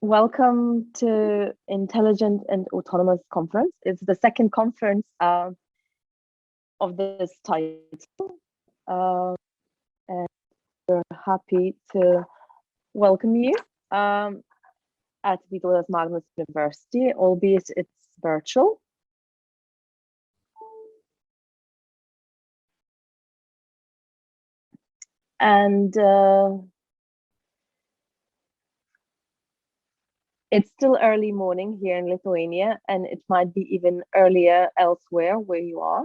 Welcome to Intelligent and Autonomous Conference. It's the second conference of this title. And we're happy to welcome you at Vytautas Magnus University, albeit it's virtual. And it's still early morning here in Lithuania, and it might be even earlier elsewhere where you are.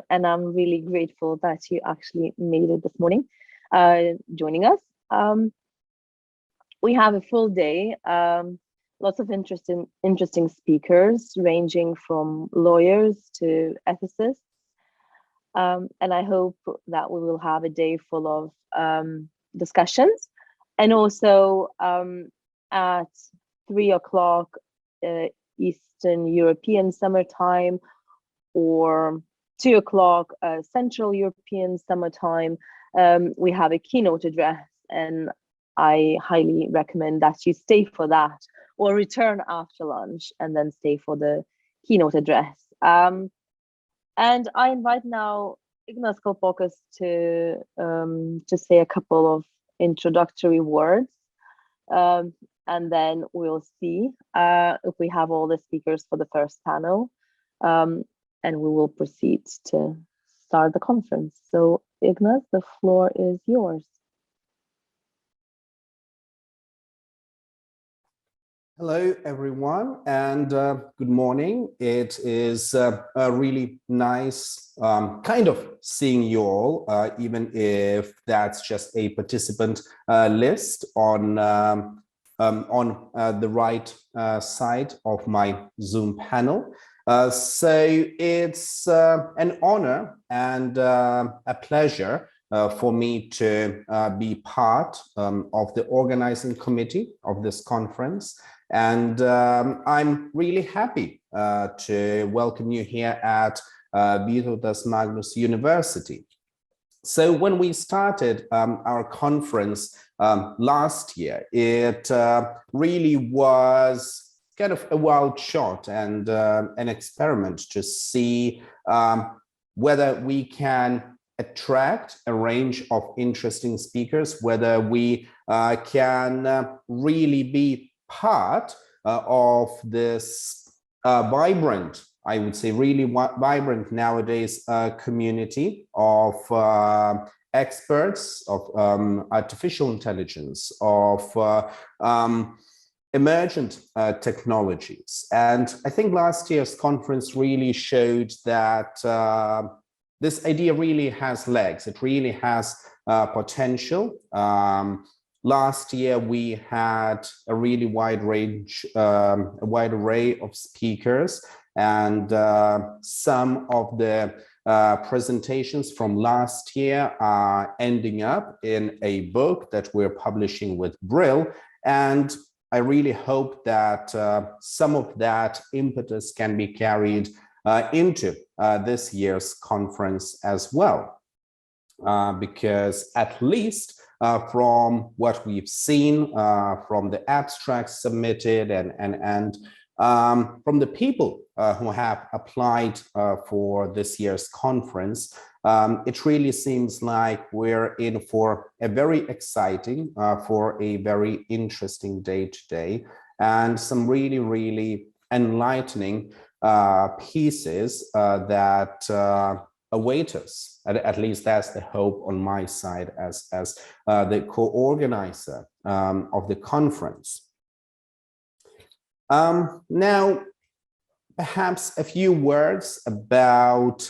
And I'm really grateful that you actually made it this morning, joining us. We have a full day, lots of interesting speakers, ranging from lawyers to ethicists. And I hope that we will have a day full of discussions. And also at 3 o'clock Eastern European summertime, or 2 o'clock Central European summertime, we have a keynote address, and I highly recommend that you stay for that, or return after lunch and then stay for the keynote address. And I invite now Ignas Kalpokas to say a couple of introductory words. And then we'll see if we have all the speakers for the first panel, and we will proceed to start the conference. So Ignas, the floor is yours. Hello, everyone, and good morning. It is really nice kind of seeing you all, even if that's just a participant list on the right side of my Zoom panel. So it's an honor and a pleasure for me to be part of the organizing committee of this conference. And I'm really happy to welcome you here at Vytautas Magnus University. So when we started our conference last year, it really was kind of a wild shot and an experiment to see whether we can attract a range of interesting speakers, whether we can really be part of this vibrant, I would say really vibrant nowadays community of experts of artificial intelligence, of emergent technologies. And I think last year's conference really showed that this idea really has legs. It really has potential. Last year, we had a really wide range, a wide array of speakers, and some of the presentations from last year are ending up in a book that we're publishing with Brill. And I really hope that some of that impetus can be carried into this year's conference as well, because at least from what we've seen from the abstracts submitted and from the people who have applied for this year's conference, it really seems like we're in for a very exciting, for a very interesting day today, and some really, really enlightening pieces that await us. At least that's the hope on my side as the co-organizer of the conference. Now, perhaps a few words about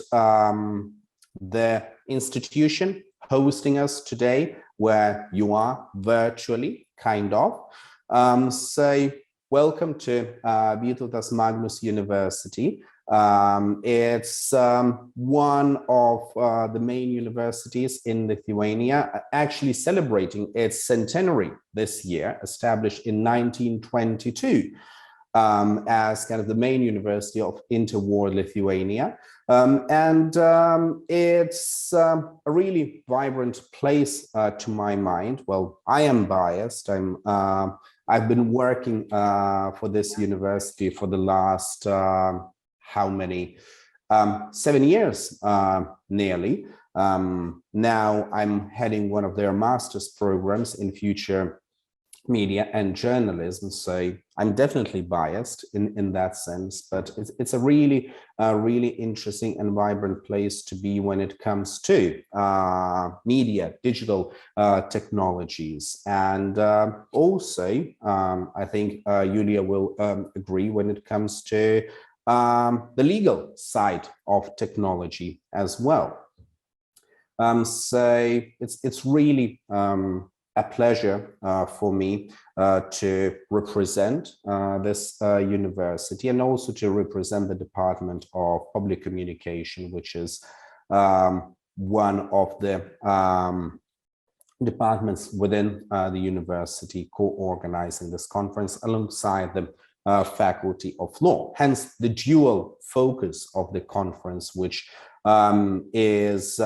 the institution hosting us today, where you are virtually, kind of. So welcome to Vytautas Magnus University. It's one of the main universities in Lithuania, actually celebrating its centenary this year, established in 1922 as kind of the main university of interwar Lithuania. It's a really vibrant place to my mind. Well, I am biased. I'm I've been working for this university for the last, how many? 7 years, nearly. Now I'm heading one of their master's programs in future media and journalism, so I'm definitely biased in that sense, but it's a really interesting and vibrant place to be when it comes to media, digital technologies. And also I think Julia will agree when it comes to the legal side of technology as well. So it's really a pleasure for me to represent this university, and also to represent the Department of Public Communication, which is one of the departments within the university co-organizing this conference alongside the Faculty of Law. Hence the dual focus of the conference, which is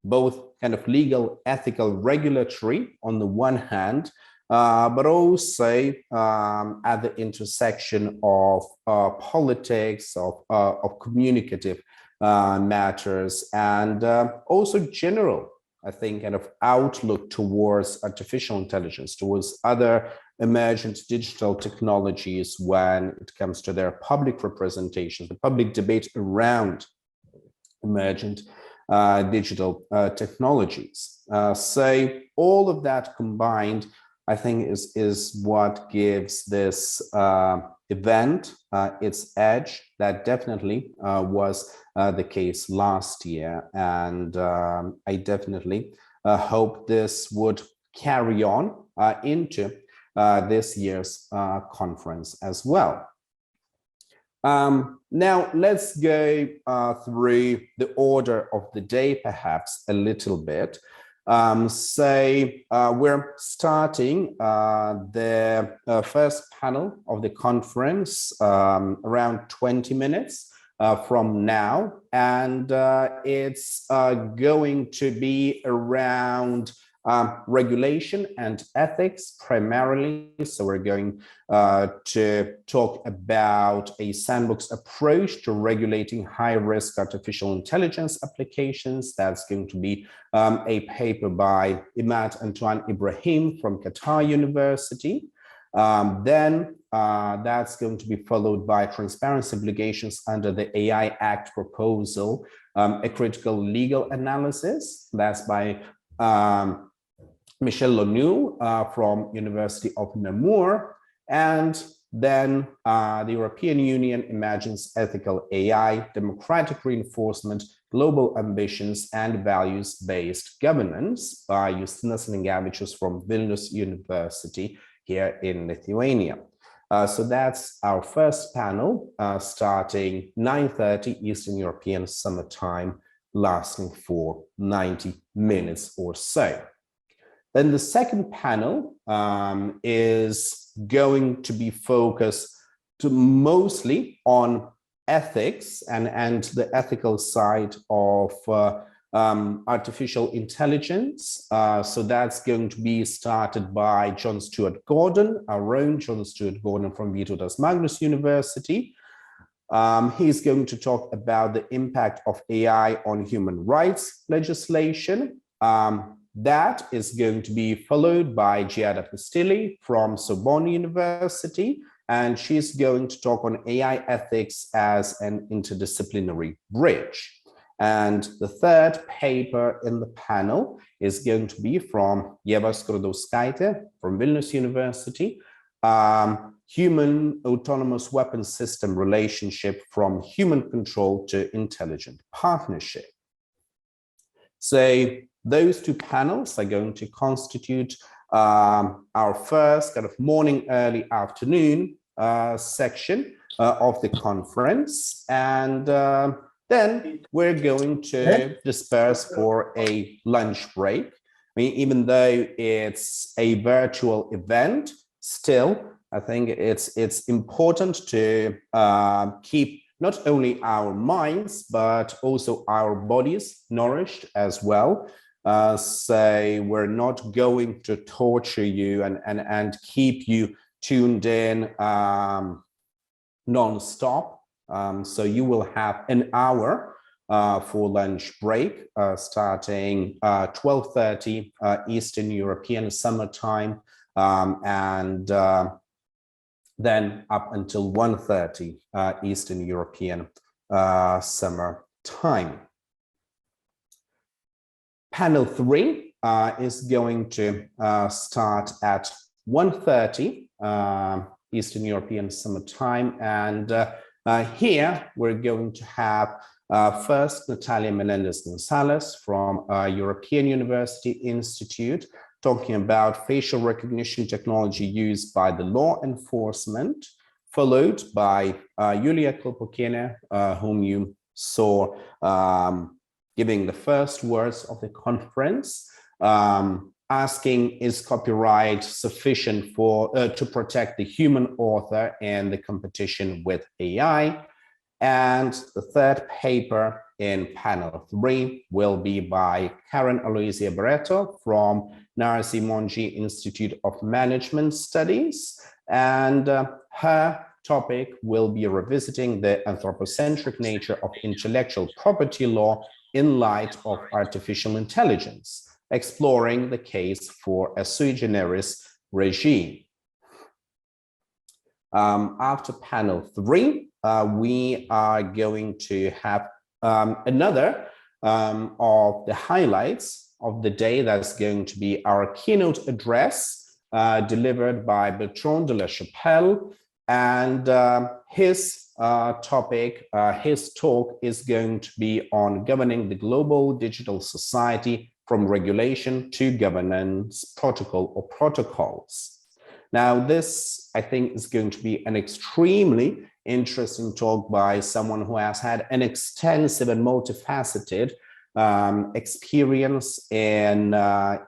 both kind of legal, ethical, regulatory on the one hand, but also at the intersection of politics, of communicative matters, and also general, I think, kind of outlook towards artificial intelligence, towards other emergent digital technologies when it comes to their public representation, the public debate around emergent digital technologies. So all of that combined, I think, is what gives this event its edge. That definitely was the case last year, and I definitely hope this would carry on into this year's conference as well. Now let's go through the order of the day, perhaps a little bit. So we're starting the first panel of the conference around 20 minutes from now, and it's going to be around regulation and ethics primarily. So we're going to talk about a sandbox approach to regulating high-risk artificial intelligence applications. That's going to be a paper by Imad Antoine Ibrahim from Qatar University. Then that's going to be followed by transparency obligations under the AI Act proposal, a critical legal analysis. That's by Michel Lonu from University of Namur. And then the European Union imagines ethical AI, democratic reinforcement, global ambitions, and values-based governance by Justinas Linkevičius from Vilnius University here in Lithuania. So that's our first panel, starting 9:30 Eastern European Summer Time, lasting for 90 minutes or so. Then the second panel is going to be focused mostly on ethics and the ethical side of artificial intelligence. So that's going to be started by John Stuart Gordon, our own John Stuart Gordon from Vytautas Magnus University. He's going to talk about the impact of AI on human rights legislation. That is going to be followed by Giada Pistilli from Sorbonne University, and she's going to talk on AI ethics as an interdisciplinary bridge. And the third paper in the panel is going to be from Ieva Skurdauskaitė from Vilnius University, Human Autonomous Weapon System Relationship from Human Control to Intelligent Partnership. So those two panels are going to constitute our first kind of morning, early afternoon section of the conference. And then we're going to disperse for a lunch break. I mean, even though it's a virtual event, still, I think it's important to keep not only our minds, but also our bodies nourished as well. So we're not going to torture you and keep you tuned in non-stop. So you will have an hour for lunch break starting 12:30 Eastern European Summer Time, and then up until 1:30 Eastern European Summer Time. Panel 3 is going to start at 1:30 Eastern European Summer Time, and here we're going to have first Natalia Menendez-Gonzalez from European University Institute talking about facial recognition technology used by the law enforcement, followed by Yulia Klopokina, whom you saw giving the first words of the conference, asking, is copyright sufficient for to protect the human author in the competition with AI? And the third paper in panel 3 will be by Karen Aloysia Barreto from Narasi Monji Institute of Management Studies, and her topic will be revisiting the anthropocentric nature of intellectual property law in light of artificial intelligence, exploring the case for a sui generis regime. After panel 3, we are going to have another of the highlights of the day. That's going to be our keynote address delivered by Bertrand de la Chapelle, and his topic, his talk is going to be on governing the global digital society from regulation to governance protocol or protocols. Now, this, I think, is going to be an extremely interesting talk by someone who has had an extensive and multifaceted experience in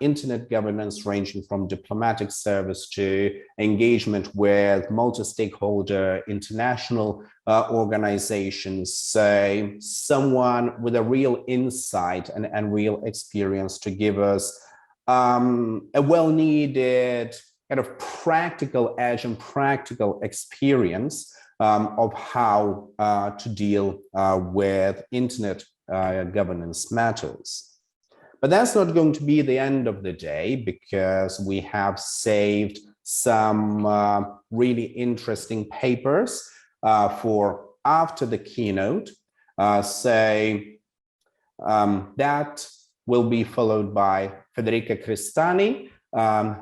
internet governance, ranging from diplomatic service to engagement with multi-stakeholder international organizations. So someone with a real insight and real experience to give us a well-needed kind of practical edge and practical experience of how to deal with internet governance matters. But that's not going to be the end of the day, because we have saved some really interesting papers for after the keynote. That will be followed by Federica Cristani,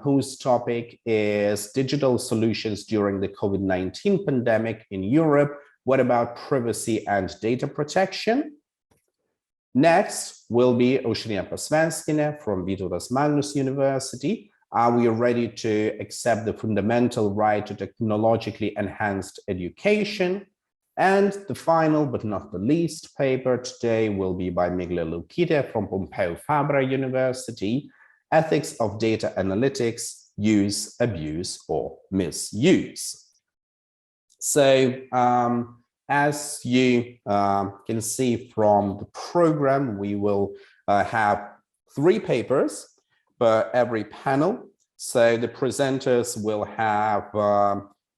whose topic is digital solutions during the COVID-19 pandemic in Europe. What about privacy and data protection? Next will be Eugenia Posvanskina from Vytautas Magnus University. Are we ready to accept the fundamental right to technologically enhanced education? And the final but not the least paper today will be by Miguel Luquite from Pompeu Fabra University, Ethics of Data Analytics, Use, Abuse, or Misuse. So as you can see from the program, we will have 3 papers per every panel. So the presenters will have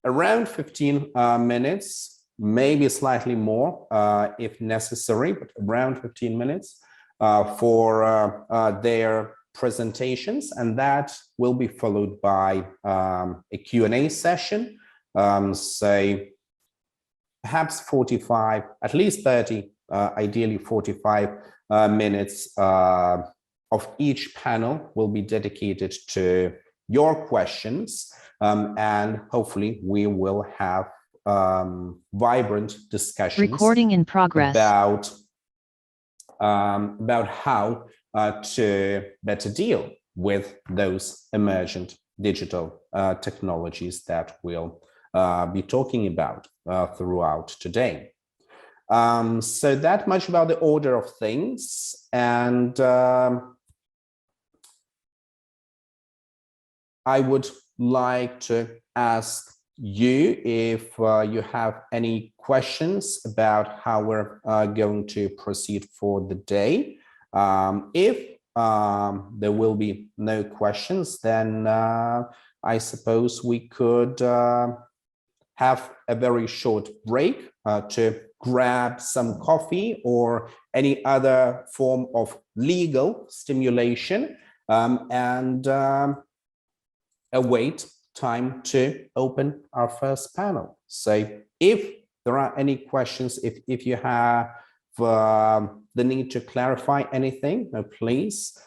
around 15 minutes, maybe slightly more if necessary, but around 15 minutes for their presentations, and that will be followed by a Q&A session. So perhaps 45, at least 30, ideally 45 minutes of each panel will be dedicated to your questions, and hopefully we will have vibrant discussions. Recording in progress. About how to better deal with those emergent digital technologies that we'll be talking about throughout today. So that much about the order of things, and I would like to ask you if you have any questions about how we're going to proceed for the day. If there will be no questions, then I suppose we could have a very short break to grab some coffee or any other form of legal stimulation and await time to open our first panel. So if there are any questions, if you have the need to clarify anything, please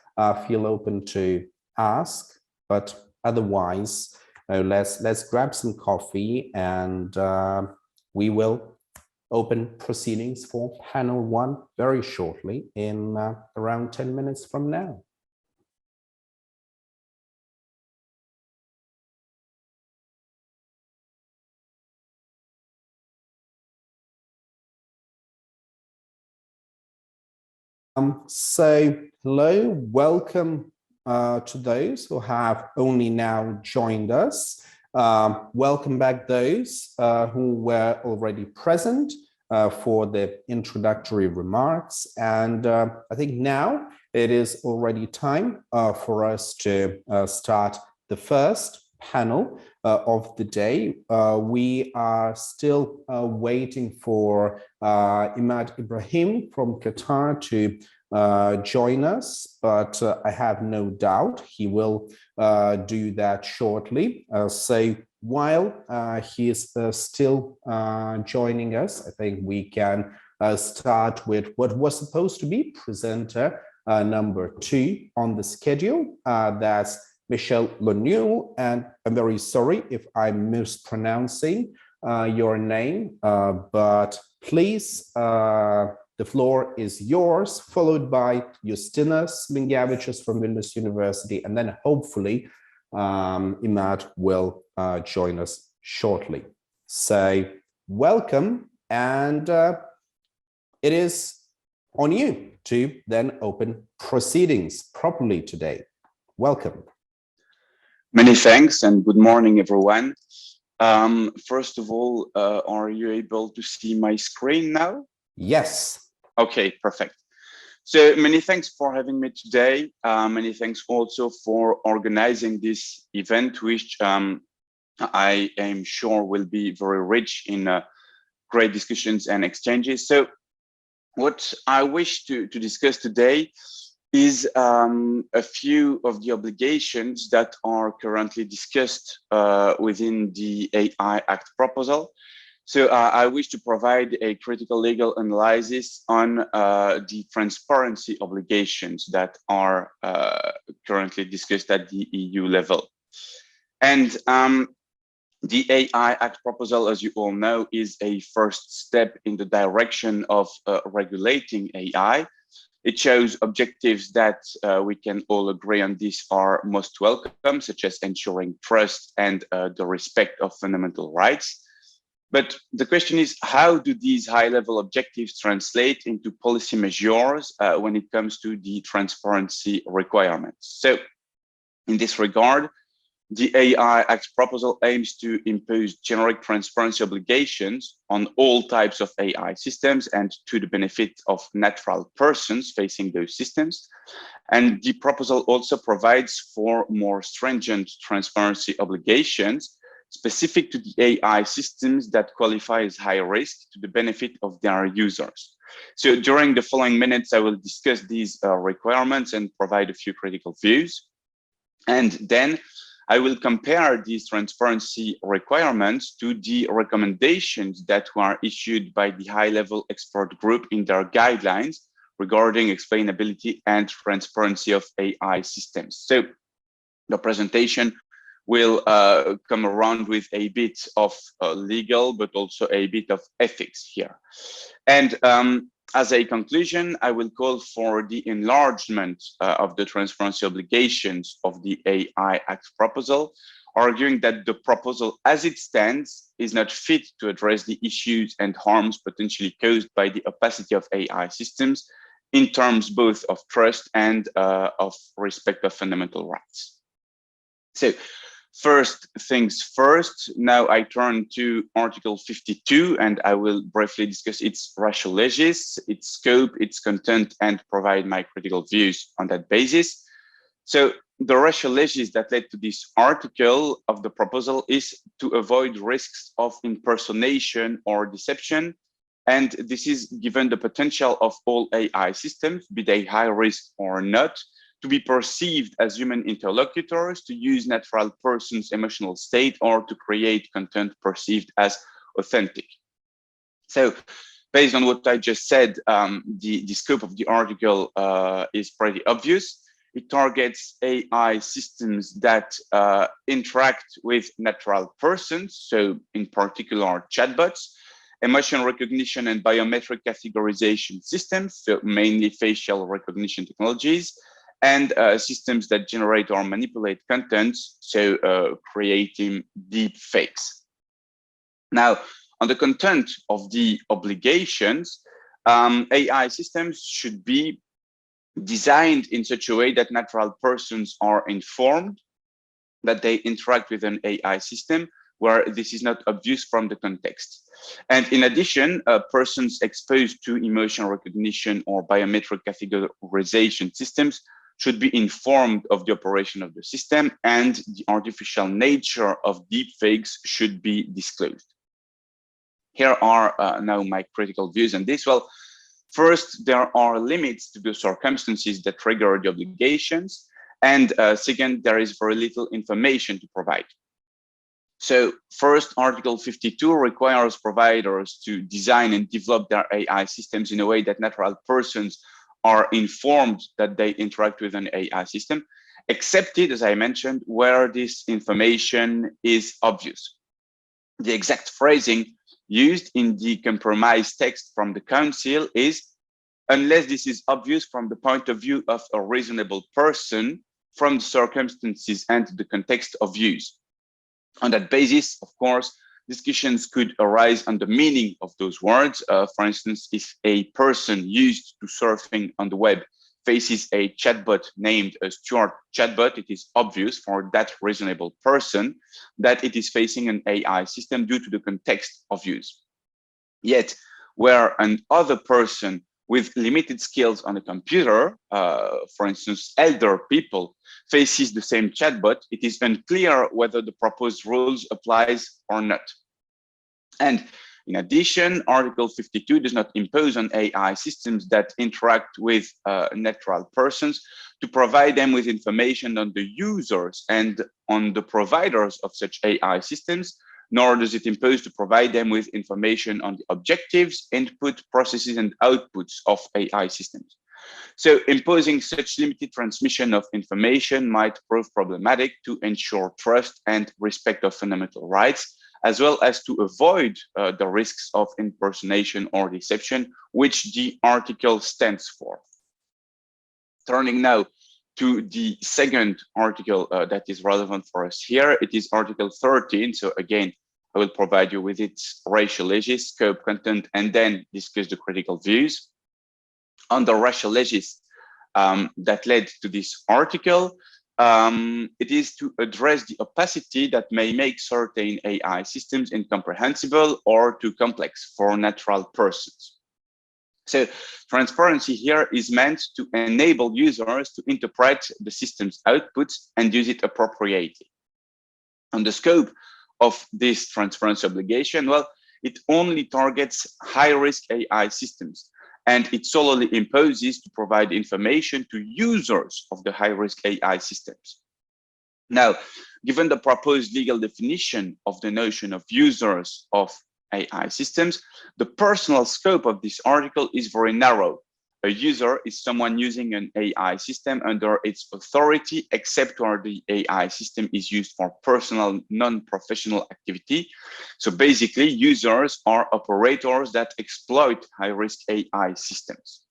feel open to ask, but otherwise, let's grab some coffee and we will open proceedings for panel 1 very shortly in around 10 minutes from now. So hello, welcome to those who have only now joined us. Welcome back those who were already present for the introductory remarks. And I think now it is already time for us to start the first panel of the day. We are still waiting for Imad Ibrahim from Qatar to join us, but I have no doubt he will do that shortly. So while he is still joining us, I think we can start with what was supposed to be presenter number 2 on the schedule. That's Michelle Lenu, and I'm very sorry if I'm mispronouncing your name, but please, the floor is yours, followed by Justinas Mingavičius from Vilnius University, and then hopefully Imad will join us shortly. So welcome, and it is on you to then open proceedings properly today. Welcome. Many thanks and good morning, everyone. First of all, are you able to see my screen now? Yes. Okay, perfect. So many thanks for having me today. Many thanks also for organizing this event, which I am sure will be very rich in great discussions and exchanges. So what I wish to discuss today is a few of the obligations that are currently discussed within the AI Act proposal. So I wish to provide a critical legal analysis on the transparency obligations that are currently discussed at the EU level. And the AI Act proposal, as you all know, is a first step in the direction of regulating AI. It shows objectives that we can all agree on this are most welcome, such as ensuring trust and the respect of fundamental rights. But the question is, how do these high-level objectives translate into policy measures when it comes to the transparency requirements? So in this regard, the AI Act proposal aims to impose generic transparency obligations on all types of AI systems and to the benefit of natural persons facing those systems. And the proposal also provides for more stringent transparency obligations specific to the AI systems that qualify as high risk to the benefit of their users. So during the following minutes, I will discuss these requirements and provide a few critical views. And then I will compare these transparency requirements to the recommendations that were issued by the high-level expert group in their guidelines regarding explainability and transparency of AI systems. So the presentation will come around with a bit of legal, but also a bit of ethics here. And as a conclusion, I will call for the enlargement of the transparency obligations of the AI Act proposal, arguing that the proposal as it stands is not fit to address the issues and harms potentially caused by the opacity of AI systems in terms both of trust and of respect of fundamental rights. So First things first, now I turn to Article 52, and I will briefly discuss its ratio legis, its scope, its content, and provide my critical views on that basis. So the ratio legis that led to this article of the proposal is to avoid risks of impersonation or deception. And this is given the potential of all AI systems, be they high risk or not, to be perceived as human interlocutors, to use natural person's emotional state, or to create content perceived as authentic. So based on what I just said, the scope of the article is pretty obvious. It targets AI systems that interact with natural persons, so in particular chatbots, emotion recognition and biometric categorization systems, so mainly facial recognition technologies, and systems that generate or manipulate content, so creating deep fakes. Now, on the content of the obligations, AI systems should be designed in such a way that natural persons are informed that they interact with an AI system where this is not obvious from the context. And in addition, persons exposed to emotion recognition or biometric categorization systems should be informed of the operation of the system, and the artificial nature of deepfakes should be disclosed. Here are now my critical views on this. Well, first, there are limits to the circumstances that trigger the obligations. And second, there is very little information to provide. So first, Article 52 requires providers to design and develop their AI systems in a way that natural persons are informed that they interact with an AI system, excepted, as I mentioned, where this information is obvious. The exact phrasing used in the compromise text from the Council is, unless this is obvious from the point of view of a reasonable person from the circumstances and the context of use. On that basis, of course, discussions could arise on the meaning of those words. For instance, if a person used to surfing on the web faces a chatbot named a Stuart chatbot, it is obvious for that reasonable person that it is facing an AI system due to the context of use. Yet, where another person with limited skills on a computer, for instance, elder people, faces the same chatbot, it is unclear whether the proposed rules applies or not. And in addition, Article 52 does not impose on AI systems that interact with natural persons to provide them with information on the users and on the providers of such AI systems, nor does it impose to provide them with information on the objectives, input, processes, and outputs of AI systems. So imposing such limited transmission of information might prove problematic to ensure trust and respect of fundamental rights, as well as to avoid the risks of impersonation or deception, which the article stands for. Turning now to the second article that is relevant for us here, it is Article 13. So again, I will provide you with its ratio legis, scope, content, and then discuss the critical views. On the ratio legis that led to this article, it is to address the opacity that may make certain AI systems incomprehensible or too complex for natural persons. So transparency here is meant to enable users to interpret the system's outputs and use it appropriately. On the scope of this transparency obligation, well, it only targets high-risk AI systems, and it solely imposes to provide information to users of the high-risk AI systems. Now, given the proposed legal definition of the notion of users of AI systems, the personal scope of this article is very narrow. A user is someone using an AI system under its authority, except where the AI system is used for personal, non-professional activity. So basically, users are operators that exploit high-risk AI systems.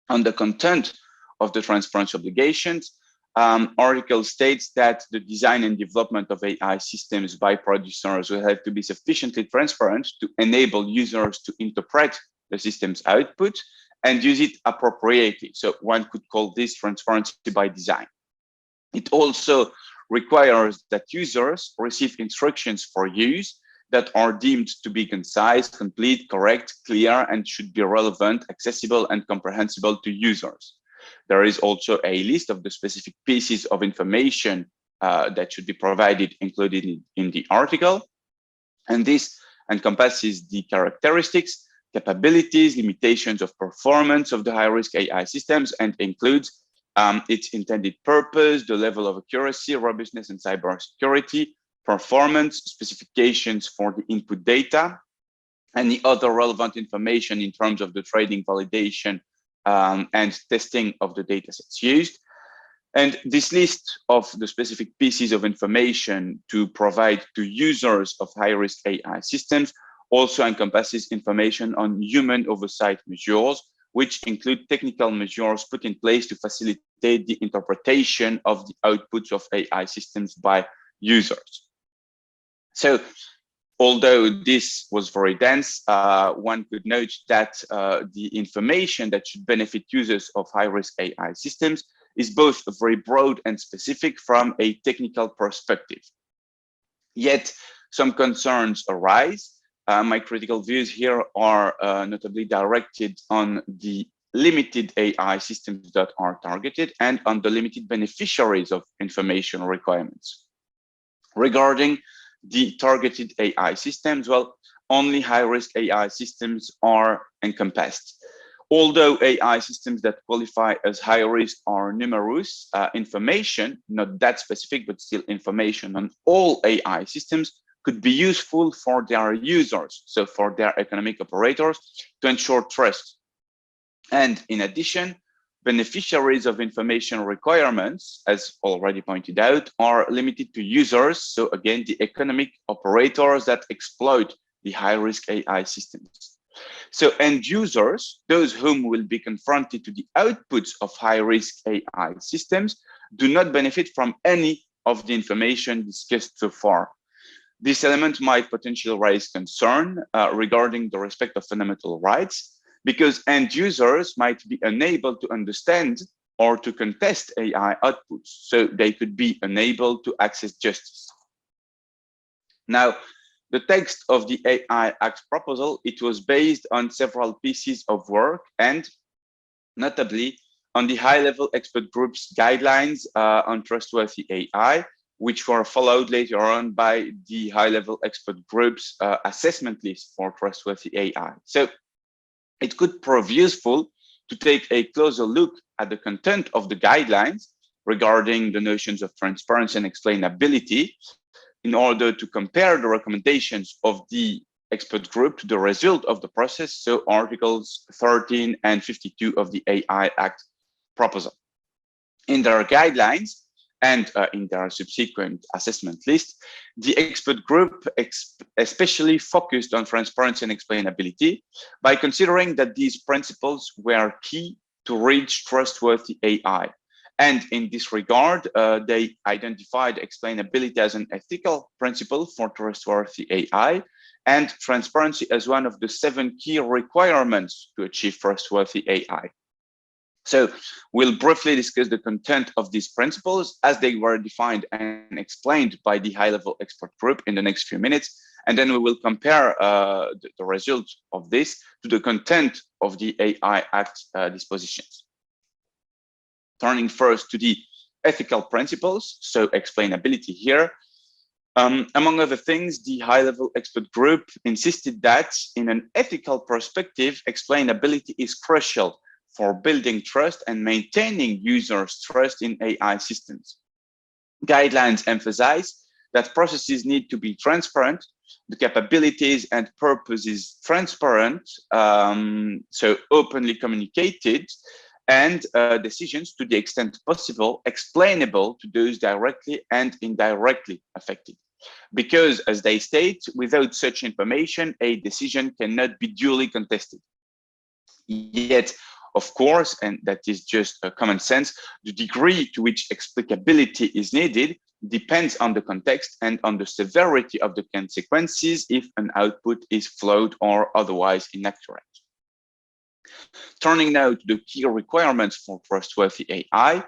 On the content of the transparency obligations, article states that the design and development of AI systems by producers will have to be sufficiently transparent to enable users to interpret the system's output and use it appropriately. So one could call this transparency by design. It also requires that users receive instructions for use that are deemed to be concise, complete, correct, clear, and should be relevant, accessible, and comprehensible to users. There is also a list of the specific pieces of information that should be provided, included in the article. And this encompasses the characteristics, capabilities, limitations of performance of the high-risk AI systems, and includes its intended purpose, the level of accuracy, robustness, and cybersecurity, performance, specifications for the input data, and the other relevant information in terms of the training, validation, and testing of the datasets used. And this list of the specific pieces of information to provide to users of high-risk AI systems also encompasses information on human oversight measures, which include technical measures put in place to facilitate the interpretation of the outputs of AI systems by users. So, although this was very dense, one could note that the information that should benefit users of high-risk AI systems is both very broad and specific from a technical perspective. Yet, some concerns arise. My critical views here are notably directed on the limited AI systems that are targeted and on the limited beneficiaries of information requirements. Regarding the targeted AI systems, well, only high-risk AI systems are encompassed. Although AI systems that qualify as high risk are numerous, information, not that specific, but still information on all AI systems could be useful for their users, so for their economic operators, to ensure trust. And in addition, beneficiaries of information requirements, as already pointed out, are limited to users, so again, the economic operators that exploit the high-risk AI systems. So end users, those whom will be confronted to the outputs of high-risk AI systems, do not benefit from any of the information discussed so far. This element might potentially raise concern regarding the respect of fundamental rights, because end users might be unable to understand or to contest AI outputs, so they could be unable to access justice. Now, the text of the AI Act proposal, it was based on several pieces of work and notably on the high-level expert group's guidelines on trustworthy AI, which were followed later on by the high-level expert group's assessment list for trustworthy AI. So it could prove useful to take a closer look at the content of the guidelines regarding the notions of transparency and explainability, in order to compare the recommendations of the expert group to the result of the process, so Articles 13 and 52 of the AI Act proposal. In their guidelines and in their subsequent assessment list, the expert group especially focused on transparency and explainability by considering that these principles were key to reach trustworthy AI. And in this regard, they identified explainability as an ethical principle for trustworthy AI and transparency as one of the 7 key requirements to achieve trustworthy AI. So we'll briefly discuss the content of these principles as they were defined and explained by the high-level expert group in the next few minutes. And then we will compare the results of this to the content of the AI Act dispositions. Turning first to the ethical principles, so explainability here. Among other things, the high-level expert group insisted that in an ethical perspective, explainability is crucial for building trust and maintaining users' trust in AI systems. Guidelines emphasize that processes need to be transparent, the capabilities and purposes transparent, so openly communicated, and decisions, to the extent possible, explainable to those directly and indirectly affected. Because, as they state, without such information, a decision cannot be duly contested. Yet, of course, and that is just a common sense, the degree to which explicability is needed depends on the context and on the severity of the consequences if an output is flawed or otherwise inaccurate. Turning now to the key requirements for trustworthy AI,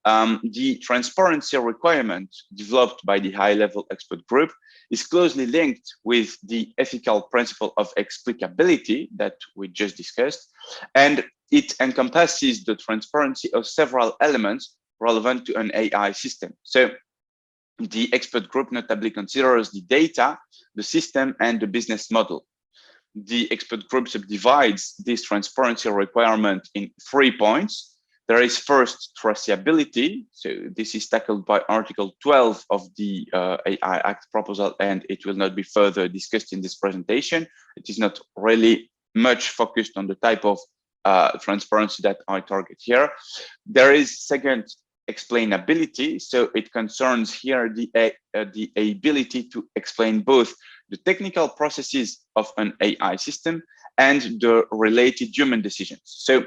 the transparency requirement developed by the high-level expert group is closely linked with the ethical principle of explicability that we just discussed, and it encompasses the transparency of several elements relevant to an AI system. So the expert group notably considers the data, the system, and the business model. The expert group subdivides this transparency requirement in 3 points. There is first traceability. So this is tackled by Article 12 of the AI Act proposal, and it will not be further discussed in this presentation. It is not really much focused on the type of transparency that I target here. There is second explainability. So it concerns here the ability to explain both the technical processes of an AI system and the related human decisions. So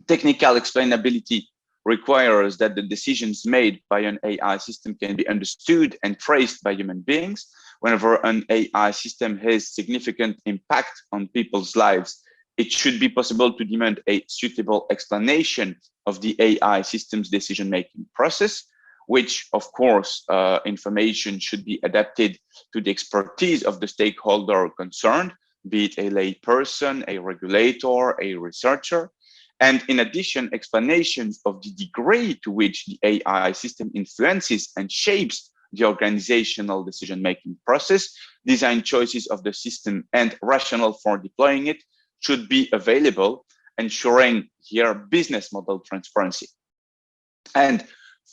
technical explainability requires that the decisions made by an AI system can be understood and traced by human beings. Whenever an AI system has significant impact on people's lives, it should be possible to demand a suitable explanation of the AI system's decision-making process, which, of course, information should be adapted to the expertise of the stakeholder concerned, be it a lay person, a regulator, a researcher. And in addition, explanations of the degree to which the AI system influences and shapes the organizational decision-making process, design choices of the system, and rationale for deploying it should be available, ensuring here business model transparency. And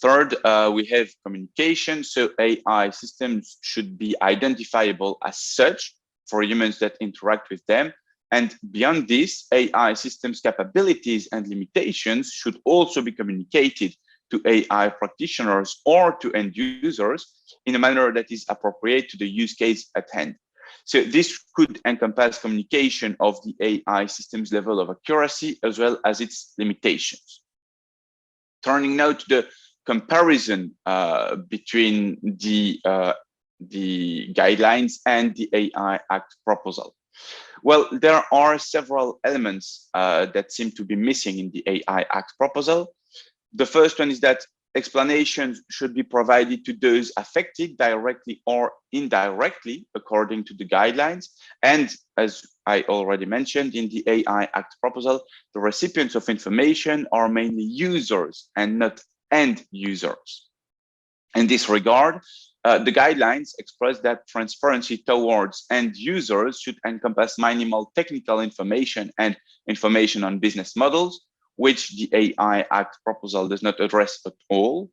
third, we have communication. So AI systems should be identifiable as such for humans that interact with them. And beyond this, AI systems capabilities and limitations should also be communicated to AI practitioners or to end users in a manner that is appropriate to the use case at hand. So this could encompass communication of the AI system's level of accuracy as well as its limitations. Turning now to the comparison between the guidelines and the AI Act proposal. Well, there are several elements that seem to be missing in the AI Act proposal. The first one is that explanations should be provided to those affected directly or indirectly according to the guidelines. And as I already mentioned in the AI Act proposal, the recipients of information are mainly users and not end users. In this regard, the guidelines express that transparency towards end users should encompass minimal technical information and information on business models, which the AI Act proposal does not address at all.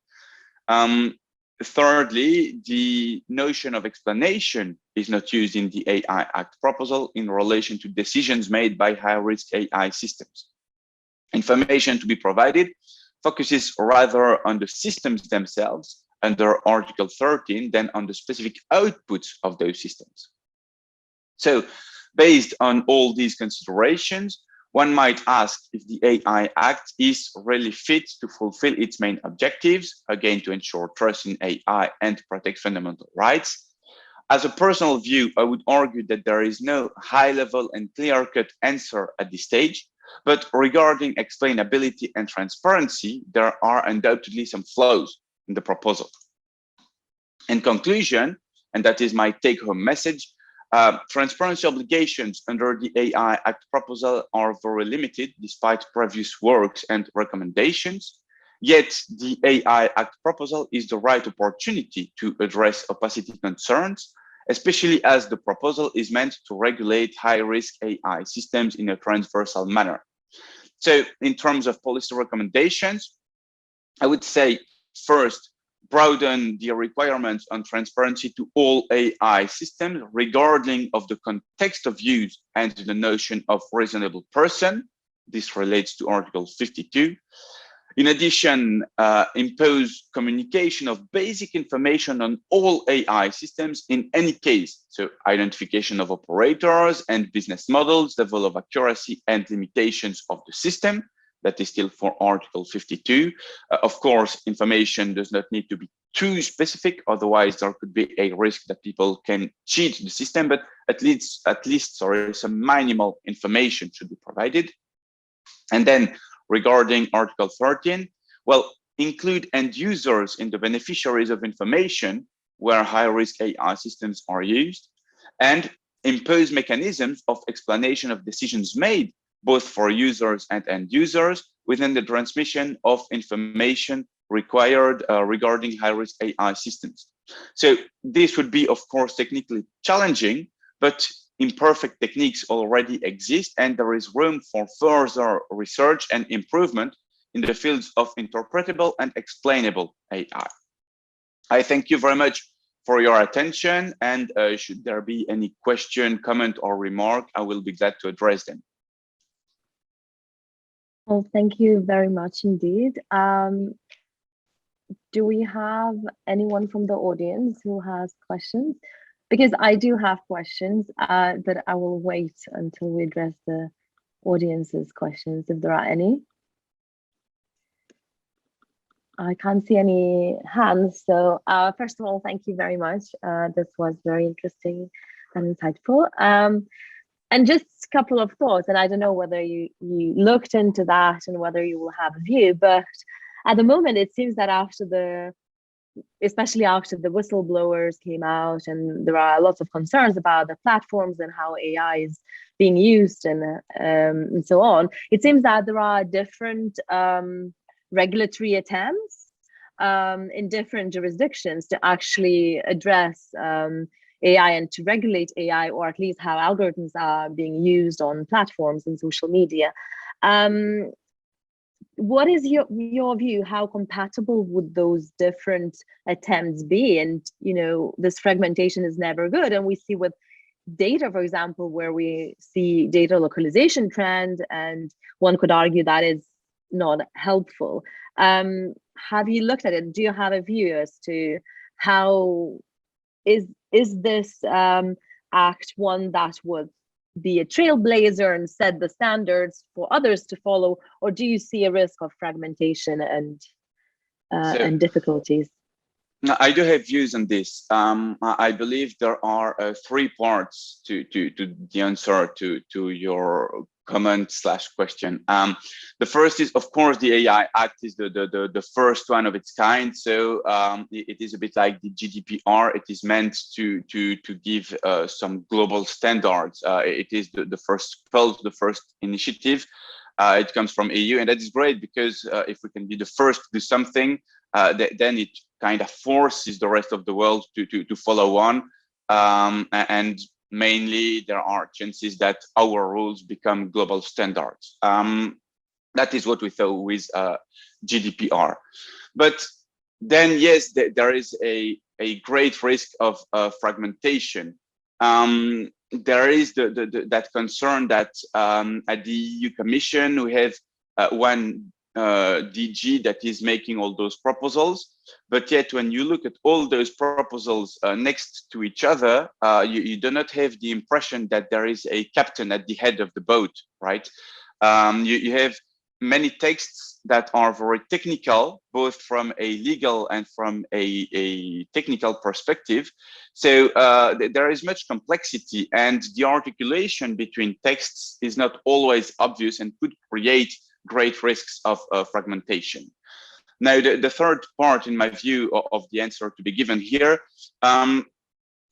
Thirdly, the notion of explanation is not used in the AI Act proposal in relation to decisions made by high-risk AI systems. Information to be provided focuses rather on the systems themselves under Article 13 than on the specific outputs of those systems. So, based on all these considerations, one might ask if the AI Act is really fit to fulfill its main objectives, again, to ensure trust in AI and protect fundamental rights. As a personal view, I would argue that there is no high-level and clear-cut answer at this stage, but regarding explainability and transparency, there are undoubtedly some flaws in the proposal. In conclusion, and that is my take-home message, transparency obligations under the AI Act proposal are very limited despite previous works and recommendations. Yet the AI Act proposal is the right opportunity to address opacity concerns, especially as the proposal is meant to regulate high-risk AI systems in a transversal manner. So in terms of policy recommendations, I would say first, broaden the requirements on transparency to all AI systems, regardless of the context of use and the notion of reasonable person. This relates to Article 52. In addition, impose communication of basic information on all AI systems in any case. So identification of operators and business models, level of accuracy and limitations of the system. That is still for Article 52. Of course, information does not need to be too specific, otherwise there could be a risk that people can cheat the system, but at least some minimal information should be provided. And then regarding Article 13, well, include end users in the beneficiaries of information where high-risk AI systems are used, and impose mechanisms of explanation of decisions made, both for users and end users, within the transmission of information required regarding high-risk AI systems. So this would be, of course, technically challenging, but imperfect techniques already exist, and there is room for further research and improvement in the fields of interpretable and explainable AI. I thank you very much for your attention, and should there be any question, comment, or remark, I will be glad to address them. Well, thank you very much indeed. Do we have anyone from the audience who has questions? Because I do have questions, but I will wait until we address the audience's questions, if there are any. I can't see any hands. So first of all, thank you very much. This was very interesting and insightful. And just a couple of thoughts, and I don't know whether you looked into that and whether you will have a view, but at the moment, it seems that especially after the whistleblowers came out, and there are lots of concerns about the platforms and how AI is being used and so on, it seems that there are different regulatory attempts in different jurisdictions to actually address AI and to regulate AI, or at least how algorithms are being used on platforms and social media. What is your view? How compatible would those different attempts be? And, you know, this fragmentation is never good. And we see with data, for example, where we see data localization trend, and one could argue that is not helpful. Have you looked at it? Do you have a view as to how is this act one that would be a trailblazer and set the standards for others to follow, or do you see a risk of fragmentation and difficulties? I do have views on this. I believe there are three parts to the answer to your comment/question. The first is, of course, the AI Act is the first one of its kind. So it is a bit like the GDPR. It is meant to give some global standards. It is the first initiative. It comes from EU, and that is great, because if we can be the first to do something, then it kind of forces the rest of the world to follow on. And mainly, there are chances that our rules become global standards. That is what we thought with GDPR. But then, yes, there is a great risk of fragmentation. There is that concern that at the EU Commission, we have one DG that is making all those proposals, but yet when you look at all those proposals next to each other, you do not have the impression that there is a captain at the head of the boat, right? You have many texts that are very technical, both from a legal and from a technical perspective. So there is much complexity, and the articulation between texts is not always obvious and could create great risks of fragmentation. Now, the third part, in my view, of the answer to be given here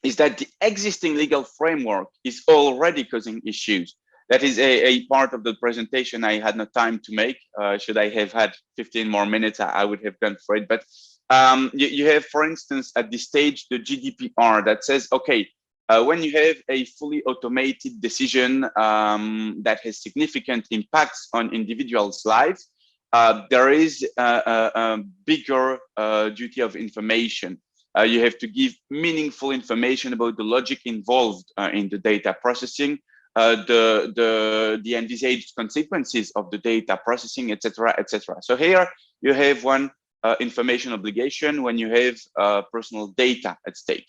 is that the existing legal framework is already causing issues. That is a part of the presentation I had no time to make. Should I have had 15 more minutes, I would have gone for it. But you have, for instance, at this stage, the GDPR that says, okay, when you have a fully automated decision that has significant impacts on individuals' lives, there is a bigger duty of information. You have to give meaningful information about the logic involved in the data processing, the envisaged consequences of the data processing, etc., etc. So here you have one information obligation when you have personal data at stake.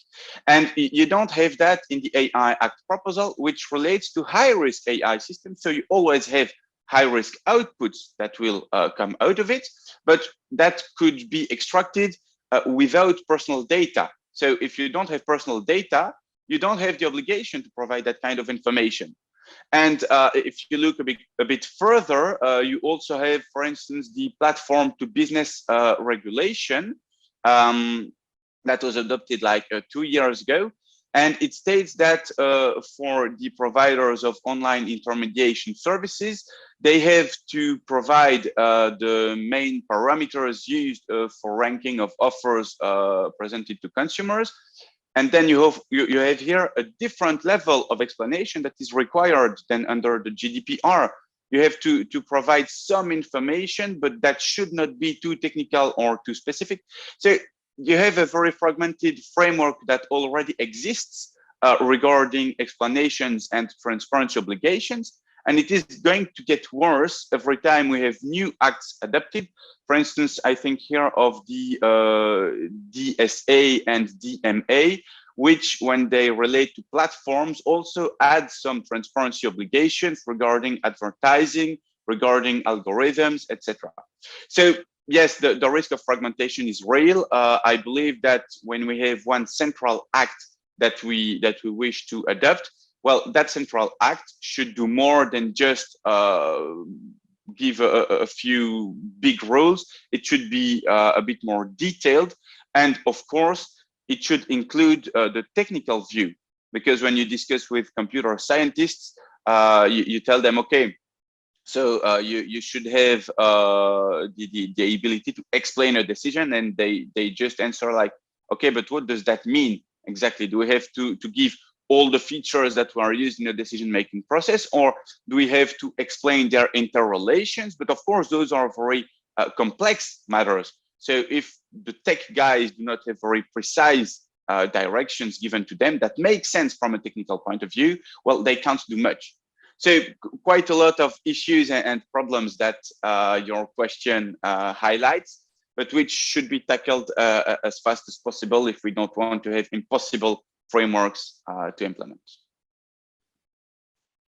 And you don't have that in the AI Act proposal, which relates to high-risk AI systems. So you always have high-risk outputs that will come out of it, but that could be extracted without personal data. So if you don't have personal data, you don't have the obligation to provide that kind of information. And if you look a bit further, you also have, for instance, the platform to business regulation that was adopted like 2 years ago. And it states that for the providers of online intermediation services, they have to provide the main parameters used for ranking of offers presented to consumers. And then you have here a different level of explanation that is required than under the GDPR. You have to provide some information, but that should not be too technical or too specific. So you have a very fragmented framework that already exists regarding explanations and transparency obligations. And it is going to get worse every time we have new acts adopted. For instance, I think here of the DSA and DMA, which when they relate to platforms also add some transparency obligations regarding advertising, regarding algorithms, etc. So yes, the risk of fragmentation is real. I believe that when we have one central act that we wish to adopt, well, that central act should do more than just give a few big rules. It should be a bit more detailed. And of course, it should include the technical view, because when you discuss with computer scientists, you tell them, okay, so you should have the ability to explain a decision, and they just answer like, okay, but what does that mean exactly? Do we have to give all the features that were used in the decision-making process, or do we have to explain their interrelations? But of course, those are very complex matters. So if the tech guys do not have very precise directions given to them that make sense from a technical point of view, well, they can't do much. So quite a lot of issues and problems that your question highlights, but which should be tackled as fast as possible if we don't want to have impossible frameworks to implement.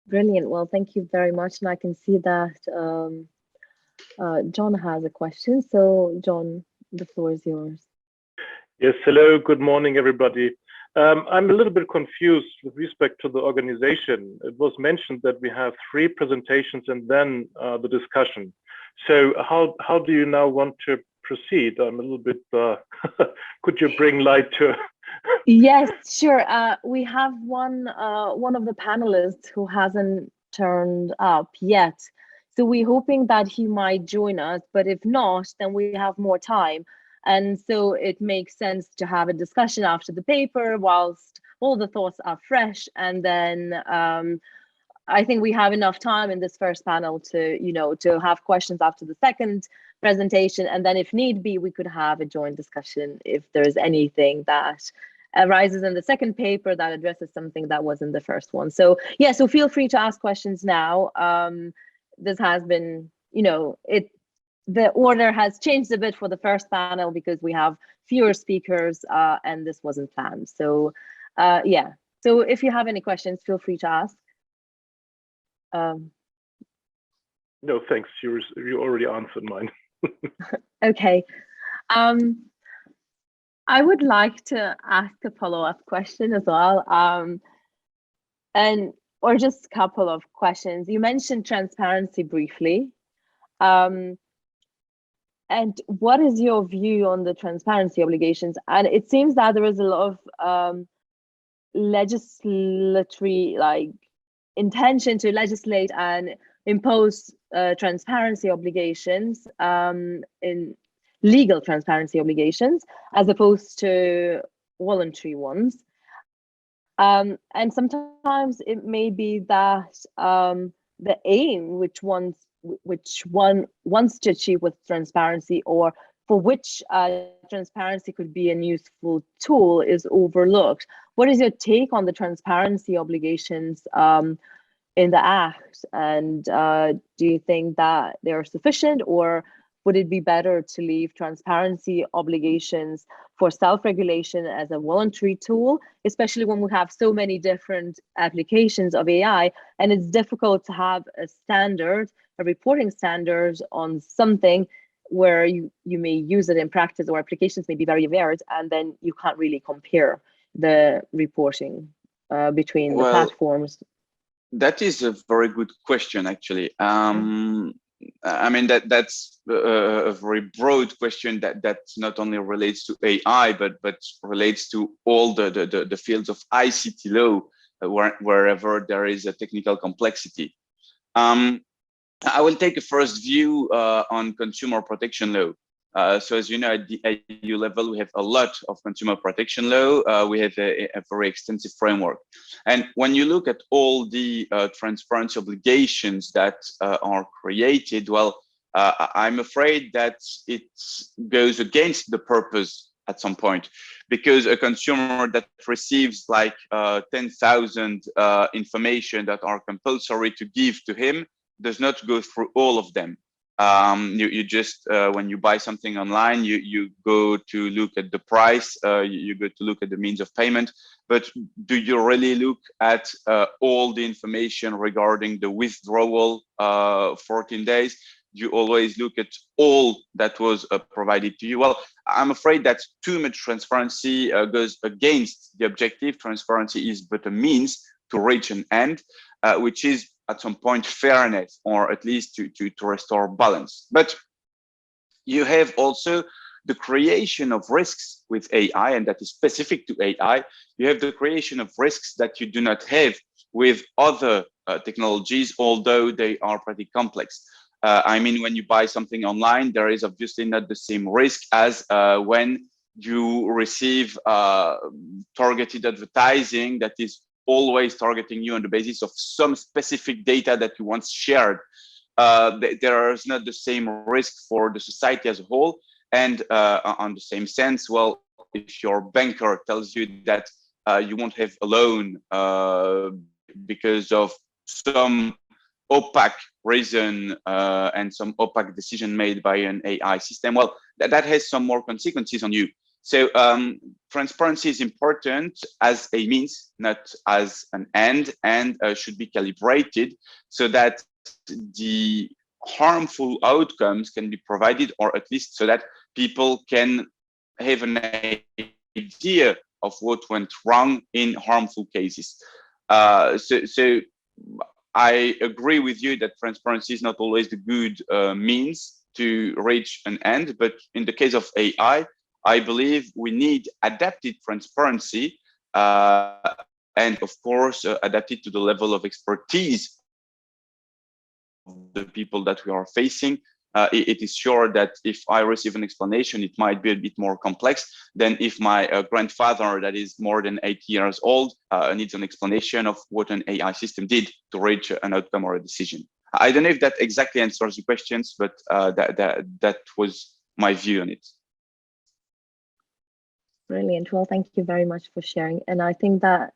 Brilliant. Well, thank you very much. And I can see that John has a question. So John, the floor is yours. Yes, hello, good morning, everybody. I'm a little bit confused with respect to the organization. It was mentioned that we have 3 presentations and then the discussion. So how do you now want to proceed? I'm a little bit, could you bring light to? Yes, sure. We have one of the panelists who hasn't turned up yet. So we're hoping that he might join us, but if not, then we have more time. And so it makes sense to have a discussion after the paper whilst all the thoughts are fresh. And then I think we have enough time in this first panel to, to have questions after the second presentation. And then if need be, we could have a joint discussion if there's anything that arises in the second paper that addresses something that was in the first one. So yeah, so feel free to ask questions now. This has been, the order has changed a bit for the first panel because we have fewer speakers and this wasn't planned. So yeah, so if you have any questions, feel free to ask. No, thanks. You already answered mine. Okay. I would like to ask a follow-up question as well, or just a couple of questions. You mentioned transparency briefly. And what is your view on the transparency obligations? And it seems that there is a lot of legislatory intention to legislate and impose transparency obligations in legal transparency obligations as opposed to voluntary ones. And sometimes it may be that the aim which one wants to achieve with transparency, or for which transparency could be a useful tool, is overlooked. What is your take on the transparency obligations in the Act? And do you think that they are sufficient, or would it be better to leave transparency obligations for self-regulation as a voluntary tool, especially when we have so many different applications of AI and it's difficult to have a standard, a reporting standard on something where you may use it in practice, or applications may be very varied, and then you can't really compare the reporting between the platforms? That is a very good question, actually. I mean, that's a very broad question that not only relates to AI, but relates to all the fields of ICT law, wherever there is a technical complexity. I will take a first view on consumer protection law. So as you know, at the EU level, we have a lot of consumer protection law. We have a very extensive framework. And when you look at all the transparency obligations that are created, well, I'm afraid that it goes against the purpose at some point, because a consumer that receives like 10,000 information that are compulsory to give to him does not go through all of them. You just when you buy something online, you go to look at the price, you go to look at the means of payment, but do you really look at all the information regarding the withdrawal 14 days? You always look at all that was provided to you. Well, I'm afraid that too much transparency goes against the objective. Transparency is but a means to reach an end, which is at some point fairness, or at least to restore balance. But you have also the creation of risks with AI, and that is specific to AI. You have the creation of risks that you do not have with other technologies, although they are pretty complex. I mean, when you buy something online, there is obviously not the same risk as when you receive targeted advertising that is always targeting you on the basis of some specific data that you once shared. There is not the same risk for the society as a whole. And on the same sense, well, if your banker tells you that you won't have a loan because of some opaque reason and some opaque decision made by an AI system, well, that has some more consequences on you. So transparency is important as a means, not as an end, and should be calibrated so that the harmful outcomes can be provided, or at least so that people can have an idea of what went wrong in harmful cases. So I agree with you that transparency is not always the good means to reach an end, but in the case of AI, I believe we need adapted transparency and of course adapted to the level of expertise of the people that we are facing. It is sure that if I receive an explanation, it might be a bit more complex than if my grandfather that is more than 80 years old needs an explanation of what an AI system did to reach an outcome or a decision. I don't know if that exactly answers the questions, but that was my view on it. Brilliant. Well, thank you very much for sharing. And I think that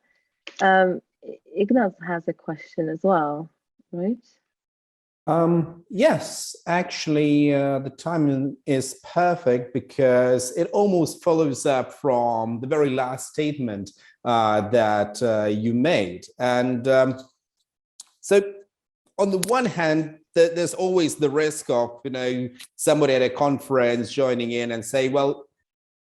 Ignaz has a question as well, right? Yes, actually, the timing is perfect because it almost follows up from the very last statement that you made. And so on the one hand, there's always the risk of, somebody at a conference joining in and say, well,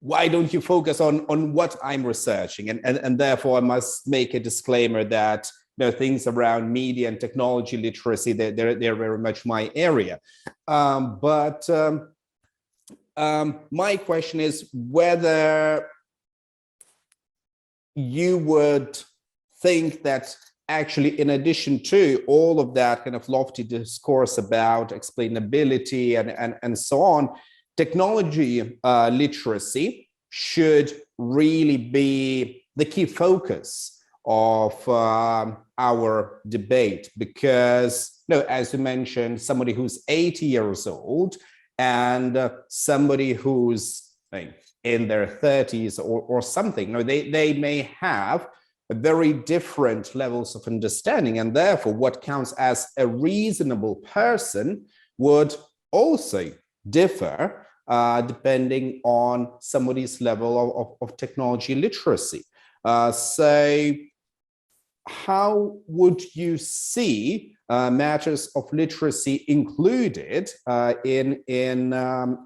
why don't you focus on what I'm researching? And therefore I must make a disclaimer that things around media and technology literacy, they're very much my area. But my question is whether you would think that actually, in addition to all of that kind of lofty discourse about explainability and so on, technology literacy should really be the key focus of our debate, because as you mentioned, somebody who's 80 years old and somebody who's in their 30s or something, they may have very different levels of understanding, and therefore what counts as a reasonable person would also differ depending on somebody's level of technology literacy. So how would you see matters of literacy included in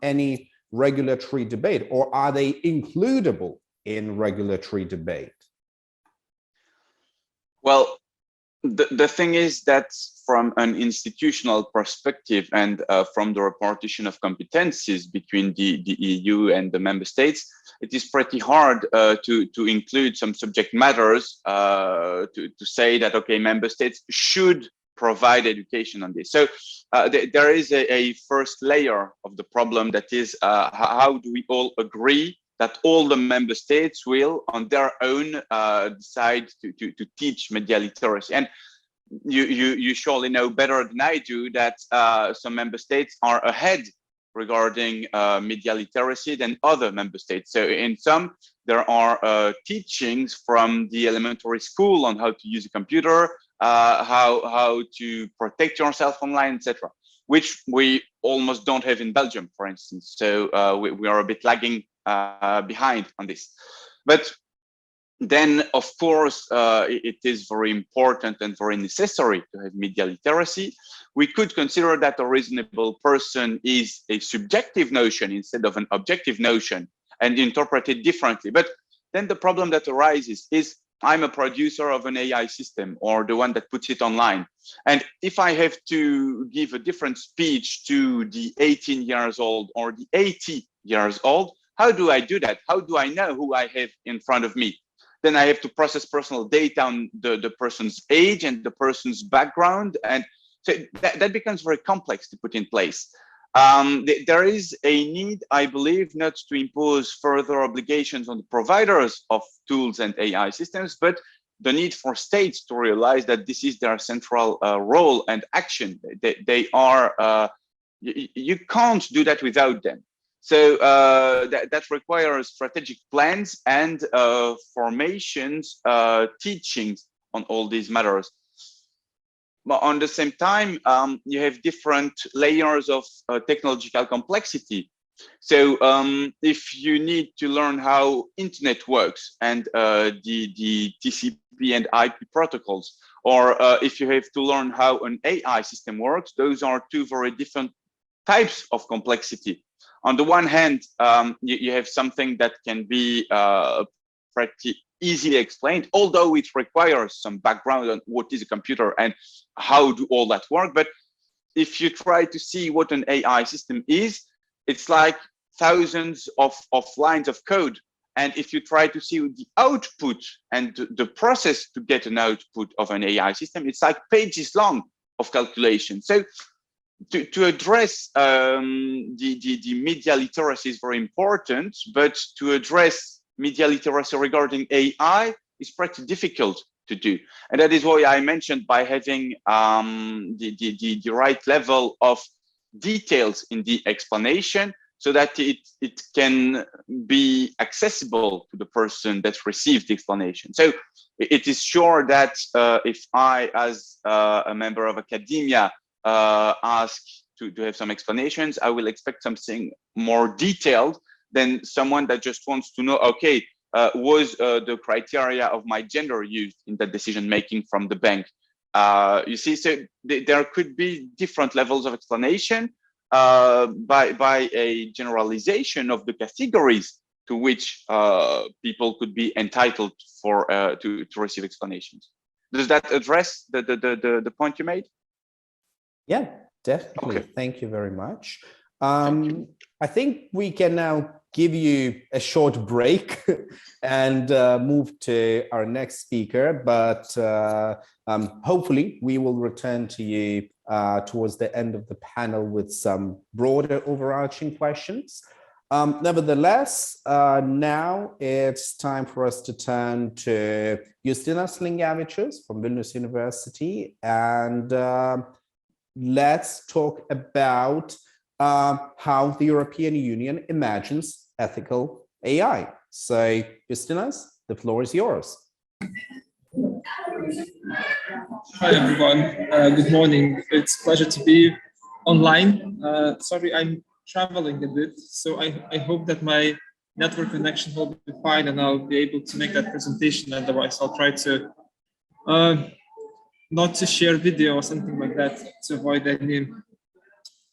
any regulatory debate, or are they includable in regulatory debate? Well, The thing is that from an institutional perspective and from the repartition of competencies between the EU and the member states, it is pretty hard to include some subject matters to say that, okay, member states should provide education on this. So there is a first layer of the problem, that is how do we all agree that all the member states will on their own decide to teach media literacy. And you surely know better than I do that some member states are ahead regarding media literacy than other member states. So in some, there are teachings from the elementary school on how to use a computer, how to protect yourself online, etc., which we almost don't have in Belgium, for instance. So we are a bit lagging behind on this. But then, of course, it is very important and very necessary to have media literacy. We could consider that a reasonable person is a subjective notion instead of an objective notion and interpret it differently. But then the problem that arises is I'm a producer of an AI system or the one that puts it online. And if I have to give a different speech to the 18 years old or the 80 years old, how do I do that? How do I know who I have in front of me? Then I have to process personal data on the person's age and the person's background. And so that becomes very complex to put in place. There is a need, I believe, not to impose further obligations on the providers of tools and AI systems, but the need for states to realize that this is their central role and action. They are, you can't do that without them. So that requires strategic plans and formations, teachings on all these matters. But on the same time, you have different layers of technological complexity. So if you need to learn how internet works and the TCP and IP protocols, or if you have to learn how an AI system works, those are two very different types of complexity. On the one hand, you have something that can be pretty easily explained, although it requires some background on what is a computer and how do all that work. But if you try to see what an AI system is, it's like thousands of lines of code. And if you try to see the output and the process to get an output of an AI system, it's like pages long of calculation. So to address the media literacy is very important, but to address media literacy regarding AI is pretty difficult to do. And that is why I mentioned by having the right level of details in the explanation so that it can be accessible to the person that receives the explanation. So it is sure that if I, as a member of academia, ask to have some explanations, I will expect something more detailed than someone that just wants to know, okay, was the criteria of my gender used in the decision making from the bank? You see, so there could be different levels of explanation by a generalization of the categories to which people could be entitled for to receive explanations. Does that address the point you made? Yeah, definitely. Okay. Thank you very much. I think we can now give you a short break and move to our next speaker, but hopefully we will return to you towards the end of the panel with some broader overarching questions. Nevertheless, now it's time for us to turn to Justinas Linkevičius from Vilnius University, and let's talk about how the European Union imagines ethical AI. So, Justinas, the floor is yours. Hi, everyone. Good morning. It's a pleasure to be online. Sorry, I'm traveling a bit, so I hope that my network connection will be fine and I'll be able to make that presentation. Otherwise, I'll try to not to share video or something like that to avoid any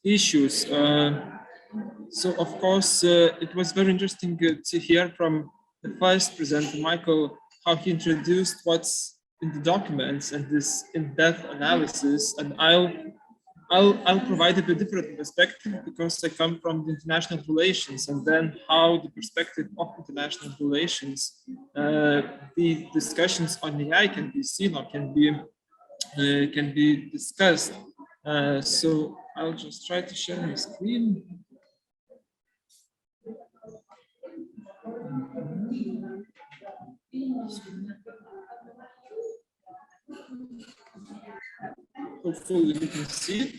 issues. So of course, it was very interesting to hear from the first presenter, Michael, how he introduced what's in the documents and this in-depth analysis, and I'll provide a different perspective because I come from the international relations, and then how the perspective of international relations, the discussions on AI can be seen or can be discussed. So I'll just try to share my screen. Hopefully you can see it.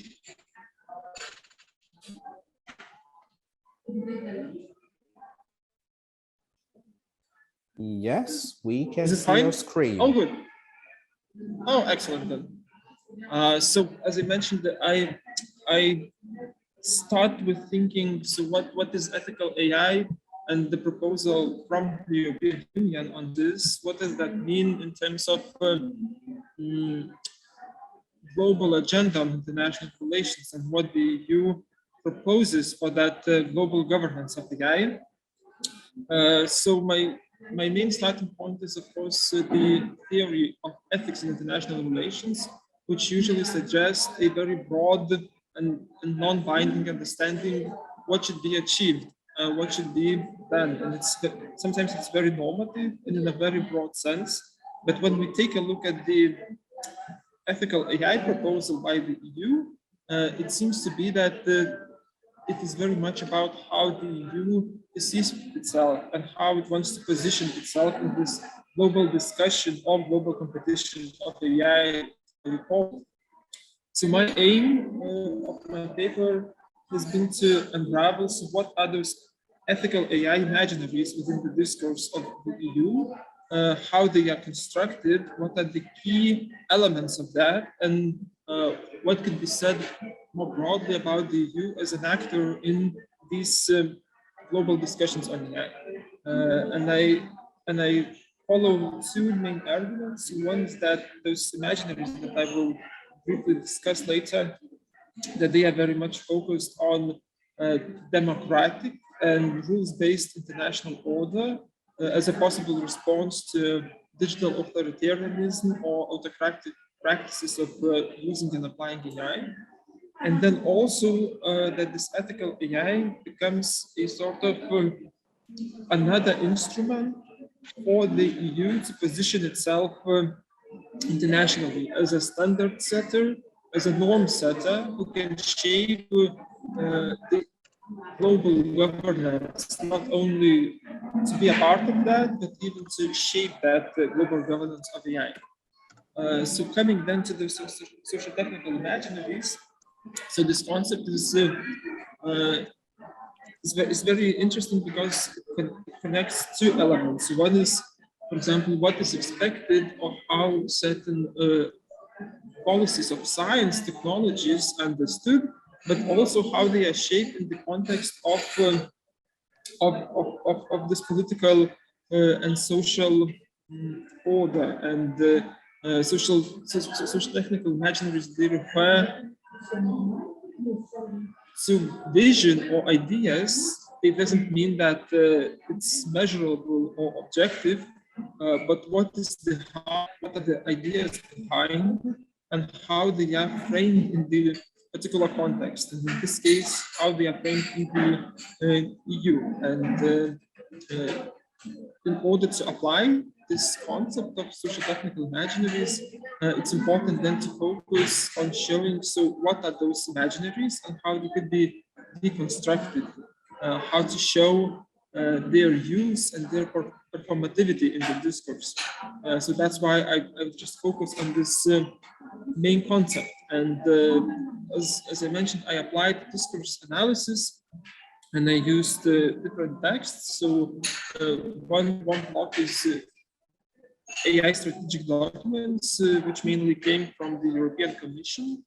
Yes, we can Is it see fine? your screen. Oh, good. Oh, excellent then. So as I mentioned, I start with thinking, so what is ethical AI, and the proposal from the European Union on this, what does that mean in terms of global agenda on international relations, and what the EU proposes for that global governance of AI. So my main starting point is, of course, the theory of ethics in international relations, which usually suggests a very broad and non-binding understanding what should be achieved, what should be done, and sometimes it's very normative and in a very broad sense. But when we take a look at the ethical AI proposal by the EU, it seems to be that it is very much about how the EU sees itself and how it wants to position itself in this global discussion of global competition of AI report. So my aim of my paper has been to unravel what are those ethical AI imaginaries within the discourse of the EU, how they are constructed, what are the key elements of that, and what could be said more broadly about the EU as an actor in these global discussions on AI. And I follow two main arguments. One is that those imaginaries that I will briefly discuss later, that they are very much focused on democratic and rules-based international order as a possible response to digital authoritarianism or autocratic practices of using and applying AI. And then also that this ethical AI becomes a sort of another instrument for the EU to position itself internationally as a standard setter, as a norm setter who can shape the global governance, not only to be a part of that, but even to shape that global governance of AI. So coming then to the socio-technical imaginaries, so this concept is very interesting because it connects two elements. One is, for example, what is expected of how certain policies of science, technologies understood, but also how they are shaped in the context of this political and social order, and social technical imaginaries. They refer to vision or ideas. It doesn't mean that it's measurable or objective, but what are the ideas behind and how they are framed in the particular context, and in this case, how they are framed in the EU. And in order to apply this concept of socio-technical imaginaries, it's important then to focus on showing, so what are those imaginaries and how they could be deconstructed, how to show their use and their performativity in the discourse. So that's why I just focus on this main concept. And as I mentioned, I applied discourse analysis, and I used different texts. So one block is AI strategic documents, which mainly came from the European Commission.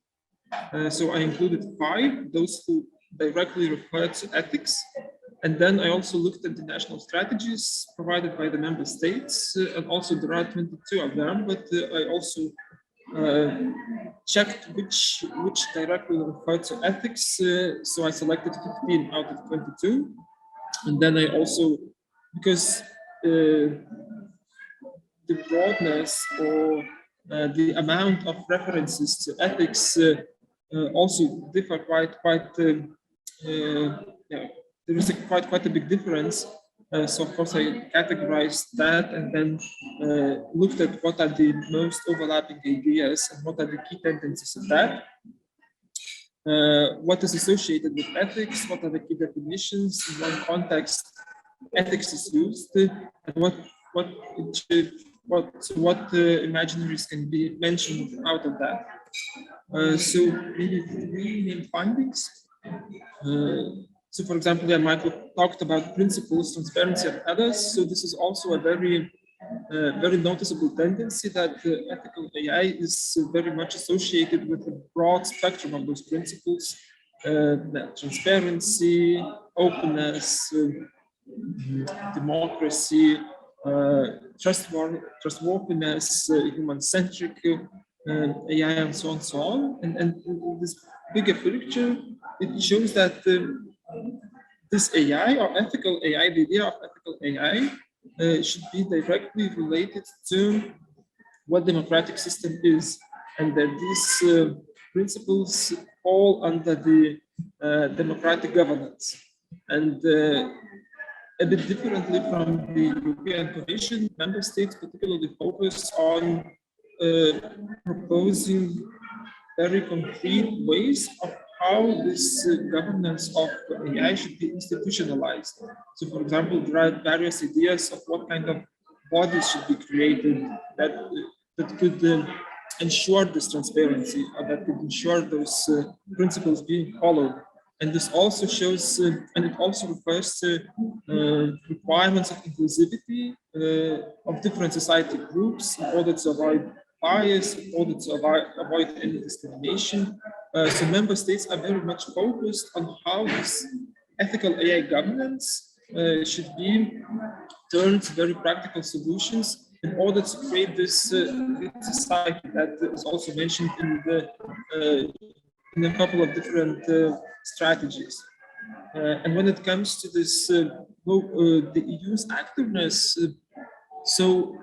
So I included 5, those who directly refer to ethics. And then I also looked at the national strategies provided by the member states, and also there are 22 of them, but I also checked which directly refer to ethics. So I selected 15 out of 22. And then I also, because the broadness or the amount of references to ethics also differ yeah, there is quite a big difference. So of course I categorized that and then looked at what are the most overlapping ideas and what are the key tendencies of that. What is associated with ethics, what are the key definitions, in what context ethics is used, and what imaginaries can be mentioned out of that. So maybe 3 main findings. So for example, Michael talked about principles, transparency, and others. So this is also a very noticeable tendency that ethical AI is very much associated with a broad spectrum of those principles, transparency, openness, democracy, trustworthiness, human-centric AI, and so on. And in this bigger picture, it shows that this AI or ethical AI, the idea of ethical AI, should be directly related to what democratic system is, and that these principles fall under the democratic governance. And a bit differently from the European Commission, member states particularly focus on proposing very concrete ways of how this governance of AI should be institutionalized. So for example, there are various ideas of what kind of bodies should be created that could ensure this transparency, or that could ensure those principles being followed. And this also shows, and it also refers to requirements of inclusivity of different society groups in order to avoid bias, in order to avoid any discrimination. So member states are very much focused on how this ethical AI governance should be turned to very practical solutions in order to create this society that is also mentioned in a couple of different strategies. And when it comes to this, the EU's activeness, so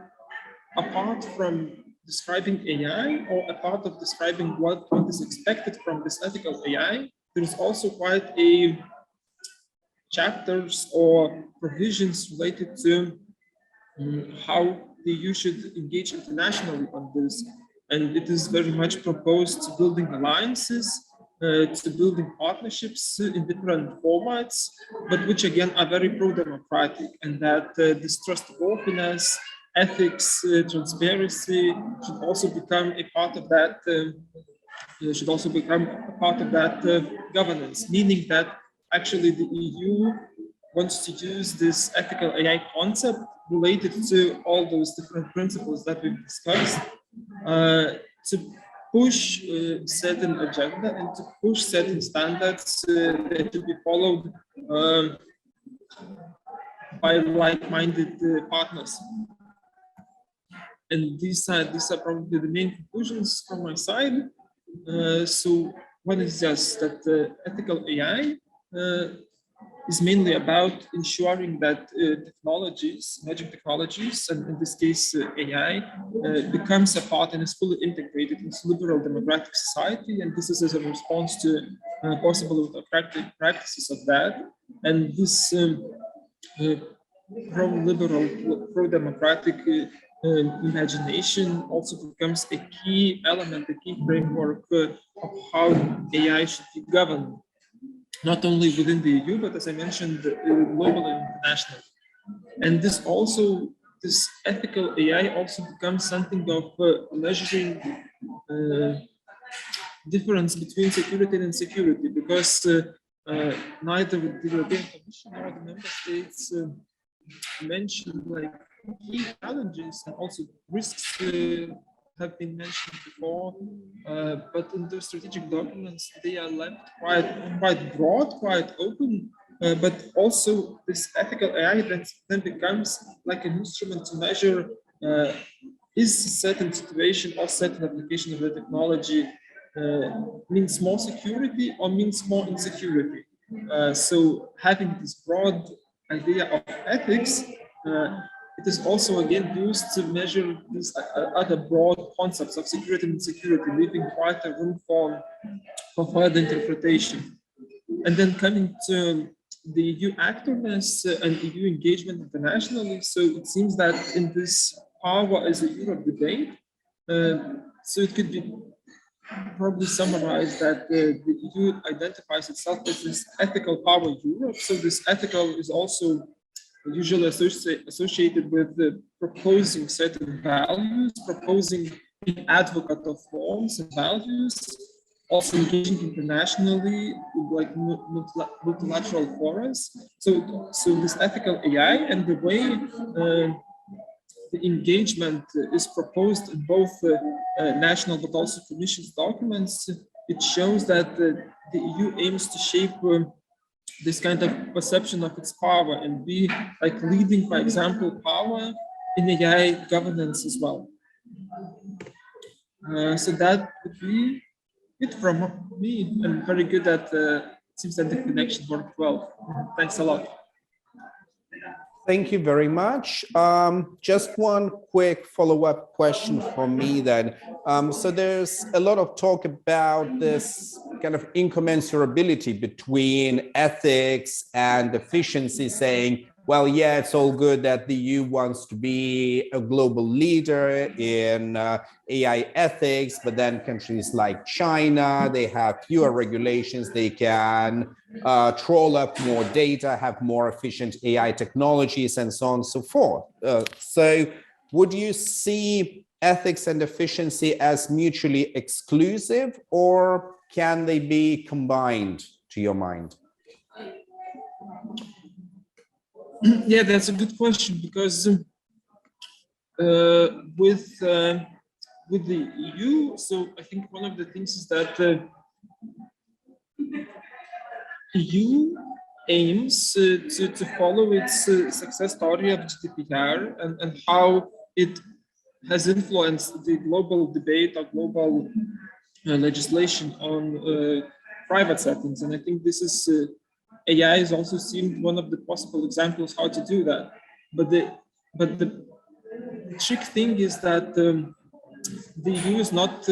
apart from describing AI, or apart of describing what is expected from this ethical AI, there is also quite a chapters or provisions related to how the EU should engage internationally on this. And it is very much proposed to building alliances, to building partnerships in different formats, but which again are very pro-democratic, and that this trustworthiness, ethics, transparency should also become a part of that. Governance, meaning that actually the EU wants to use this ethical AI concept related to all those different principles that we've discussed to push certain agenda and to push certain standards that to be followed by like-minded partners. And these are probably the main conclusions from my side. So one is just that ethical AI is mainly about ensuring that technologies, emerging technologies, and in this case AI, becomes a part and is fully integrated into liberal democratic society. And this is as a response to possible practices of that. And this pro-liberal, pro-democratic imagination also becomes a key element, a key framework of how AI should be governed, not only within the EU, but as I mentioned, global and international. And this ethical AI also becomes something of measuring difference between security and insecurity, because neither the European Commission nor the member states mentioned like key challenges and also risks have been mentioned before, but in the strategic documents they are left quite broad, quite open. But also this ethical AI then becomes like an instrument to measure is a certain situation or certain application of the technology means more security or means more insecurity. So having this broad idea of ethics it is also again used to measure these other broad concepts of security and insecurity, leaving quite a room for further interpretation. And then coming to the EU activeness and EU engagement internationally, so it seems that in this power as a Europe debate, so it could be probably summarized that the EU identifies itself as this ethical power Europe. So this ethical is also usually associated with proposing certain values, proposing being advocate of norms and values, also engaging internationally with like multilateral forums. So this ethical AI and the way the engagement is proposed in both national but also Commission's documents, it shows that the EU aims to shape this kind of perception of its power and be like leading by example power in AI governance as well. So that would be it from me. I'm very good at it seems that the connection worked well. Thanks a lot. Thank you very much. Just one quick follow-up question from me then. So there's a lot of talk about this kind of incommensurability between ethics and efficiency, saying, well, yeah, it's all good that the EU wants to be a global leader in AI ethics, but then countries like China, they have fewer regulations, they can troll up more data, have more efficient AI technologies, and so on and so forth. So would you see ethics and efficiency as mutually exclusive, or can they be combined, to your mind? Yeah, that's a good question, because with the EU, so I think one of the things is that EU aims to follow its success story of GDPR and how it has influenced the global debate or global legislation on private settings. And I think this is AI is also seen one of the possible examples how to do that. But the trick thing is that the EU is not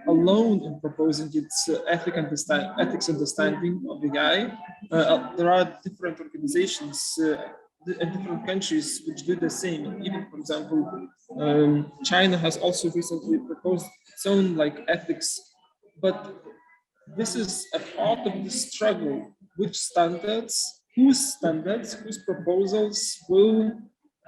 alone in proposing its ethics understanding of AI. There are different organizations in different countries which do the same. And even, for example, China has also recently proposed its own like ethics. But this is a part of the struggle. Which standards, whose proposals will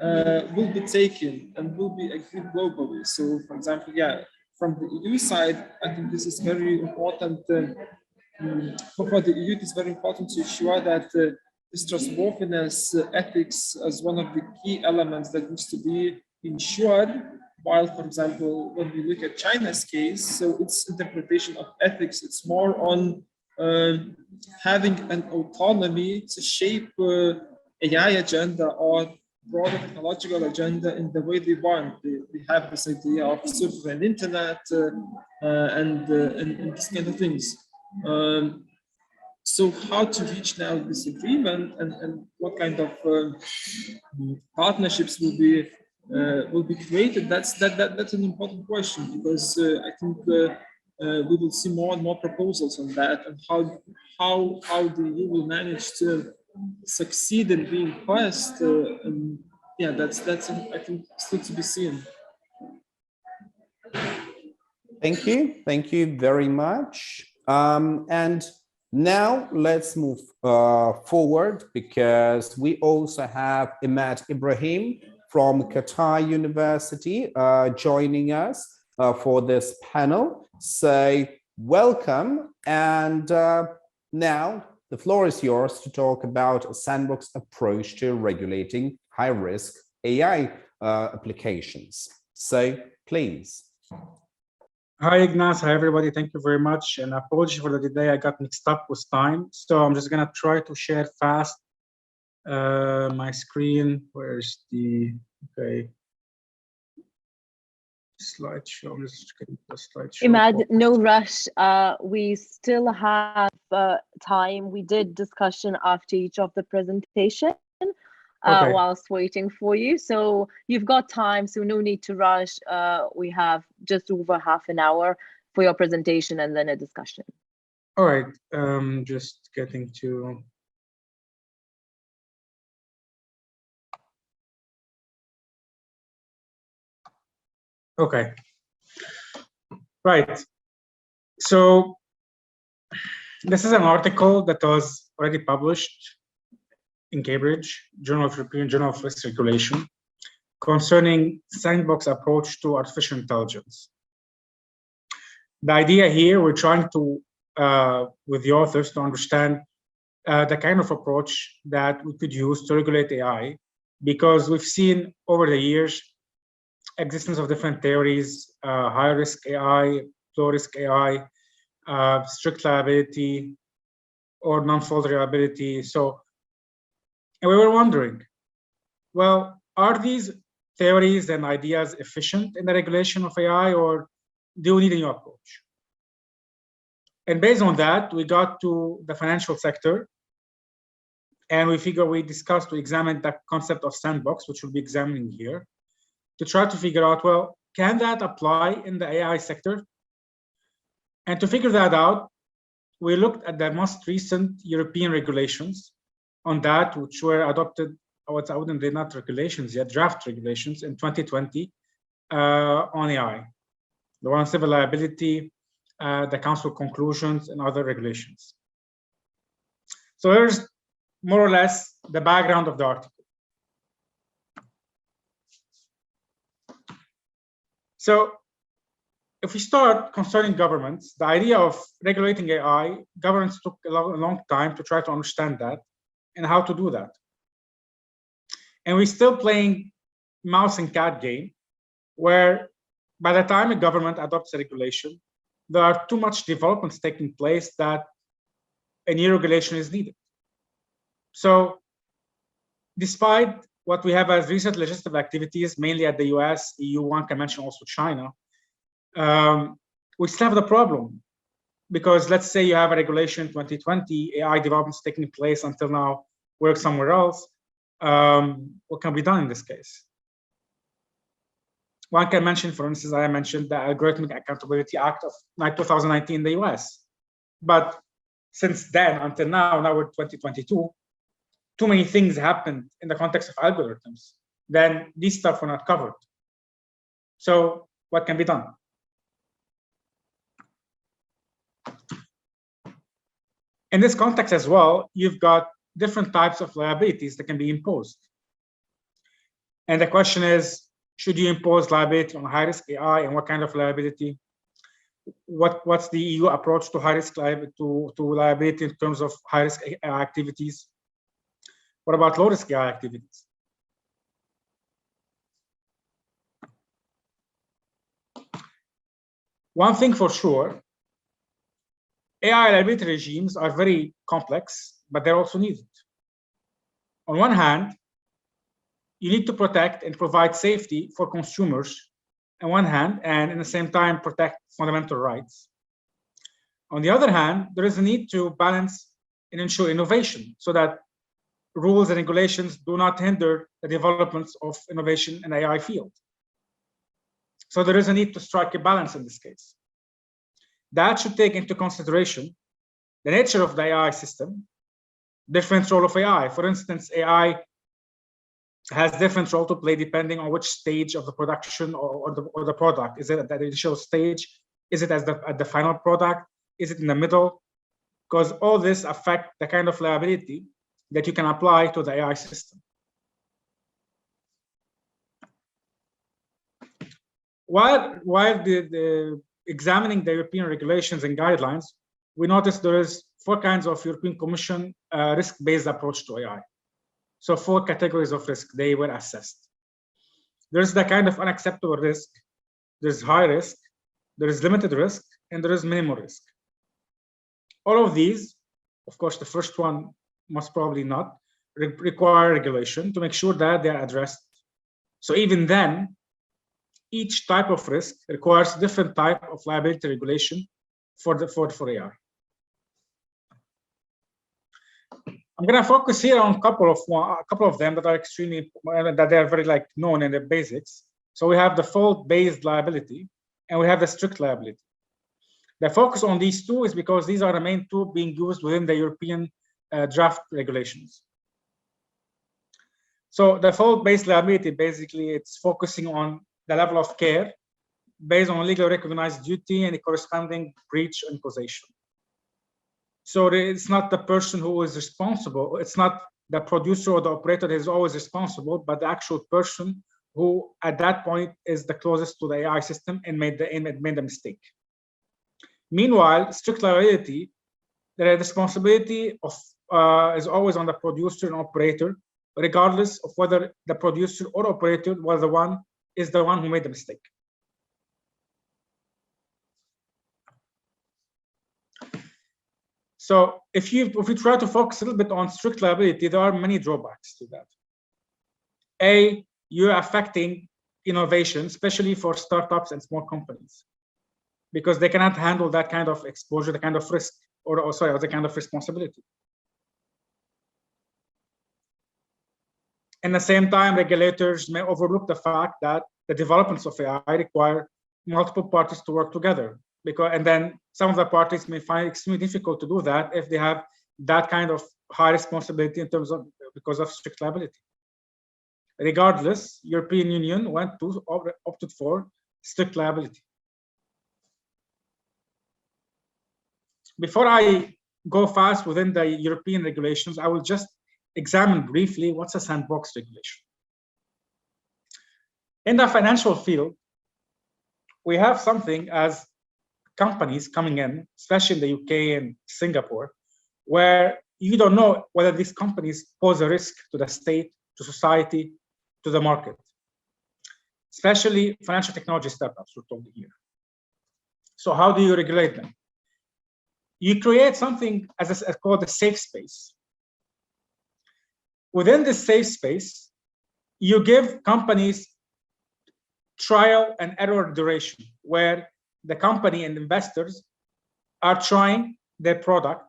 be taken and will be agreed globally. So, for example, yeah, from the EU side, I think this is very important. For the EU, it is very important to ensure that this trustworthiness ethics as one of the key elements that needs to be ensured. While, for example, when we look at China's case, so its interpretation of ethics, it's more on having an autonomy to shape AI agenda or broader technological agenda in the way they want. They have this idea of sovereign internet and these kind of things. So how to reach now this agreement and what kind of partnerships will be created? That's an important question, because I think we will see more and more proposals on that, and how the EU will manage to succeed in being first. And yeah, that's I think still to be seen. Thank you very much. And now let's move forward, because we also have Imad Ibrahim from Qatar University joining us for this panel. So welcome, and now the floor is yours to talk about a Sandbox approach to regulating high-risk AI applications. So please. Hi, Ignace. Hi, everybody. Thank you very much. And apologies for the delay. I got mixed up with time. So I'm just going to try to share fast my screen. Where's the, okay, slideshow? I'm just getting the slideshow. Imad, no rush. We still have time. We did discussion after each of the presentation. Okay. whilst waiting for you. So you've got time, so no need to rush. We have just over half an hour for your presentation and then a discussion. All right, just getting to. Okay, right. So this is an article that was already published in Cambridge, European Journal of Risk Regulation, concerning Sandbox approach to artificial intelligence. The idea here, we're trying to, with the authors, to understand the kind of approach that we could use to regulate AI, because we've seen over the years existence of different theories, high risk AI, low risk AI, strict liability, or non-fault reliability. So, and we were wondering, well, are these theories and ideas efficient in the regulation of AI, or do we need a new approach? And based on that, we got to the financial sector, and we discussed to examine the concept of sandbox, which we'll be examining here, to try to figure out, well, can that apply in the AI sector? And to figure that out, we looked at the most recent European regulations on that, which were adopted, they're not regulations yet, draft regulations in 2020 on AI. The one on civil liability, the council conclusions, and other regulations. So here's more or less the background of the article. So if we start concerning governments, the idea of regulating AI, governments took a long time to try to understand that and how to do that. And we're still playing mouse and cat game, where by the time a government adopts a regulation, there are too much developments taking place that a new regulation is needed. So despite what we have as recent legislative activities, mainly at the US, EU, one can mention also China, we still have the problem, because let's say you have a regulation in 2020, AI developments taking place until now, work somewhere else. What can be done in this case? One can mention, for instance, I mentioned the Algorithmic Accountability Act of 2019 in the US. But since then until now we're 2022, too many things happened in the context of algorithms, then these stuff were not covered. So what can be done? In this context as well, you've got different types of liabilities that can be imposed. And the question is, should you impose liability on high-risk AI, and what kind of liability? What's the EU approach to high-risk liability in terms of high-risk AI activities? What about low-risk AI activities? One thing for sure, AI liability regimes are very complex, but they're also needed. On one hand, you need to protect and provide safety for consumers on one hand, and in the same time protect fundamental rights. On the other hand, there is a need to balance and ensure innovation so that rules and regulations do not hinder the developments of innovation in the AI field. So there is a need to strike a balance in this case. That should take into consideration the nature of the AI system, different role of AI. For instance, AI has different role to play depending on which stage of the production or the product. Is it at the initial stage? Is it at the final product? Is it in the middle? Because all this affect the kind of liability that you can apply to the AI system. While examining the European regulations and guidelines, we noticed there is 4 kinds of European Commission risk-based approach to AI. So 4 categories of risk, they were assessed. There's the kind of unacceptable risk, there's high risk, there is limited risk, and there is minimal risk. All of these, of course, the first one most probably not, require regulation to make sure that they are addressed. So even then, each type of risk requires different type of liability regulation for AI. I'm going to focus here on a couple of them that are extremely, that they are very like known in the basics. So we have the fault-based liability, and we have the strict liability. The focus on these two is because these are the main two being used within the European draft regulations. So the fault-based liability, basically, it's focusing on the level of care based on legally recognized duty and the corresponding breach and causation. So it's not the person who is responsible. It's not the producer or the operator that is always responsible, but the actual person who, at that point, is the closest to the AI system and made the mistake. Meanwhile, strict liability, the responsibility of is always on the producer and operator, regardless of whether the producer or operator was the one who made the mistake. So if you try to focus a little bit on strict liability, there are many drawbacks to that. A, you're affecting innovation, especially for startups and small companies, because they cannot handle that kind of exposure, the kind of risk, or the kind of responsibility. At the same time, regulators may overlook the fact that the developments of AI require multiple parties to work together, and then some of the parties may find it extremely difficult to do that if they have that kind of high responsibility in terms of because of strict liability. Regardless, European Union opted for strict liability. Before I go fast within the European regulations, I will just examine briefly what's a sandbox regulation. In the financial field, we have something as companies coming in, especially in the UK and Singapore, where you don't know whether these companies pose a risk to the state, to society, to the market, especially financial technology startups, we're talking here. So how do you regulate them? You create something as called a safe space. Within this safe space, you give companies trial and error duration, where the company and investors are trying their product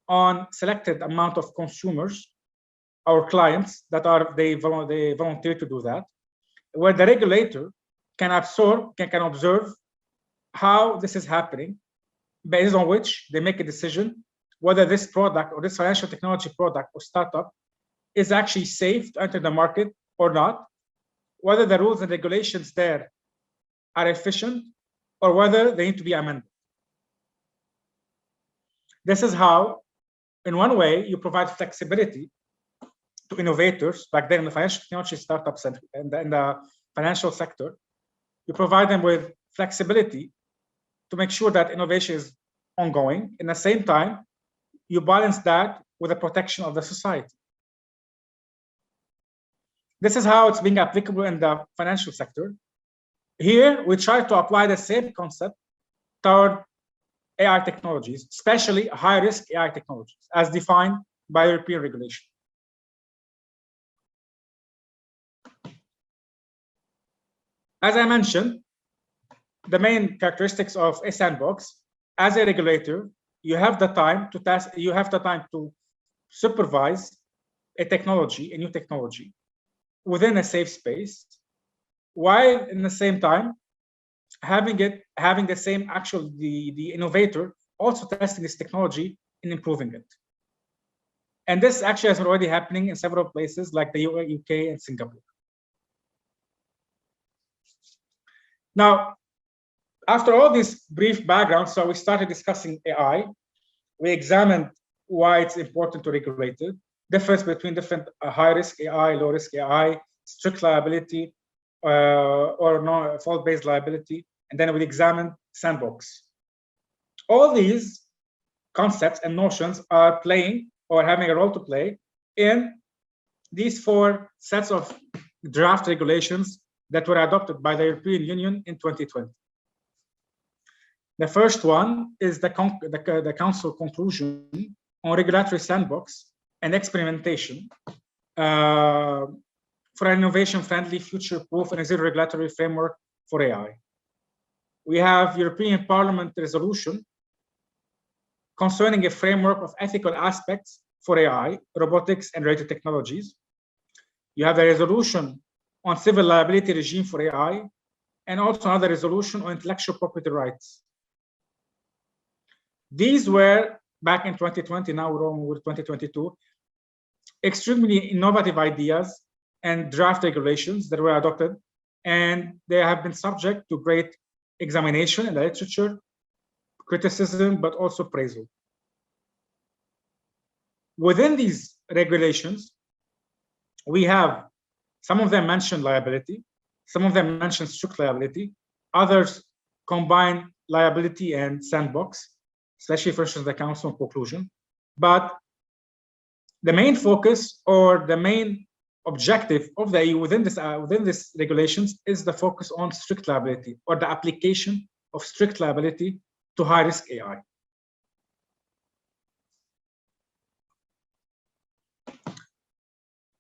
on selected amount of consumers or clients that they volunteer to do that, where the regulator can observe how this is happening, based on which they make a decision whether this product or this financial technology product or startup is actually safe to enter the market or not, whether the rules and regulations there are efficient or whether they need to be amended. This is how, in one way, you provide flexibility to innovators. Back then in the financial technology startups and in the financial sector, you provide them with flexibility to make sure that innovation is ongoing. In the same time, you balance that with the protection of the society. This is how it's being applicable in the financial sector. Here, we try to apply the same concept toward AI technologies, especially high-risk AI technologies, as defined by European regulation. As I mentioned, the main characteristics of a sandbox, as a regulator, you have the time to supervise a new technology within a safe space, while in the same time having the same the innovator also testing this technology and improving it. And this actually is already happening in several places like the UK and Singapore. Now, after all this brief background, so we started discussing AI. We examined why it's important to regulate it, difference between different high-risk AI, low-risk AI, strict liability, or no fault-based liability, and then we examined sandbox. All these concepts and notions are playing or having a role to play in these 4 sets of draft regulations that were adopted by the European Union in 2020. The first one is the Council conclusion on regulatory sandbox and experimentation for an innovation-friendly, future-proof, and zero regulatory framework for AI. We have European Parliament resolution concerning a framework of ethical aspects for AI, robotics, and related technologies. You have a resolution on civil liability regime for AI, and also another resolution on intellectual property rights. These were, back in 2020, now we're on with 2022, extremely innovative ideas and draft regulations that were adopted, and they have been subject to great examination in the literature, criticism, but also appraisal. Within these regulations, we have some of them mention liability, some of them mention strict liability, others combine liability and sandbox, especially for instance the council conclusion. But the main focus or the main objective of the EU within this regulations is the focus on strict liability, or the application of strict liability to high-risk AI.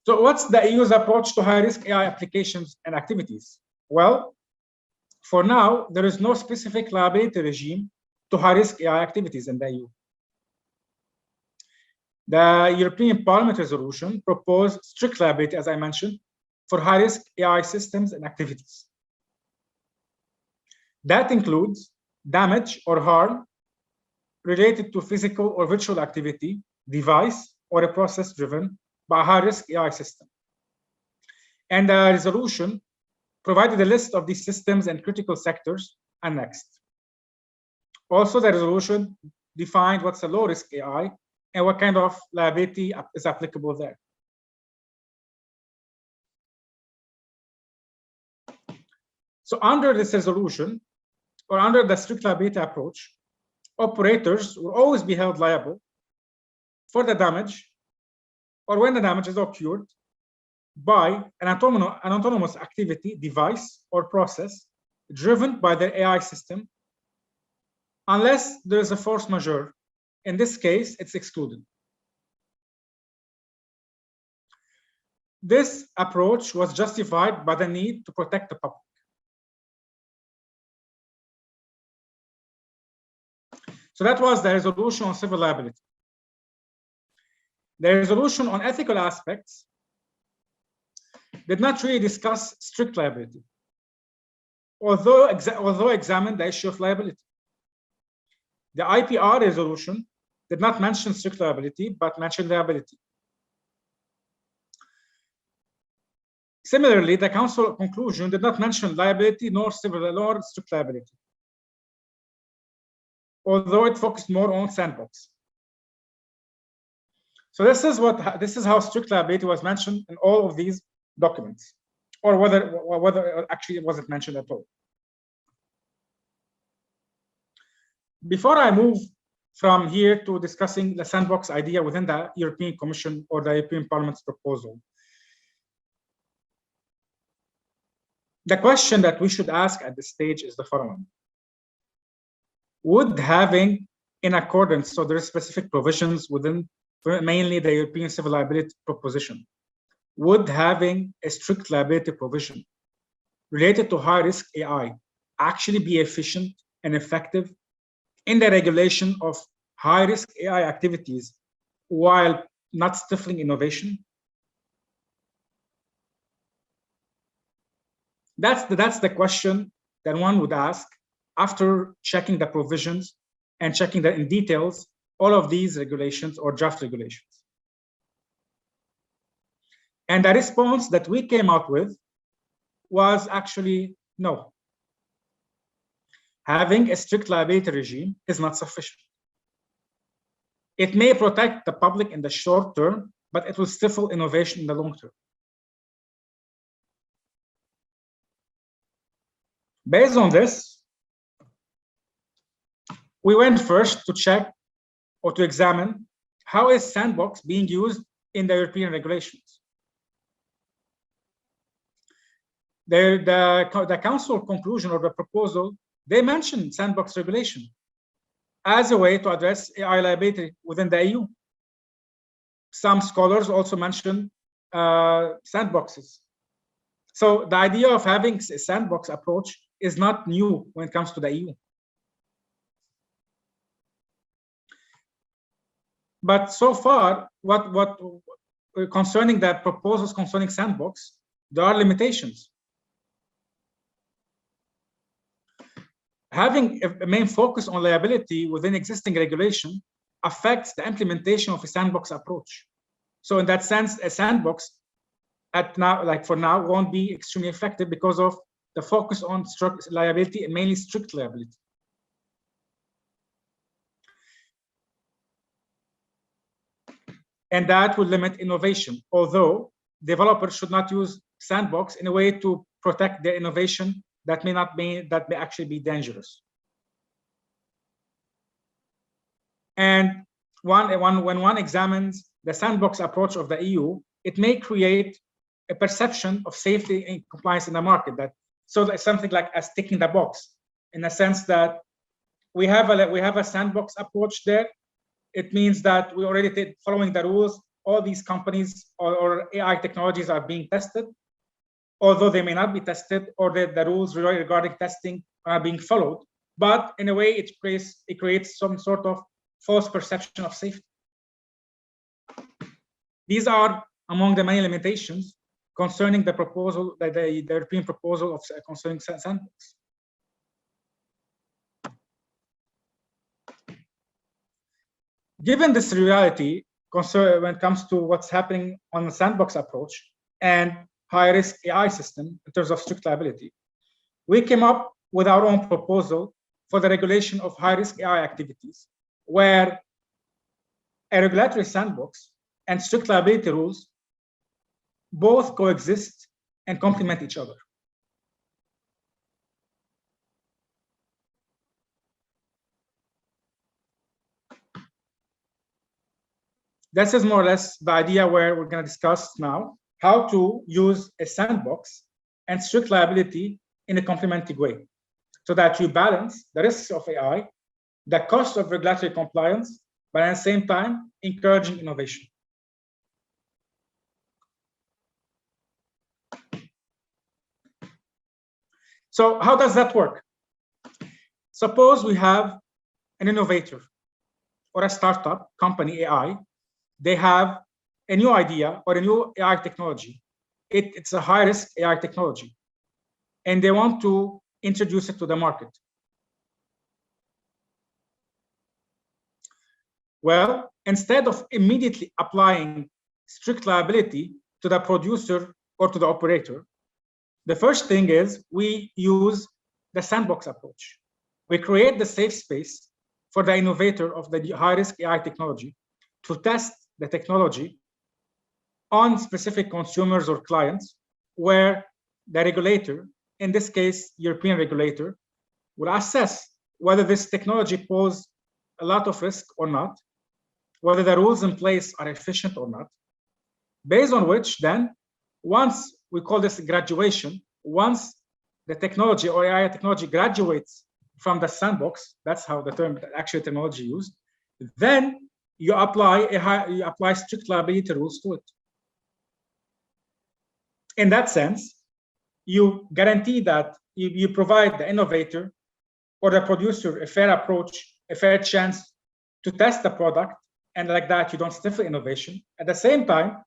So what's the EU's approach to high-risk AI applications and activities? Well, for now, there is no specific liability regime to high-risk AI activities in the EU. The European Parliament resolution proposed strict liability, as I mentioned, for high-risk AI systems and activities. That includes damage or harm related to physical or virtual activity, device, or a process driven by a high-risk AI system. And the resolution provided a list of these systems and critical sectors annexed. Also, the resolution defined what's a low-risk AI and what kind of liability is applicable there. So under this resolution, or under the strict liability approach, operators will always be held liable for the damage, or when the damage is occurred by an autonomous activity, device, or process driven by the AI system, unless there is a force majeure. In this case, it's excluded. This approach was justified by the need to protect the public. So that was the resolution on civil liability. The resolution on ethical aspects did not really discuss strict liability, although examined the issue of liability. The IPR resolution did not mention strict liability, but mentioned liability. Similarly, the Council conclusion did not mention liability nor civil nor strict liability, although it focused more on sandbox. So this is how strict liability was mentioned in all of these documents, or whether actually it wasn't mentioned at all. Before I move from here to discussing the sandbox idea within the European Commission or the European Parliament's proposal, the question that we should ask at this stage is the following. Would having, in accordance, so there are specific provisions within mainly the European civil liability proposition, would having a strict liability provision related to high-risk AI actually be efficient and effective in the regulation of high-risk AI activities while not stifling innovation? That's the question that one would ask after checking the provisions and checking in details all of these regulations or draft regulations. And the response that we came out with was actually no. Having a strict liability regime is not sufficient. It may protect the public in the short term, but it will stifle innovation in the long term. Based on this, we went first to check or to examine how is Sandbox being used in the European regulations. The Council conclusion or the proposal, they mentioned Sandbox regulation as a way to address AI liability within the EU. Some scholars also mention sandboxes. So the idea of having a sandbox approach is not new when it comes to the EU. But so far, what concerning the proposals concerning Sandbox, there are limitations. Having a main focus on liability within existing regulation affects the implementation of a sandbox approach. So in that sense, a sandbox for now won't be extremely effective because of the focus on strict liability and mainly strict liability. And that will limit innovation, although developers should not use sandbox in a way to protect their innovation that may actually be dangerous. And when one examines the sandbox approach of the EU, it may create a perception of safety and compliance in the market. So it's something like as ticking the box, in the sense that we have a sandbox approach there. It means that we already following the rules. All these companies or AI technologies are being tested, although they may not be tested, or the rules regarding testing are being followed. But in a way, it creates some sort of false perception of safety. These are among the many limitations concerning the proposal, the European proposal of concerning Sandbox. Given this reality, when it comes to what's happening on the Sandbox approach and high-risk AI system in terms of strict liability, we came up with our own proposal for the regulation of high-risk AI activities, where a regulatory sandbox and strict liability rules both coexist and complement each other. This is more or less the idea where we're going to discuss now how to use a sandbox and strict liability in a complementary way, so that you balance the risks of AI, the cost of regulatory compliance, but at the same time encouraging innovation. So how does that work? Suppose we have an innovator or a startup company, AI. They have a new idea or a new AI technology. It's a high-risk AI technology, and they want to introduce it to the market. Well, instead of immediately applying strict liability to the producer or to the operator, the first thing is we use the sandbox approach. We create the safe space for the innovator of the high-risk AI technology to test the technology on specific consumers or clients, where the regulator, in this case, European regulator, will assess whether this technology poses a lot of risk or not, whether the rules in place are efficient or not, based on which then, once we call this graduation, once the technology or AI technology graduates from the sandbox, that's how the term, the actual technology used, then you apply strict liability rules to it. In that sense, you guarantee that you provide the innovator or the producer a fair approach, a fair chance to test the product, and like that you don't stifle innovation. At the same time,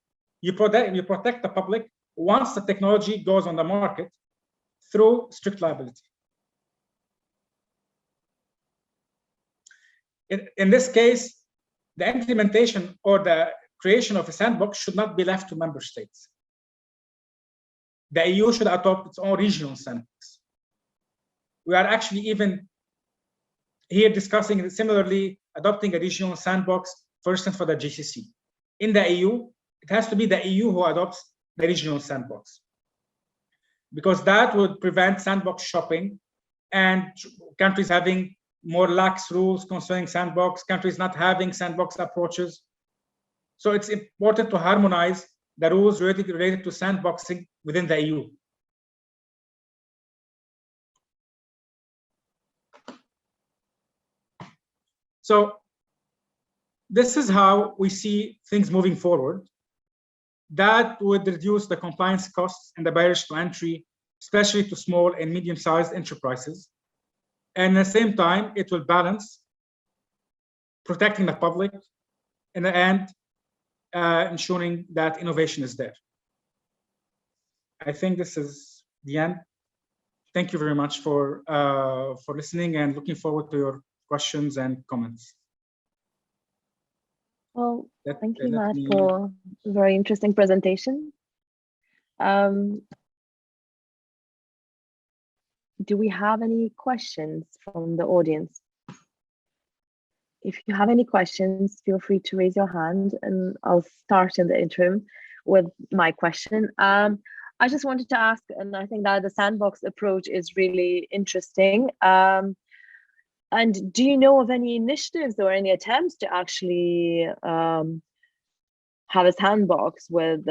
you protect the public once the technology goes on the market through strict liability. In this case, the implementation or the creation of a sandbox should not be left to member states. The EU should adopt its own regional sandbox. We are actually even here discussing similarly adopting a regional sandbox, for instance, for the GCC. In the EU, it has to be the EU who adopts the regional sandbox, because that would prevent sandbox shopping and countries having more lax rules concerning sandbox, countries not having sandbox approaches. So it's important to harmonize the rules related to sandboxing within the EU. So this is how we see things moving forward. That would reduce the compliance costs and the barriers to entry, especially to small and medium-sized enterprises. And at the same time, it will balance protecting the public in the end, ensuring that innovation is there. I think this is the end. Thank you very much for listening, and looking forward to your questions and comments. Well, thank you, Matt, for a very interesting presentation. Do we have any questions from the audience? If you have any questions, feel free to raise your hand, and I'll start in the interim with my question. I just wanted to ask, and I think that the sandbox approach is really interesting. And do you know of any initiatives or any attempts to actually have a sandbox with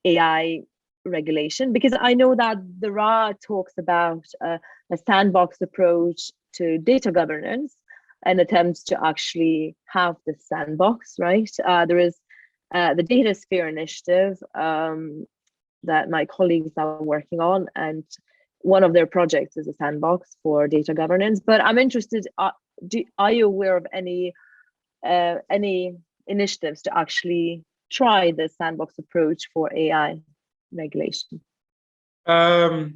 AI regulation? Because I know that the RA talks about a sandbox approach to data governance and attempts to actually have the sandbox, right? There is the Data Sphere initiative that my colleagues are working on, and one of their projects is a sandbox for data governance. But I'm interested, are you aware of any initiatives to actually try the sandbox approach for AI regulation? There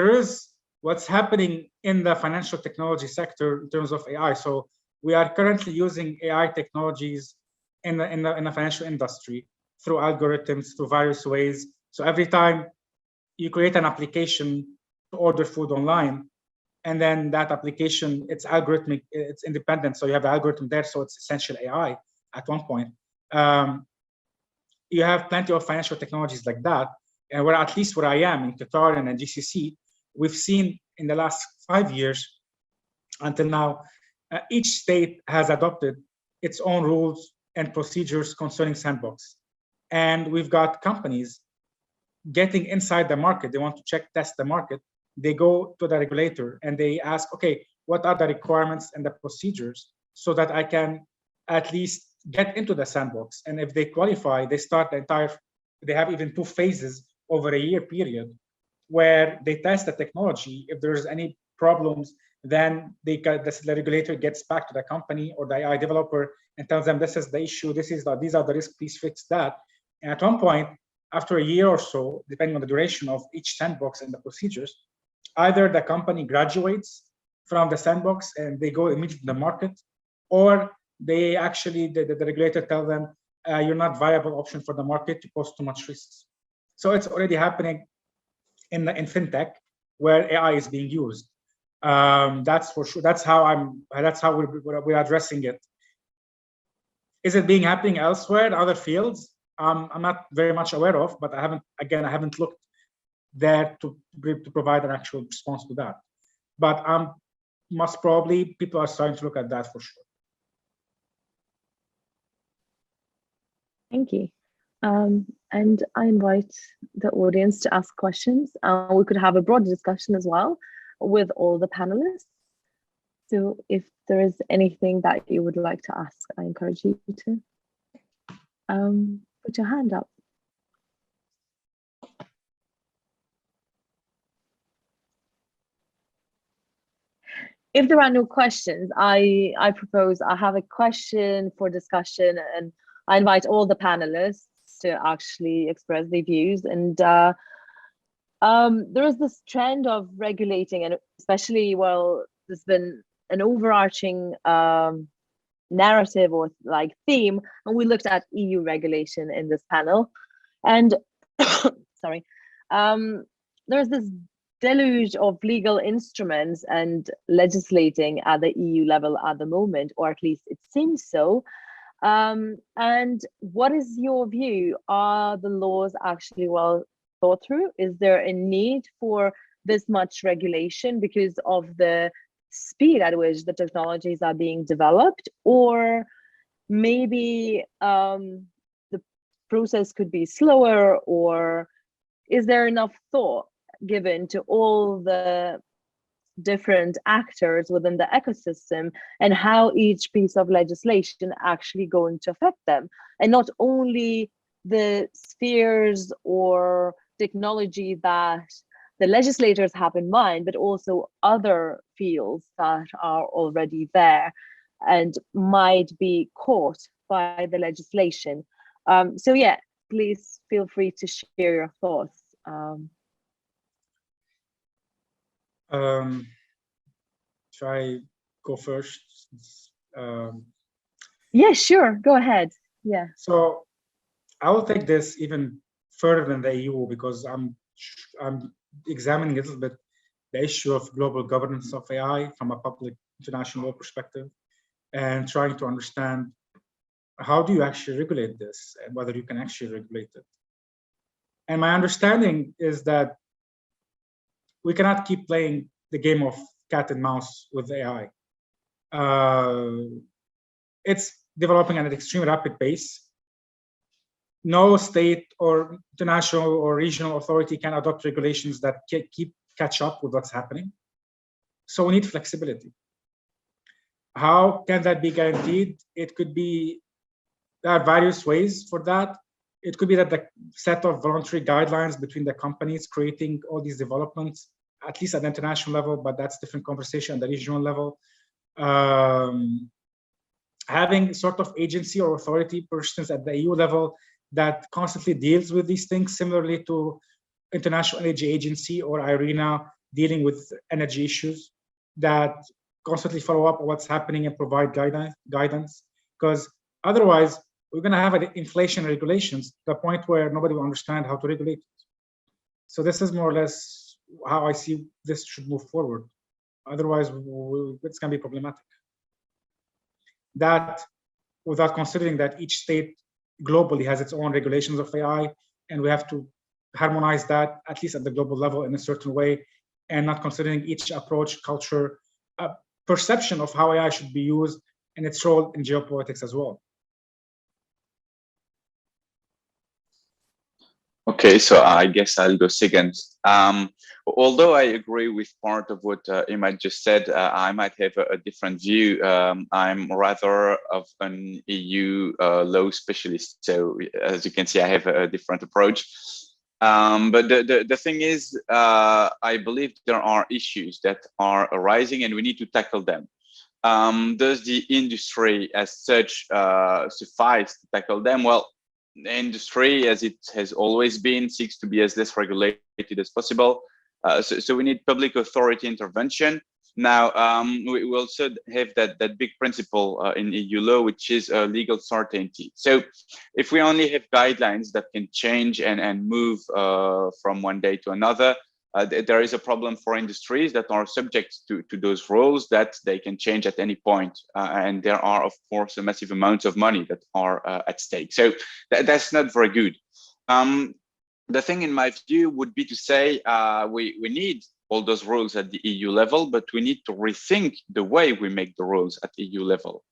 is what's happening in the financial technology sector in terms of AI. So we are currently using AI technologies in the financial industry through algorithms, through various ways. So every time you create an application to order food online, and then that application, it's algorithmic, it's independent. So you have the algorithm there, so it's essential AI at one point. You have plenty of financial technologies like that. And where, at least where I am in Qatar and in GCC, we've seen in the last 5 years until now, each state has adopted its own rules and procedures concerning sandbox. And we've got companies getting inside the market. They want to test the market. They go to the regulator and they ask, okay, what are the requirements and the procedures so that I can at least get into the sandbox? And if they qualify, they start the entire, they have even 2 phases over a year period where they test the technology. If there's any problems, then the regulator gets back to the company or the AI developer and tells them, this is the issue, these are the risks, please fix that. And at one point, after a year or so, depending on the duration of each sandbox and the procedures, either the company graduates from the sandbox and they go immediately to the market, or they actually, the regulator tell them, you're not viable option for the market, to pose too much risks. So it's already happening in fintech, where AI is being used. That's for sure. That's how we're addressing it. Is it being happening elsewhere in other fields? I'm not very much aware of, but I haven't looked there to provide an actual response to that. But most probably people are starting to look at that for sure. Thank you. And I invite the audience to ask questions. We could have a broad discussion as well with all the panelists. So if there is anything that you would like to ask, I encourage you to put your hand up. If there are no questions, I propose I have a question for discussion, and I invite all the panelists to actually express their views. And there is this trend of regulating, and especially, well, there's been an overarching narrative or like theme, and we looked at EU regulation in this panel. And sorry, there's this deluge of legal instruments and legislating at the EU level at the moment, or at least it seems so. And what is your view? Are the laws actually well thought through? Is there a need for this much regulation because of the speed at which the technologies are being developed? Or maybe the process could be slower? Or is there enough thought given to all the different actors within the ecosystem and how each piece of legislation actually going to affect them, and not only the spheres or technology that the legislators have in mind, but also other fields that are already there? and might be caught by the legislation. So yeah, please feel free to share your thoughts. Should I go first? Yeah, sure, go ahead. Yeah. So I will take this even further than the EU, because I'm examining a little bit the issue of global governance of AI from a public international law perspective, and trying to understand how do you actually regulate this and whether you can actually regulate it. And my understanding is that we cannot keep playing the game of cat and mouse with AI. It's developing at an extremely rapid pace. No state or international or regional authority can adopt regulations that catch up with what's happening. So we need flexibility. How can that be guaranteed? It could be, there are various ways for that. It could be that the set of voluntary guidelines between the companies creating all these developments, at least at the international level, but that's different conversation at the regional level. Having sort of agency or authority, for instance, at the EU level that constantly deals with these things, similarly to International Energy Agency or IRENA dealing with energy issues, that constantly follow up on what's happening and provide guidance. Because otherwise, we're going to have an inflation regulations to the point where nobody will understand how to regulate it. So this is more or less how I see this should move forward. Otherwise, it's going to be problematic. That, without considering that each state globally has its own regulations of AI, and we have to harmonize that, at least at the global level, in a certain way, and not considering each approach, culture, perception of how AI should be used, and its role in geopolitics as well. Okay, so I guess I'll go second. Although I agree with part of what Imad just said, I might have a different view. I'm rather of an EU law specialist, so as you can see, I have a different approach. But the thing is, I believe there are issues that are arising and we need to tackle them. Does the industry as such suffice to tackle them? Well, the industry, as it has always been, seeks to be as less regulated as possible. So we need public authority intervention. Now, we also have that big principle in EU law, which is legal certainty. So if we only have guidelines that can change and move from one day to another, there is a problem for industries that are subject to those rules that they can change at any point. And there are, of course, a massive amount of money that are at stake. So that's not very good. The thing in my view would be to say we need all those rules at the EU level, but we need to rethink the way we make the rules at EU level.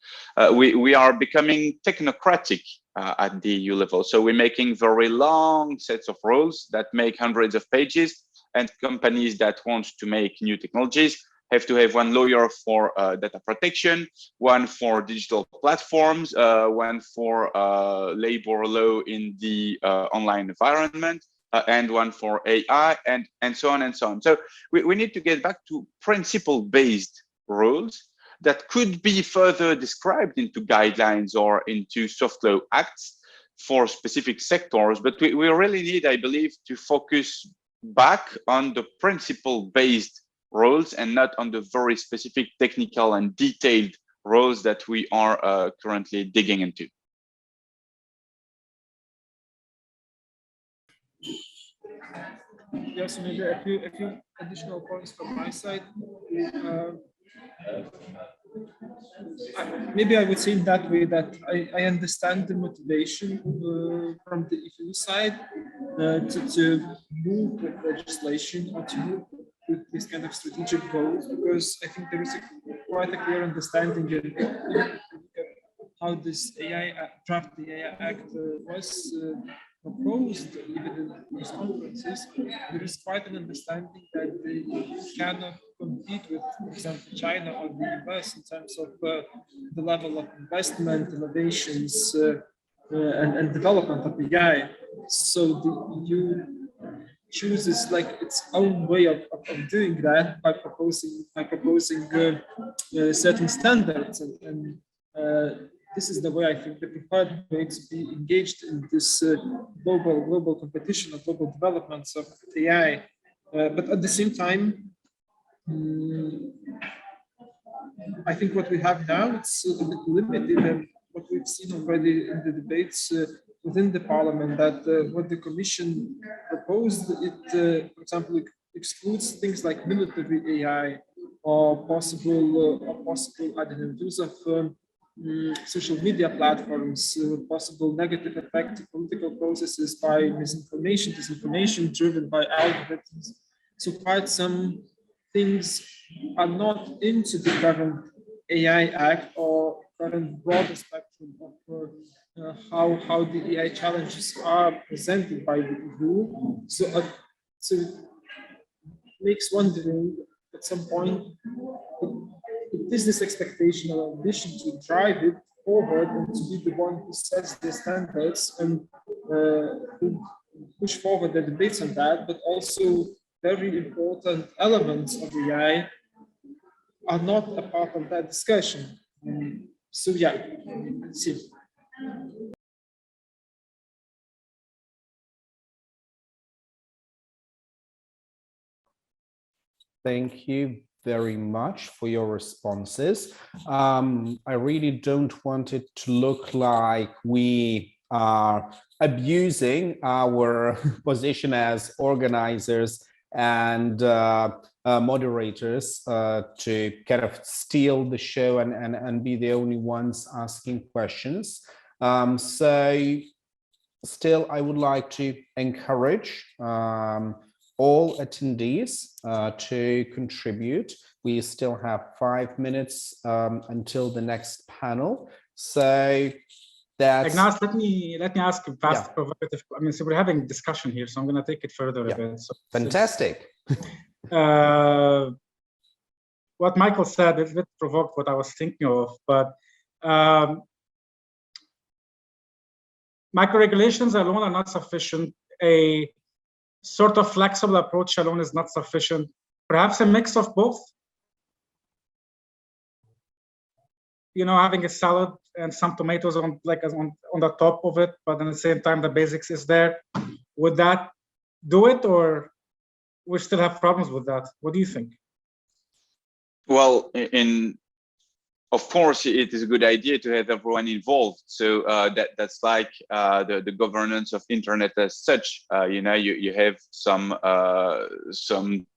We are becoming technocratic at the EU level. So we're making very long sets of rules that make hundreds of pages, and companies that want to make new technologies have to have one lawyer for data protection, one for digital platforms, one for labor law in the online environment, and one for AI, and so on and so on. So we need to get back to principle-based rules that could be further described into guidelines or into soft law acts for specific sectors. But we really need, I believe, to focus back on the principle-based rules and not on the very specific technical and detailed rules that we are currently digging into. Yes, maybe a few additional points from my side. Maybe I would say in that way that I understand the motivation from the EU side to move with legislation or to move with this kind of strategic goals, because I think there is quite a clear understanding in how this draft the AI Act was proposed, even in these conferences. There is quite an understanding that the EU cannot compete with, for example, China or the US in terms of the level of investment, innovations, and development of AI. So the EU chooses like its own way of doing that by proposing certain standards, and this is the way I think the preferred way to be engaged in this global competition or global developments of AI. But at the same time, I think what we have now, it's a bit limited, and what we've seen already in the debates within the parliament, that what the commission proposed, it, for example, excludes things like military AI or possible, I don't know, use of social media platforms, possible negative effect to political processes by misinformation, disinformation driven by algorithms. So quite some things are not into the current AI Act or current broader spectrum of how the AI challenges are presented by the EU. So, so it makes wondering at some point, it is this expectation or ambition to drive it forward and to be the one who sets the standards and push forward the debates on that, but also very important elements of AI are not a part of that discussion. So yeah, let's see. Thank you very much for your responses. I really don't want it to look like we are abusing our position as organizers and moderators to kind of steal the show and be the only ones asking questions. So still, I would like to encourage all attendees to contribute. We still have 5 minutes until the next panel. So that's... Ignace, let me ask a fast provocative. I mean, so we're having discussion here, so I'm going to take it further a bit. So, fantastic. What Michael said, it provoked what I was thinking of, but microregulations alone are not sufficient. A sort of flexible approach alone is not sufficient. Perhaps a mix of both. You know, having a salad and some tomatoes on the top of it, but at the same time the basics is there. Would that do it, or we still have problems with that? What do you think? Well, of course, it is a good idea to have everyone involved. So that's like the governance of internet as such. You know, you have some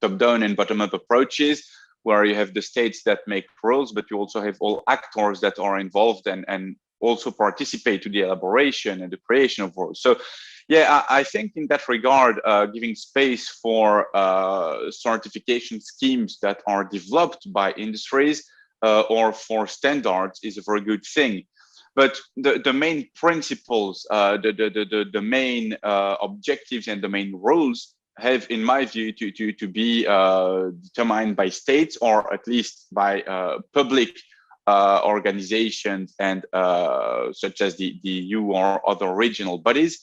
top-down and bottom-up approaches where you have the states that make rules, but you also have all actors that are involved and also participate to the elaboration and the creation of rules. So yeah, I think in that regard, giving space for certification schemes that are developed by industries or for standards is a very good thing. But the main principles, the main objectives and the main rules have, in my view, to be determined by states, or at least by public organizations and such as the EU or other regional bodies.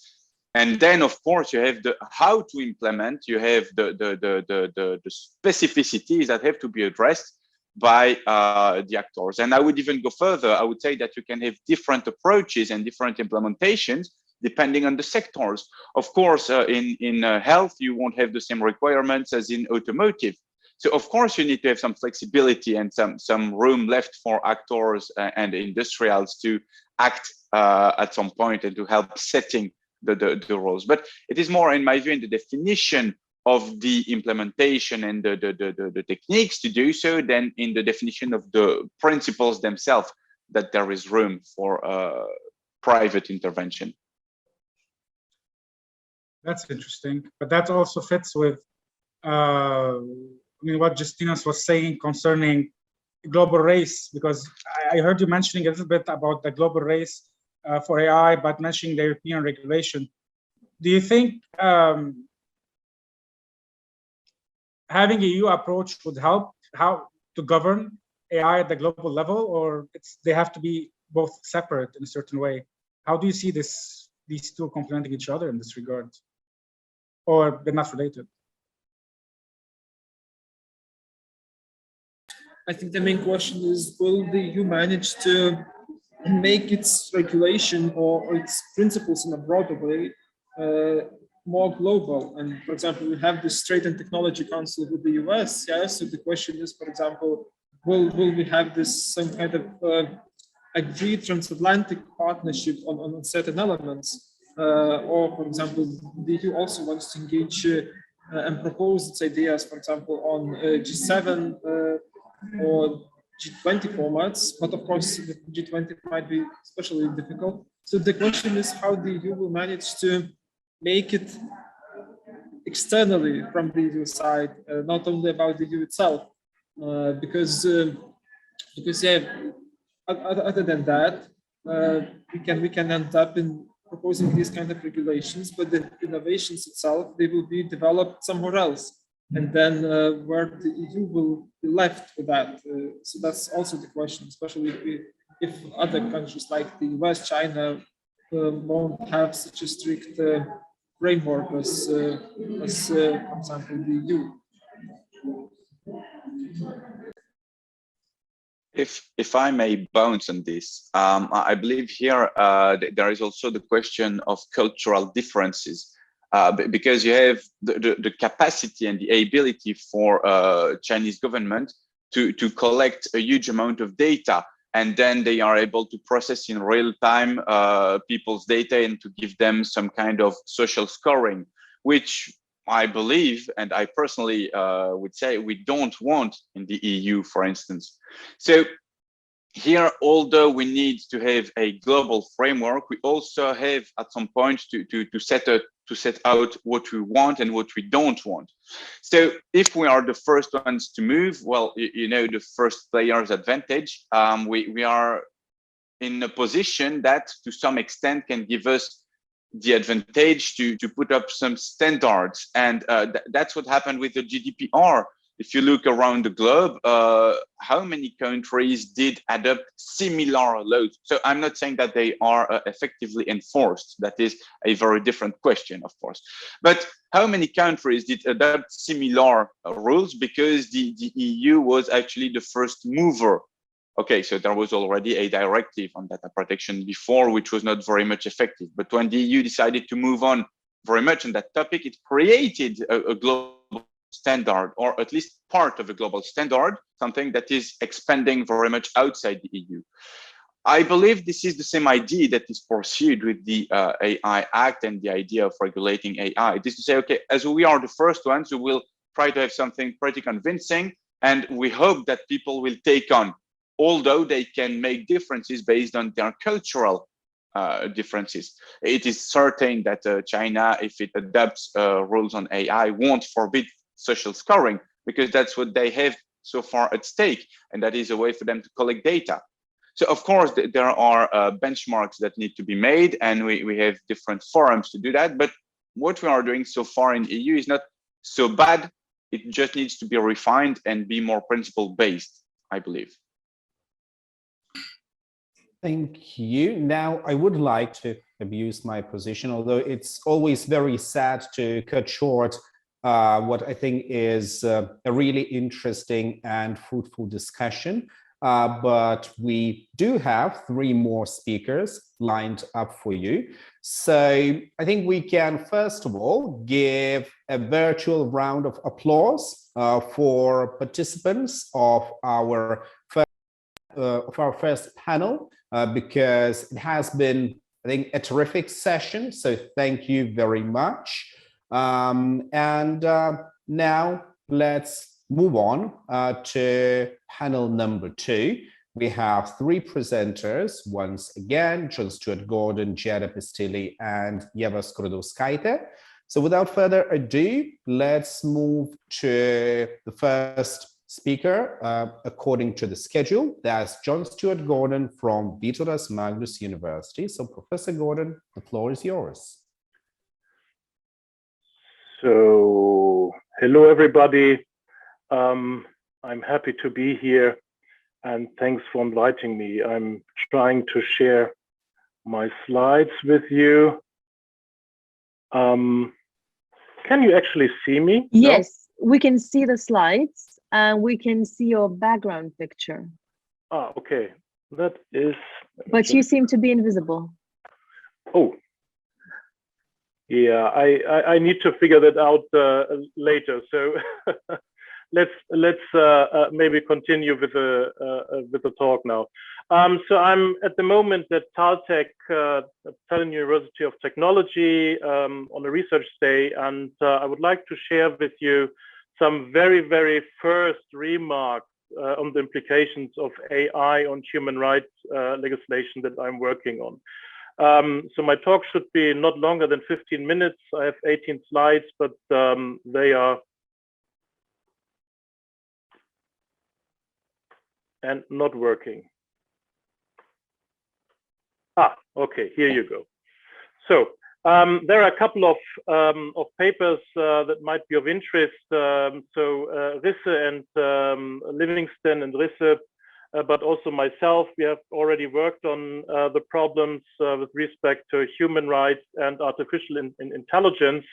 And then, of course, you have the how to implement. You have the specificities that have to be addressed by the actors. And I would even go further. I would say that you can have different approaches and different implementations depending on the sectors. Of course, in health, you won't have the same requirements as in automotive. So of course, you need to have some flexibility and some room left for actors and industrials to act at some point and to help setting the rules. But it is more, in my view, in the definition of the implementation and the techniques to do so than in the definition of the principles themselves that there is room for private intervention. That's interesting, but that also fits with I mean, what Justinas was saying concerning global race, because I heard you mentioning a little bit about the global race for AI, but mentioning the European regulation. Do you think having a EU approach would help how to govern AI at the global level, or they have to be both separate in a certain way? How do you see these two complementing each other in this regard? or they're not related? I think the main question is, will the EU manage to make its regulation or its principles in a broader way more global? And for example, we have this Trade and Technology Council with the US. Yeah, so the question is, for example, will we have this some kind of agreed transatlantic partnership on certain elements? Or, for example, the EU also wants to engage and propose its ideas, for example, on G7 or G20 formats, but of course the G20 might be especially difficult. So the question is how the EU will manage to make it externally from the EU side, not only about the EU itself, because yeah, other than that, we can end up in proposing these kind of regulations, but the innovations itself, they will be developed somewhere else. And then where the EU will be left with that. So that's also the question, especially if other countries like the US, China won't have such a strict framework as for example, the EU. If I may bounce on this, I believe here there is also the question of cultural differences. Because you have the capacity and the ability for Chinese government to collect a huge amount of data, and then they are able to process in real time people's data and to give them some kind of social scoring, which I believe, and I personally would say, we don't want in the EU, for instance. So here, although we need to have a global framework, we also have at some point to set out what we want and what we don't want. So if we are the first ones to move, well, you know, the first player's advantage, we are in a position that to some extent can give us the advantage to put up some standards. And that's what happened with the GDPR. If you look around the globe, how many countries did adopt similar laws? So I'm not saying that they are effectively enforced. That is a very different question, of course. But how many countries did adopt similar rules because the EU was actually the first mover? Okay, so there was already a directive on data protection before, which was not very much effective. But when the EU decided to move on very much on that topic, it created a global standard, or at least part of a global standard, something that is expanding very much outside the EU. I believe this is the same idea that is pursued with the AI Act and the idea of regulating AI. It is to say, okay, as we are the first ones, we will try to have something pretty convincing, and we hope that people will take on, although they can make differences based on their cultural differences. It is certain that China, if it adopts rules on AI, won't forbid social scoring, because that's what they have so far at stake, and that is a way for them to collect data. So of course there are benchmarks that need to be made, and we have different forums to do that, but what we are doing so far in EU is not so bad. It just needs to be refined and be more principle based, I believe. Thank you. Now, I would like to abuse my position, although it's always very sad to cut short what I think is a really interesting and fruitful discussion. But we do have 3 more speakers lined up for you. So I think we can, first of all, give a virtual round of applause for participants of our first panel, because it has been, I think, a terrific session. So thank you very much. Now let's move on to panel number 2. We have 3 presenters, once again, John Stuart Gordon, Giada Pistilli, and Ieva Skłodowskaite. So without further ado, let's move to the first speaker according to the schedule. That's John Stuart Gordon from Vytautas Magnus University. So Professor Gordon, the floor is yours. So hello, everybody. I'm happy to be here, and thanks for inviting me. I'm trying to share my slides with you. Can can you actually see me? Yes, no? We can see the slides and we can see your background picture. Ah, okay. That is... But you seem to be invisible. Oh. Yeah, I need to figure that out later. So let's maybe continue with the talk now. So I'm at the moment at Caltech, Tallinn University of Technology, on a research stay, and I would like to share with you some very first remarks on the implications of AI on human rights legislation that I'm working on. So my talk should be not longer than 15 minutes. I have 18 slides, but they are and not working. Ah, okay, here you go. So there are a couple of papers that might be of interest. Risse and Livingston and Risse, but also myself, we have already worked on the problems with respect to human rights and artificial intelligence.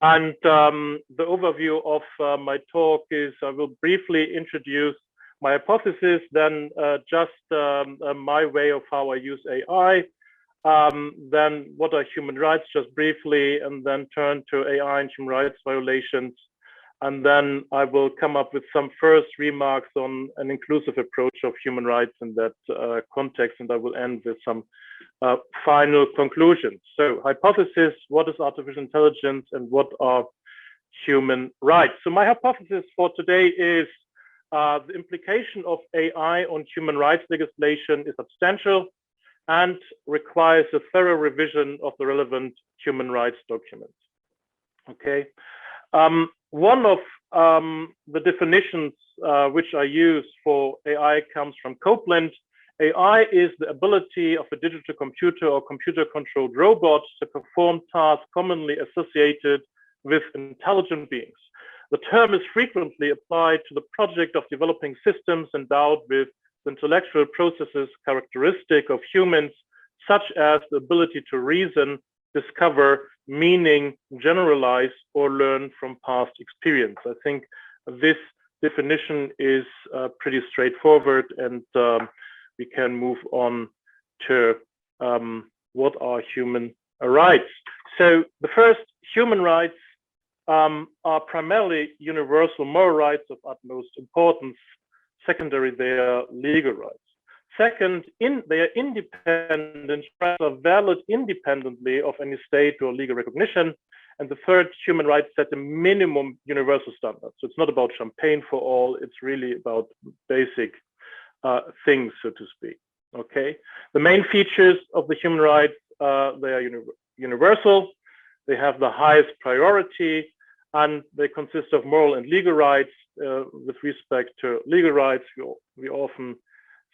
And the overview of my talk is I will briefly introduce my hypothesis, then just my way of how I use AI, then what are human rights, just briefly, and then turn to AI and human rights violations. And then I will come up with some first remarks on an inclusive approach of human rights in that context, and I will end with some final conclusions. So hypothesis, what is artificial intelligence and what are human rights? So my hypothesis for today is the implication of AI on human rights legislation is substantial and requires a thorough revision of the relevant human rights documents. Okay. One of the definitions which I use for AI comes from Copeland. AI is the ability of a digital computer or computer-controlled robot to perform tasks commonly associated with intelligent beings. The term is frequently applied to the project of developing systems endowed with the intellectual processes characteristic of humans, such as the ability to reason, discover meaning, generalize, or learn from past experience. I think this definition is pretty straightforward, and we can move on to what are human rights. So the first, human rights are primarily universal moral rights of utmost importance. Secondary, they are legal rights. Second, they are independent, are valid independently of any state or legal recognition. And the third, human rights set a minimum universal standard. So it's not about champagne for all, it's really about basic things, so to speak. Okay. The main features of the human rights, they are universal, they have the highest priority, and they consist of moral and legal rights. With respect to legal rights, we often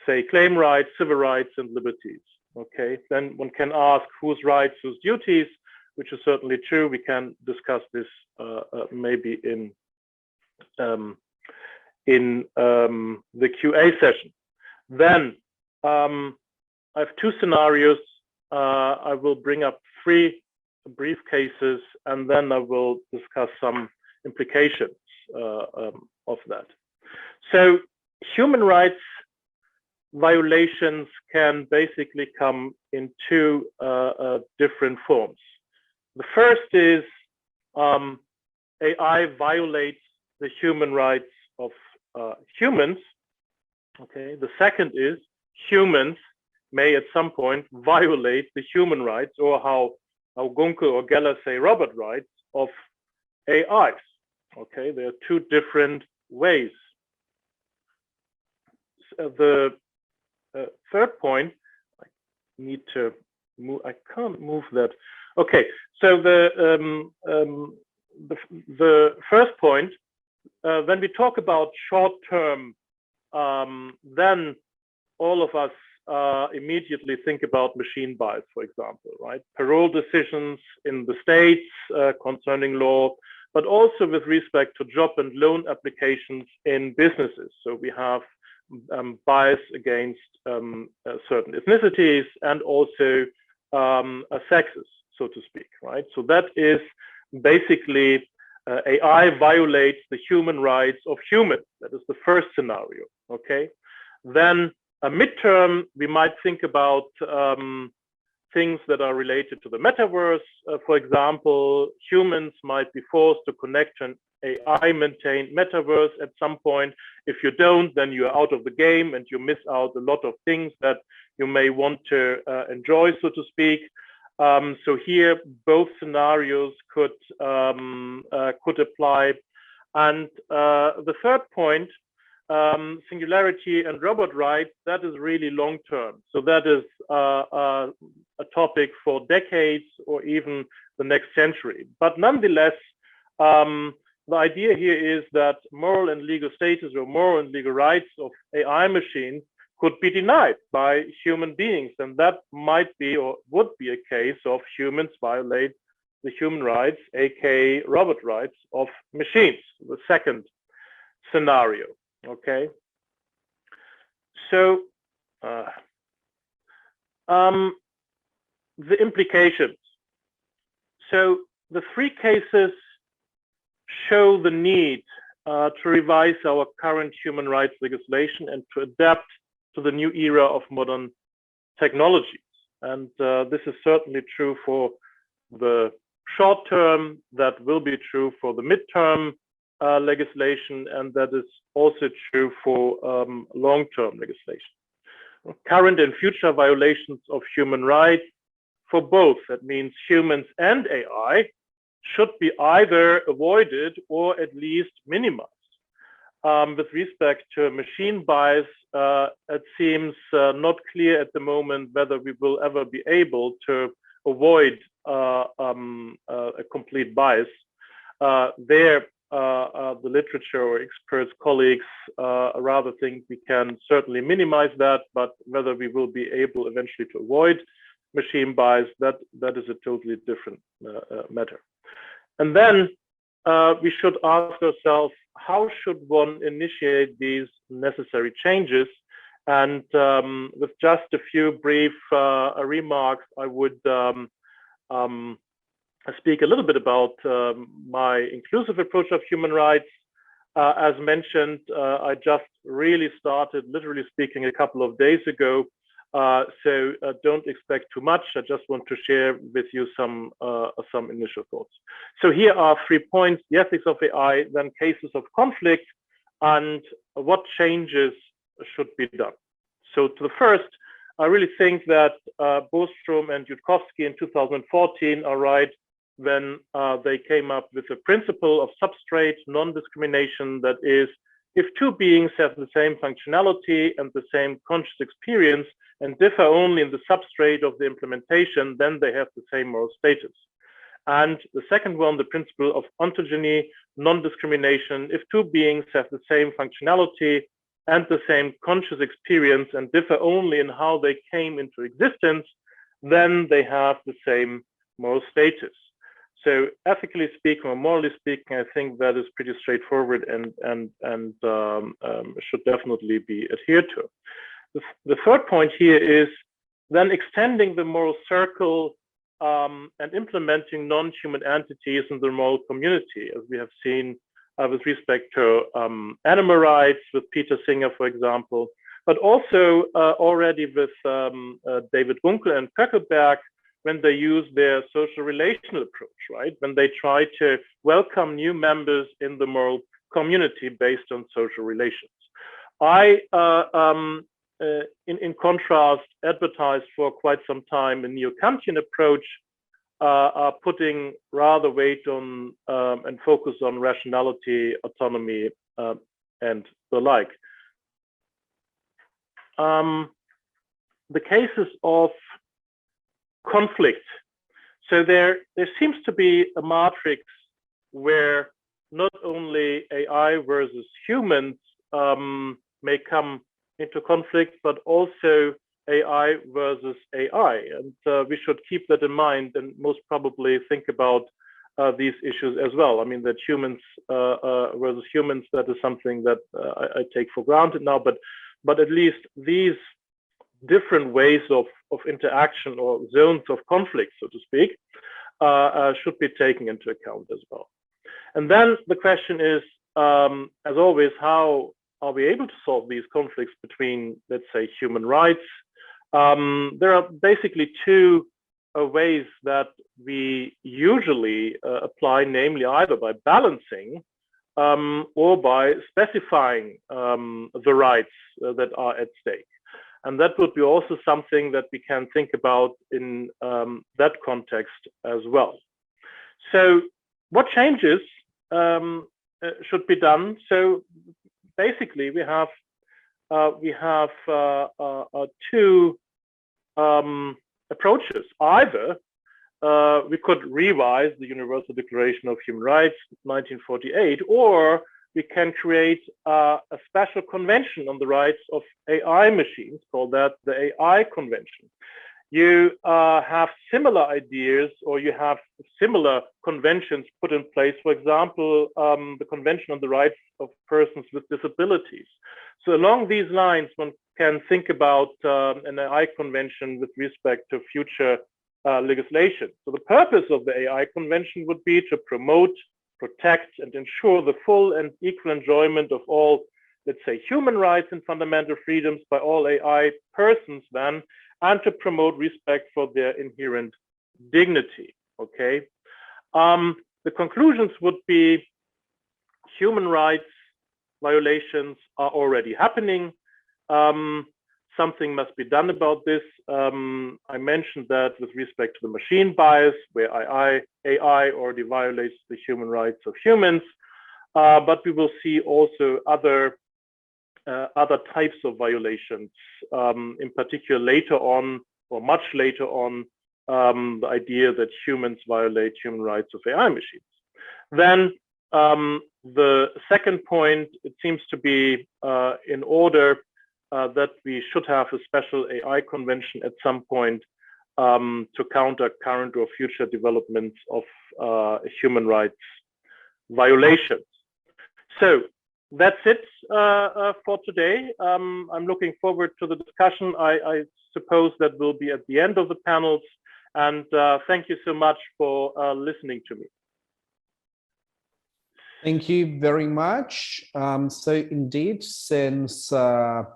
say claim rights, civil rights, and liberties. Okay, then one can ask whose rights, whose duties, which is certainly true. We can discuss this maybe in the QA session. Then I have two scenarios. I will bring up three brief cases, and then I will discuss some implications of that. So human rights violations can basically come in two different forms. The first is AI violates the human rights of humans. Okay. The second is humans may at some point violate the human rights, or how Gunke or Geller say robot rights, of AIs. Okay, there are two different ways. The third point, I need to move. I can't move that. Okay, so the first point, when we talk about short-term, then all of us immediately think about machine bias, for example, right? Parole decisions in the states concerning law, but also with respect to job and loan applications in businesses. So we have bias against certain ethnicities and also sexes, so to speak, right? So that is basically AI violates the human rights of humans. That is the first scenario, okay? Then a midterm, we might think about things that are related to the metaverse. For example, humans might be forced to connect to an AI-maintained metaverse at some point. If you don't, then you're out of the game and you miss out a lot of things that you may want to enjoy, so to speak. So here, both scenarios could apply. And the third point, singularity and robot rights, that is really long term. So that is a topic for decades or even the next century. But nonetheless, the idea here is that moral and legal status or moral and legal rights of AI machines could be denied by human beings. And that might be or would be a case of humans violate the human rights, aka robot rights of machines, the second scenario, okay? So the implications. So the three cases show the need to revise our current human rights legislation and to adapt to the new era of modern technologies. And this is certainly true for the short term, that will be true for the midterm legislation, and that is also true for long-term legislation. Current and future violations of human rights for both, that means humans and AI, should be either avoided or at least minimized. With respect to machine bias, it seems not clear at the moment whether we will ever be able to avoid a complete bias. The literature or experts, colleagues rather think we can certainly minimize that, but whether we will be able eventually to avoid machine bias, that is a totally different matter. And then we should ask ourselves, how should one initiate these necessary changes? And with just a few brief remarks, I would speak a little bit about my inclusive approach of human rights. As mentioned, I just really started, literally speaking, a couple of days ago. So don't expect too much. I just want to share with you some initial thoughts. So here are 3 points: the ethics of AI, then cases of conflict, and what changes should be done. So to the first, I really think that Bostrom and Yudkowsky in 2014 are right when they came up with a principle of substrate non-discrimination, that is, if two beings have the same functionality and the same conscious experience and differ only in the substrate of the implementation, then they have the same moral status. And the second one, the principle of ontogeny, non-discrimination, if two beings have the same functionality and the same conscious experience and differ only in how they came into existence, then they have the same moral status. So ethically speaking or morally speaking, I think that is pretty straightforward and should definitely be adhered to. The third point here is then extending the moral circle and implementing non-human entities in the moral community, as we have seen with respect to animal rights with Peter Singer, for example, but also already with David Bunkel and Pöckelberg, when they use their social relational approach, right? When they try to welcome new members in the moral community based on social relations. I, in contrast, advertised for quite some time a neo-Kantian approach, putting rather weight on and focus on rationality, autonomy, and the like. The cases of conflict. So there seems to be a matrix where not only AI versus humans may come into conflict, but also AI versus AI. And we should keep that in mind and most probably think about these issues as well. I mean, that humans versus humans, that is something that I take for granted now, but at least these different ways of interaction or zones of conflict, so to speak, should be taken into account as well. And then the question is, as always, how are we able to solve these conflicts between, let's say, human rights? There are basically two ways that we usually apply, namely either by balancing or by specifying the rights that are at stake. And that would be also something that we can think about in that context as well. So what changes should be done? So basically we have two approaches. Either we could revise the Universal Declaration of Human Rights, 1948, or we can create a special convention on the rights of AI machines, called that the AI Convention. You have similar ideas, or you have similar conventions put in place. For example, the Convention on the Rights of Persons with Disabilities. So along these lines, one can think about an AI convention with respect to future legislation. So the purpose of the AI convention would be to promote, protect, and ensure the full and equal enjoyment of all, let's say, human rights and fundamental freedoms by all AI persons then, and to promote respect for their inherent dignity, okay? The conclusions would be human rights violations are already happening. Something must be done about this. I mentioned that with respect to the machine bias, where AI already violates the human rights of humans, but we will see also other types of violations, in particular later on, or much later on, the idea that humans violate human rights of AI machines. Then the second point, it seems to be in order that we should have a special AI convention at some point to counter current or future developments of human rights violations. So that's it for today. I'm looking forward to the discussion. I suppose that will be at the end of the panels. And thank you so much for listening to me. Thank you very much. So indeed, since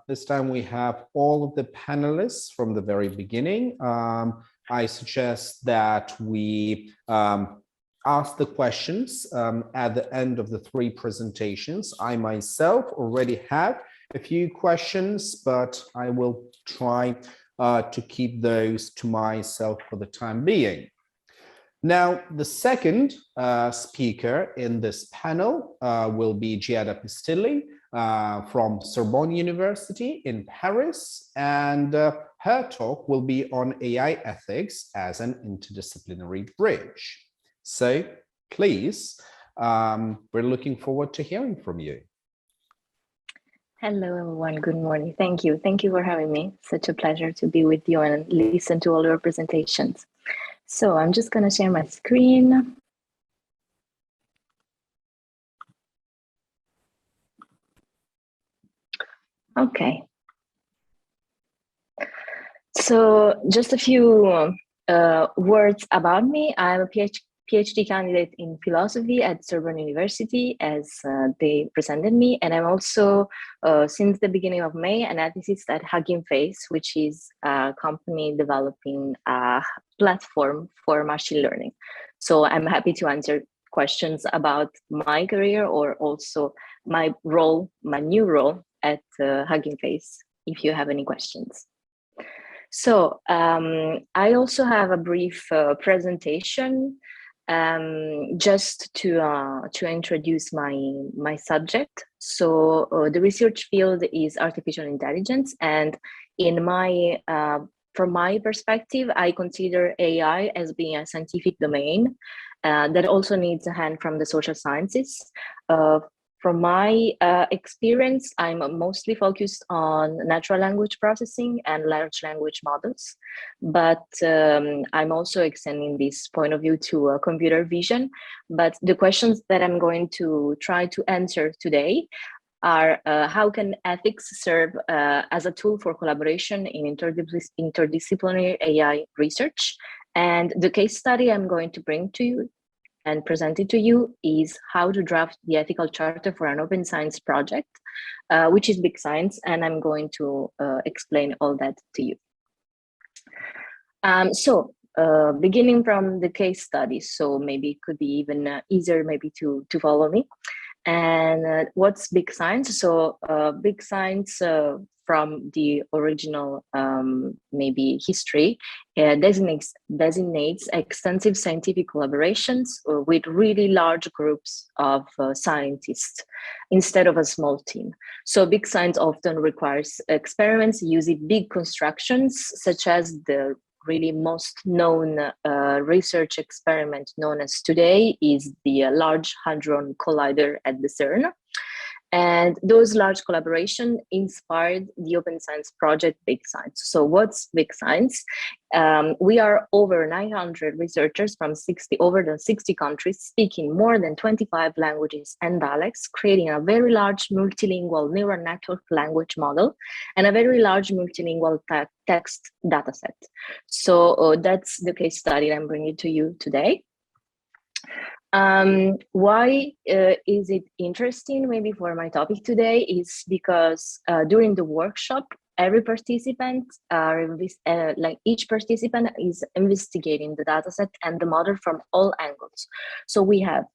this time we have all of the panelists from the very beginning, I suggest that we ask the questions at the end of the three presentations. I myself already have a few questions, but I will try to keep those to myself for the time being. Now, the second speaker in this panel will be Giada Pistilli from Sorbonne University in Paris, and her talk will be on AI ethics as an interdisciplinary bridge. So please, we're looking forward to hearing from you. Hello, everyone. Good morning. Thank you. Thank you for having me. Such a pleasure to be with you and listen to all your presentations. So I'm just going to share my screen. Okay. So just a few words about me. I'm a PhD candidate in philosophy at Sorbonne University, as they presented me. And I'm also, since the beginning of May, an ethicist at Hugging Face, which is a company developing a platform for machine learning. So I'm happy to answer questions about my career or also my role, my new role at Hugging Face, if you have any questions. So I also have a brief presentation just to introduce my subject. So the research field is artificial intelligence, and in my from my perspective, I consider AI as being a scientific domain that also needs a hand from the social sciences. From my experience, I'm mostly focused on natural language processing and large language models, but I'm also extending this point of view to computer vision. But the questions that I'm going to try to answer today are how can ethics serve as a tool for collaboration in interdisciplinary AI research? And the case study I'm going to bring to you and present it to you is how to draft the ethical charter for an open science project, which is big science, and I'm going to explain all that to you. Beginning from the case study, so maybe it could be even easier maybe to follow me. And what's big science? So big science from the original maybe history designates extensive scientific collaborations with really large groups of scientists instead of a small team. So big science often requires experiments using big constructions, such as the really most known research experiment known as today is the Large Hadron Collider at the CERN. And those large collaboration inspired the open science project Big Science. So what's Big Science? We are over 900 researchers from over 60 countries, speaking more than 25 languages and dialects, creating a very large multilingual neural network language model and a very large multilingual text dataset. So that's the case study I'm bringing to you today. Why is it interesting maybe for my topic today is because during the workshop, every participant, like each participant is investigating the dataset and the model from all angles. So we have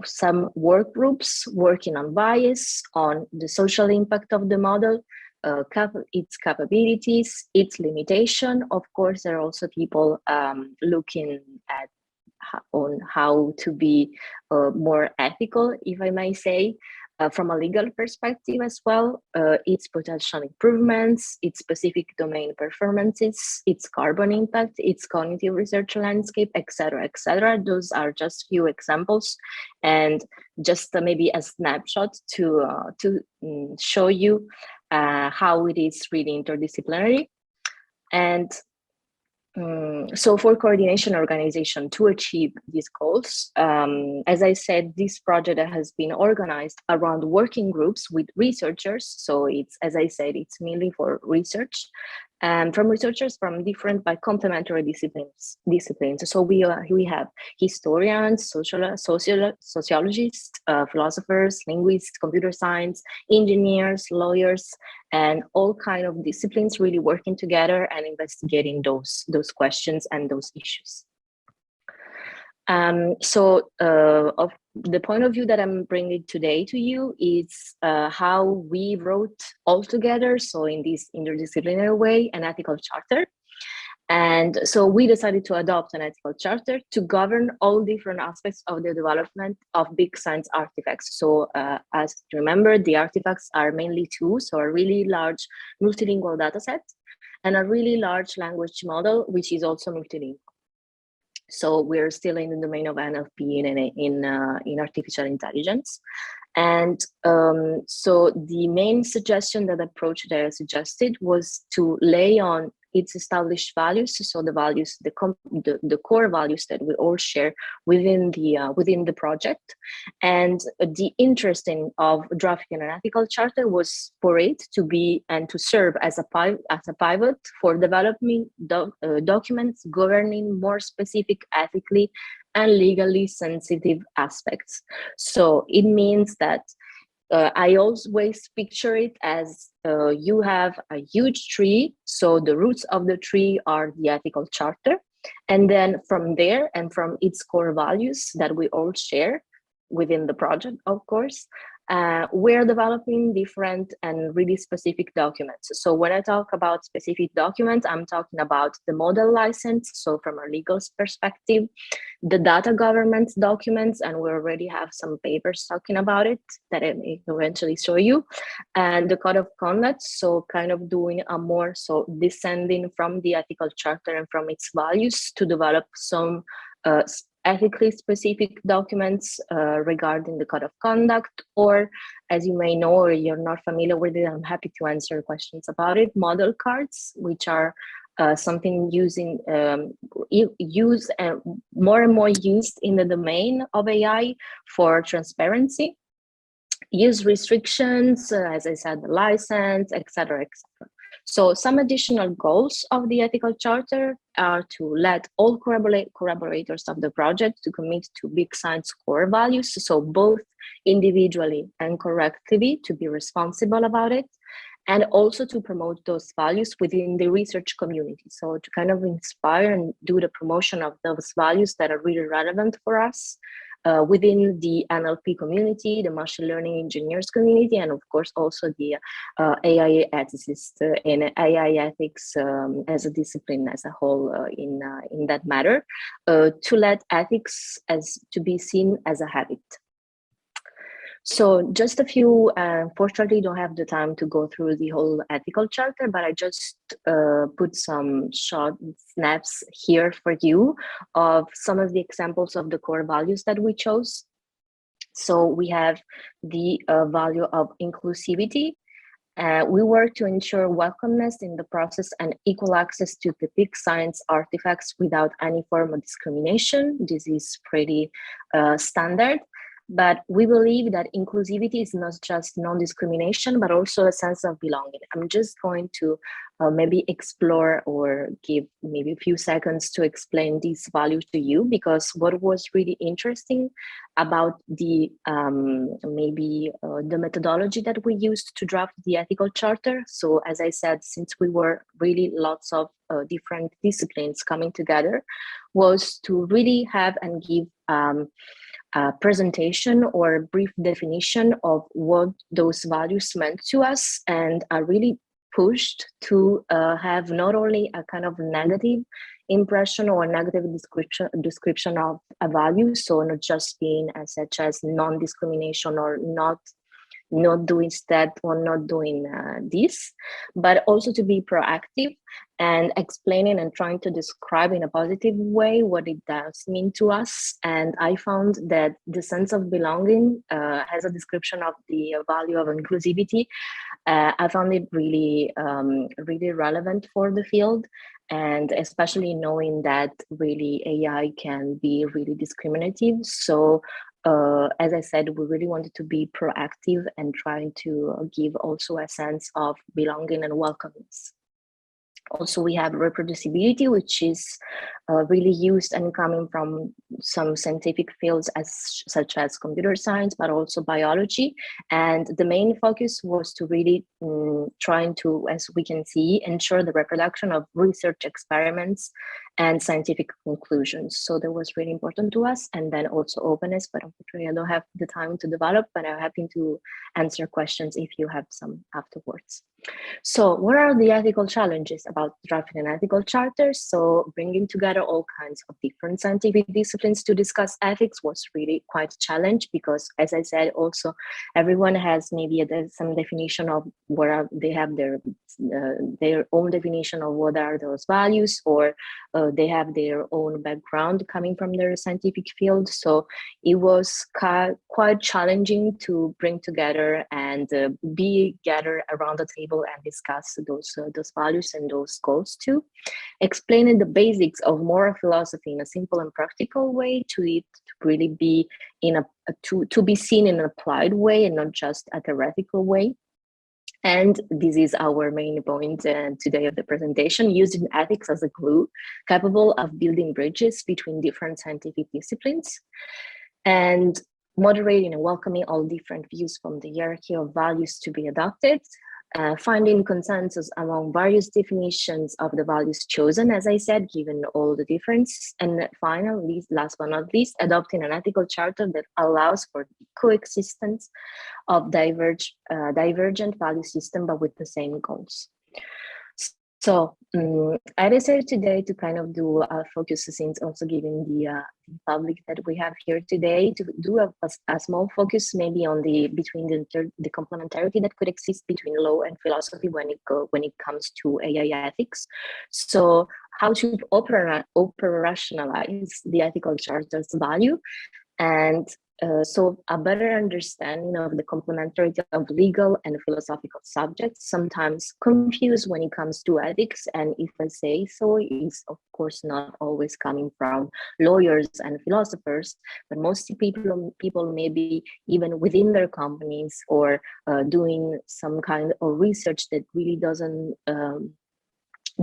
some work groups working on bias, on the social impact of the model, its capabilities, its limitation. Of course, there are also people looking at on how to be more ethical, if I may say, from a legal perspective as well, its potential improvements, its specific domain performances, its carbon impact, its cognitive research landscape, etc., etc. Those are just few examples, and just maybe a snapshot to show you how it is really interdisciplinary. And so for coordination organization to achieve these goals, as I said, this project has been organized around working groups with researchers. So it's, as I said, it's mainly for research and from researchers from different but complementary disciplines. So we have historians, sociologists, philosophers, linguists, computer science, engineers, lawyers, and all kind of disciplines really working together and investigating those questions and those issues. Of the point of view that I'm bringing today to you is how we wrote all together, so in this interdisciplinary way, an ethical charter. And so we decided to adopt an ethical charter to govern all different aspects of the development of big science artifacts. So as you remember, the artifacts are mainly two, so a really large multilingual dataset and a really large language model, which is also multilingual. So we're still in the domain of NLP in artificial intelligence. And so the main suggestion, that approach that I suggested, was to lay on its established values, so the values, the core values that we all share within the project. And the interest of drafting an ethical charter was for it to be and to serve as a pivot for developing documents governing more specific ethically and legally sensitive aspects. So it means that I always picture it as you have a huge tree, so the roots of the tree are the ethical charter, and then from there and from its core values that we all share within the project, of course, we're developing different and really specific documents. So when I talk about specific documents, I'm talking about the model license, so from a legal perspective, the data governance documents, and we already have some papers talking about it that I may eventually show you, and the code of conduct, so kind of doing a more, so descending from the ethical charter and from its values to develop some ethically specific documents regarding the code of conduct, or as you may know, or you're not familiar with it, I'm happy to answer questions about it, model cards, which are something more and more used in the domain of AI for transparency, use restrictions, as I said, the license, etc., etc. So some additional goals of the ethical charter are to let all collaborators of the project to commit to big science core values, so both individually and collectively to be responsible about it, and also to promote those values within the research community. So to kind of inspire and do the promotion of those values that are really relevant for us within the NLP community, the machine learning engineers community, and of course also the AI ethicists and AI ethics as a discipline as a whole in that matter, to let ethics as to be seen as a habit. So just a few, unfortunately don't have the time to go through the whole ethical charter, but I just put some short snaps here for you of some of the examples of the core values that we chose. So we have the value of inclusivity. We work to ensure welcomeness in the process and equal access to the big science artifacts without any form of discrimination. This is pretty standard. But we believe that inclusivity is not just non-discrimination, but also a sense of belonging. I'm just going to maybe explore or give maybe a few seconds to explain these values to you, because what was really interesting about the the methodology that we used to draft the ethical charter. So as I said, since we were really lots of different disciplines coming together, was to really have and give a presentation or a brief definition of what those values meant to us, and are really pushed to have not only a kind of negative impression or negative description of a value, so not just being as such as non-discrimination or not doing that or not doing this, but also to be proactive and explaining and trying to describe in a positive way what it does mean to us. And I found that the sense of belonging has a description of the value of inclusivity. I found it really, really relevant for the field, and especially knowing that really AI can be really discriminative. So as I said, we really wanted to be proactive and trying to give also a sense of belonging and welcomeness. Also, we have reproducibility, which is really used and coming from some scientific fields such as computer science, but also biology. And the main focus was to really trying to, as we can see, ensure the reproduction of research experiments and scientific conclusions. So that was really important to us. And then also openness, but unfortunately I don't have the time to develop, but I'm happy to answer questions if you have some afterwards. So what are the ethical challenges about drafting an ethical charter? So bringing together all kinds of different scientific disciplines to discuss ethics was really quite a challenge, because as I said, also everyone has maybe some definition of what are, they have their own definition of what are those values, or they have their own background coming from their scientific field. So it was quite challenging to bring together and be gathered around the table and discuss those values and those goals too. Explaining the basics of moral philosophy in a simple and practical way to it to really be to be seen in an applied way and not just a theoretical way. And this is our main point today of the presentation: using ethics as a glue capable of building bridges between different scientific disciplines, and moderating and welcoming all different views from the hierarchy of values to be adopted, finding consensus among various definitions of the values chosen, as I said, given all the difference, and finally, last but not least, adopting an ethical charter that allows for the coexistence of divergent value system, but with the same goals. So I decided today to kind of do a focus, since also giving the public that we have here today, to do a small focus maybe on between the complementarity that could exist between law and philosophy when it comes to AI ethics. So how to operationalize the ethical charter's value, and So a better understanding of the complementarity of legal and philosophical subjects, sometimes confused when it comes to ethics, and if I say so, is of course not always coming from lawyers and philosophers, but most people maybe even within their companies or doing some kind of research that really doesn't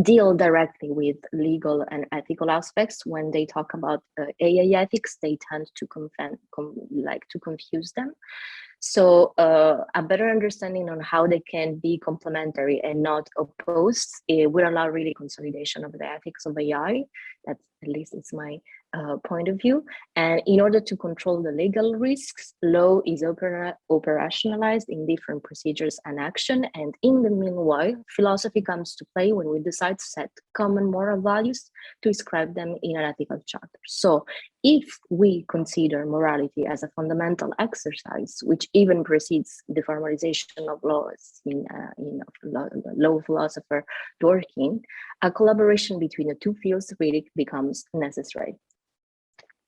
deal directly with legal and ethical aspects. When they talk about AI ethics, they tend to confuse them. So a better understanding on how they can be complementary and not opposed, it would allow really consolidation of the ethics of AI. That's, at least it's my point of view. And in order to control the legal risks, law is operationalized in different procedures and action. And in the meanwhile, philosophy comes to play when we decide to set common moral values to describe them in an ethical chapter. So if we consider morality as a fundamental exercise, which even precedes the formalization of laws in law philosopher Dworkin, a collaboration between the two fields really becomes necessary.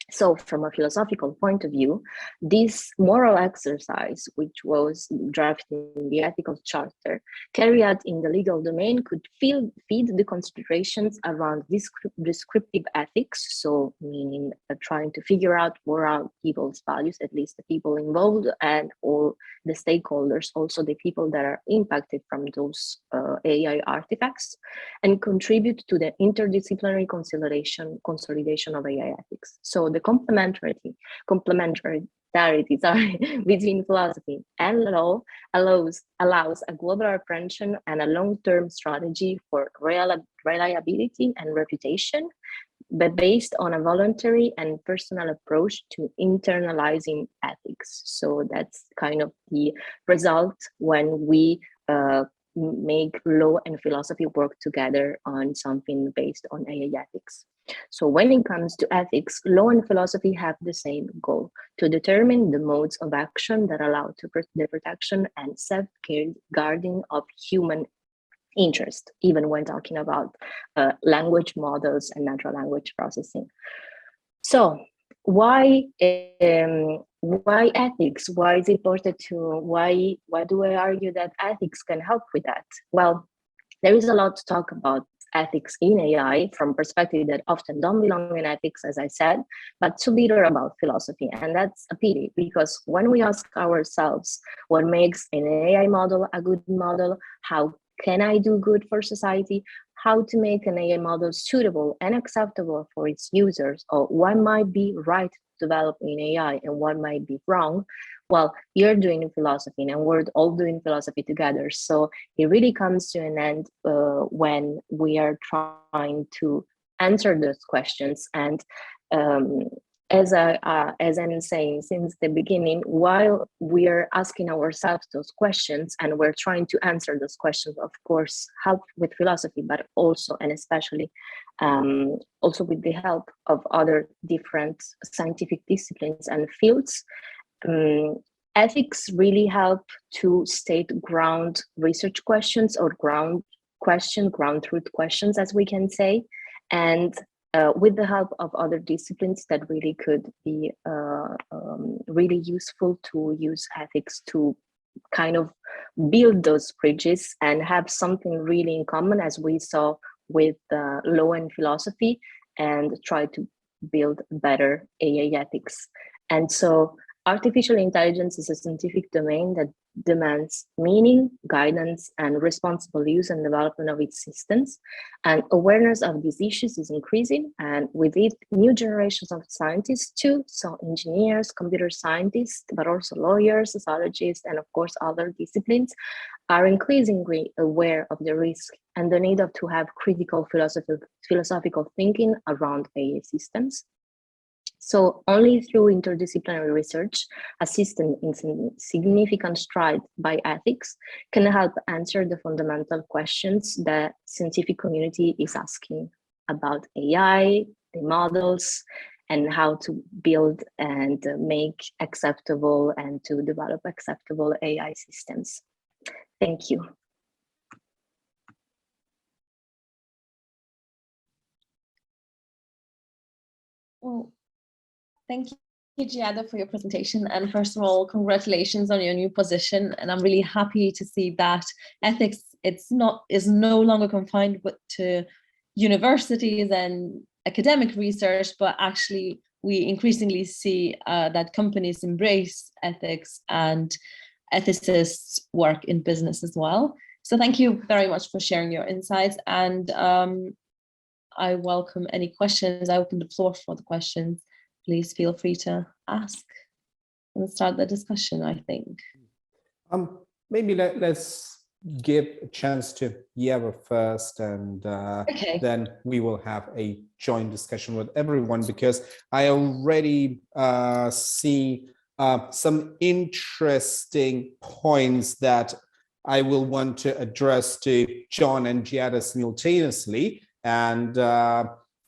So from a philosophical point of view, this moral exercise, which was drafted in the ethical charter, carried out in the legal domain, could feed the considerations around descriptive ethics, so meaning trying to figure out what are people's values, at least the people involved and all the stakeholders, also the people that are impacted from those AI artifacts, and contribute to the interdisciplinary consolidation of AI ethics. So the complementarity between philosophy and law allows a global apprehension and a long-term strategy for reliability and reputation, but based on a voluntary and personal approach to internalizing ethics. So that's kind of the result when we make law and philosophy work together on something based on AI ethics. So when it comes to ethics, law and philosophy have the same goal: to determine the modes of action that allow the protection and safeguarding of human interest, even when talking about language models and natural language processing. So why ethics? Why is it important to, why do I argue that ethics can help with that? Well, there is a lot to talk about ethics in AI from perspective that often don't belong in ethics, as I said, but too little about philosophy. And that's a pity, because when we ask ourselves what makes an AI model a good model, how can I do good for society, how to make an AI model suitable and acceptable for its users, or what might be right to develop in AI and what might be wrong, well, you're doing philosophy and we're all doing philosophy together. So it really comes to an end when we are trying to answer those questions. And as I'm saying since the beginning, while we are asking ourselves those questions and we're trying to answer those questions, of course, help with philosophy, but also and especially also with the help of other different scientific disciplines and fields, ethics really help to state ground research questions or ground truth questions, as we can say, and with the help of other disciplines that really could be really useful to use ethics to kind of build those bridges and have something really in common, as we saw with law and philosophy, and try to build better AI ethics. And so artificial intelligence is a scientific domain that demands meaning, guidance, and responsible use and development of its systems. And awareness of these issues is increasing, and with it, new generations of scientists too, so engineers, computer scientists, but also lawyers, sociologists, and of course other disciplines are increasingly aware of the risk and the need to have critical philosophical thinking around AI systems. So only through interdisciplinary research, assisted in significant stride by ethics, can help answer the fundamental questions that scientific community is asking about AI, the models, and how to build and make acceptable and to develop acceptable AI systems. Thank you. Well, thank Giada, for your presentation. And first of all, congratulations on your new position. And I'm really happy to see that ethics is no longer confined to universities and academic research, but actually we increasingly see that companies embrace ethics and ethicists work in business as well. So thank you very much for sharing your insights. And I welcome any questions. I open the floor for the questions. Please feel free to ask and start the discussion, I think. Maybe let's give a chance to Yeva first, and then we will have a joint discussion with everyone, because I already see some interesting points that I will want to address to John and Giada simultaneously, and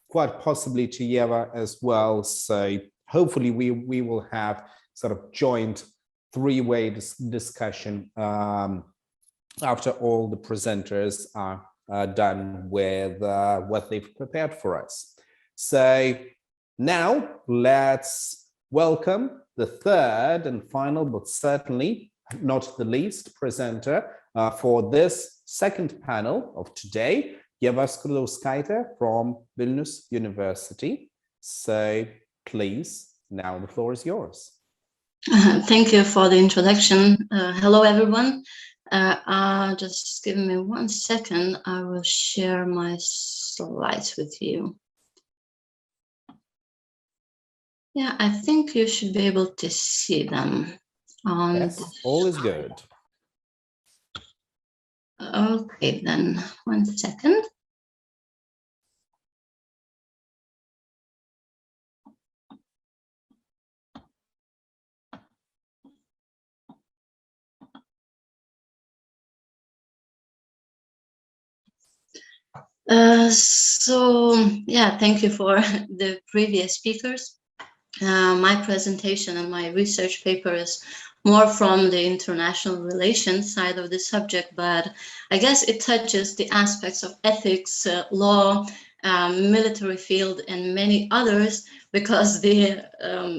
quite possibly to Yeva as well. So hopefully we will have sort of joint three-way discussion after all the presenters are done with what they've prepared for us. So now let's welcome the third and final, but certainly not the least, presenter for this second panel of today, Yeva Skrzydlowskaite from Vilnius University. So please, now the floor is yours. Thank you for the introduction. Hello, everyone. Just give me 1 second. I will share my slides with you. Yeah, I think you should be able to see them. Yes, all is good. Okay, then 1 second. So yeah, thank you for the previous speakers. My presentation and my research paper is more from the international relations side of the subject, but I guess it touches the aspects of ethics, law, military field, and many others, because the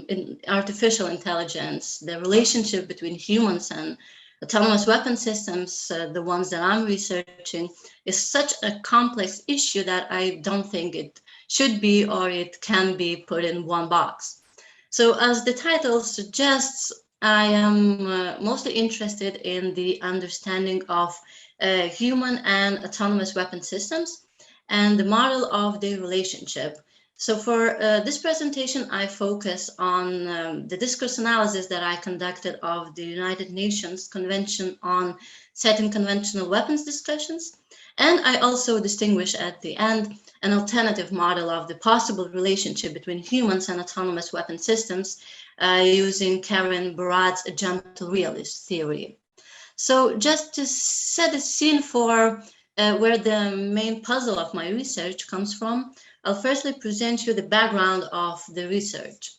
in artificial intelligence, the relationship between humans and autonomous weapon systems, the ones that I'm researching, is such a complex issue that I don't think it should be or it can be put in one box. So as the title suggests, I am mostly interested in the understanding of human and autonomous weapon systems and the model of the relationship. So for this presentation, I focus on the discourse analysis that I conducted of the United Nations Convention on Setting Conventional Weapons discussions. And I also distinguish at the end an alternative model of the possible relationship between humans and autonomous weapon systems using Karen Barad's gentle realist theory. So just to set the scene for where the main puzzle of my research comes from, I'll firstly present you the background of the research.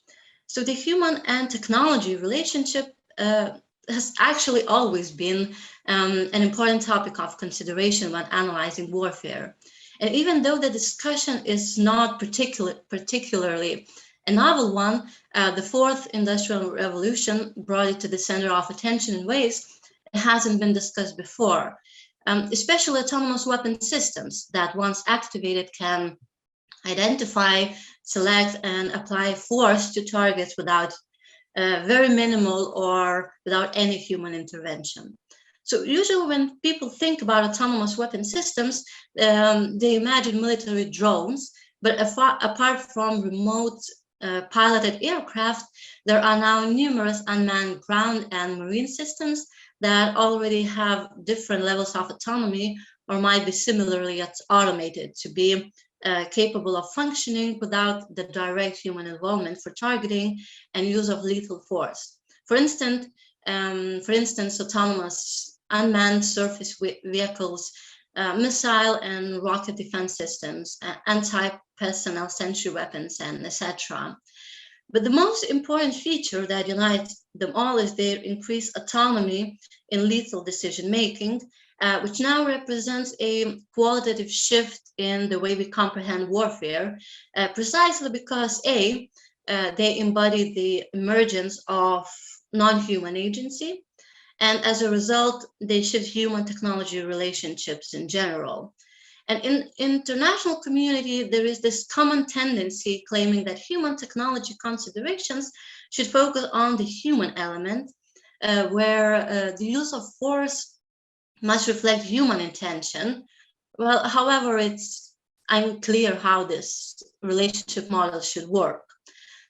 So the human and technology relationship has actually always been an important topic of consideration when analyzing warfare. And even though the discussion is not particularly a novel one, the fourth industrial revolution brought it to the center of attention in ways it hasn't been discussed before, especially autonomous weapon systems that once activated can identify, select, and apply force to targets without very minimal or without any human intervention. So usually when people think about autonomous weapon systems, they imagine military drones, but apart from remote piloted aircraft, there are now numerous unmanned ground and marine systems that already have different levels of autonomy or might be similarly automated to be capable of functioning without the direct human involvement for targeting and use of lethal force. For instance, autonomous unmanned surface vehicles, missile and rocket defense systems, anti-personnel sentry weapons, and etc. But the most important feature that unites them all is their increased autonomy in lethal decision-making, which now represents a qualitative shift in the way we comprehend warfare, precisely because A, they embody the emergence of non-human agency, and as a result, they shift human-technology relationships in general. And in international community, there is this common tendency claiming that human technology considerations should focus on the human element, where the use of force must reflect human intention. Well, however, it's unclear how this relationship model should work.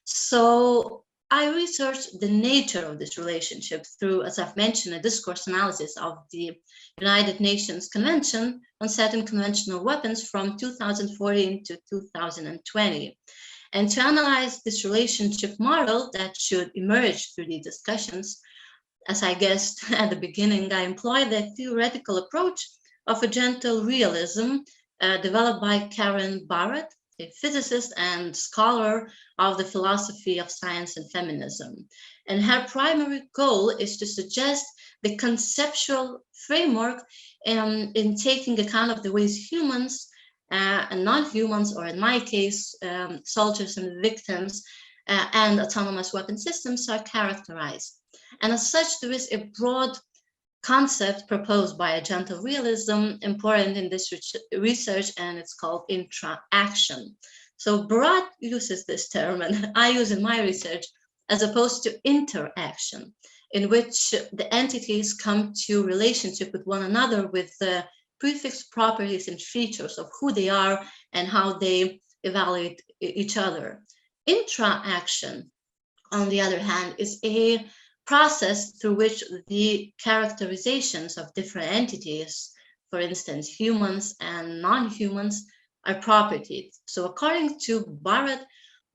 So I researched the nature of this relationship through, as I've mentioned, a discourse analysis of the United Nations Convention on Certain Conventional Weapons from 2014 to 2020. And to analyze this relationship model that should emerge through these discussions, as I guessed at the beginning, I employed the theoretical approach of a gentle realism developed by Karen Barrett, a physicist and scholar of the philosophy of science and feminism. And her primary goal is to suggest the conceptual framework in taking account of the ways humans and non-humans, or in my case, soldiers and victims and autonomous weapon systems are characterized. And as such, there is a broad concept proposed by a gentle realism important in this research, and it's called intra-action. So Barat uses this term, and I use in my research, as opposed to interaction, in which the entities come to relationship with one another with prefixed properties and features of who they are and how they evaluate each other. Intra-action, on the other hand, is a process through which the characterizations of different entities, for instance, humans and non-humans, are propertied. So according to Barrett,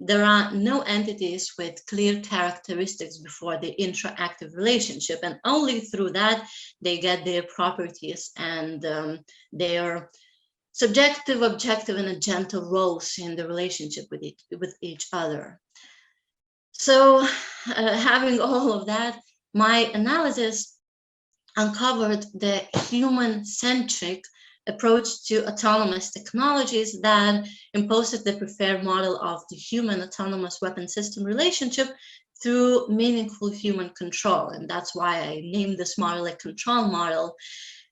there are no entities with clear characteristics before the interactive relationship, and only through that they get their properties and their subjective, objective, and gentle roles in the relationship with each other. So having all of that, my analysis uncovered the human-centric approach to autonomous technologies that imposes the preferred model of the human autonomous weapon system relationship through meaningful human control. And that's why I named this model a control model.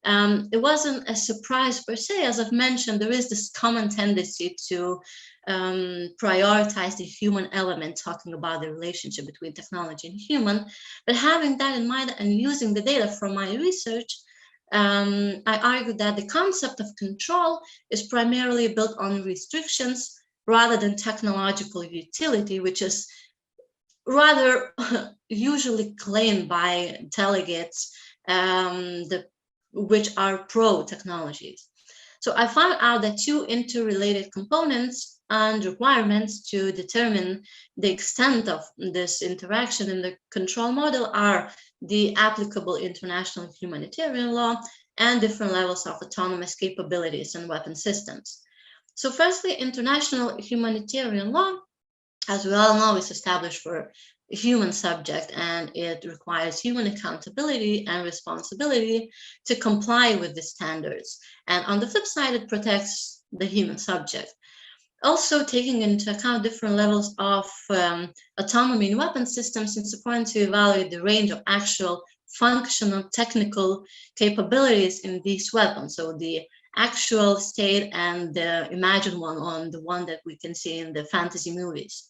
It wasn't a surprise per se. As I've mentioned, there is this common tendency to prioritize the human element, talking about the relationship between technology and human. But having that in mind and using the data from my research, I argued that the concept of control is primarily built on restrictions rather than technological utility, which is rather usually claimed by delegates which are pro-technologies. So I found out that two interrelated components and requirements to determine the extent of this interaction in the control model are the applicable international humanitarian law and different levels of autonomous capabilities and weapon systems. So firstly, international humanitarian law, as we all know, is established for a human subject, and it requires human accountability and responsibility to comply with the standards. And on the flip side, it protects the human subject. Also, taking into account different levels of autonomy in weapon systems, it's important to evaluate the range of actual functional technical capabilities in these weapons. So the actual state and the imagined one, on the one that we can see in the fantasy movies.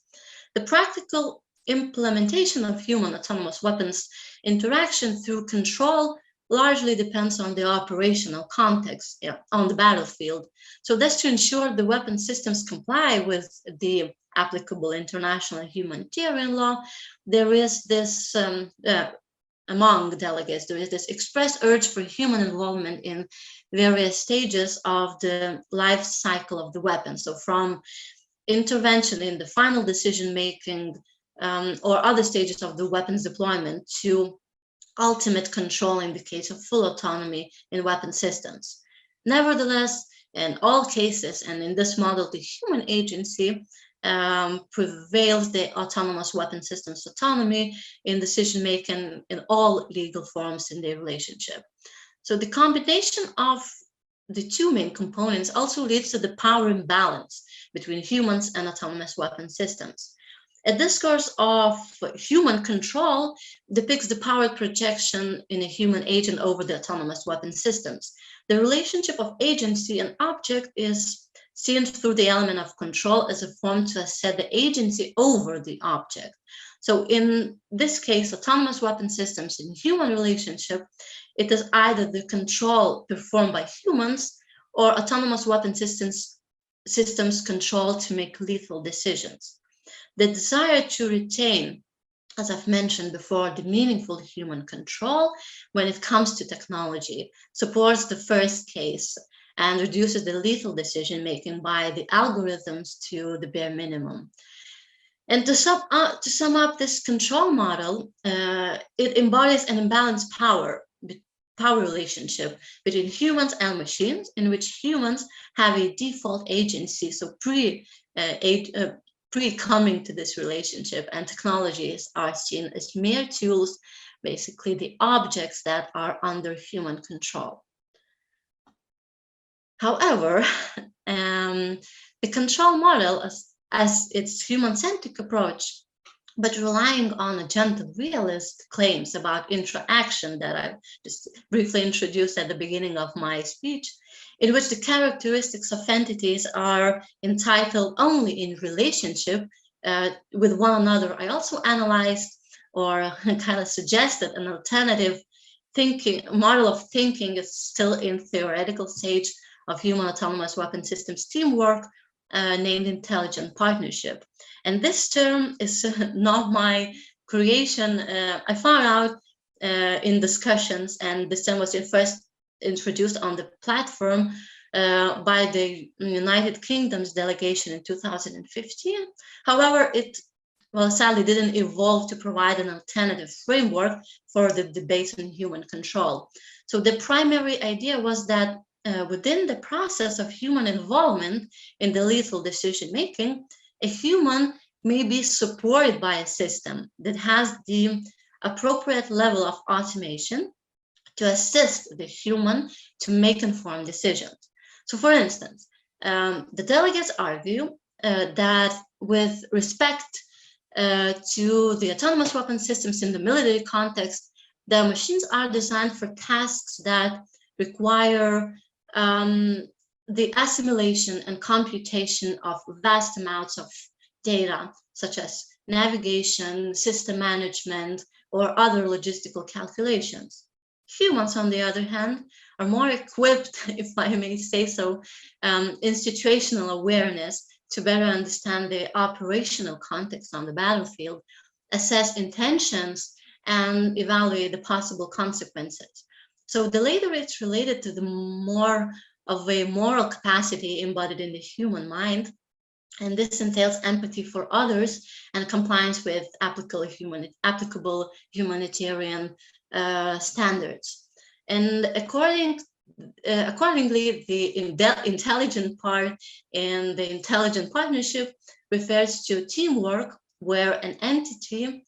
The practical implementation of human autonomous weapons interaction through control largely depends on the operational context on the battlefield. So that's to ensure the weapon systems comply with the applicable international humanitarian law. There is this, among delegates, there is this expressed urge for human involvement in various stages of the life cycle of the weapon. So from intervention in the final decision-making or other stages of the weapons deployment to ultimate control in the case of full autonomy in weapon systems. Nevertheless, in all cases, and in this model, the human agency prevails the autonomous weapon systems autonomy in decision-making in all legal forms in their relationship. So the combination of the two main components also leads to the power imbalance between humans and autonomous weapon systems. A discourse of human control depicts the power projection in a human agent over the autonomous weapon systems. The relationship of agency and object is seen through the element of control as a form to assert the agency over the object. So in this case, autonomous weapon systems in human relationship, it is either the control performed by humans or autonomous weapon systems control to make lethal decisions. The desire to retain, as I've mentioned before, the meaningful human control when it comes to technology supports the first case and reduces the lethal decision-making by the algorithms to the bare minimum. And to sum up this control model, it embodies an imbalanced power relationship between humans and machines, in which humans have a default agency, so pre-coming to this relationship, and technologies are seen as mere tools, basically the objects that are under human control. However, the control model as its human-centric approach, but relying on a gentle realist claims about interaction that I just briefly introduced at the beginning of my speech, in which the characteristics of entities are entitled only in relationship with one another. I also analyzed or kind of suggested an alternative model of thinking is still in theoretical stage of human autonomous weapon systems teamwork, named intelligent partnership. And this term is not my creation. I found out in discussions, and this term was first introduced on the platform by the United Kingdom's delegation in 2015. However, it sadly didn't evolve to provide an alternative framework for the debate on human control. So the primary idea was that within the process of human involvement in the lethal decision-making, a human may be supported by a system that has the appropriate level of automation to assist the human to make informed decisions. So for instance, the delegates argue that with respect to the autonomous weapon systems in the military context, the machines are designed for tasks that require the assimilation and computation of vast amounts of data, such as navigation, system management, or other logistical calculations. Humans, on the other hand, are more equipped, if I may say so, institutional awareness to better understand the operational context on the battlefield, assess intentions, and evaluate the possible consequences. So the latter is related to the more of a moral capacity embodied in the human mind, and this entails empathy for others and compliance with applicable humanitarian standards. And accordingly, the intelligent part in the intelligent partnership refers to teamwork, where an entity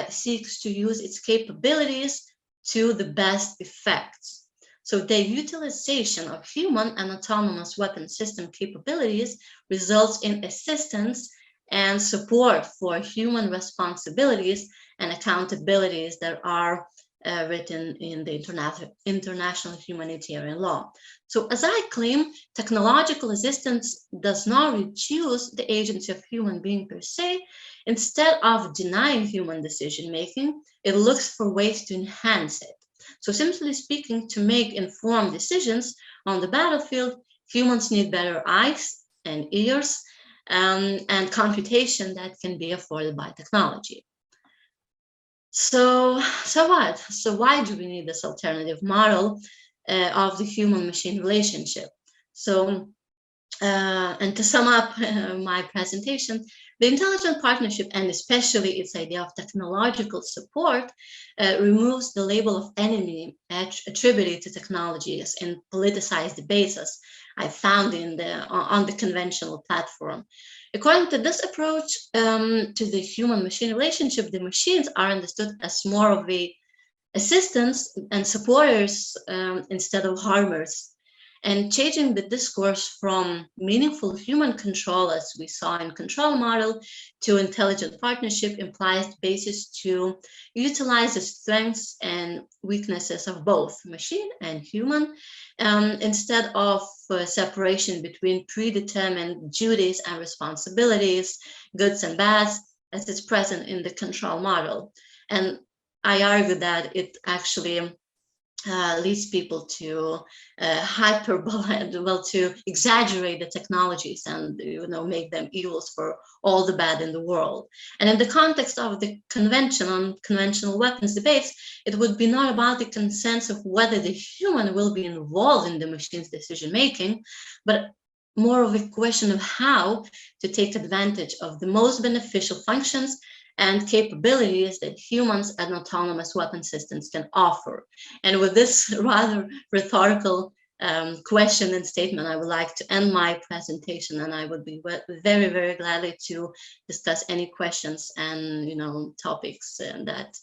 seeks to use its capabilities to the best effects. So the utilization of human and autonomous weapon system capabilities results in assistance and support for human responsibilities and accountabilities that are written in the international humanitarian law. So as I claim, technological assistance does not reduce the agency of human being per se. Instead of denying human decision-making, it looks for ways to enhance it. So simply speaking, to make informed decisions on the battlefield, humans need better eyes and ears and computation that can be afforded by technology. So what? So why do we need this alternative model of the human-machine relationship? So, and to sum up my presentation, the intelligent partnership, and especially its idea of technological support, removes the label of enemy attributed to technologies in politicized debates, as I found on the conventional platform. According to this approach to the human-machine relationship, the machines are understood as more of a assistants and supporters instead of harmers. And changing the discourse from meaningful human control, as we saw in control model, to intelligent partnership implies the basis to utilize the strengths and weaknesses of both machine and human, instead of separation between predetermined duties and responsibilities, goods and bads, as is present in the control model. And I argue that it actually leads people to hyperbole and to exaggerate the technologies and make them evils for all the bad in the world. And in the context of the convention on conventional weapons debates, it would be not about the consensus of whether the human will be involved in the machine's decision making, but more of a question of how to take advantage of the most beneficial functions and capabilities that humans and autonomous weapon systems can offer. And with this rather rhetorical question and statement, I would like to end my presentation, and I would be very, very gladly to discuss any questions and topics that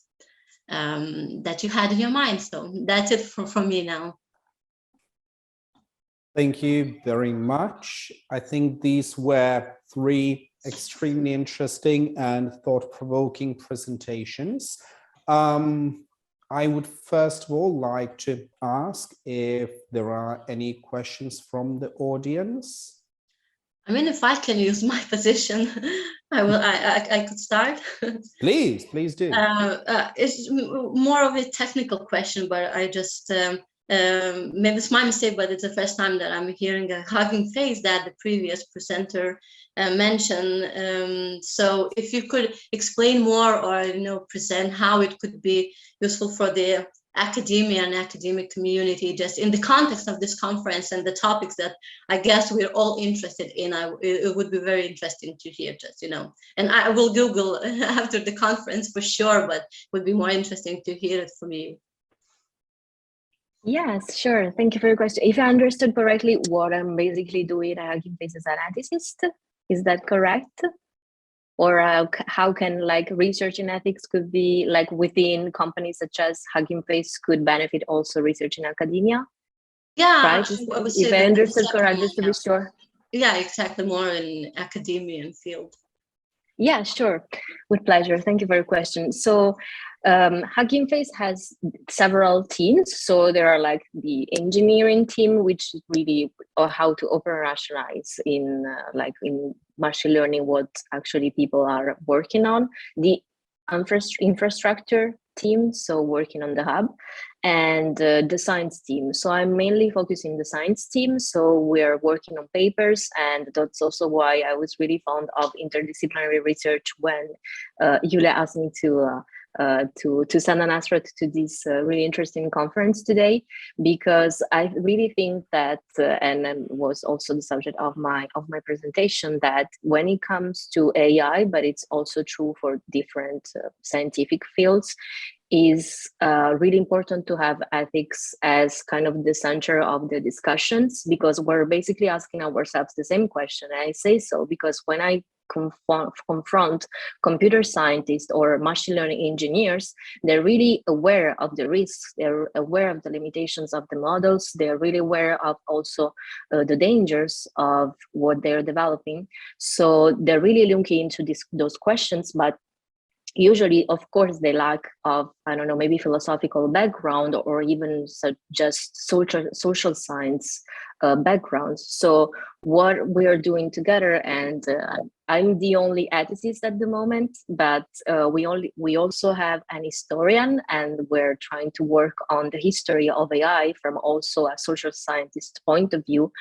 that you had in your mind. So that's it from me now. Thank you very much. I think these were 3 extremely interesting and thought-provoking presentations. I would first of all like to ask if there are any questions from the audience. I mean, if I can use my position, I could start. Please do. It's more of a technical question, but I just maybe it's my mistake, but it's the first time that I'm hearing a hugging face that the previous presenter mentioned. So if you could explain more, or present how it could be useful for the academia and academic community, just in the context of this conference and the topics that I guess we're all interested in. It would be very interesting to hear, and I will Google after the conference for sure, but it would be more interesting to hear it from you. Yes, sure. Thank you for your question. If I understood correctly, what I'm basically doing at Hugging Face is an ethicist. Is that correct? Or how can research in ethics could be within companies such as Hugging Face could benefit also research in academia? Yeah, right? If I understood correctly, just to be sure. Yeah, exactly. More in academia and field. Yeah, sure. With pleasure. Thank you for your question. So Hugging Face has several teams. So there are the engineering team, which is really how to operationalize in in machine learning what actually people are working on. The infrastructure team, so working on the hub, and the science team. So I'm mainly focusing the science team. So we're working on papers, and that's also why I was really fond of interdisciplinary research when Yulia asked me to send an astronaut to this really interesting conference today, because I really think that, and then was also the subject of my presentation, that when it comes to AI, but it's also true for different scientific fields, is really important to have ethics as kind of the center of the discussions, because we're basically asking ourselves the same question. And I say so because when I confront computer scientists or machine learning engineers, they're really aware of the risks, they're aware of the limitations of the models, they're really aware of also the dangers of what they're developing. So they're really looking into those questions, but usually, of course, they lack of, I don't know, maybe philosophical background or even just social science backgrounds. So what we are doing together, and I'm the only ethicist at the moment, but we also have an historian, and we're trying to work on the history of AI from also a social scientist point of view,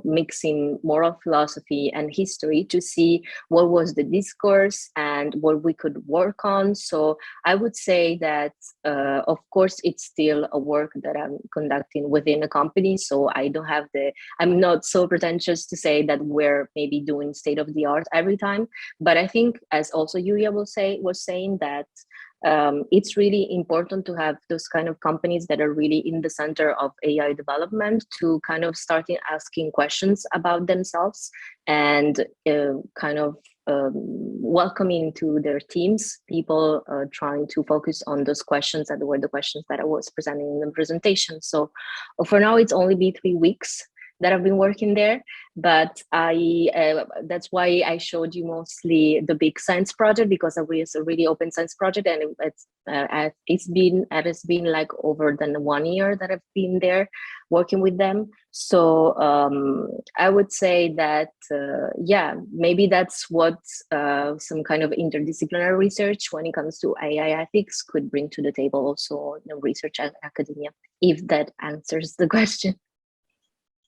mixing moral philosophy and history to see what was the discourse and what we could work on. So I would say that, of course, it's still a work that I'm conducting within a company. So I'm not so pretentious to say that we're maybe doing state of the art every time. But I think, as also Yulia was saying, that it's really important to have those kind of companies that are really in the center of AI development to kind of start asking questions about themselves and kind of welcoming to their teams people trying to focus on those questions that were the questions that I was presenting in the presentation. So for now, it's only been 3 weeks that I've been working there, but that's why I showed you mostly the big science project, because it was a really open science project, and it's been like over than 1 year that I've been there working with them. So I would say that yeah, maybe that's what some kind of interdisciplinary research when it comes to AI ethics could bring to the table, also research and academia, if that answers the question.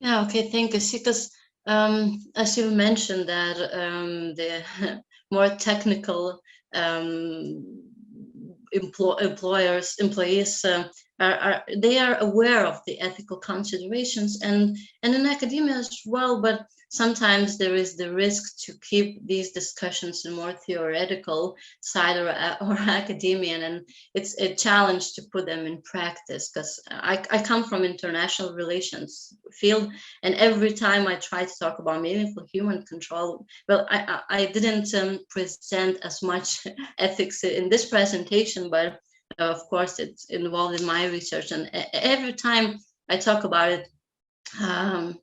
Yeah, okay, thank you. Because as you mentioned that the more technical employees they are aware of the ethical considerations, and in academia as well, but sometimes there is the risk to keep these discussions in more theoretical side or academia, and it's a challenge to put them in practice, because I come from international relations field, and every time I try to talk about meaningful human control, well, I didn't present as much ethics in this presentation, but of course it's involved in my research, and every time I talk about it,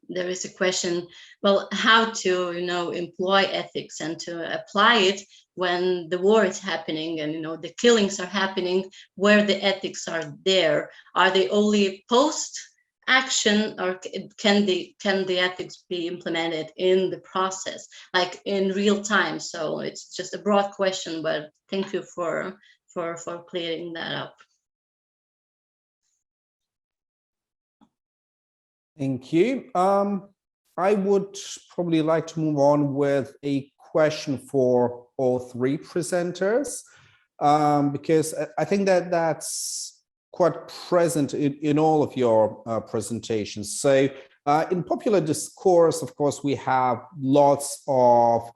there is a question, well, how to employ ethics and to apply it when the war is happening and the killings are happening, where the ethics are there. Are they only post action, or can the ethics be implemented in the process, like in real time? So it's just a broad question, but thank you for clearing that up. Thank you. I would probably like to move on with a question for all 3 presenters, because I think that that's quite present in all of your presentations. So in popular discourse, of course, we have lots of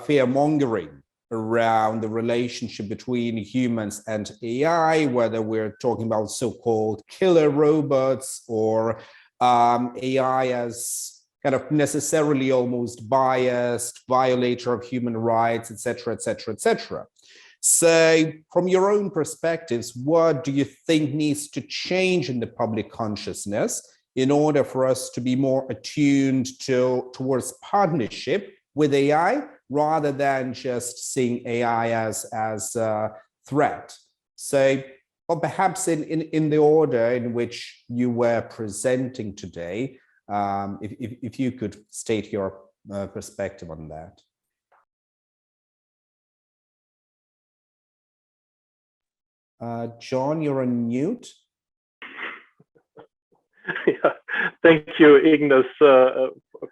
fear-mongering around the relationship between humans and AI, whether we're talking about so-called killer robots or AI as kind of necessarily almost biased, violator of human rights, etc., etc., etc. So from your own perspectives, what do you think needs to change in the public consciousness in order for us to be more attuned towards partnership with AI, rather than just seeing AI as a threat? So, or perhaps in the order in which you were presenting today, if you could state your perspective on that. John, you're on mute. Yeah, thank you, Ignas,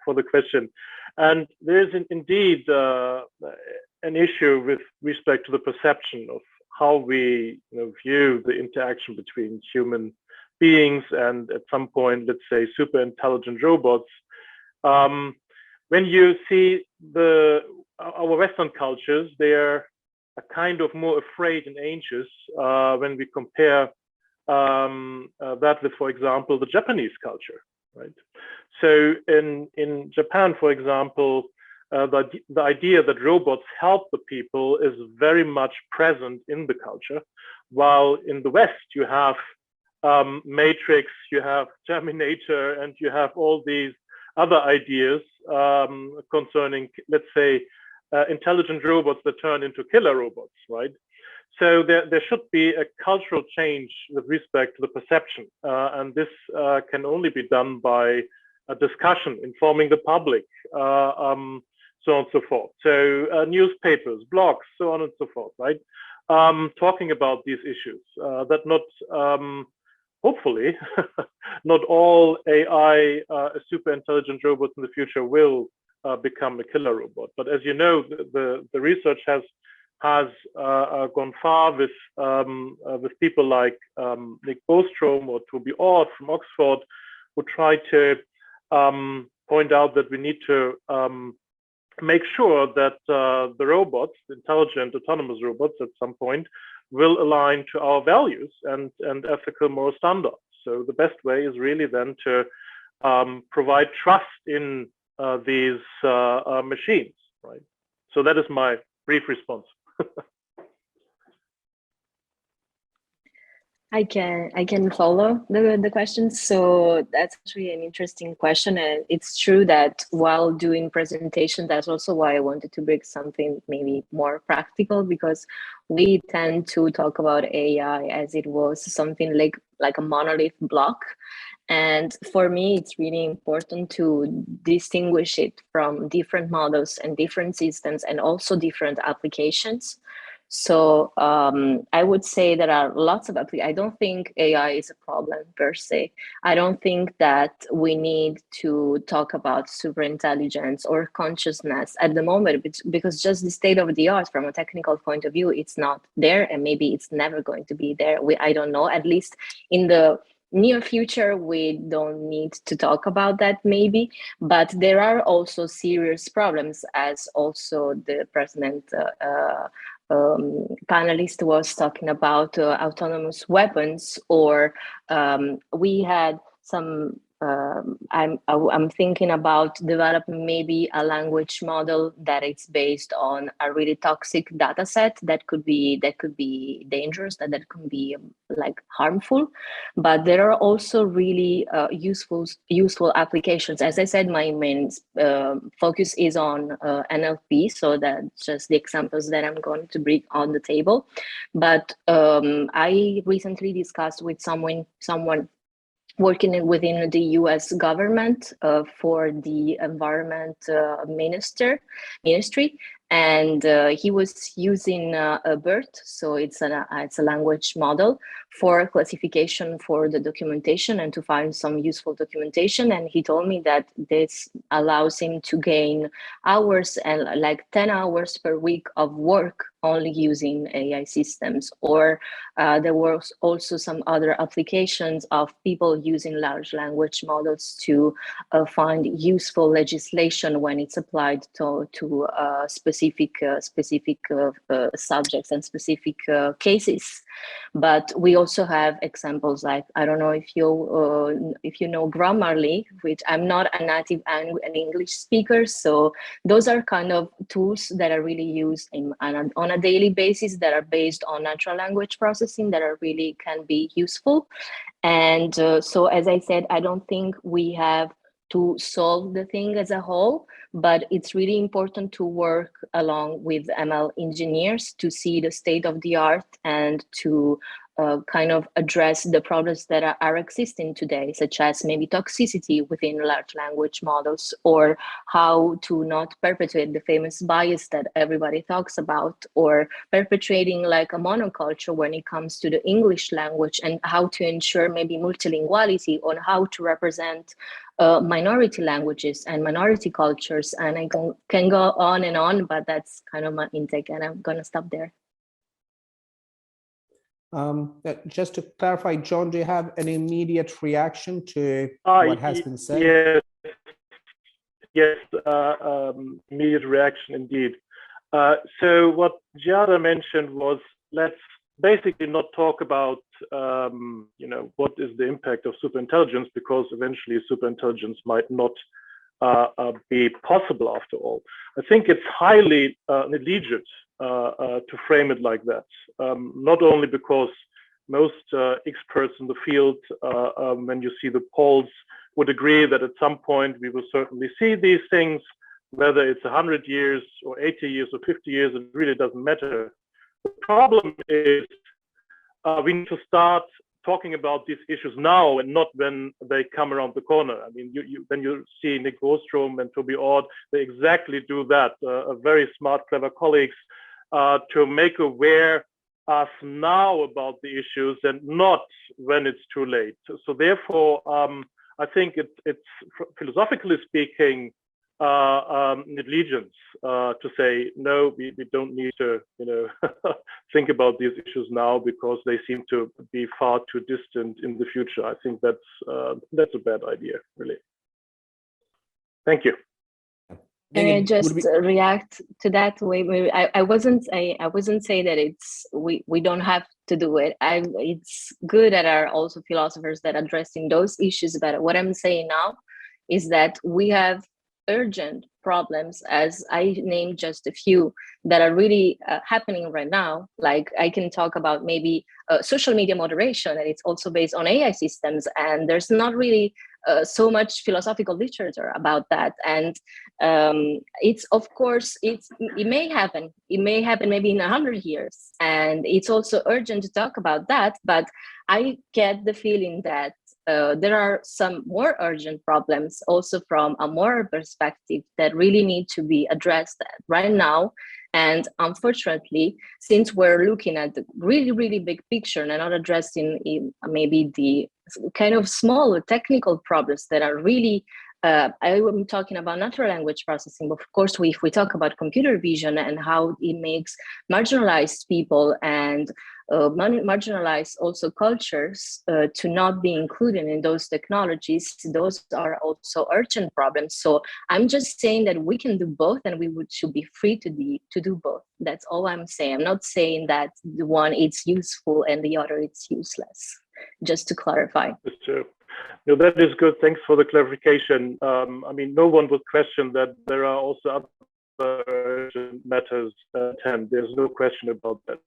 for the question. And there is indeed an issue with respect to the perception of how we view the interaction between human beings and, at some point, let's say, super intelligent robots. When you see our Western cultures, they are kind of more afraid and anxious when we compare that with, for example, the Japanese culture, right? So in Japan, for example, the idea that robots help the people is very much present in the culture, while in the West you have Matrix, you have Terminator, and you have all these other ideas concerning, let's say, intelligent robots that turn into killer robots, right? So there should be a cultural change with respect to the perception, and this can only be done by a discussion, informing the public, so on and so forth. So newspapers, blogs, so on and so forth, right? Talking about these issues, that not, hopefully, not all AI super intelligent robots in the future will become a killer robot. But as you know, the research has gone far with people like Nick Bostrom or Toby Ord from Oxford, who try to point out that we need to make sure that the robots, the intelligent autonomous robots at some point, will align to our values and ethical moral standards. So the best way is really then to provide trust in these machines, right? So that is my brief response. I can follow the question. So that's actually an interesting question, and it's true that while doing presentation, that's also why I wanted to bring something maybe more practical, because we tend to talk about AI as it was something like a monolith block. And for me, it's really important to distinguish it from different models and different systems and also different applications. So I would say there are lots of applications. I don't think AI is a problem per se. I don't think that we need to talk about superintelligence or consciousness at the moment, because just the state of the art from a technical point of view, it's not there, and maybe it's never going to be there. I don't know, at least in the near future, we don't need to talk about that maybe, but there are also serious problems, as also the president panelist was talking about autonomous weapons, or we had some I'm thinking about developing maybe a language model that is based on a really toxic data set that could be dangerous, that could be like harmful. But there are also really useful applications. As I said, my main focus is on NLP, so that's just the examples that I'm going to bring on the table. But I recently discussed with someone working within the US government for the environment ministry, and he was using a BERT, so it's a language model for classification for the documentation and to find some useful documentation. And he told me that this allows him to gain hours, and like 10 hours per week of work only using AI systems. Or there was also some other applications of people using large language models to find useful legislation when it's applied to specific subjects and specific cases. But we also have examples like, I don't know if you know Grammarly, which I'm not a native an English speaker, so those are kind of tools that are really used on a daily basis, that are based on natural language processing, that are really can be useful. And so, as I said, I don't think we have to solve the thing as a whole, but it's really important to work along with ML engineers to see the state of the art and to kind of address the problems that are existing today, such as maybe toxicity within large language models, or how to not perpetuate the famous bias that everybody talks about, or perpetrating like a monoculture when it comes to the English language, and how to ensure maybe multilinguality, on how to represent minority languages and minority cultures. And I can go on, but that's kind of my intake, and I'm going to stop there. Just to clarify, John, do you have an immediate reaction to what has been said? Yes, immediate reaction indeed. So what Giada mentioned was, let's basically not talk about what is the impact of superintelligence, because eventually superintelligence might not be possible after all. I think it's highly negligent to frame it like that. Not only because most experts in the field, when you see the polls, would agree that at some point we will certainly see these things, whether it's 100 years or 80 years or 50 years, it really doesn't matter. The problem is we need to start talking about these issues now and not when they come around the corner. I mean, when you see Nick Bostrom and Toby Ord, they exactly do that. Very smart, clever colleagues to make aware us now about the issues and not when it's too late. So therefore, I think it's philosophically speaking, negligence to say no, we don't need to think about these issues now because they seem to be far too distant in the future. I think that's a bad idea, really. Thank you. Can I just Would react to that? I wasn't saying that it's we don't have to do it. It's good that are also philosophers that are addressing those issues. But what I'm saying now is that we have urgent problems, as I named just a few, that are really happening right now. Like I can talk about maybe social media moderation, and it's also based on AI systems, and there's not really so much philosophical literature about that. And it's, of course, it may happen maybe in 100 years, and it's also urgent to talk about that. But I get the feeling that there are some more urgent problems also from a moral perspective that really need to be addressed right now. And unfortunately, since we're looking at the really, really big picture and not addressing maybe the kind of small technical problems that are really, I'm talking about natural language processing, but of course, if we talk about computer vision and how it makes marginalized people and marginalized also cultures to not be included in those technologies, those are also urgent problems. So I'm just saying that we can do both, and should be free to do both. That's all I'm saying. I'm not saying that the one it's useful and the other it's useless. Just to clarify. No, that is good. Thanks for the clarification. I mean, no one would question that there are also other urgent matters at hand. There's no question about that.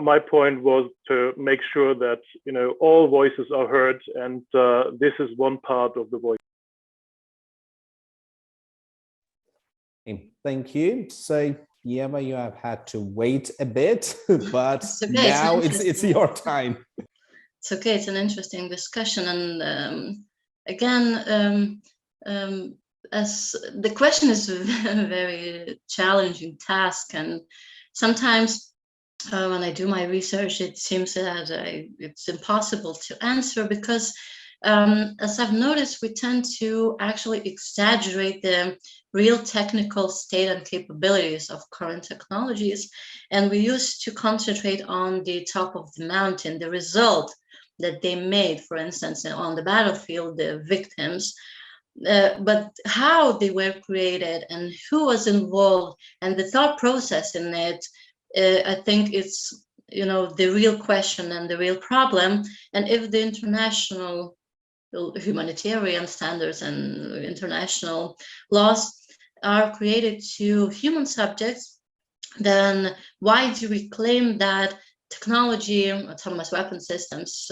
My point was to make sure that, you know, all voices are heard, and this is one part of the voice. Thank you. So, Yeva, you have had to wait a bit, but now it's your time. It's okay. It's an interesting discussion, and again, as the question is a very challenging task, and sometimes when I do my research, it seems that it's impossible to answer because, as I've noticed, we tend to actually exaggerate the real technical state and capabilities of current technologies, and we used to concentrate on the top of the mountain, the result that they made, for instance, on the battlefield, the victims, but how they were created and who was involved and the thought process in it, I think it's, you know, the real question and the real problem. And if the international humanitarian standards and international laws are created to human subjects, then why do we claim that technology, autonomous weapon systems,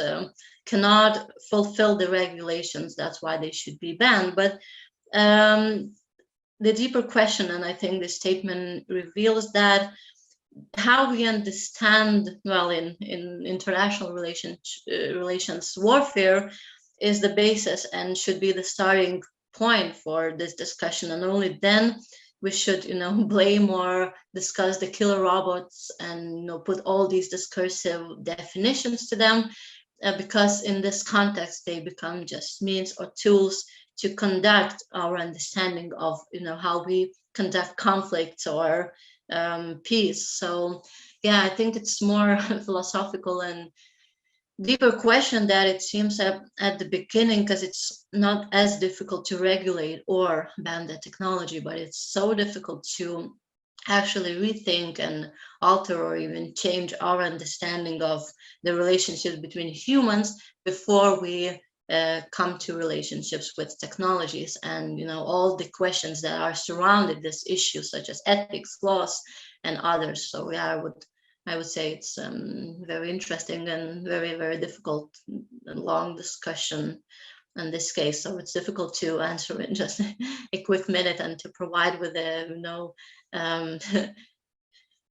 cannot fulfill the regulations? That's why they should be banned. But the deeper question, and I think the statement reveals that, how we understand, well, in international relations warfare is the basis and should be the starting point for this discussion, and only then we should, you know, blame or discuss the killer robots and, you know, put all these discursive definitions to them, because in this context they become just means or tools to conduct our understanding of, you know, how we conduct conflicts or peace. So yeah, I think it's more philosophical and deeper question that it seems at the beginning, because it's not as difficult to regulate or ban the technology, but it's so difficult to actually rethink and alter or even change our understanding of the relationships between humans before we come to relationships with technologies, and, you know, all the questions that are surrounded this issue, such as ethics, laws, and others. So yeah, I would say it's very interesting and very, very difficult and long discussion in this case. So it's difficult to answer in just a quick minute and to provide with a, you know,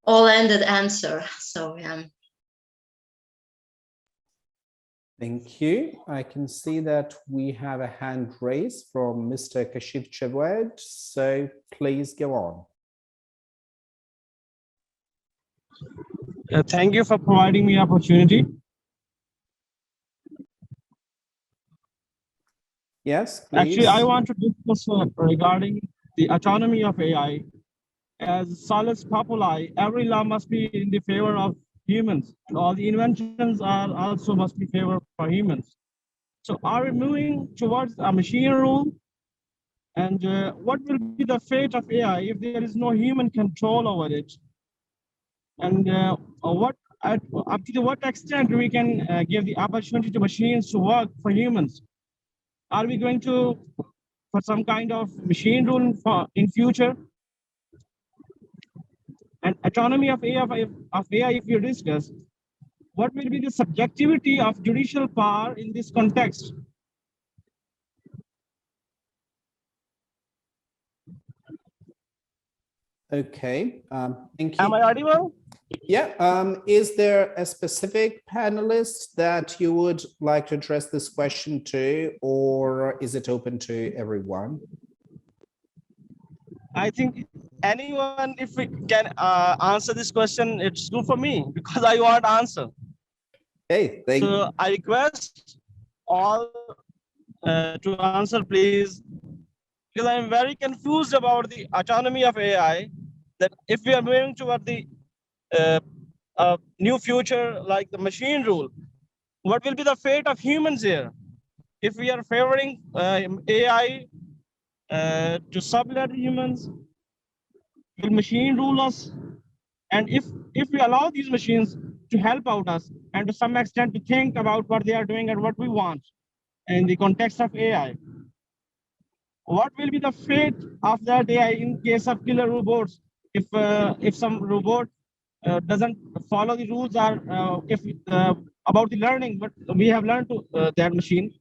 all-ended answer. So yeah. Thank you. I can see that we have a hand raised from Mr. Kashif Chawad. So please go on. Thank you for providing me opportunity. Yes, please. Actually, I want to discuss regarding the autonomy of AI. As solus populi, every law must be in the favor of humans. All the inventions are also must be favor for humans. So are we moving towards a machine rule And what will be the fate of AI if there is no human control over it? And up to what extent we can give the opportunity to machines to work for humans? Are we going to, for some kind of machine rule in future? And autonomy of AI, if you discuss, what will be the subjectivity of judicial power in this context? Okay, thank you. Am I audible? Yeah, is there a specific panelist that you would like to address this question to, or is it open to everyone? I think anyone, if we can answer this question, it's good for me because I want answer. Hey, so I request all to answer, please, because I'm very confused about the autonomy of AI. That if we are moving toward the new future, like the machine rule, what will be the fate of humans here? If we are favoring AI to sublet humans, will machine rule us? And if we allow these machines to help out us and to some extent to think about what they are doing and what we want in the context of AI, what will be the fate of that AI in case of killer robots? If some robot doesn't follow the rules, or if about the learning, but we have learned to that machine,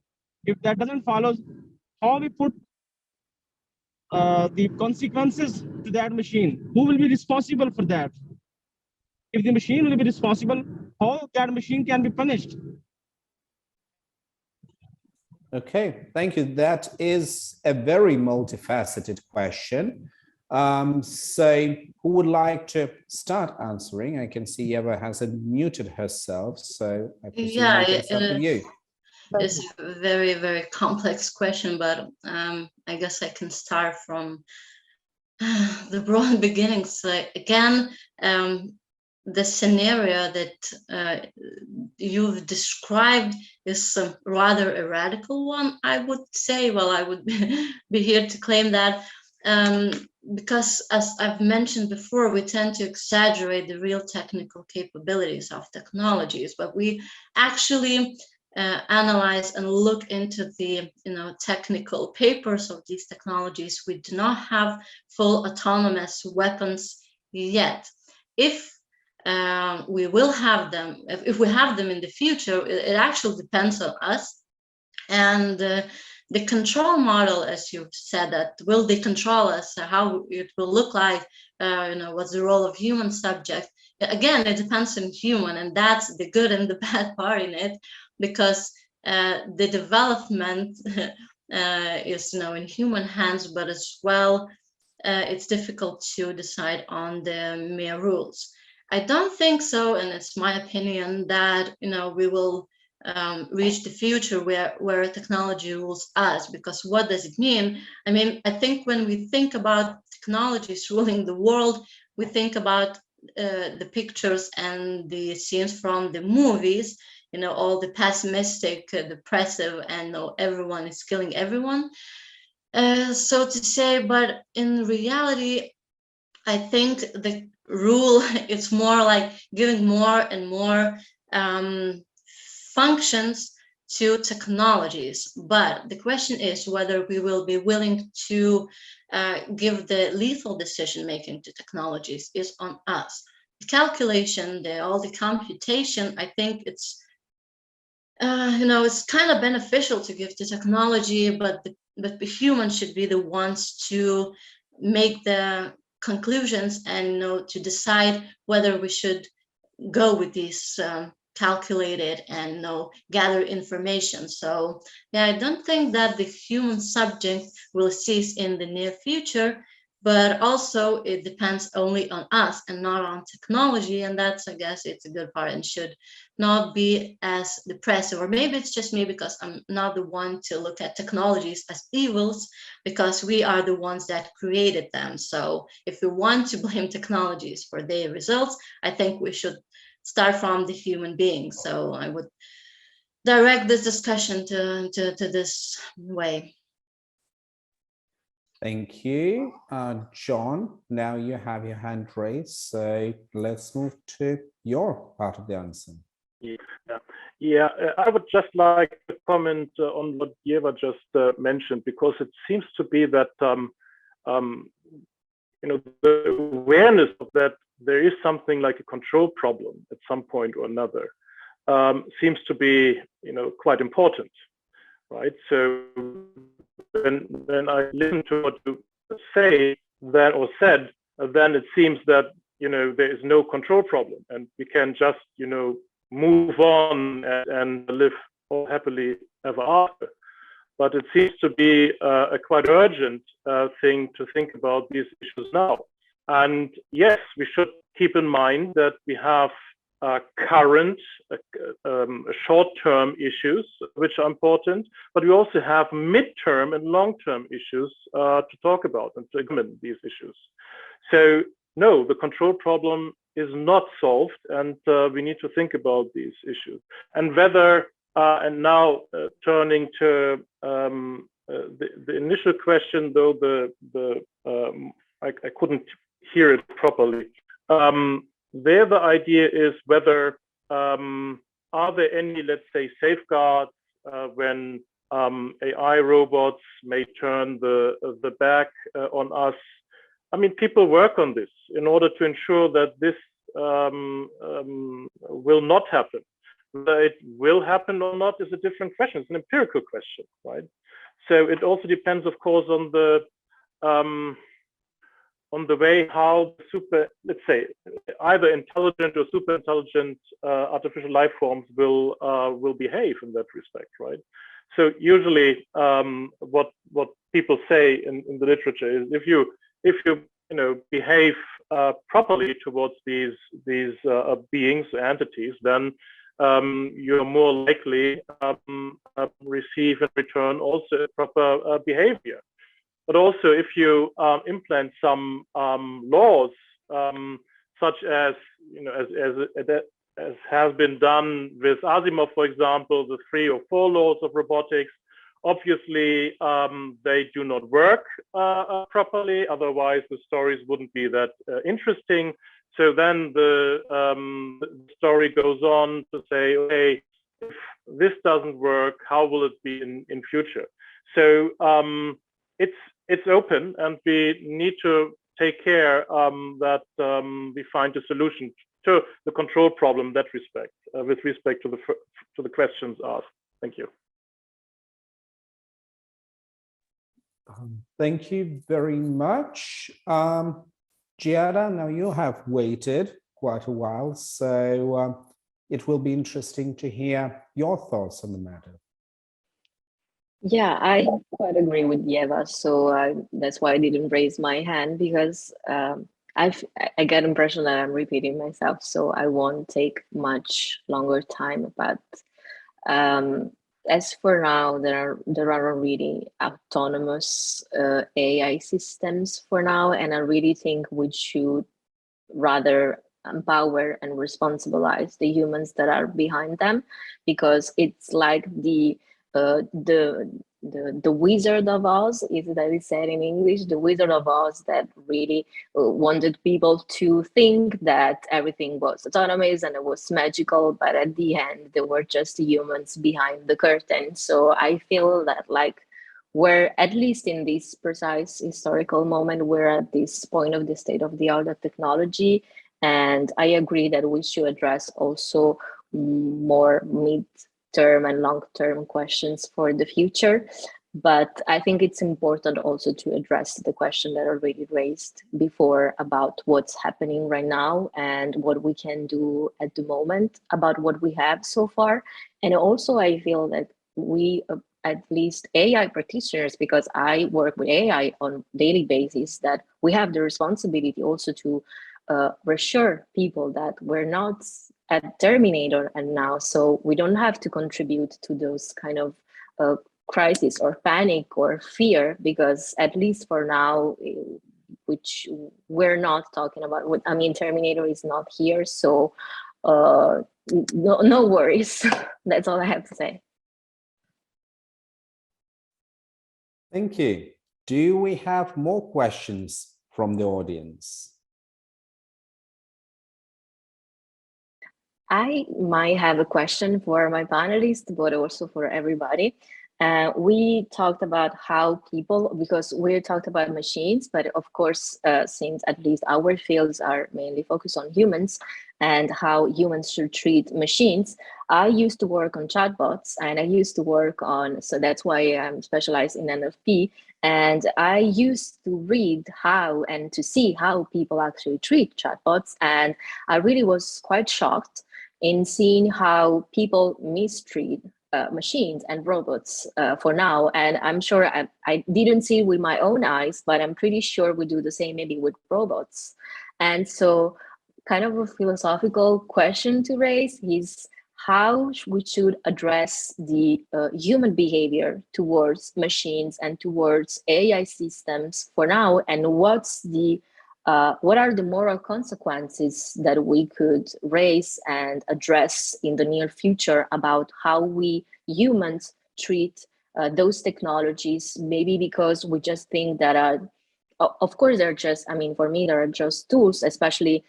if that doesn't follow, how we put the consequences to that machine? Who will be responsible for that? If the machine will be responsible, how that machine can be punished? Okay, thank you. That is a very multifaceted question. So who would like to start answering? I can see Eva has unmuted herself, so I presume we can start with you. It's a very, very complex question, but I guess I can start from the broad beginnings. Again, the scenario that you've described is rather a radical one, I would say. Well, I would be here to claim that, because as I've mentioned before, we tend to exaggerate the real technical capabilities of technologies, but we actually analyze and look into the technical papers of these technologies. We do not have full autonomous weapons yet. If we will have them, if we have them in the future, it actually depends on us. And the control model, as you've said, that will they control us, how it will look like, what's the role of human subject? Again, it depends on human, and that's the good and the bad part in it, because the development is in human hands, but as well, it's difficult to decide on the mere rules. I don't think so, and it's my opinion that we will reach the future where technology rules us. Because what does it mean? I mean, I think when we think about technologies ruling the world, we think about the pictures and the scenes from the movies, all the pessimistic, depressive, and everyone is killing everyone, so to say. But in reality, I think the rule is more like giving more and more functions to technologies. But the question is whether we will be willing to give the lethal decision making to technologies is on us. The calculation, all the computation, I think it's it's kind of beneficial to give to technology, but the humans should be the ones to make the conclusions and to decide whether we should go with these calculated and gather information. So yeah, I don't think that the human subject will cease in the near future, but also it depends only on us and not on technology. And that's, I guess, it's a good part and should not be as depressive. Or maybe it's just me, because I'm not the one to look at technologies as evils, because we are the ones that created them. So if we want to blame technologies for their results, I think we should start from the human being. So I would direct this discussion to this way. Thank you. John, now you have your hand raised, so let's move to your part of the answer. Yeah, I would just like to comment on what Yeva just mentioned, because it seems to be that you know, the awareness of that there is something like a control problem at some point or another seems to be, you know, quite important, right? So when I listen to what you say that or said, then it seems that, you know, there is no control problem and we can just, you know, move on and live all happily ever after. But it seems to be a quite urgent thing to think about these issues now. And yes, we should keep in mind that we have current short-term issues, which are important, but we also have mid-term and long-term issues to talk about and to examine these issues. So no, the control problem is not solved, and we need to think about these issues. And whether, and now turning to the initial question, though I couldn't hear it properly. There, the idea is whether are there any, let's say, safeguards when AI robots may turn the back on us. I mean, people work on this in order to ensure that this will not happen. Whether it will happen or not is a different question. It's an empirical question, right? So it also depends, of course, on the way how let's say, either intelligent or super intelligent artificial life forms will behave in that respect, right? So usually, what people say in the literature is if you behave properly towards these beings, entities, then you're more likely receive in return also proper behavior. But also, if you implement some laws, such as as has been done with Asimov, for example, the 3 or 4 laws of robotics, obviously they do not work properly. Otherwise, the stories wouldn't be that interesting. So then the story goes on to say, okay, if this doesn't work, how will it be in future? So it's open, and we need to take care that we find a solution to the control problem in that respect, with respect to the questions asked. Thank you. Thank you very much. Giada, now you have waited quite a while, so it will be interesting to hear your thoughts on the matter. Yeah, I quite agree with Yeva, so that's why I didn't raise my hand, because I get the impression that I'm repeating myself, so I won't take much longer time. But as for now, there are already autonomous AI systems for now, and I really think we should rather empower and responsibilize the humans that are behind them, because it's like the Wizard of Oz, is that is said in English, the Wizard of Oz, that really wanted people to think that everything was autonomous and it was magical, but at the end there were just humans behind the curtain. So I feel that, like, we're, at least in this precise historical moment, we're at this point of the state of the art of technology, and I agree that we should address also more mid-term and long-term questions for the future. But I think it's important also to address the question that already raised before about what's happening right now and what we can do at the moment about what we have so far. And also, I feel that we, at least AI practitioners, because I work with AI on a daily basis, that we have the responsibility also to reassure people that we're not at Terminator and now, so we don't have to contribute to those kind of crisis or panic or fear, because at least for now, which we're not talking about, I mean, Terminator is not here, so no worries. That's all I have to say. Thank you. do we have more questions from the audience? I might have a question for my panelists, but also for everybody. We talked about how people, because we talked about machines, but of course, since at least our fields are mainly focused on humans and how humans should treat machines, I used to work on chatbots and I used to work on, so that's why I'm specialized in NLP. And I used to read how and to see how people actually treat chatbots. And I really was quite shocked in seeing how people mistreat machines and robots for now. And I'm sure I didn't see it with my own eyes, but I'm pretty sure we do the same maybe with robots. And so kind of a philosophical question to raise is how we should address the human behavior towards machines and towards AI systems for now, and what are the moral consequences that we could raise and address in the near future about how we humans treat those technologies, maybe because we just think that of course, they're just, I mean, for me, they're just tools, especially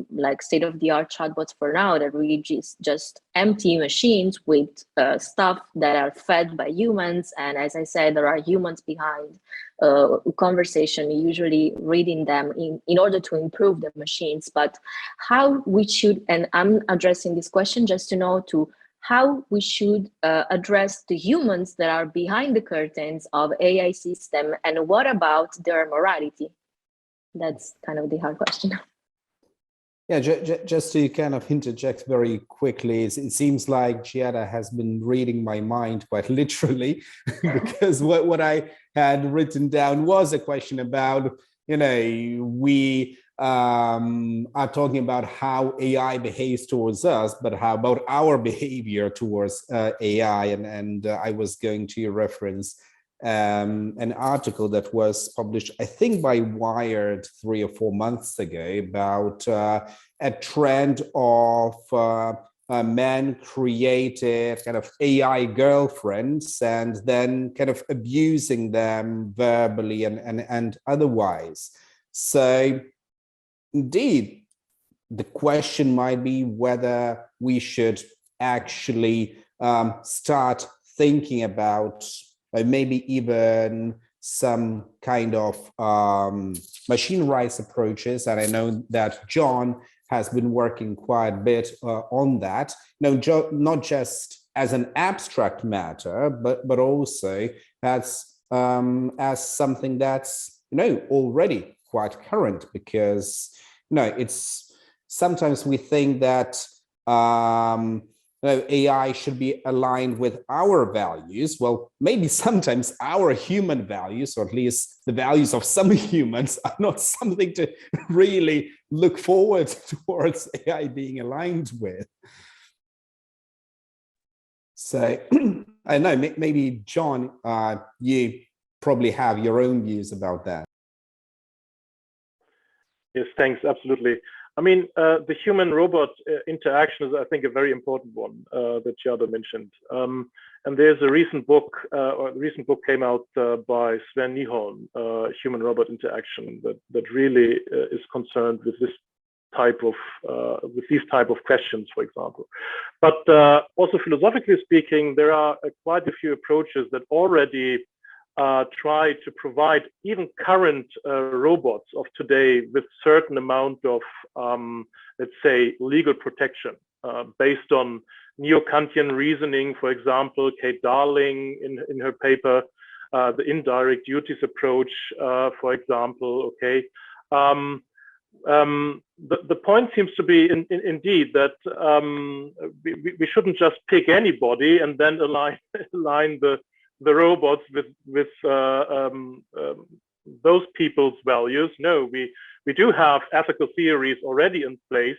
like state-of-the-art chatbots for now that really just empty machines with stuff that are fed by humans. And as I said, there are humans behind conversation, usually reading them in order to improve the machines. But how we should, and I'm addressing this question just to know how we should address the humans that are behind the curtains of AI system, and what about their morality? That's kind of the hard question. Yeah, just to kind of interject very quickly, it seems like Giada has been reading my mind quite literally, because what I had written down was a question about, we are talking about how AI behaves towards us, but how about our behavior towards AI? And I was going to reference an article that was published, I think, by Wired 3 or 4 months ago about a trend of men created kind of AI girlfriends and then kind of abusing them verbally and otherwise. So indeed, the question might be whether we should actually start thinking about maybe even some kind of machine rights approaches. And I know that John has been working quite a bit on that. Not just as an abstract matter, but also as something that's already quite current, because it's sometimes we think that AI should be aligned with our values. Well, maybe sometimes our human values, or at least the values of some humans, are not something to really look forward towards AI being aligned with. So I know, maybe John, you probably have your own views about that. Yes, thanks. Absolutely. I mean, the human-robot interaction is, I think, a very important one that Giada mentioned. And there's a recent book, came out by Sven Nihon, Human-Robot Interaction, that really is concerned with this type of these type of questions, for example. But also philosophically speaking, there are quite a few approaches that already try to provide even current robots of today with certain amount of, let's say, legal protection based on neo-Kantian reasoning. For example, Kate Darling in her paper, the indirect duties approach, for example. Okay, the point seems to be indeed that we shouldn't just pick anybody and then align the robots with those people's values. No, we do have ethical theories already in place,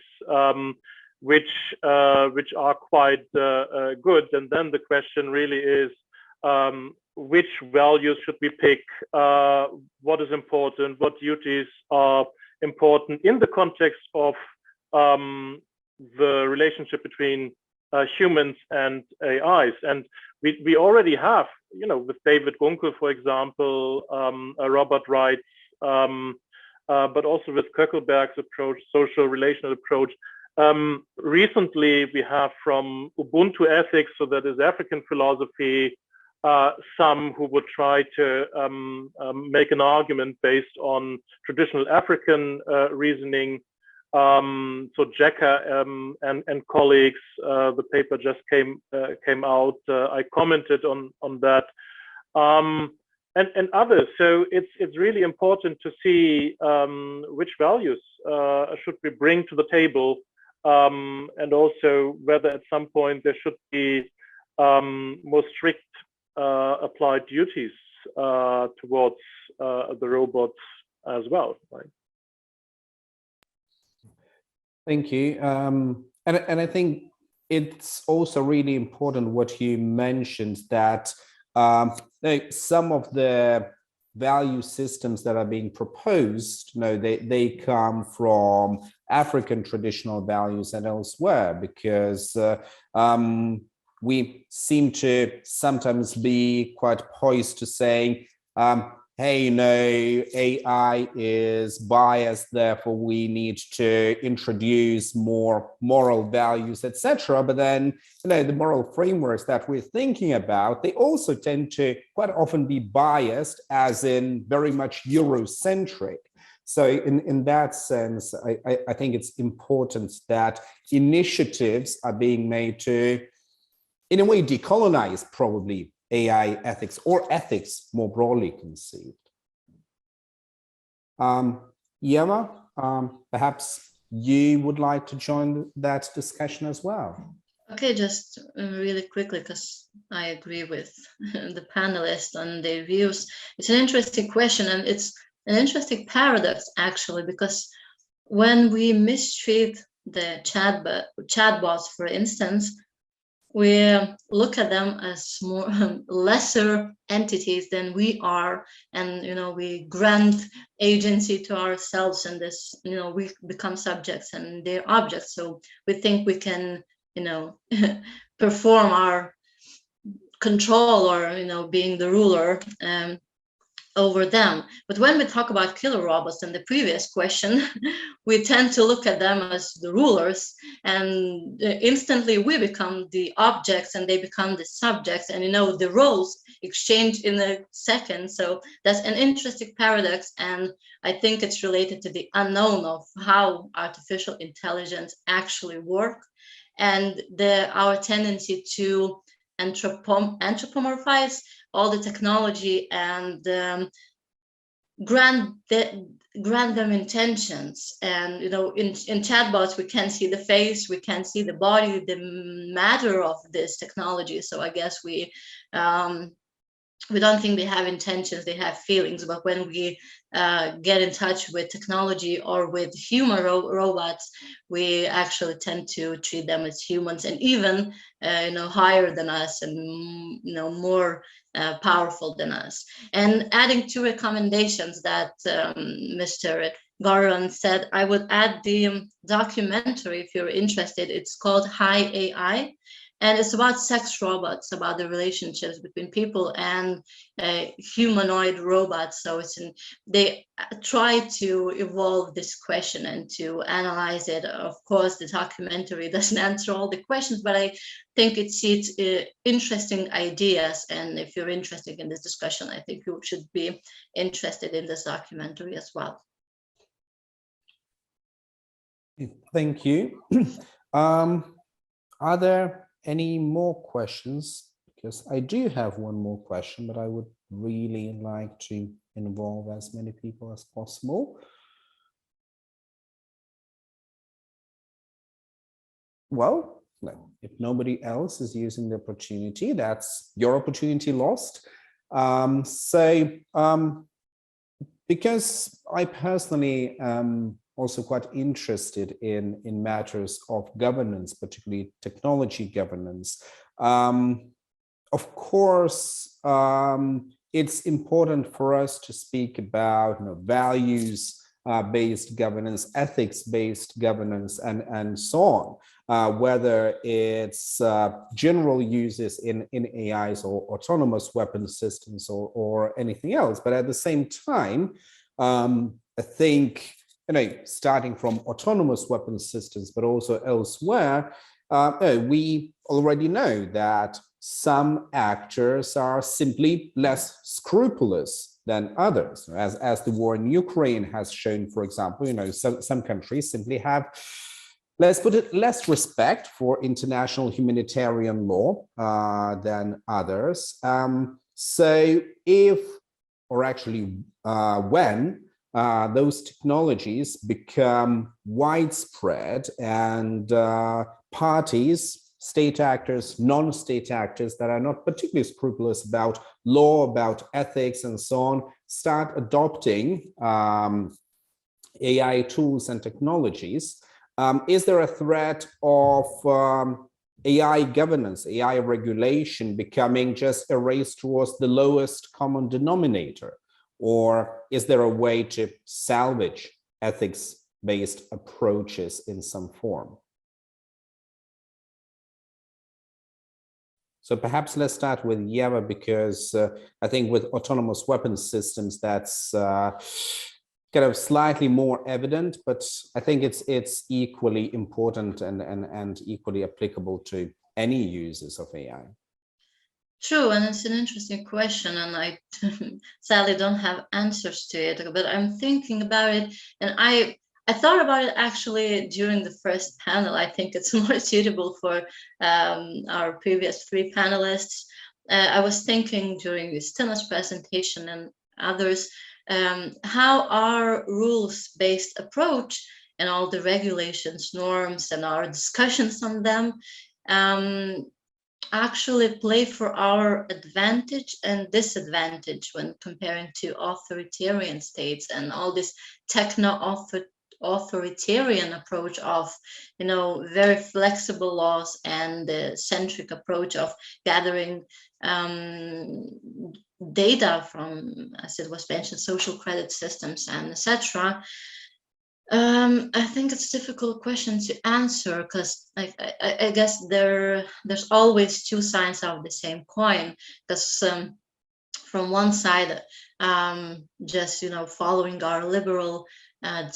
which are quite good. And then the question really is, which values should we pick? What is important? What duties are important in the context of the relationship between humans and AIs. And we already have, with David Gunkel, for example, Robert Wright's, but also with Köckelberg's approach, social relational approach. Recently, we have from Ubuntu ethics, so that is African philosophy, some who would try to make an argument based on traditional African reasoning. So Jekka and colleagues, the paper just came out. I commented on that, and others. So it's really important to see which values should we bring to the table, and also whether at some point there should be more strict applied duties towards the robots as well, right? Thank you. And I think it's also really important what you mentioned, that some of the value systems that are being proposed, they come from African traditional values and elsewhere, because we seem to sometimes be quite poised to say, hey, AI is biased, therefore we need to introduce more moral values, etc. But then, the moral frameworks that we're thinking about, they also tend to quite often be biased, as in very much Eurocentric. So in that sense, I think it's important that initiatives are being made to, in a way, decolonize probably AI ethics, or ethics more broadly conceived. Yema, perhaps you would like to join that discussion as well. Okay, just really quickly, because I agree with the panelists on their views. It's an interesting question, and it's an interesting paradox, actually, because when we mistreat the chatbots, for instance, we look at them as more lesser entities than we are, and we grant agency to ourselves, and this we become subjects and they're objects. So we think we can perform our control, or being the ruler over them. But when we talk about killer robots in the previous question, we tend to look at them as the rulers, and instantly we become the objects and they become the subjects, and the roles exchange in a second. So that's an interesting paradox, and I think it's related to the unknown of how artificial intelligence actually work, and our tendency to anthropomorphize all the technology and grant them intentions. And in chatbots, we can see the face, we can see the body, the matter of this technology. So I guess we don't think they have intentions, they have feelings. But when we get in touch with technology or with human robots, we actually tend to treat them as humans, and even higher than us, and more powerful than us. And adding two recommendations that Mr. Garan said, I would add the documentary, if you're interested. It's called Hi AI, and it's about sex robots, about the relationships between people and humanoid robots. So they try to evolve this question and to analyze it. Of course, the documentary doesn't answer all the questions, but I think it sees interesting ideas. And if you're interested in this discussion, I think you should be interested in this documentary as well. Thank you. Are there any more questions? Because I do have one more question, but I would really like to involve as many people as possible. Well, if nobody else is using the opportunity, that's your opportunity lost. Because I personally am also quite interested in matters of governance, particularly technology governance. Of course, it's important for us to speak about values based governance, ethics-based governance, and so on, whether it's general uses in AIs or autonomous weapon systems or anything else. But at the same time, I think, starting from autonomous weapon systems, but also elsewhere, we already know that some actors are simply less scrupulous than others. As the war in Ukraine has shown, for example, some countries simply have, let's put it, less respect for international humanitarian law than others. So if, or actually when, those technologies become widespread and parties, state actors, non-state actors that are not particularly scrupulous about law, about ethics, and so on, start adopting AI tools and technologies, is there a threat of AI governance, AI regulation becoming just a race towards the lowest common denominator? Or is there a way to salvage ethics-based approaches in some form? So perhaps let's start with Yeva, because I think with autonomous weapon systems, that's kind of slightly more evident, but I think it's equally important and equally applicable to any users of AI. True, and it's an interesting question, and I sadly don't have answers to it, but I'm thinking about it, and I thought about it actually during the first panel. I think it's more suitable for our previous three panelists. I was thinking during Justina's presentation and others, how our rules-based approach and all the regulations, norms, and our discussions on them actually play for our advantage and disadvantage when comparing to authoritarian states and all this techno-authoritarian approach of, very flexible laws and the centric approach of gathering data from, as it was mentioned, social credit systems and etc. I think it's a difficult question to answer, because I guess there's always two sides of the same coin. Because from one side, just following our liberal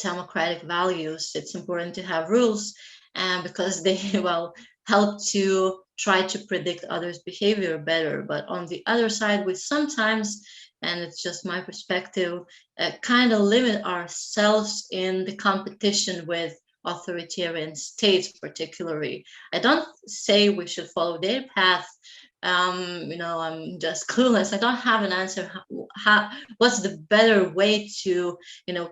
democratic values, it's important to have rules, because they help to try to predict others' behavior better. But on the other side, we sometimes, and it's just my perspective, kind of limit ourselves in the competition with authoritarian states particularly. I don't say we should follow their path. I'm just clueless. I don't have an answer. What's the better way to,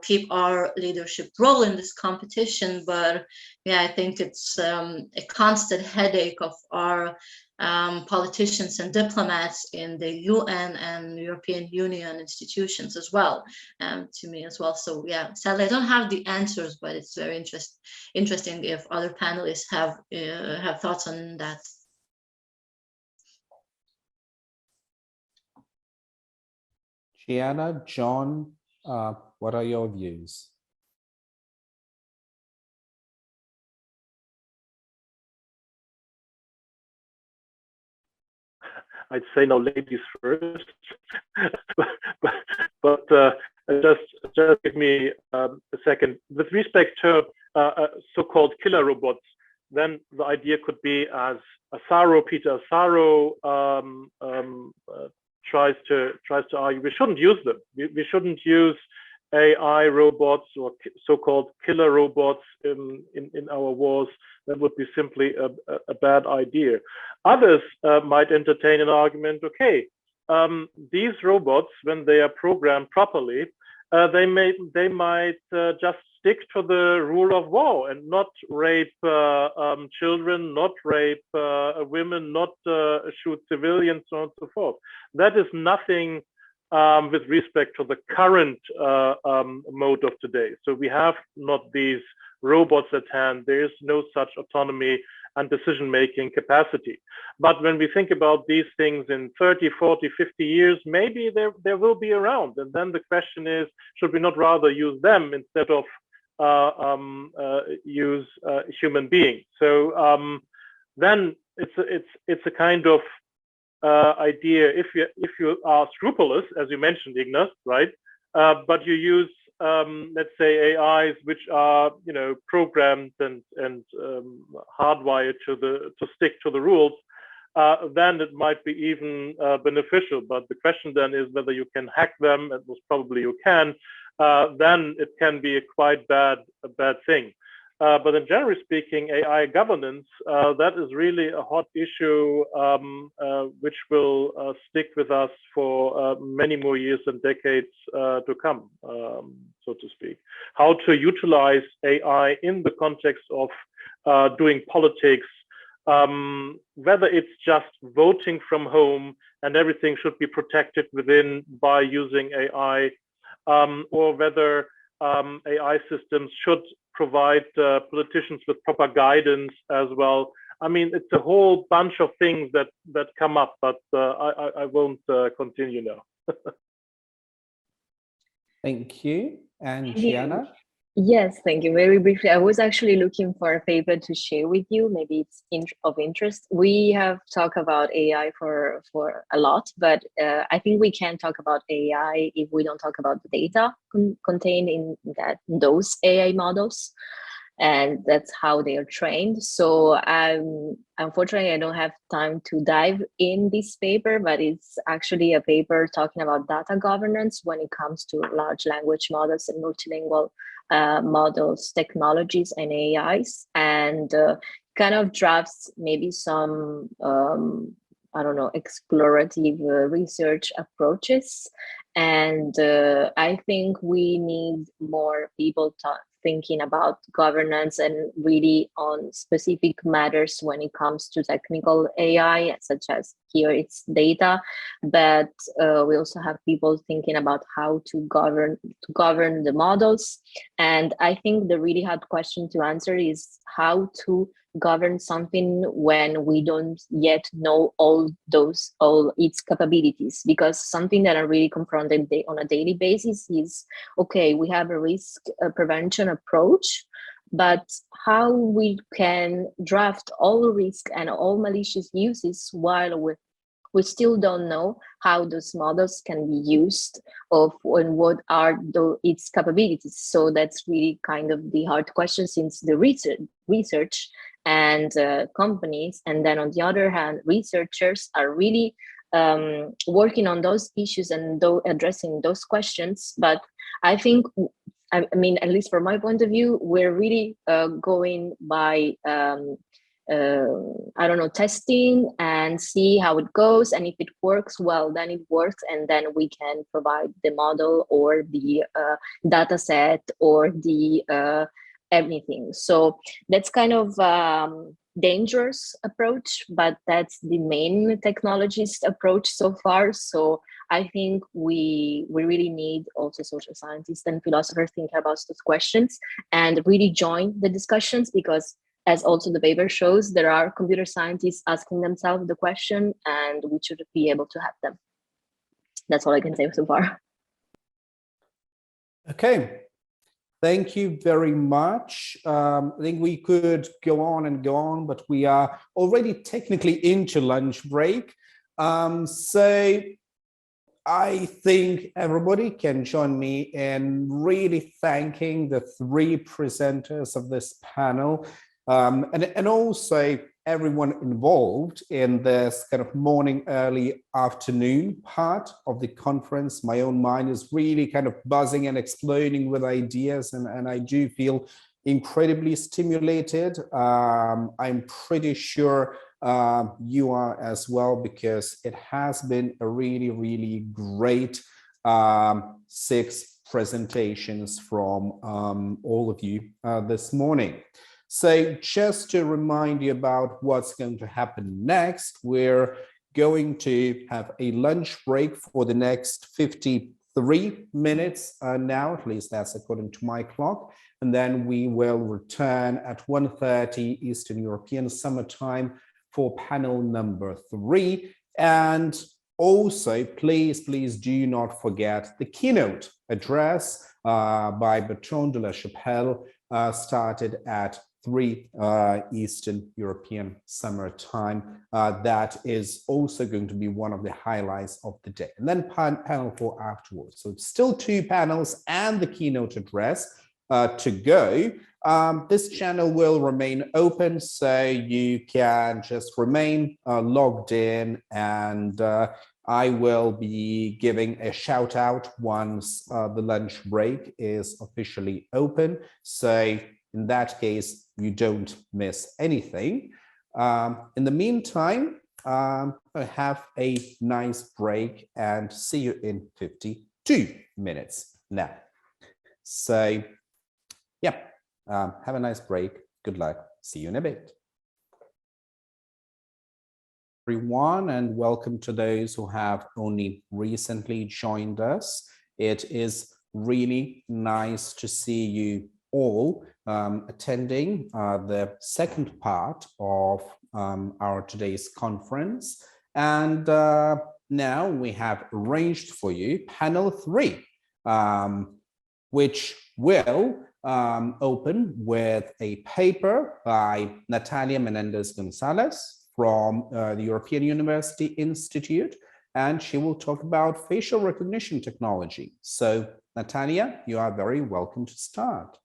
keep our leadership role in this competition? But yeah, I think it's a constant headache of our politicians and diplomats in the UN and European Union institutions as well, to me as well. So yeah, sadly I don't have the answers, but it's very interesting if other panelists have thoughts on that. Gianna, John, what are your views? I'd say no, ladies first, but just give me a second. With respect to so-called killer robots, then the idea could be, as Peter Asaro tries to argue, we shouldn't use them. We shouldn't use AI robots or so-called killer robots in our wars. That would be simply a bad idea. Others might entertain an argument, okay, these robots, when they are programmed properly, they might just stick to the rule of war and not rape children, not rape women, not shoot civilians, so on and so forth. That is nothing with respect to the current mode of today. So we have not these robots at hand. There is no such autonomy and decision-making capacity. But when we think about these things in 30, 40, 50 years, maybe there will be around. And then the question is, should we not rather use them instead of use human beings? So then it's a kind of idea, if you are scrupulous, as you mentioned, Ignas, right? But you use let's say AIs which are programmed and hardwired to stick to the rules, then it might be even beneficial. But the question then is whether you can hack them, and most probably you can. Then it can be a quite bad thing. But in generally speaking, AI governance, that is really a hot issue which will stick with us for many more years and decades to come, so to speak. How to utilize AI in the context of doing politics, whether it's just voting from home and everything should be protected within by using AI, or whether AI systems should provide politicians with proper guidance as well. I mean, it's a whole bunch of things that come up, but I won't continue now. Thank you. And Gianna? Yes, thank you. Very briefly, I was actually looking for a paper to share with you. Maybe it's of interest. We have talked about AI for a lot, but I think we can't talk about AI if we don't talk about the data contained in those AI models, and that's how they are trained. So unfortunately, I don't have time to dive in this paper, but it's actually a paper talking about data governance when it comes to large language models and multilingual models, technologies, and AIs, and kind of drafts maybe some, I don't know, explorative research approaches. And I think we need more people thinking about governance and really on specific matters when it comes to technical AI, such as here it's data, but we also have people thinking about how to govern the models. And I think the really hard question to answer is how to govern something when we don't yet know all its capabilities, because something that I really confronted on a daily basis is, okay, we have a risk prevention approach, but how we can draft all risk and all malicious uses while we still don't know how those models can be used and what are its capabilities. So that's really kind of the hard question, since the research and companies, and then on the other hand, researchers are really working on those issues and addressing those questions. But I think, I mean, at least from my point of view, we're really going by, I don't know, testing and see how it goes. And if it works, well, then it works. And then we can provide the model or the data set or the everything. So that's kind of dangerous approach, but that's the main technologist approach so far. So I think we really need also social scientists and philosophers thinking about those questions and really join the discussions, because as also the paper shows, there are computer scientists asking themselves the question, and we should be able to have them. That's all I can say so far. Okay. Thank you very much. I think we could go on and go on, but we are already technically into lunch break. So I think everybody can join me in really thanking the three presenters of this panel, and also everyone involved in this kind of morning, early afternoon part of the conference. My own mind is really kind of buzzing and exploding with ideas, and I do feel incredibly stimulated. I'm pretty sure you are as well, because it has been a really, really great 6 presentations from all of you this morning. So just to remind you about what's going to happen next, we're going to have a lunch break for the next 55 3 minutes now, at least that's according to my clock. And then we will return at 1:30 Eastern European Summer Time for panel number 3. And also, please do not forget the keynote address by Bertrand de la Chapelle, started at 3 Eastern European Summer Time. That is also going to be one of the highlights of the day. And then panel 4 afterwards. So it's still 2 panels and the keynote address to go. This channel will remain open, so you can just remain logged in, and I will be giving a shout out once the lunch break is officially open. So in that case, you don't miss anything. In the meantime, have a nice break and see you in 52 minutes now. So, yeah, have a nice break. Good luck. See you in a bit. Everyone, and welcome to those who have only recently joined us. It is really nice to see you all attending the second part of our today's conference. And now we have arranged for you panel 3, which will open with a paper by Natalia Menendez-Gonzalez from the European University Institute, and she will talk about facial recognition technology. So, Natalia, you are very welcome to start.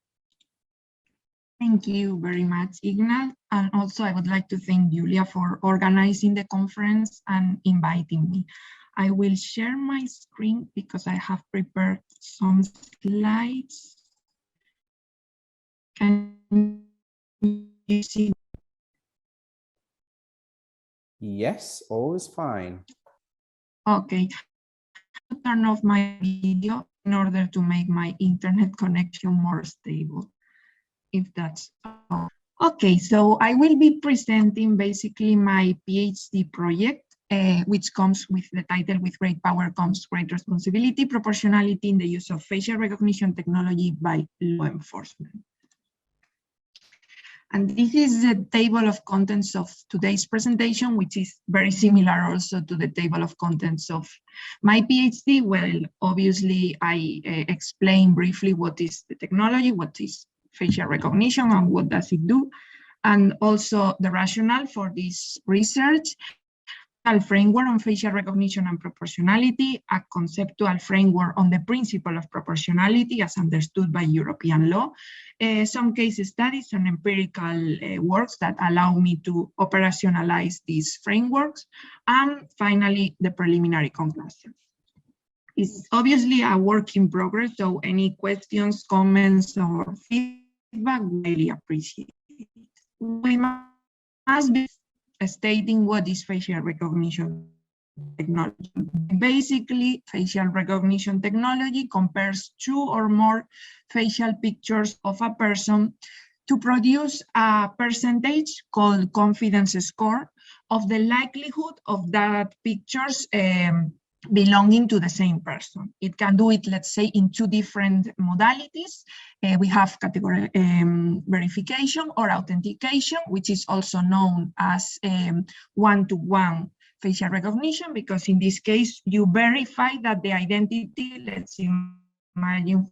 Thank you very much, Ignaz. And also I would like to thank Julia for organizing the conference and inviting me. I will share my screen because I have prepared some slides. Can you see? Yes, all is fine. Okay. I'll turn off my video in order to make my internet connection more stable, if that's all. Okay, so I will be presenting basically my PhD project, which comes with the title "With Great Power Comes Great Responsibility, Proportionality in the Use of Facial Recognition Technology by Law Enforcement." And this is the table of contents of today's presentation, which is very similar also to the table of contents of my PhD. Well, obviously, I explain briefly what is the technology, what is facial recognition, and what does it do, and also the rationale for this research, a framework on facial recognition and proportionality, a conceptual framework on the principle of proportionality as understood by European law, some case studies and empirical works that allow me to operationalize these frameworks, and finally, the preliminary conclusions. It's obviously a work in progress, so any questions, comments, or feedback really appreciated. We must be stating what is facial recognition technology. Basically, facial recognition technology compares 2 or more facial pictures of a person to produce a percentage called confidence score of the likelihood of that pictures belonging to the same person. It can do it, let's say, in 2 different modalities. We have category verification or authentication, which is also known as one-to-one facial recognition, because in this case, you verify that the identity, let's imagine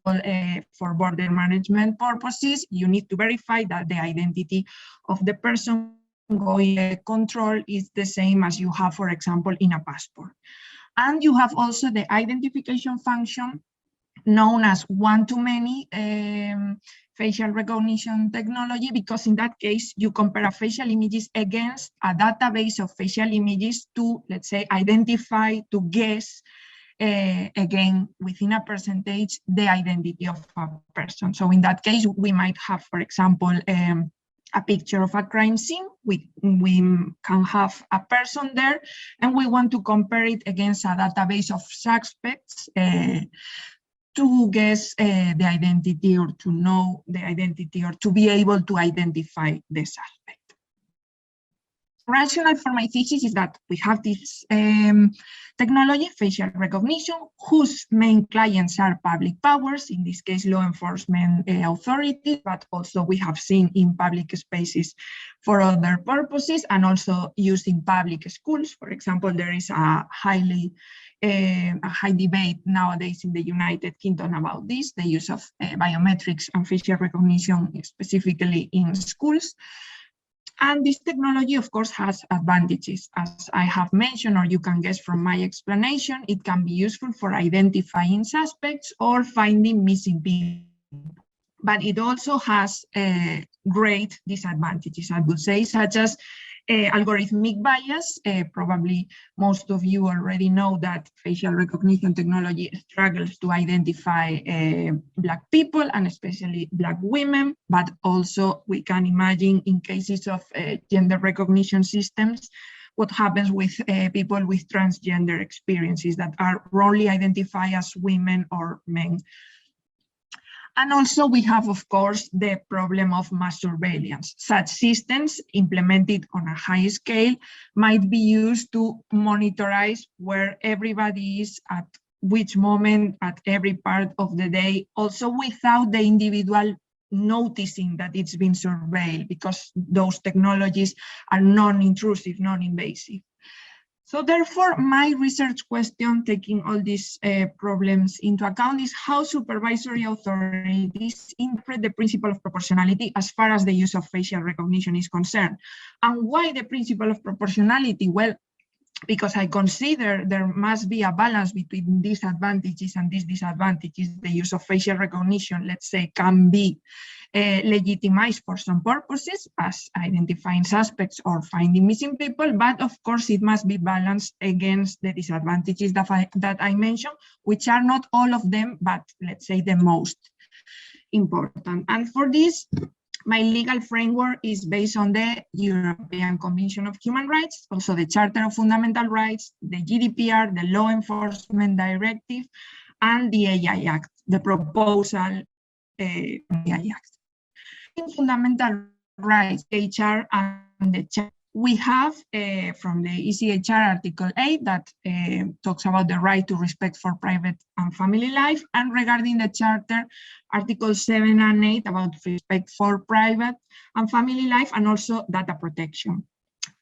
for border management purposes, you need to verify that the identity of the person going control is the same as you have, for example, in a passport. And you have also the identification function known as one-to-many facial recognition technology, because in that case, you compare facial images against a database of facial images to, let's say, identify, to guess, again, within a percentage, the identity of a person. So in that case, we might have, for example, a picture of a crime scene. We can have a person there, and we want to compare it against a database of suspects to guess the identity, or to know the identity, or to be able to identify the suspect. rationale for my thesis is that we have this technology, facial recognition, whose main clients are public powers, in this case, law enforcement authorities, but also we have seen in public spaces for other purposes and also used in public schools. For example, there is a high debate nowadays in the United Kingdom about this, the use of biometrics and facial recognition specifically in schools. And this technology, of course, has advantages. As I have mentioned, or you can guess from my explanation, it can be useful for identifying suspects or finding missing people. But it also has great disadvantages, I would say, such as algorithmic bias. Probably most of you already know that facial recognition technology struggles to identify Black people and especially Black women, but also we can imagine in cases of gender recognition systems, what happens with people with transgender experiences that are wrongly identified as women or men. And also we have, of course, the problem of mass surveillance. Such systems implemented on a high scale might be used to monitorize where everybody is at which moment at every part of the day, also without the individual noticing that it's been surveilled, because those technologies are non-intrusive, non-invasive. So therefore, my research question, taking all these problems into account, is how supervisory authorities interpret the principle of proportionality as far as the use of facial recognition is concerned. And why the principle of proportionality? Well, because I consider there must be a balance between these advantages and these disadvantages. The use of facial recognition, let's say, can be legitimized for some purposes, as identifying suspects or finding missing people, but of course it must be balanced against the disadvantages that I mentioned, which are not all of them, but let's say the most important. And for this, my legal framework is based on the European Convention of Human Rights, also the Charter of Fundamental Rights, the GDPR, the Law Enforcement Directive, and the AI Act, the proposal AI Act. In fundamental rights, HR and the Charter, we have from the ECHR Article 8 that talks about the right to respect for private and family life, and regarding the Charter, Article 7 and 8 about respect for private and family life, and also data protection.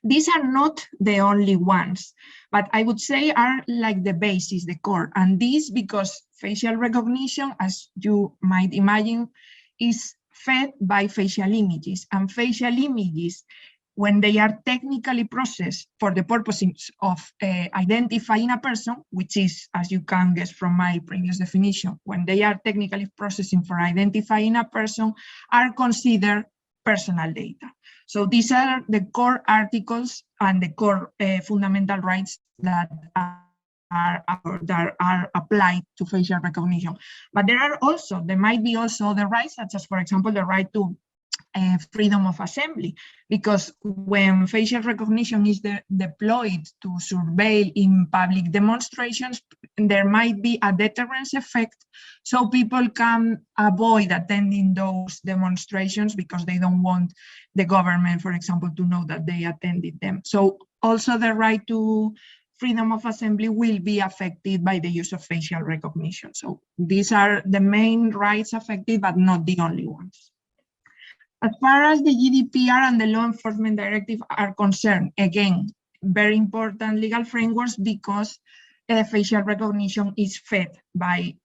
These are not the only ones, but I would say are like the basis, the core, and this because facial recognition, as you might imagine, is fed by facial images, and facial images, when they are technically processed for the purposes of identifying a person, which is, as you can guess from my previous definition, when they are technically processing for identifying a person, are considered personal data. So these are the core articles and the core fundamental rights that are applied to facial recognition. But there might be also other rights, such as, for example, the right to freedom of assembly, because when facial recognition is deployed to surveil in public demonstrations, there might be a deterrence effect, so people can avoid attending those demonstrations because they don't want the government, for example, to know that they attended them. So also the right to freedom of assembly will be affected by the use of facial recognition. So these are the main rights affected, but not the only ones. As far as the GDPR and the Law Enforcement Directive are concerned, again, very important legal frameworks because facial recognition is fed by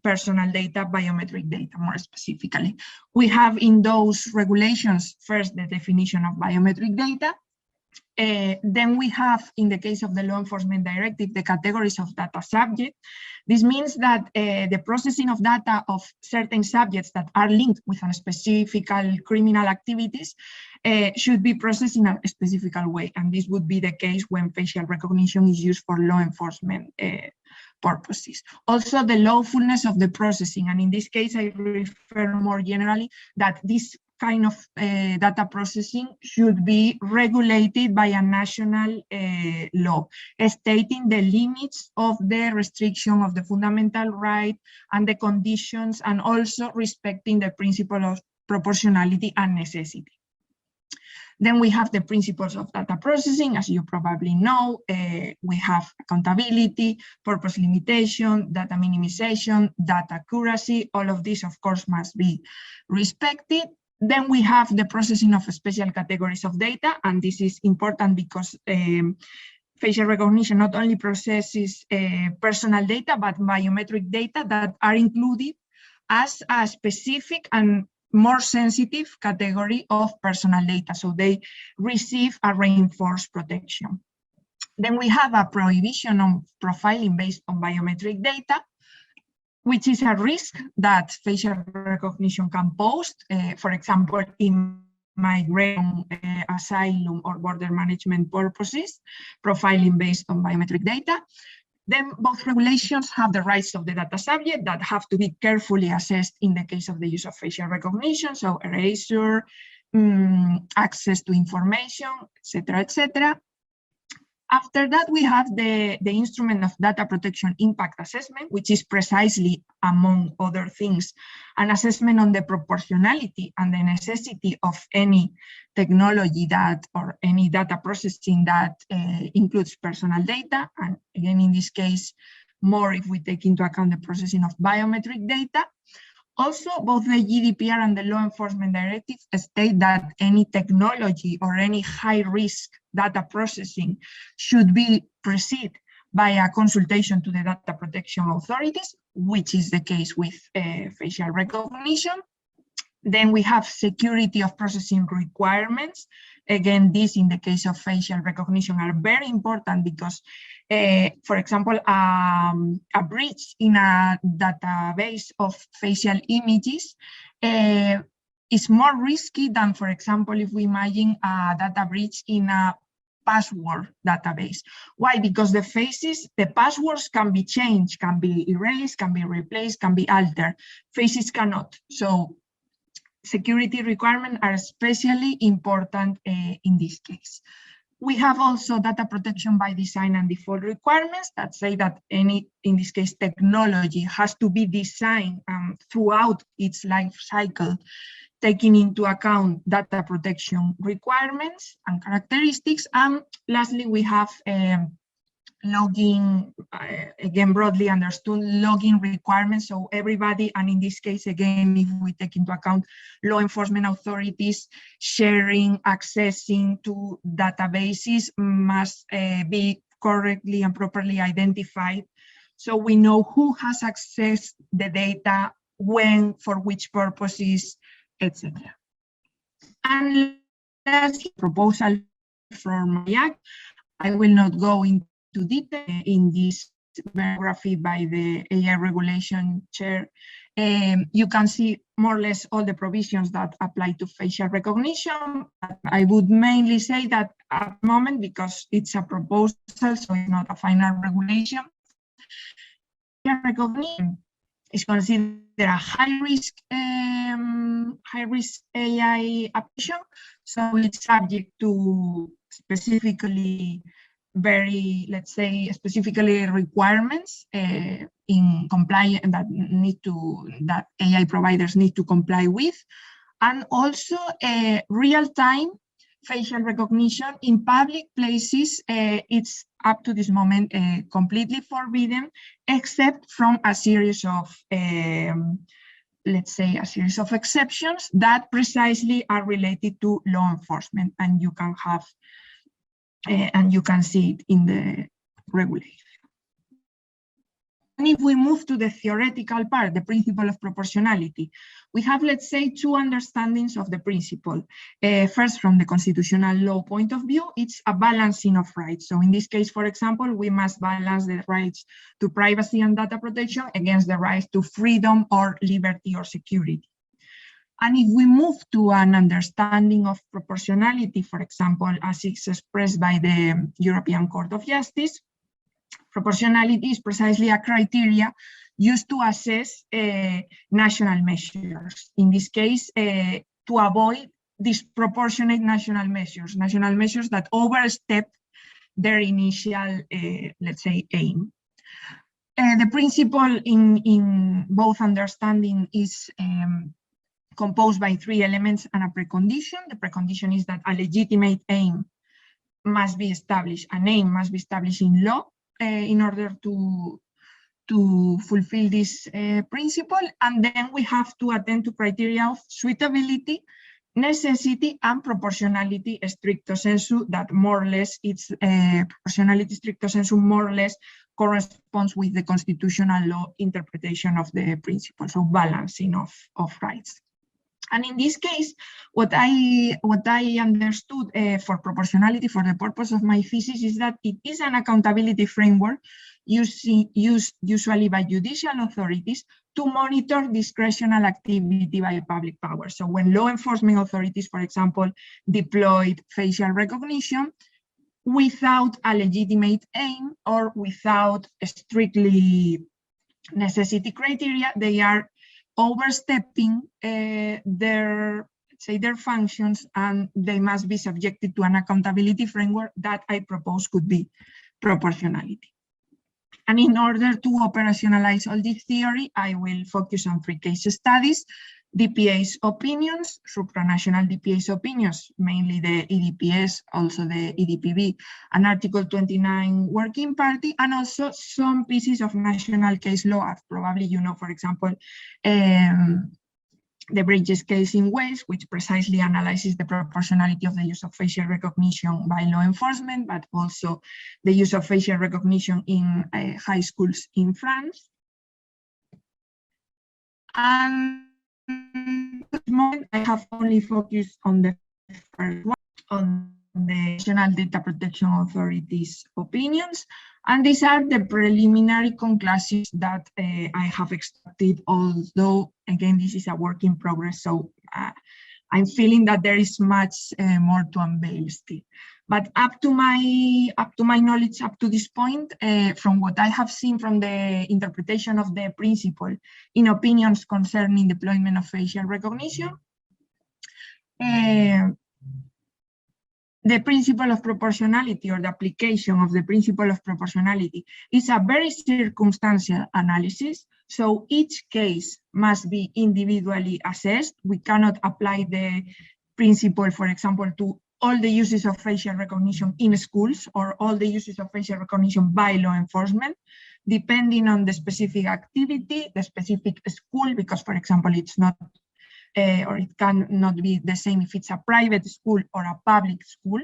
personal data, biometric data more specifically. We have in those regulations, first, the definition of biometric data. Then we have, in the case of the Law Enforcement Directive, the categories of data subject. This means that the processing of data of certain subjects that are linked with a specific criminal activities should be processed in a specific way. And this would be the case when facial recognition is used for law enforcement purposes. Also, the lawfulness of the processing. And in this case, I refer more generally that this kind of data processing should be regulated by a national law, stating the limits of the restriction of the fundamental right and the conditions, and also respecting the principle of proportionality and necessity. Then we have the principles of data processing. As you probably know, we have accountability, purpose limitation, data minimization, data accuracy. All of these, of course, must be respected. Then we have the processing of special categories of data, and this is important because facial recognition not only processes personal data, but biometric data that are included as a specific and more sensitive category of personal data. So they receive a reinforced protection. Then we have a prohibition on profiling based on biometric data, which is a risk that facial recognition can pose, for example, in migration, asylum, or border management purposes, profiling based on biometric data. Then both regulations have the rights of the data subject that have to be carefully assessed in the case of the use of facial recognition, so erasure, access to information, etc., etc. After that, we have the instrument of data protection impact assessment, which is precisely, among other things, an assessment on the proportionality and the necessity of any technology that, or any data processing that includes personal data. And again, in this case, more if we take into account the processing of biometric data. Also, both the GDPR and the law enforcement directive state that any technology or any high-risk data processing should be preceded by a consultation to the data protection authorities, which is the case with facial recognition. Then we have security of processing requirements. Again, this in the case of facial recognition are very important because, for example, a breach in a database of facial images is more risky than, for example, if we imagine a data breach in a password database. Why? Because the faces, the passwords can be changed, can be erased, can be replaced, can be altered. Faces cannot. So security requirements are especially important in this case. We have also data protection by design and default requirements that say that any, in this case, technology has to be designed throughout its life cycle, taking into account data protection requirements and characteristics. And lastly, we have logging, again, broadly understood logging requirements. So everybody, and in this case, again, if we take into account law enforcement authorities, sharing, accessing to databases must be correctly and properly identified. So we know who has accessed the data, when, for which purposes, etc. And last proposal from MIAC. I will not go into detail in this biography by the AI regulation chair. You can see more or less all the provisions that apply to facial recognition. I would mainly say that at the moment, because it's a proposal, so it's not a final regulation, facial recognition is considered a high-risk AI application. So it's subject to specifically let's say, specifically requirements in compliance that AI providers need to comply with, and also real-time facial recognition in public places. It's up to this moment completely forbidden, except from a series of let's say, a series of exceptions that precisely are related to law enforcement, and you can have and you can see it in the regulation. And if we move to the theoretical part, the principle of proportionality, we have, let's say, two understandings of the principle. First, from the constitutional law point of view, it's a balancing of rights. So in this case, for example, we must balance the rights to privacy and data protection against the rights to freedom or liberty or security. And if we move to an understanding of proportionality, for example, as it's expressed by the European Court of Justice, proportionality is precisely a criteria used to assess national measures. In this case, to avoid disproportionate national measures that overstep their initial, let's say, aim. The principle in both understanding is composed by 3 elements and a precondition. The precondition is that a legitimate aim must be established, an aim must be established in law in order to fulfill this principle. And then we have to attend to criteria of suitability, necessity, and proportionality stricto sensu, that more or less it's proportionality stricto sensu more or less corresponds with the constitutional law interpretation of the principle, so balancing of rights. And in this case, what I understood for proportionality for the purpose of my thesis is that it is an accountability framework used usually by judicial authorities to monitor discretional activity by public power. So when law enforcement authorities, for example, deployed facial recognition without a legitimate aim or without strictly necessity criteria, they are overstepping their functions, and they must be subjected to an accountability framework that I propose could be proportionality. And in order to operationalize all this theory, I will focus on 3 case studies: DPA's opinions, supranational DPA's opinions, mainly the EDPS, also the EDPB, and Article 29 Working Party, and also some pieces of national case law, as probably you know, for example, the Bridges case in Wales, which precisely analyzes the proportionality of the use of facial recognition by law enforcement, but also the use of facial recognition in high schools in France. And at the moment, I have only focused on the first one, on the National Data Protection Authority's opinions. And these are the preliminary conclusions that I have extracted, although, again, this is a work in progress. So I'm feeling that there is much more to unveil still. But up to my knowledge, up to this point, from what I have seen from the interpretation of the principle in opinions concerning deployment of facial recognition, the principle of proportionality, or the application of the principle of proportionality, is a very circumstantial analysis. So each case must be individually assessed. We cannot apply the principle, for example, to all the uses of facial recognition in schools or all the uses of facial recognition by law enforcement, depending on the specific activity, the specific school, because, for example, it's not or it cannot be the same if it's a private school or a public school.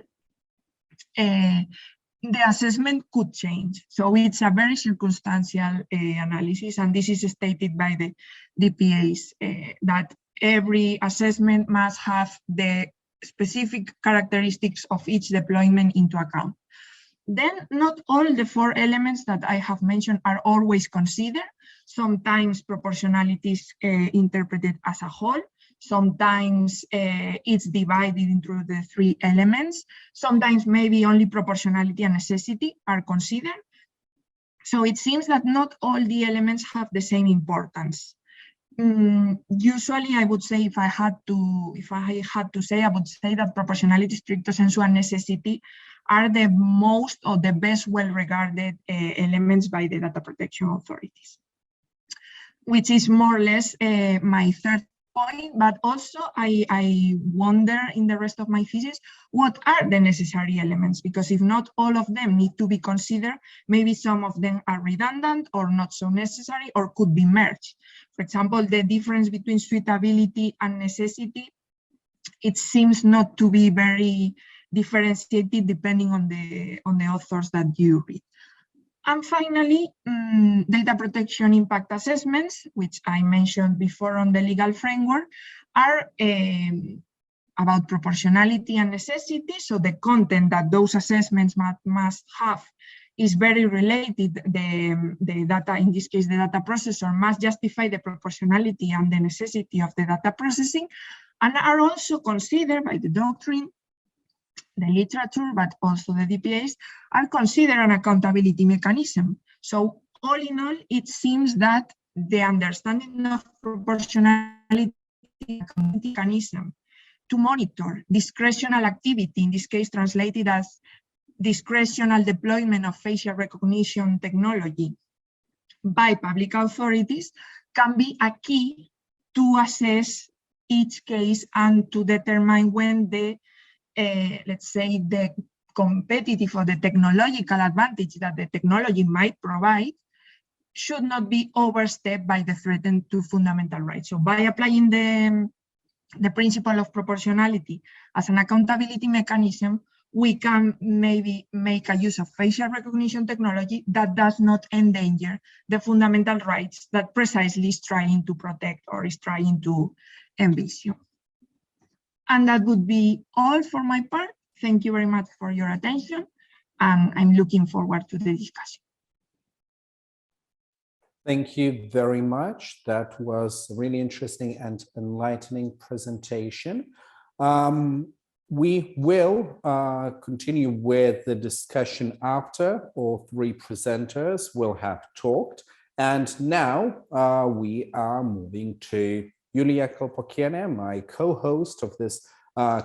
The assessment could change. So it's a very circumstantial analysis, and this is stated by the DPAs, that every assessment must have the specific characteristics of each deployment into account. Then not all the 4 elements that I have mentioned are always considered. Sometimes proportionality is interpreted as a whole. Sometimes it's divided into the 3 elements. Sometimes maybe only proportionality and necessity are considered. So it seems that not all the elements have the same importance. Usually, I would say, if I had to say, I would say that proportionality, stricto sensu, and necessity are the most or the best well-regarded elements by the data protection authorities, which is more or less my third point. But also, I wonder in the rest of my thesis, what are the necessary elements? Because if not all of them need to be considered, maybe some of them are redundant or not so necessary or could be merged. For example, the difference between suitability and necessity, it seems not to be very differentiated depending on the authors that you read. And finally, data protection impact assessments, which I mentioned before on the legal framework, are about proportionality and necessity. So the content that those assessments must have is very related. The data, in this case, the data processor must justify the proportionality and the necessity of the data processing, and are also considered by the doctrine, the literature, but also the DPAs, are considered an accountability mechanism. So all in all, it seems that the understanding of proportionality mechanism to monitor discretional activity, in this case translated as discretional deployment of facial recognition technology by public authorities, can be a key to assess each case and to determine when the, let's say, the competitive or the technological advantage that the technology might provide should not be overstepped by the threat to fundamental rights. So by applying the principle of proportionality as an accountability mechanism, we can maybe make a use of facial recognition technology that does not endanger the fundamental rights that precisely is trying to protect or is trying to envision. And that would be all for my part. Thank you very much for your attention, and I'm looking forward to the discussion. Thank you very much. That was a really interesting and enlightening presentation. We will continue with the discussion after all three presenters will have talked. And now we are moving to Julia Kolpokiene, my co-host of this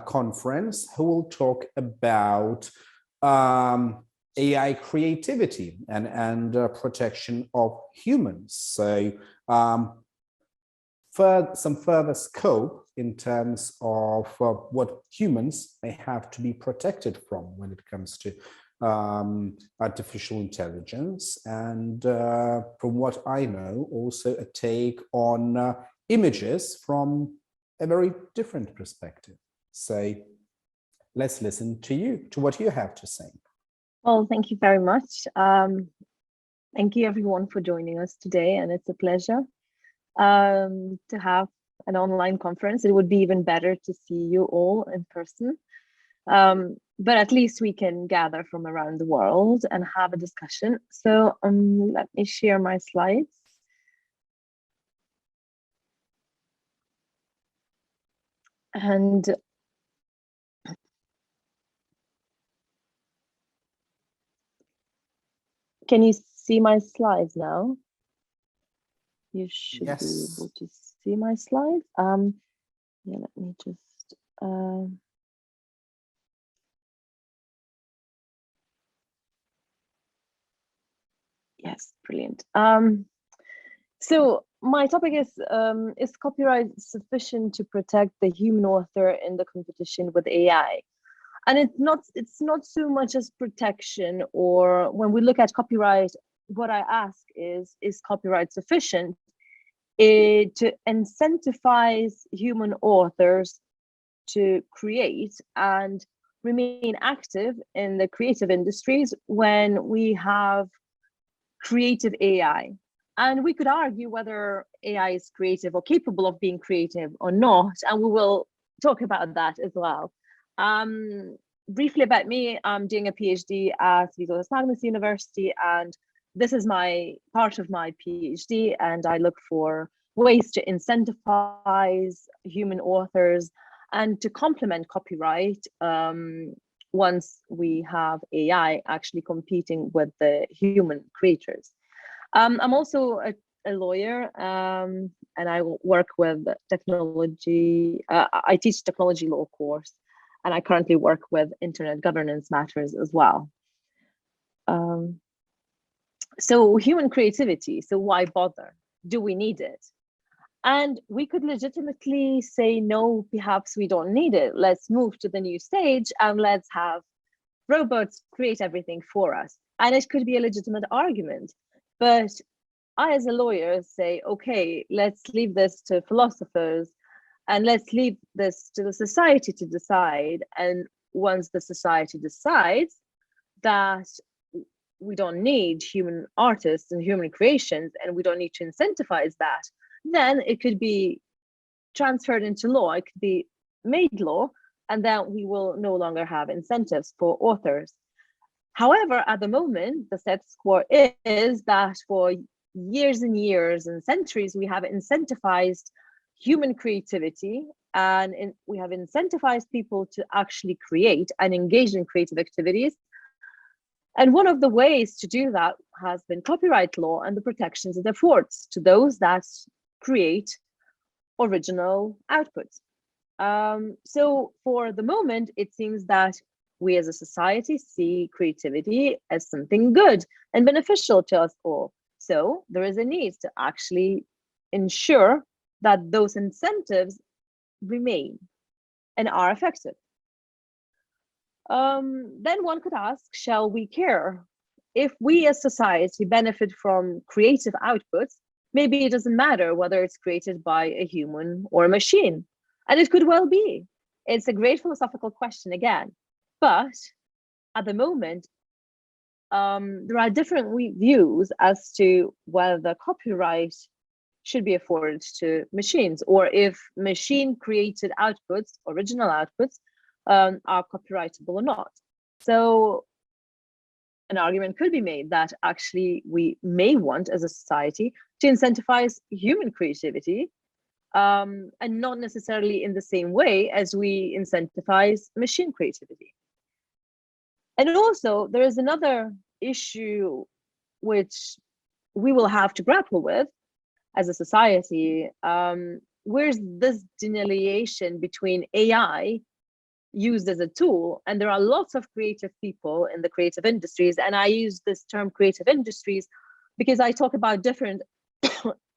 conference, who will talk about AI creativity and protection of humans. So some further scope in terms of what humans may have to be protected from when it comes to artificial intelligence. And from what I know, also a take on images from a very different perspective. So let's listen to you, to what you have to say. Well, thank you very much. Thank you everyone for joining us today, and it's a pleasure to have an online conference. It would be even better to see you all in person, but at least we can gather from around the world and have a discussion. So let me share my slides. And can you see my slides now? You should be able to see my slides. Yeah, let me just yes, brilliant. So my topic is copyright sufficient to protect the human author in the competition with AI? And it's not so much as protection, or when we look at copyright, what I ask is copyright sufficient to incentivize human authors to create and remain active in the creative industries when we have creative AI? And we could argue whether AI is creative or capable of being creative or not, and we will talk about that as well. Briefly about me, I'm doing a PhD at Vytautas Magnus University, and this is my part of my PhD, and I look for ways to incentivize human authors and to complement copyright once we have AI actually competing with the human creators. I'm also a lawyer, and I work with technology. I teach technology law course, and I currently work with internet governance matters as well. So human creativity, so why bother? Do we need it? And we could legitimately say, no, perhaps we don't need it. Let's move to the new stage and let's have robots create everything for us. And it could be a legitimate argument. But I, as a lawyer, say, okay, let's leave this to philosophers and let's leave this to the society to decide. And once the society decides that we don't need human artists and human creations, and we don't need to incentivize that, then it could be transferred into law. It could be made law, and then we will no longer have incentives for authors. However, at the moment, the status quo is that for years and years and centuries, we have incentivized human creativity, and we have incentivized people to actually create and engage in creative activities. And one of the ways to do that has been copyright law and the protections it affords to those that create original outputs. So for the moment, it seems that we as a society see creativity as something good and beneficial to us all. So there is a need to actually ensure that those incentives remain and are effective. Then one could ask, shall we care? If we as society benefit from creative outputs, maybe it doesn't matter whether it's created by a human or a machine. And it could well be. It's a great philosophical question again. But at the moment, there are different views as to whether copyright should be afforded to machines, or if machine created outputs, original outputs, are copyrightable or not. So an argument could be made that actually we may want as a society to incentivize human creativity, and not necessarily in the same way as we incentivize machine creativity. And also there is another issue which we will have to grapple with as a society. Where's this delineation between AI used as a tool, and there are lots of creative people in the creative industries, and I use this term creative industries because I talk about different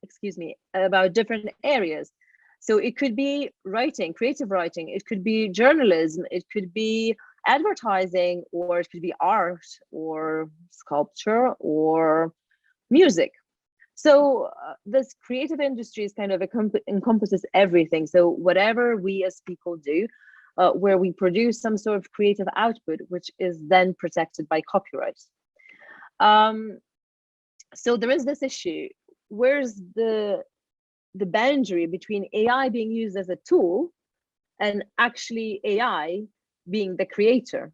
excuse me, about different areas. So it could be writing, creative writing, it could be journalism, it could be advertising, or it could be art or sculpture or music. So this creative industries kind of encompasses everything. So whatever we as people do, where we produce some sort of creative output, which is then protected by copyright. So there is this issue. Where's the boundary between AI being used as a tool and actually AI being the creator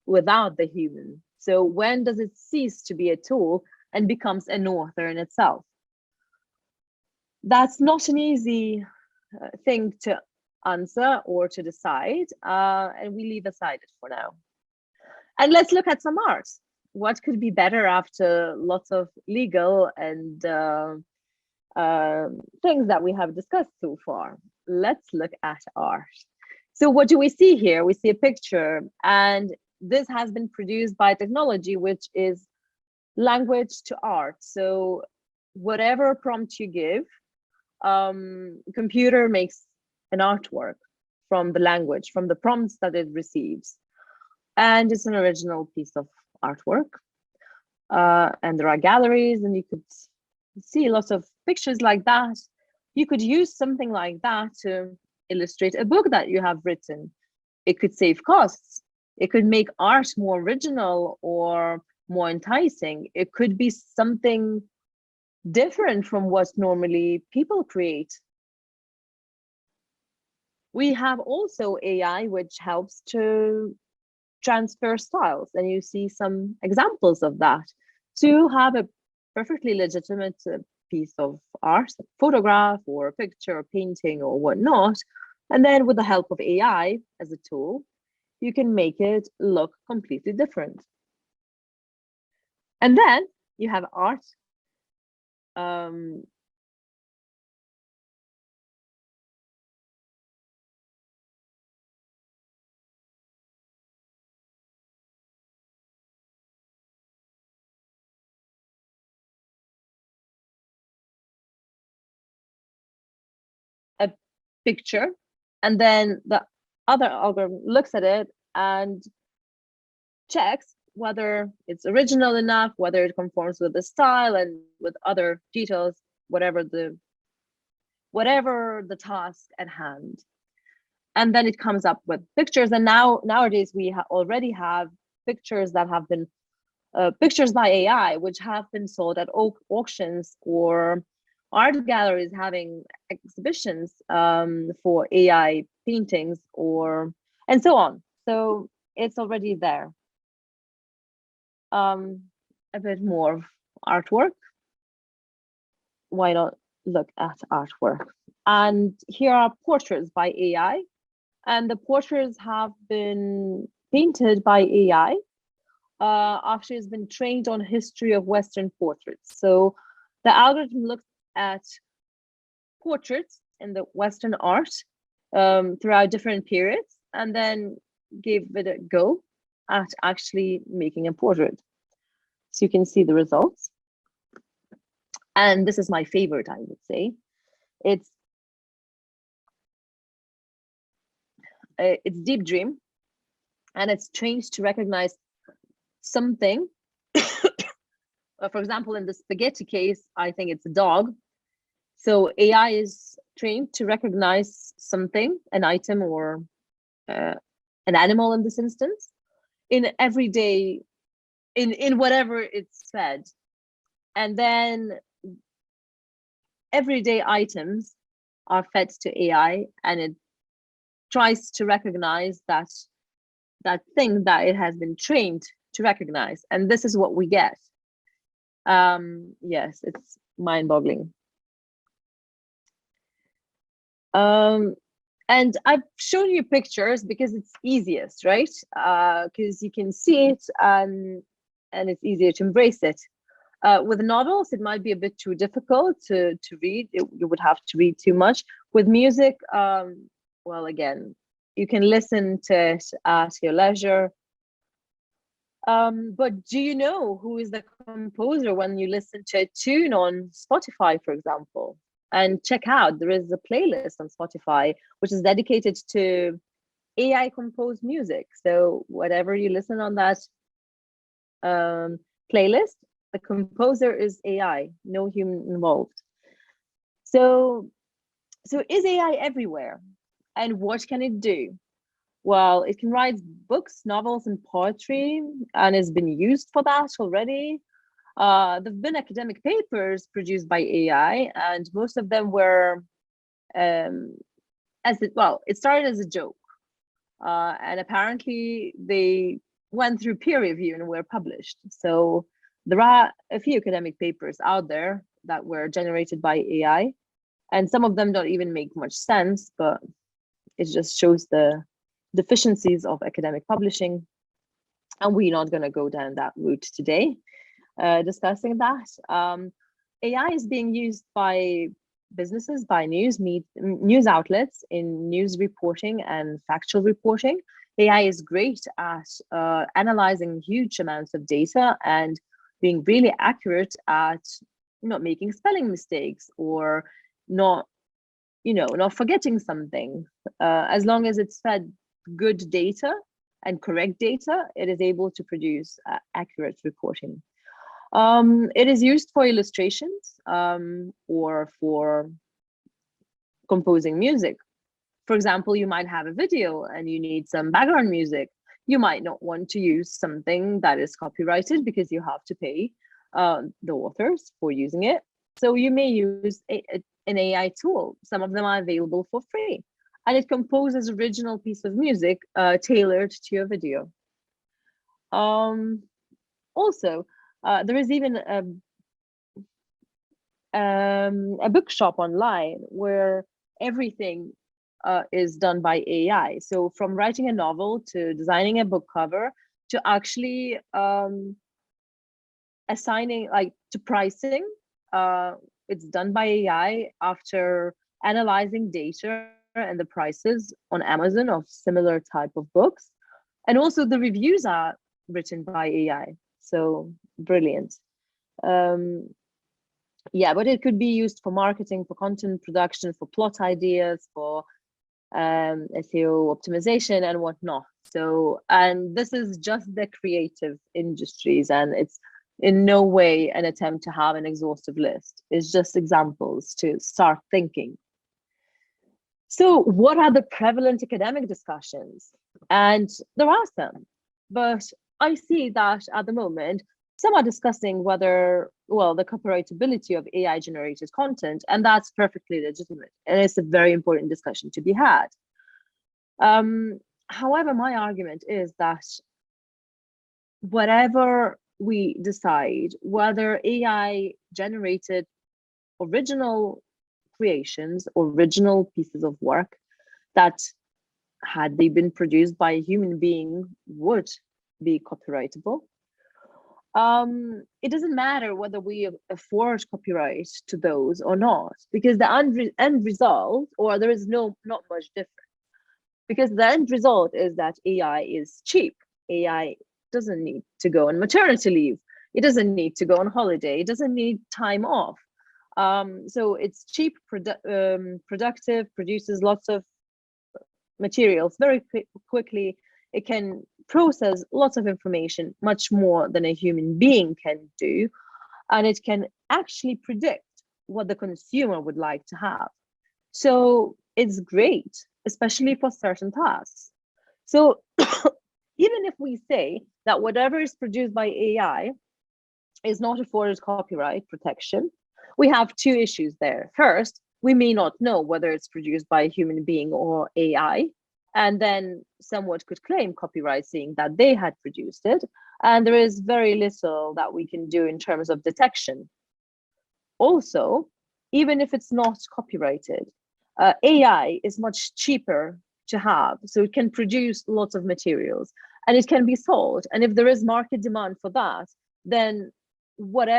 without the human? So when does it cease to be a tool and becomes an author in itself? That's not an easy thing to answer or to decide, and we leave aside it for now. And let's look at some art. What could be better after lots of legal and things that we have discussed so far? Let's look at art. So what do we see here? We see a picture, and this has been produced by technology, which is language to art. So whatever prompt you give, computer makes an artwork from the language, from the prompts that it receives. And it's an original piece of artwork. And there are galleries, and you could see lots of pictures like that. You could use something like that to illustrate a book that you have written. It could save costs. It could make art more original or more enticing. It could be something different from what normally people create. We have also AI, which helps to transfer styles, and you see some examples of that. So you have a perfectly legitimate piece of art, a photograph or a picture, or painting or whatnot, and then with the help of AI as a tool, you can make it look completely different. And then you have art. A picture, and then the other algorithm looks at it and checks whether it's original enough, whether it conforms with the style and with other details, whatever the task at hand. And then it comes up with pictures. And nowadays we already have pictures that have been pictures by AI, which have been sold at auctions or art galleries having exhibitions for AI paintings and so on. So it's already there. A bit more artwork. Why not look at artwork? And here are portraits by AI, and the portraits have been painted by AI after it's been trained on history of Western portraits. So the algorithm looks at portraits in the Western art throughout different periods, and then gave it a go at actually making a portrait. So you can see the results. And this is my favorite, I would say. It's its deep dream, and it's trained to recognize something. For example, in the spaghetti case, I think it's a dog. So AI is trained to recognize something, an item, or an animal in this instance, in everyday, in whatever it's fed. And then everyday items are fed to AI, and it tries to recognize that thing that it has been trained to recognize. And this is what we get. Yes, it's mind-boggling. And I've shown you pictures because it's easiest, right? Because you can see it, and it's easier to embrace it. With novels, it might be a bit too difficult to read. You would have to read too much. With music, well, again, you can listen to it at your leisure. But do you know who is the composer when you listen to a tune on Spotify, for example? And check out, there is a playlist on Spotify which is dedicated to AI composed music. So whatever you listen on that playlist, the composer is AI, no human involved. So is AI everywhere? And what can it do? Well, it can write books, novels, and poetry, and has been used for that already. There've been academic papers produced by AI, and most of them were, it started as a joke, and apparently they went through peer review and were published. So there are a few academic papers out there that were generated by AI, and some of them don't even make much sense, but it just shows the deficiencies of academic publishing. And we're not going to go down that route today, discussing that. AI is being used by businesses, by news outlets in news reporting and factual reporting. AI is great at analyzing huge amounts of data and being really accurate at not making spelling mistakes or not forgetting something. As long as it's fed good data and correct data, it is able to produce accurate reporting. It is used for illustrations or for composing music. For example, you might have a video and you need some background music. You might not want to use something that is copyrighted because you have to pay the authors for using it. So you may use an AI tool. Some of them are available for free, and it composes original piece of music tailored to your video. Also, there is even a bookshop online where everything is done by AI. So from writing a novel to designing a book cover to actually assigning, to pricing, it's done by AI after analyzing data and the prices on Amazon of similar type of books. And also the reviews are written by AI. So brilliant. Yeah, but it could be used for marketing, for content production, for plot ideas, for SEO optimization and whatnot. So, and this is just the creative industries, and it's in no way an attempt to have an exhaustive list. It's just examples to start thinking. So what are the prevalent academic discussions? And there are some, but I see that at the moment, some are discussing whether, well, the copyrightability of AI generated content, and that's perfectly legitimate. And it's a very important discussion to be had. However, my argument is that whatever we decide, whether AI generated original creations, original pieces of work that, had they been produced by a human being, would be copyrightable. It doesn't matter whether we afford copyright to those or not, because the end result, or there is not much difference, because the end result is that AI is cheap. AI doesn't need to go on maternity leave. It doesn't need to go on holiday. It doesn't need time off. So it's cheap, productive, produces lots of materials very quickly. It can process lots of information, much more than a human being can do. And it can actually predict what the consumer would like to have. So it's great, especially for certain tasks. So even if we say that whatever is produced by AI is not afforded copyright protection, we have two issues there. First, we may not know whether it's produced by a human being or AI, and then someone could claim copyright saying that they had produced it, and there is very little that we can do in terms of detection. Also, even if it's not copyrighted, AI is much cheaper to have, so it can produce lots of materials and it can be sold. And if there is market demand for that, then what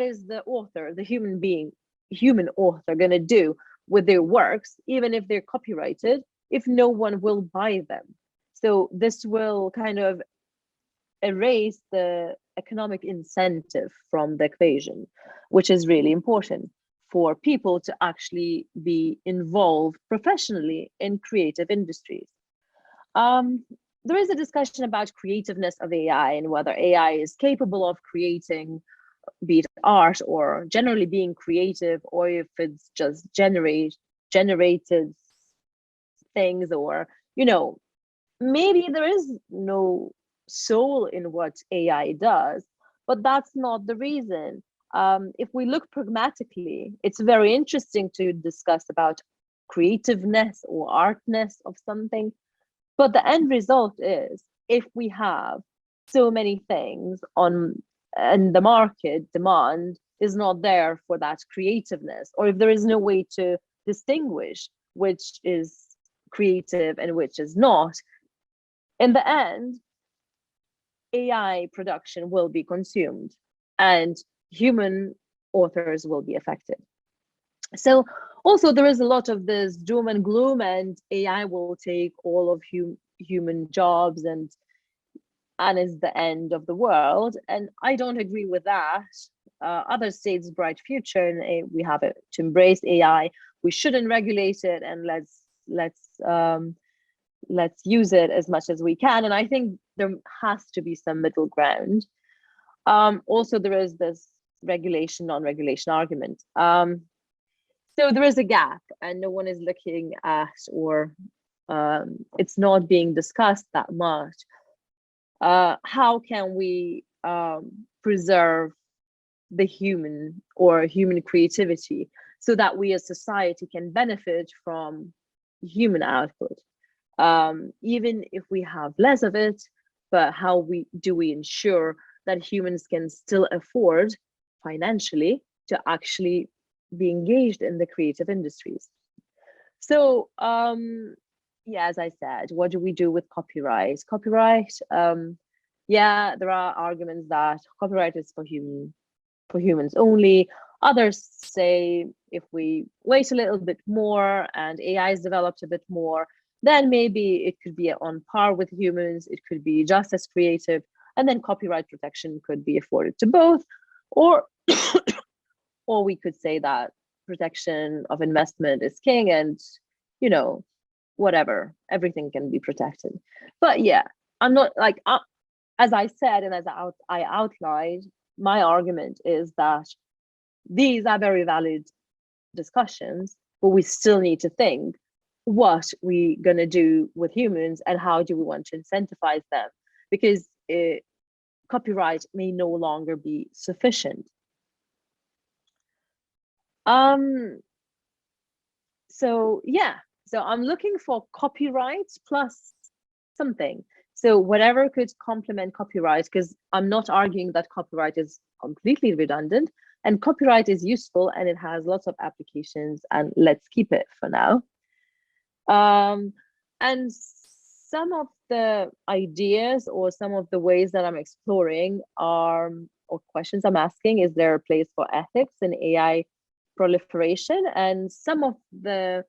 is the author, the human author, going to do with their works, even if they're copyrighted, if no one will buy them? So this will kind of erase the economic incentive from the equation, which is really important for people to actually be involved professionally in creative industries. There is a discussion about creativeness of AI and whether AI is capable of creating, be it art or generally being creative, or if it's just generated things, or, you know, maybe there is no soul in what AI does, but that's not the reason. If we look pragmatically, it's very interesting to discuss about creativeness or artness of something, but the end result is, if we have so many things on and the market demand is not there for that creativeness, or if there is no way to distinguish which is creative and which is not, in the end, AI production will be consumed and human authors will be affected. So also there is a lot of this doom and gloom, and AI will take all of human jobs and is the end of the world. And I don't agree with that. Others say it's a bright future and we have to embrace AI. We shouldn't regulate it, and let's use it as much as we can. And I think there has to be some middle ground. Also, there is this regulation, non-regulation argument. So there is a gap and no one is looking at, or it's not being discussed that much. How can we preserve the human creativity so that we as society can benefit from human output, even if we have less of it? But how do we ensure that humans can still afford financially to actually be engaged in the creative industries? So yeah, as I said, what do we do with copyright? Yeah, there are arguments that copyright is for humans only. Others say if we wait a little bit more and AI is developed a bit more, then maybe it could be on par with humans, it could be just as creative, and then copyright protection could be afforded to both. Or or we could say that protection of investment is king, and, you know, whatever, everything can be protected. But yeah, I'm not like, as I said, and as I outlined, my argument is that these are very valid discussions, but we still need to think what we're going to do with humans and how do we want to incentivize them, because copyright may no longer be sufficient. So yeah, so I'm looking for copyright plus something. So whatever could complement copyright, because I'm not arguing that copyright is completely redundant, and copyright is useful and it has lots of applications, and let's keep it for now. And some of the ideas or some of the ways that I'm exploring are, or questions I'm asking, is there a place for ethics in AI proliferation? And some of the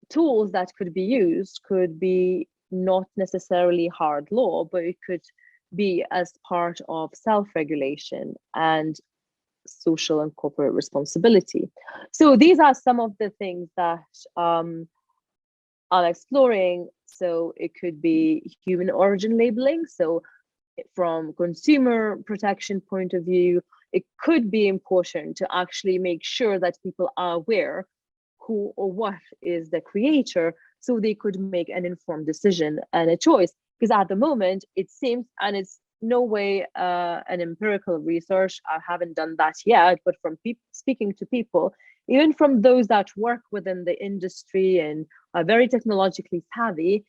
tools that could be used could be not necessarily hard law, but it could be as part of self-regulation and social and corporate responsibility. So these are some of the things that I'm exploring. So it could be human origin labeling. So from consumer protection point of view, it could be important to actually make sure that people are aware who or what is the creator, so they could make an informed decision and a choice. Because at the moment, it seems, and it's no way an empirical research, I haven't done that yet, but from speaking to people, even from those that work within the industry and are very technologically savvy,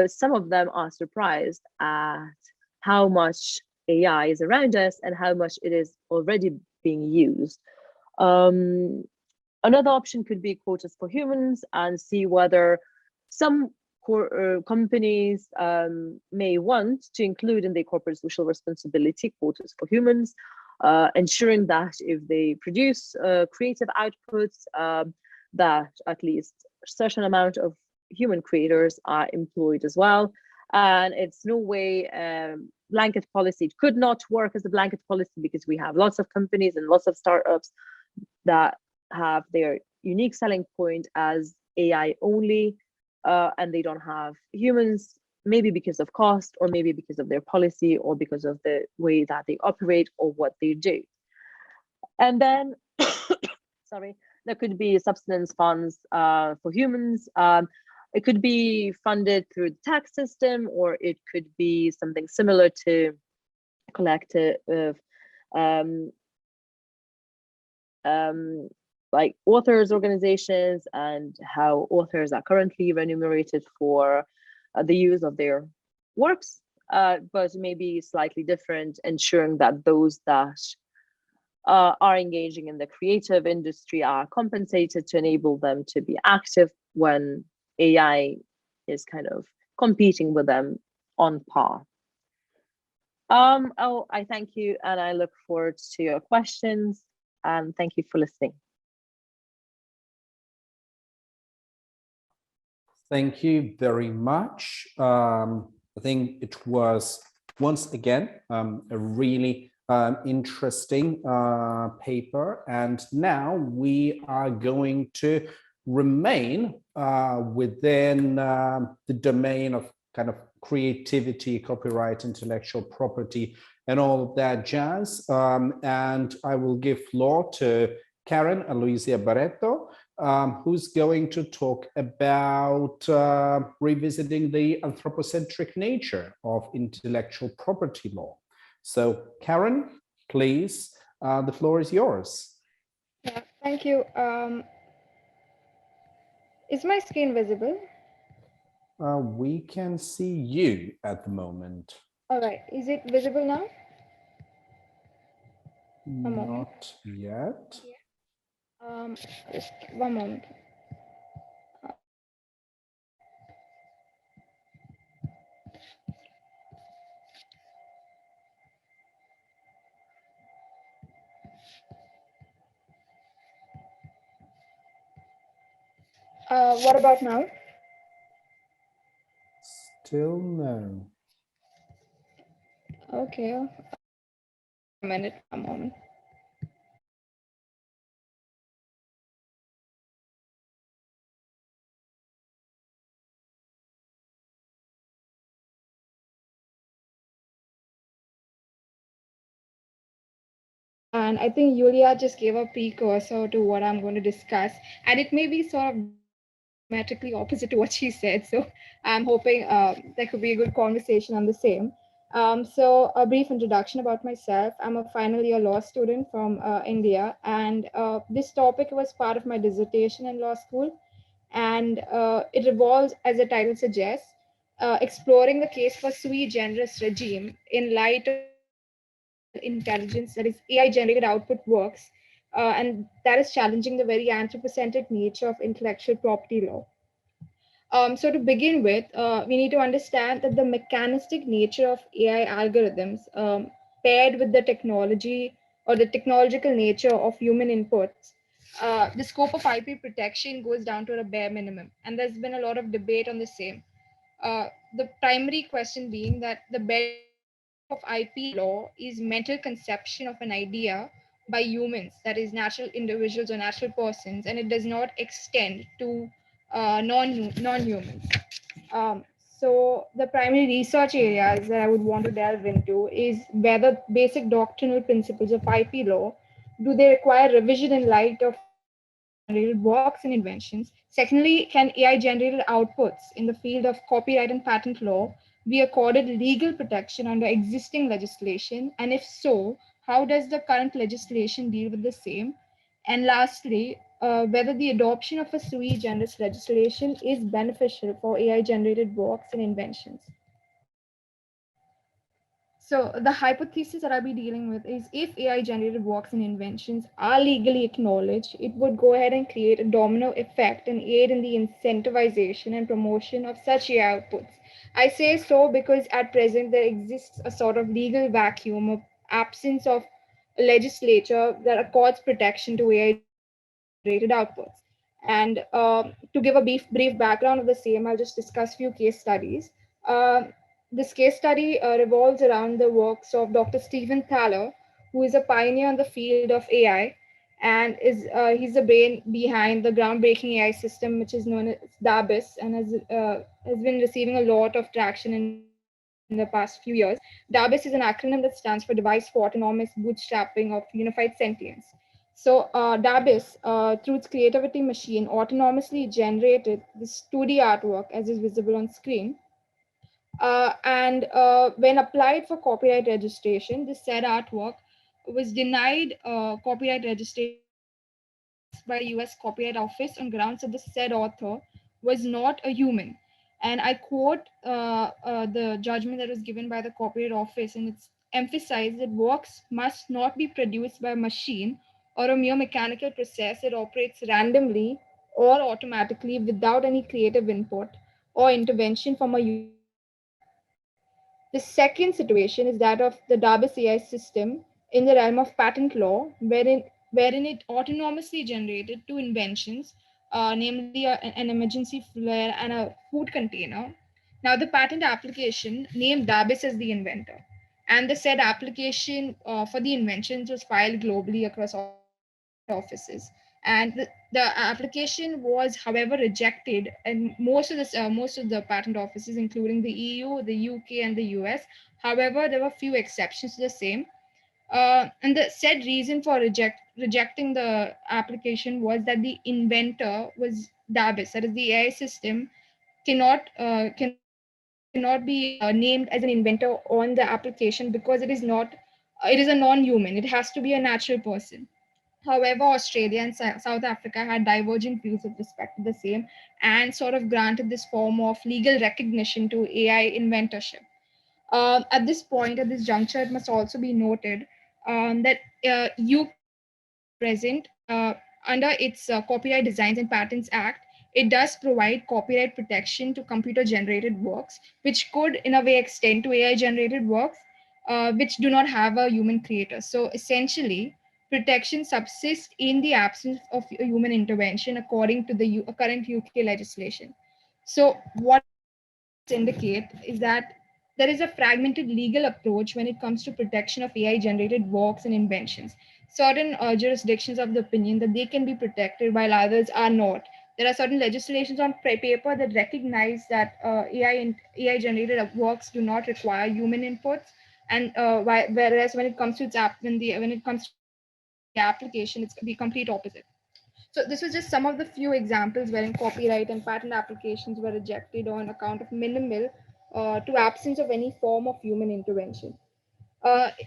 some of them are surprised at how much AI is around us and how much it is already being used. Another option could be quotas for humans and see whether some companies may want to include in their corporate social responsibility quotas for humans, ensuring that if they produce creative outputs, that at least a certain amount of human creators are employed as well. And it's no way blanket policy. It could not work as a blanket policy because we have lots of companies and lots of startups that have their unique selling point as AI only, and they don't have humans, maybe because of cost, or maybe because of their policy, or because of the way that they operate or what they do. And then, sorry, there could be subsistence funds for humans. It could be funded through the tax system, or it could be something similar to collective like authors organizations, and how authors are currently remunerated for the use of their works, but maybe slightly different, ensuring that those that are engaging in the creative industry are compensated to enable them to be active when AI is kind of competing with them on par. Oh, I thank you, and I look forward to your questions, and thank you for listening. Thank you very much. I think it was, once again, a really interesting paper. And now we are going to remain within the domain of kind of creativity, copyright, intellectual property, and all of that jazz. And I will give floor to Karen Aloysia Barreto, who's going to talk about revisiting the anthropocentric nature of intellectual property law. So, Karen, please, the floor is yours. Yeah, thank you. Is my screen visible? We can see you at the moment. All right. Is it visible now? Not yet. Just one moment. What about now? Still no. Okay. A minute, a moment. And I think Yulia just gave a precursor to what I'm going to discuss, and it may be sort of diametrically opposite to what she said. So I'm hoping there could be a good conversation on the same. So a brief introduction about myself. I'm a final year law student from India, and this topic was part of my dissertation in law school. And it revolves, as the title suggests, exploring the case for sui generis regime in light of intelligence, that is AI generated output works, and that is challenging the very anthropocentric nature of intellectual property law. So to begin with, we need to understand that the mechanistic nature of AI algorithms paired with the technology or the technological nature of human inputs, the scope of IP protection goes down to a bare minimum. And there's been a lot of debate on the same. The primary question being that the bare of IP law is mental conception of an idea by humans, that is natural individuals or natural persons, and it does not extend to non-humans. So the primary research areas that I would want to delve into is whether basic doctrinal principles of IP law, do they require revision in light of AI-generated works and inventions? Secondly, can AI-generated outputs in the field of copyright and patent law be accorded legal protection under existing legislation? And if so, how does the current legislation deal with the same? And lastly, whether the adoption of a sui generis legislation is beneficial for AI-generated works and inventions. So the hypothesis that I'll be dealing with is if AI-generated works and inventions are legally acknowledged, it would go ahead and create a domino effect and aid in the incentivization and promotion of such AI outputs. I say so because at present there exists a sort of legal vacuum of absence of a legislature that accords protection to AI-generated outputs. And to give a brief background of the same, I'll just discuss few case studies. This case study revolves around the works of Dr. Stephen Thaler, who is a pioneer in the field of AI, and he's the brain behind the groundbreaking AI system, which is known as DABIS, and has been receiving a lot of traction in the past few years. DABIS is an acronym that stands for Device for Autonomous Bootstrapping of Unified Sentience. So DABIS, through its creativity machine, autonomously generated this 2D artwork as is visible on screen. And when applied for copyright registration, this said artwork was denied copyright registration by US Copyright Office on grounds that the said author was not a human. And I quote the judgment that was given by the Copyright Office, and it's emphasized that works must not be produced by a machine or a mere mechanical process that operates randomly or automatically without any creative input or intervention from a human being. The second situation is that of the DABIS AI system in the realm of patent law, wherein it autonomously generated two inventions, namely an emergency flare and a food container. Now, the patent application named DABIS as the inventor, and the said application for the inventions was filed globally across all patent offices. And the application was, however, rejected, and most of the patent offices, including the EU, the UK, and the US. However, there were few exceptions to the same. And the said reason for rejecting the application was that the inventor was DABIS, that is the AI system cannot be named as an inventor on the application because it is a non-human. It has to be a natural person. However, Australia and South Africa had divergent views with respect to the same and sort of granted this form of legal recognition to AI inventorship. At this point, at this juncture, it must also be noted that UK at present, under its Copyright Designs and Patents Act, it does provide copyright protection to computer-generated works, which could, in a way, extend to AI-generated works, which do not have a human creator. So essentially, protection subsists in the absence of a human intervention, according to the current UK legislation. So what indicate is that there is a fragmented legal approach when it comes to protection of AI generated works and inventions. Certain jurisdictions have the opinion that they can be protected while others are not. There are certain legislations on paper that recognize that AI generated works do not require human inputs, and whereas when it comes to when it comes to the application, it's the complete opposite. So this was just some of the few examples wherein copyright and patent applications were rejected on account of minimal to absence of any form of human intervention.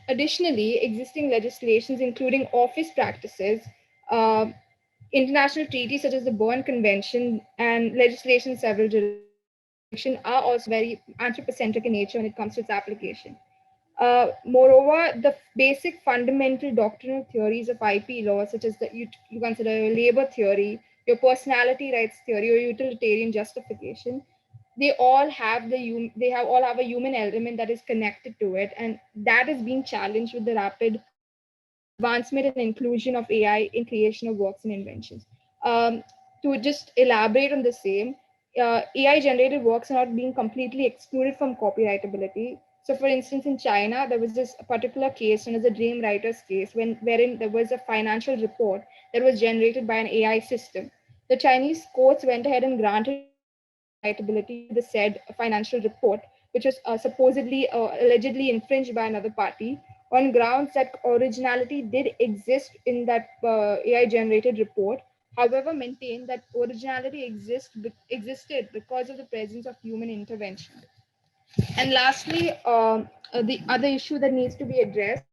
Additionally, existing legislations, including office practices, uh, international treaties such as the Berne Convention, and legislation in several jurisdictions are also very anthropocentric in nature when it comes to its application. Moreover, the basic fundamental doctrinal theories of IP law, such as you consider your labor theory, your personality rights theory, or utilitarian justification, they all have all have a human element that is connected to it, and that is being challenged with the rapid advancement and inclusion of AI in creation of works and inventions. Um, to just elaborate on the same, AI generated works are not being completely excluded from copyrightability. So, for instance, in China, there was this particular case known as the Dream Writers case, wherein there was a financial report that was generated by an AI system. the Chinese courts went ahead and granted untightability to the said financial report, which was supposedly allegedly infringed by another party on grounds that originality did exist in that AI generated report. However, maintained that originality existed because of the presence of human intervention. And lastly, the other issue that needs to be addressed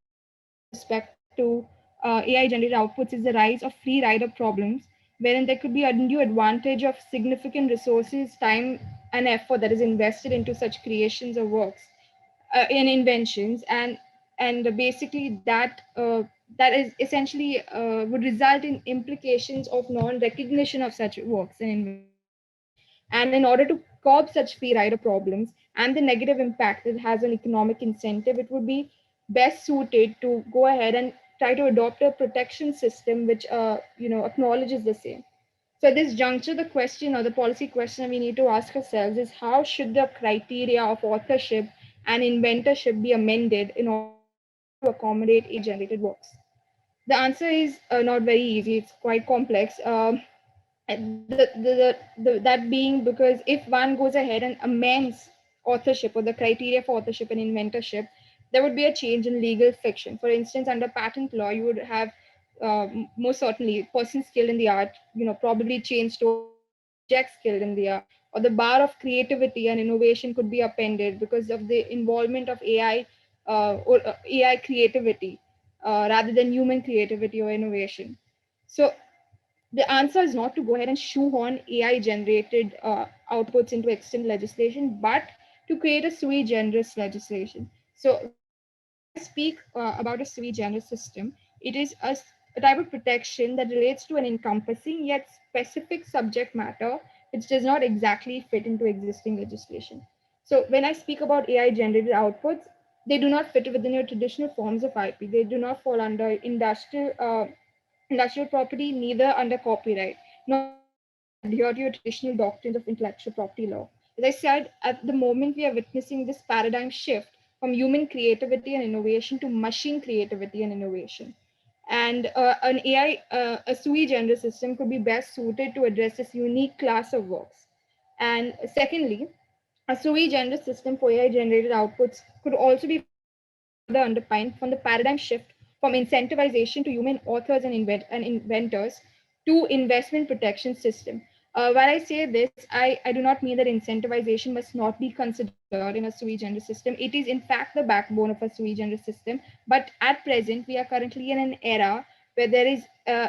with respect to AI generated outputs is the rise of free rider problems, wherein there could be undue advantage of significant resources, time, and effort that is invested into such creations of works in inventions, and basically that is essentially would result in implications of non-recognition of such works and inventions. And in order to curb such free rider problems and the negative impact it has on economic incentive, it would be best suited to go ahead and try to adopt a protection system which acknowledges the same. So at this juncture, the question or the policy question we need to ask ourselves is how should the criteria of authorship and inventorship be amended in order to accommodate AI-generated works? The answer is not very easy. It's quite complex. That being because if one goes ahead and amends authorship or the criteria for authorship and inventorship, there would be a change in legal fiction. For instance, under patent law, you would have most certainly person skilled in the art, probably changed to subject skilled in the art, or the bar of creativity and innovation could be appended because of the involvement of AI or AI creativity rather than human creativity or innovation. So the answer is not to go ahead and shoehorn AI generated outputs into extant legislation, but to create a sui generis legislation. So when I speak about a sui generis system, it is a type of protection that relates to an encompassing yet specific subject matter, which does not exactly fit into existing legislation. So when I speak about AI generated outputs, they do not fit within your traditional forms of IP. They do not fall under industrial property, neither under copyright, nor do they adhere to your traditional doctrines of intellectual property law. As I said, at the moment we are witnessing this paradigm shift from human creativity and innovation to machine creativity and innovation. And an AI, a sui generis system could be best suited to address this unique class of works. And secondly, a sui generis system for AI generated outputs could also be further underpinned from the paradigm shift from incentivization to human authors and, inventors to investment protection system. While I say this, I do not mean that incentivization must not be considered in a sui generis system. It is in fact the backbone of a sui generis system. But at present, we are currently in an era where there is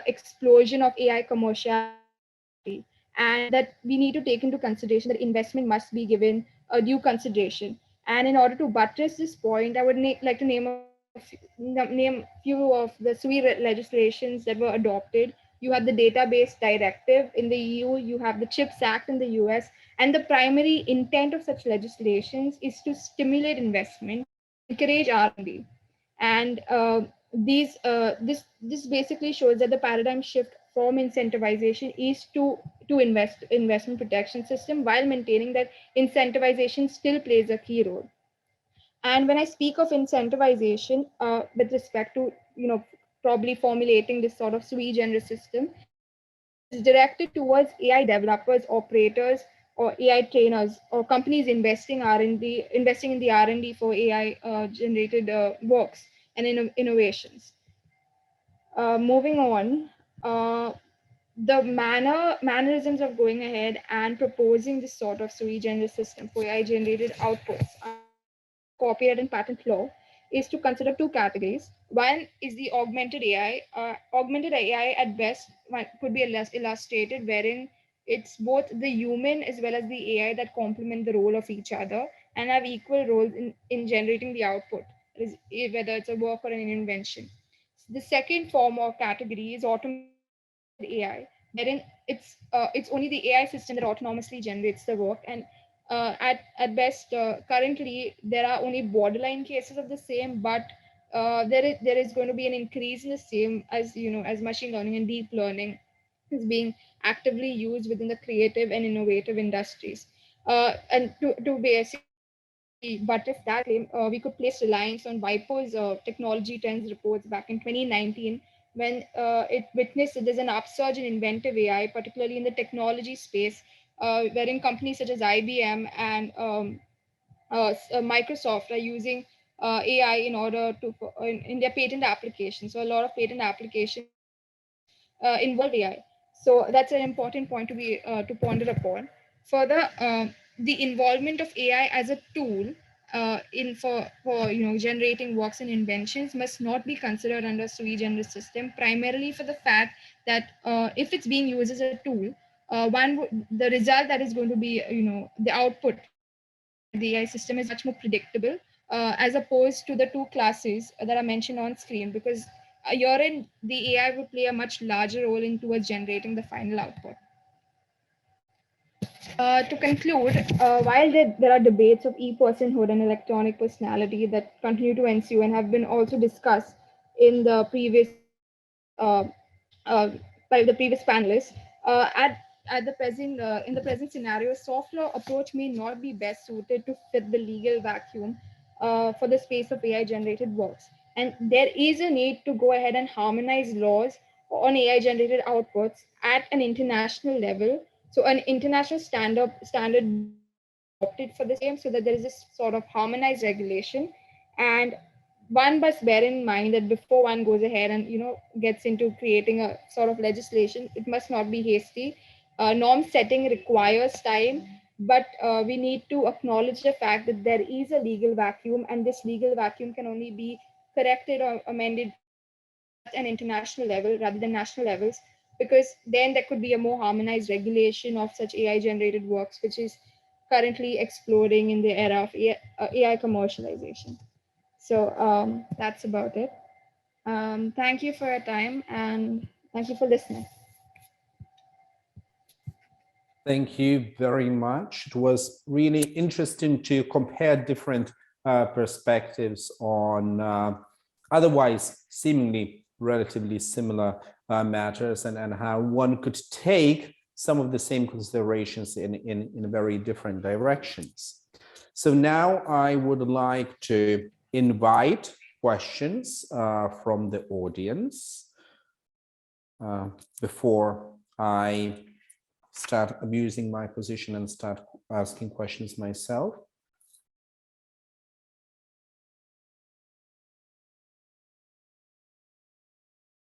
explosion of AI commerciality, and that we need to take into consideration that investment must be given a due consideration. And in order to buttress this point, I would like to name few of the sui legislations that were adopted. You have the database directive in the EU, you have the CHIPS Act in the US, and the primary intent of such legislations is to stimulate investment, encourage R&D. And this basically shows that the paradigm shift from incentivization is to investment protection system, while maintaining that incentivization still plays a key role. And when I speak of incentivization with respect to, probably formulating this sort of sui generis system, it is directed towards AI developers, operators, or AI trainers, or companies investing in the R&D for AI generated works and innovations. Moving on, the mannerisms of going ahead and proposing this sort of sui generis system for AI generated outputs copyright and patent law is to consider two categories. One is the augmented AI. Augmented AI at best could be illustrated wherein it's both the human as well as the AI that complement the role of each other and have equal roles in generating the output, whether it's a work or an invention. The second form or category is automated AI, wherein it's only the AI system that autonomously generates the work. And at best, currently there are only borderline cases of the same, but there is going to be an increase in the same as machine learning and deep learning is being actively used within the creative and innovative industries. And to basically buttress that claim, we could place reliance on WIPO's technology trends reports back in 2019, when it witnessed that there's an upsurge in inventive AI, particularly in the technology space, wherein companies such as IBM and Microsoft are using AI in order to in their patent applications. So a lot of patent applications involve AI. So that's an important point to be to ponder upon. Further, the involvement of AI as a tool in for generating works and inventions must not be considered under sui generis system, primarily for the fact that if it's being used as a tool, the result that is going to be the output by the AI system is much more predictable as opposed to the two classes that are mentioned on screen, because herein the AI would play a much larger role in towards generating the final output. To conclude, while there are debates of e-personhood and electronic personality that continue to ensue and have been also discussed in the previous uh, uh, by the previous panelists, at the present in the present scenario, soft law approach may not be best suited to fit the legal vacuum for the space of AI generated works. And there is a need to go ahead and harmonize laws on AI generated outputs at an international level. So an international standard adopted for the same, so that there is this sort of harmonized regulation. And one must bear in mind that before one goes ahead and gets into creating a sort of legislation, it must not be hasty. Norm setting requires time, but we need to acknowledge the fact that there is a legal vacuum, and this legal vacuum can only be corrected or amended at an international level rather than national levels, because then there could be a more harmonized regulation of such AI generated works, which is currently exploding in the era of AI commercialization. So that's about it. Thank you for your time, and thank you for listening. Thank you very much. It was really interesting to compare different perspectives on otherwise seemingly relatively similar matters, and how one could take some of the same considerations in very different directions. So now I would like to invite questions from the audience before I start abusing my position and start asking questions myself.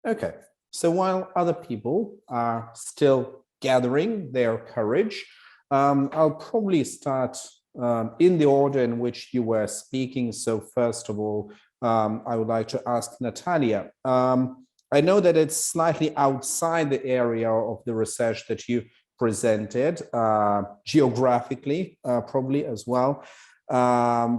Okay, so while other people are still gathering their courage, I'll probably start in the order in which you were speaking. So first of all, I would like to ask Natalia. I know that it's slightly outside the area of the research that you presented, geographically probably as well,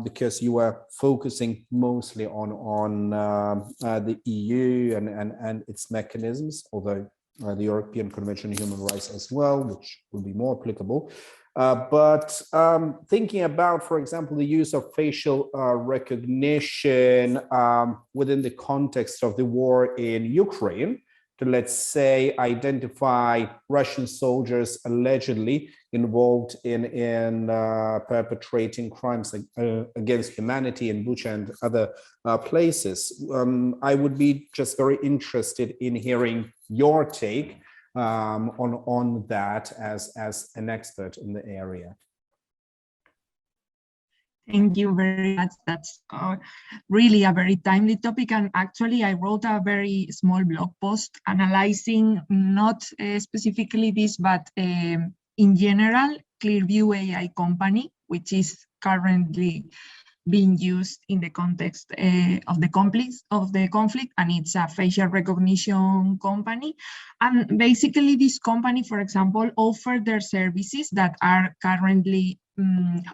because you were focusing mostly on the EU and its mechanisms, although the European Convention on Human Rights as well, which will be more applicable. But thinking about, for example, the use of facial recognition within the context of the war in Ukraine, to, let's say, identify Russian soldiers allegedly involved in perpetrating crimes against humanity in Bucha and other places. I would be just very interested in hearing your take on that as an expert in the area. Thank you very much. That's really a very timely topic. And actually, I wrote a very small blog post analyzing not specifically this, but in general, Clearview AI company, which is currently being used in the context of the conflict, and it's a facial recognition company. And basically, this company, for example, offer their services that are currently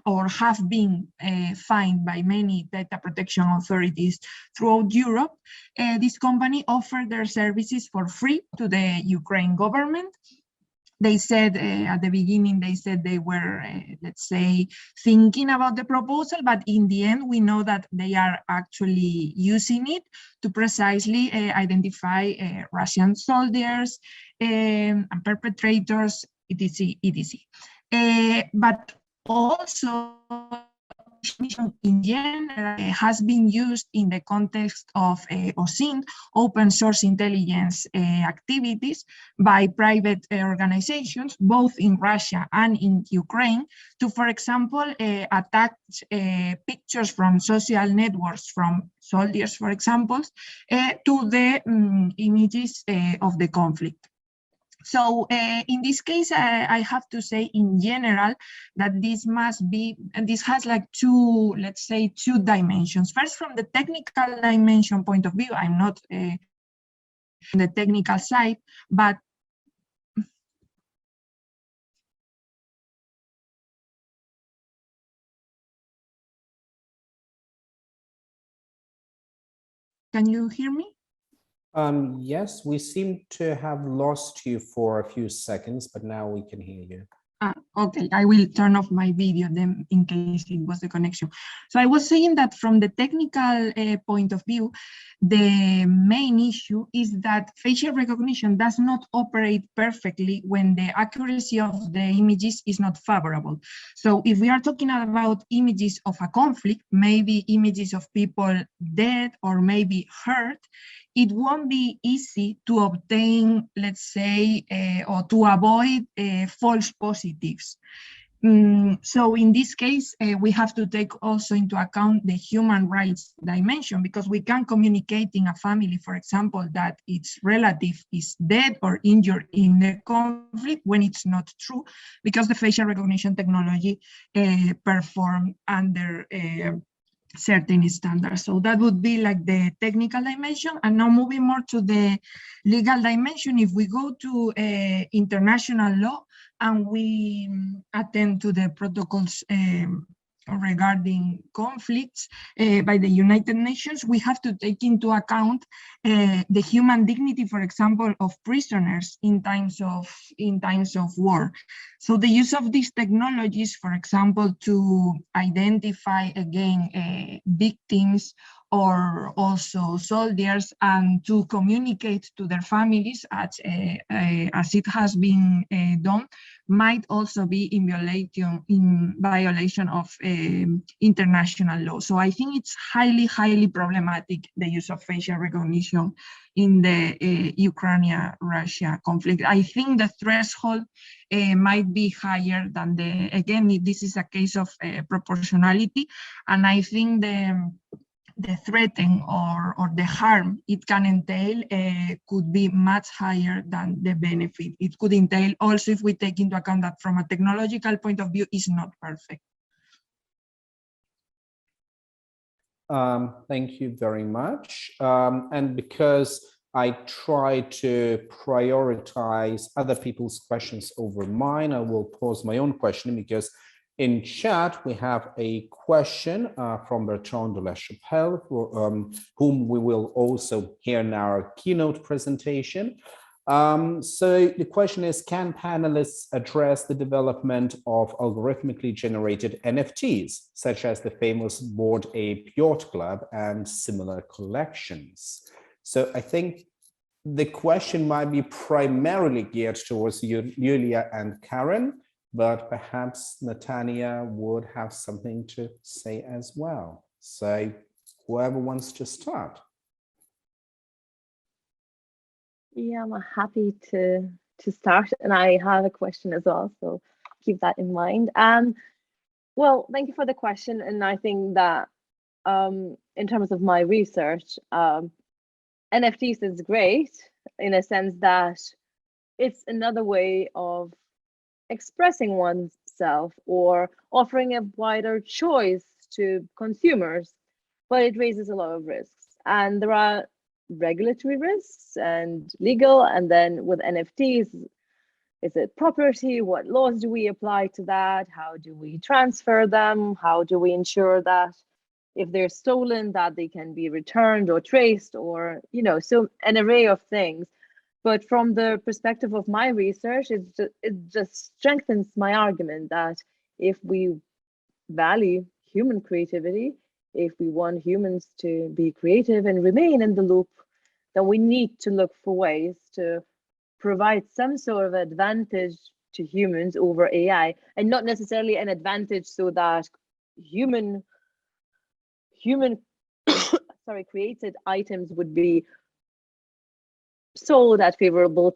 or have been fined by many data protection authorities throughout Europe. This company offered their services for free to the Ukraine government. They said at the beginning, they said they were, let's say, thinking about the proposal, but in the end, we know that they are actually using it to precisely identify Russian soldiers and perpetrators, etc., etc. But also in general has been used in the context of OSINT, open source intelligence activities by private organizations, both in Russia and in Ukraine, to, for example, attach pictures from social networks from soldiers, for example, to the images of the conflict. So in this case, I have to say in general that this must be, and this has like two, let's say, two dimensions. First, from the technical dimension point of view, I'm not on the technical side, but can you hear me? Yes, we seem to have lost you for a few seconds, but now we can hear you. Okay, I will turn off my video then in case it was the connection. So I was saying that from the technical point of view, the main issue is that facial recognition does not operate perfectly when the accuracy of the images is not favorable. So if we are talking about images of a conflict, maybe images of people dead or maybe hurt, it won't be easy to obtain, let's say, or to avoid false positives. So in this case, we have to take also into account the human rights dimension, because we can communicate in a family, for example, that its relative is dead or injured in the conflict when it's not true, because the facial recognition technology performed under certain standards. So that would be like the technical dimension. And now moving more to the legal dimension, if we go to international law and we attend to the protocols regarding conflicts by the United Nations, we have to take into account the human dignity, for example, of prisoners in times of war. So the use of these technologies, for example, to identify again victims or also soldiers, and to communicate to their families as it has been done, might also be in violation of international law. So I think it's highly problematic, the use of facial recognition in the Ukraine-Russia conflict. I think the threshold might be higher than again, this is a case of proportionality, and I think the threaten or the harm it can entail could be much higher than the benefit it could entail, also if we take into account that from a technological point of view is not perfect. Thank you very much. And because I try to prioritize other people's questions over mine, I will pose my own question, because in chat, we have a question from Bertrand de la Chapelle, whom we will also hear in our keynote presentation. So the question is, can panelists address the development of algorithmically generated NFTs, such as the famous Bored Ape Yacht Club and similar collections? So I think the question might be primarily geared towards Julia and Karen, but perhaps Natania would have something to say as well. So whoever wants to start. Yeah, I'm happy to start, and I have a question as well, so keep that in mind. Well, thank you for the question, and I think that in terms of my research, NFTs is great in a sense that it's another way of expressing oneself or offering a wider choice to consumers, but it raises a lot of risks, and there are regulatory risks and legal, and then with NFTs, is it property? What laws do we apply to that? How do we transfer them? How do we ensure that if they're stolen, that they can be returned or traced, or so an array of things. But from the perspective of my research, it just strengthens my argument that if we value human creativity, if we want humans to be creative and remain in the loop, then we need to look for ways to provide some sort of advantage to humans over AI, and not necessarily an advantage so that human human created items would be sold at favorable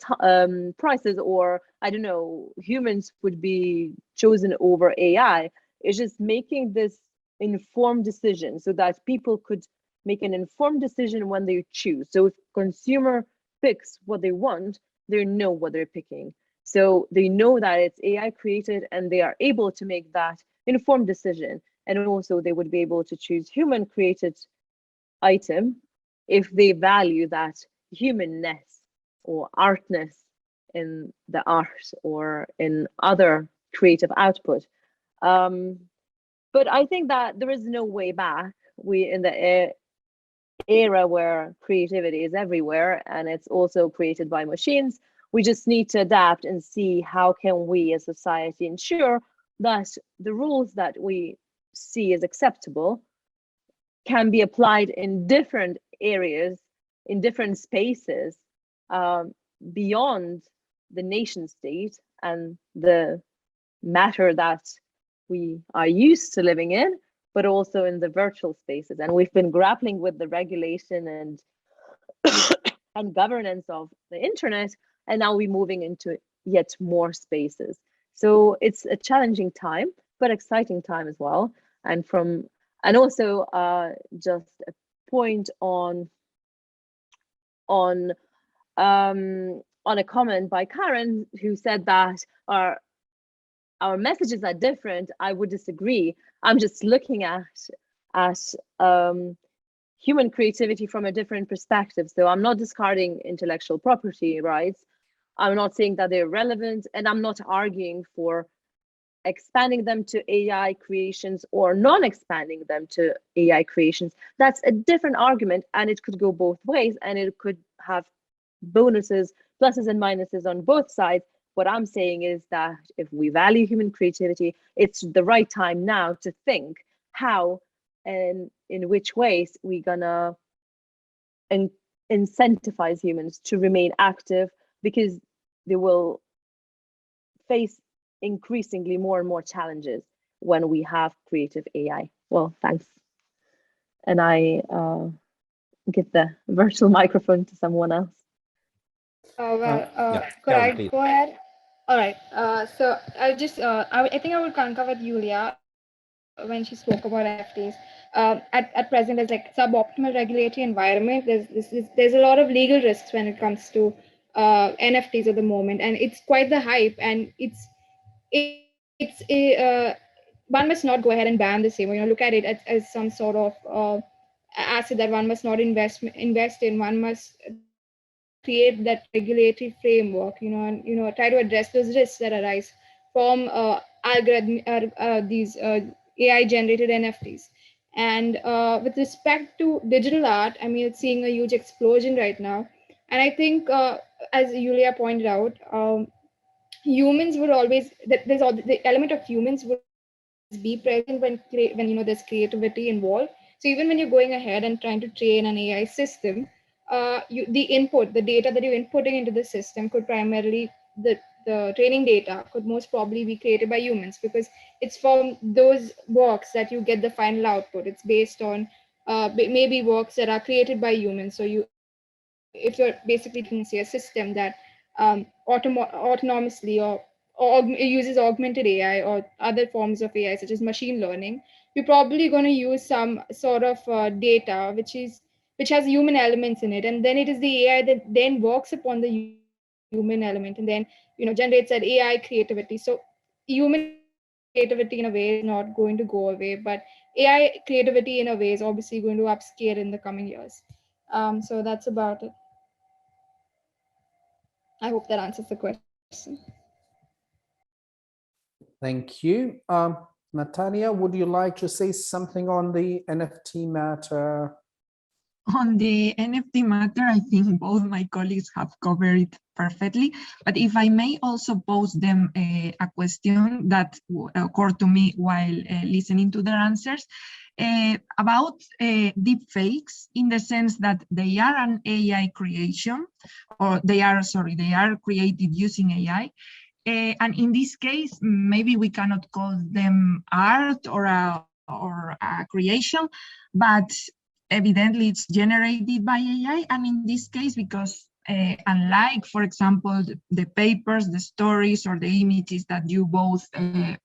prices, or I don't know, humans would be chosen over AI. It's just making this informed decision so that people could make an informed decision when they choose. So if consumer picks what they want, they know what they're picking. So they know that it's AI created and they are able to make that informed decision. And also they would be able to choose human created item if they value that humanness or artness in the art or in other creative output. But I think that there is no way back. We in the era where creativity is everywhere and it's also created by machines, we just need to adapt and see how can we as society ensure that the rules that we see as acceptable can be applied in different areas, in different spaces, beyond the nation state and the matter that we are used to living in, but also in the virtual spaces. And we've been grappling with the regulation and and governance of the internet, and now we're moving into yet more spaces. So it's a challenging time, but exciting time as well. And also just a point on a comment by Karen, who said that our messages are different. I would disagree. I'm just looking at human creativity from a different perspective. So I'm not discarding intellectual property rights. I'm not saying that they're relevant, and I'm not arguing for expanding them to AI creations or non-expanding them to AI creations. That's a different argument, and it could go both ways, and it could have bonuses, pluses and minuses on both sides. What I'm saying is that if we value human creativity, it's the right time now to think how and in which ways we're gonna incentivize humans to remain active, because they will face increasingly more and more challenges when we have creative AI. Well, thanks. And I give the virtual microphone to someone else. Could I go ahead? All right. So I'll just, I think I will concur with Julia when she spoke about NFTs. At present, there's like suboptimal regulatory environment. There's a lot of legal risks when it comes to NFTs at the moment, and it's quite the hype. And one must not go ahead and ban the same. Look at it as some sort of asset that one must not invest in. One must create that regulatory framework, and try to address those risks that arise from these AI generated NFTs. And with respect to digital art, I mean, it's seeing a huge explosion right now. And I think, as Julia pointed out, humans would always, there's the element of humans would be present when there's creativity involved. So even when you're going ahead and trying to train an AI system, the data that you're inputting into the system could primarily, the training data could most probably be created by humans, because it's from those works that you get the final output. It's based on maybe works that are created by humans. So if you're basically taking, say, a system that autonomously or uses augmented AI or other forms of AI such as machine learning, you're probably going to use some sort of data which has human elements in it, and then it is the AI that then works upon the human element and then generates that AI creativity. So human creativity in a way is not going to go away, but AI creativity in a way is obviously going to upscale in the coming years. So that's about it. I hope that answers the question. Thank you. Natalia, would you like to say something on the NFT matter? On the NFT matter, I think both my colleagues have covered it perfectly. But if I may also pose them a question that occurred to me while listening to their answers about deep fakes, in the sense that they are an AI creation, or they are created using AI. And in this case, maybe we cannot call them art or a or creation, but evidently it's generated by AI. And in this case, because unlike, for example, the papers, the stories, or the images that you both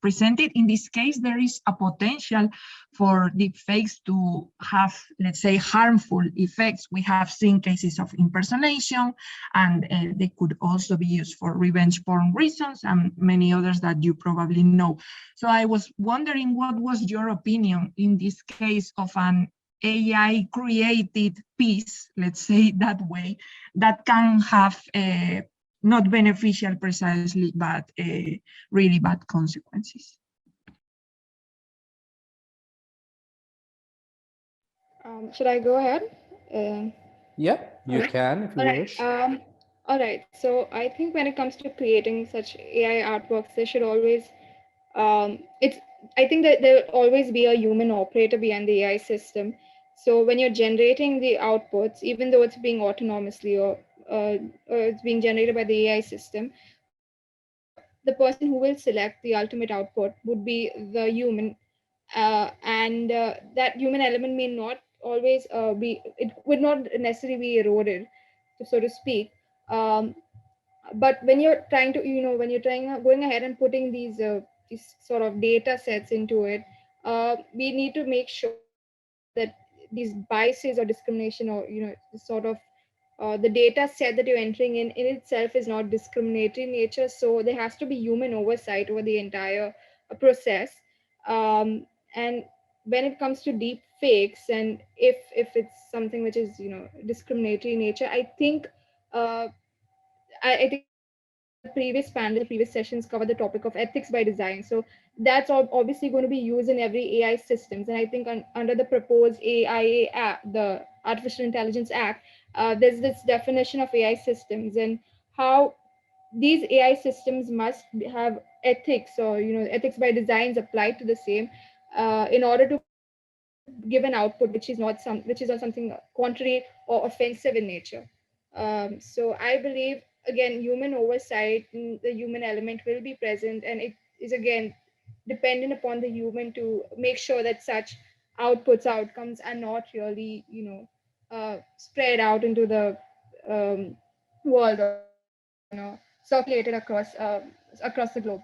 presented, in this case, there is a potential for deepfakes to have, let's say, harmful effects. We have seen cases of impersonation, and they could also be used for revenge porn reasons, and many others that you probably know. So I was wondering, what was your opinion in this case of an AI created piece, let's say that way, that can have not beneficial precisely, but really bad consequences? Should I go ahead? Yeah, you can if you wish. All right. So I think when it comes to creating such AI artworks, there should always I think that there will always be a human operator behind the AI system. So when you're generating the outputs, even though it's being autonomously or it's being generated by the AI system, the person who will select the ultimate output would be the human, and that human element may not always it would not necessarily be eroded, so to speak. But when you're trying to, when you're going ahead and putting these sort of data sets into it, we need to make sure that these biases or discrimination, or sort of the data set that you're entering in itself is not discriminatory in nature. So there has to be human oversight over the entire process. And when it comes to deep fakes, and if it's something which is discriminatory in nature, I think I think the previous panel, the previous sessions covered the topic of ethics by design. So that's obviously going to be used in every AI systems. And I think under the proposed AIA Act, the Artificial Intelligence Act, there's this definition of AI systems and how these AI systems must have ethics, or ethics by designs applied to the same, in order to give an output which is not something contrary or offensive in nature. So I believe, again, human oversight, the human element will be present, and it is again dependent upon the human to make sure that such outcomes are not really spread out into the world, or circulated across the globe.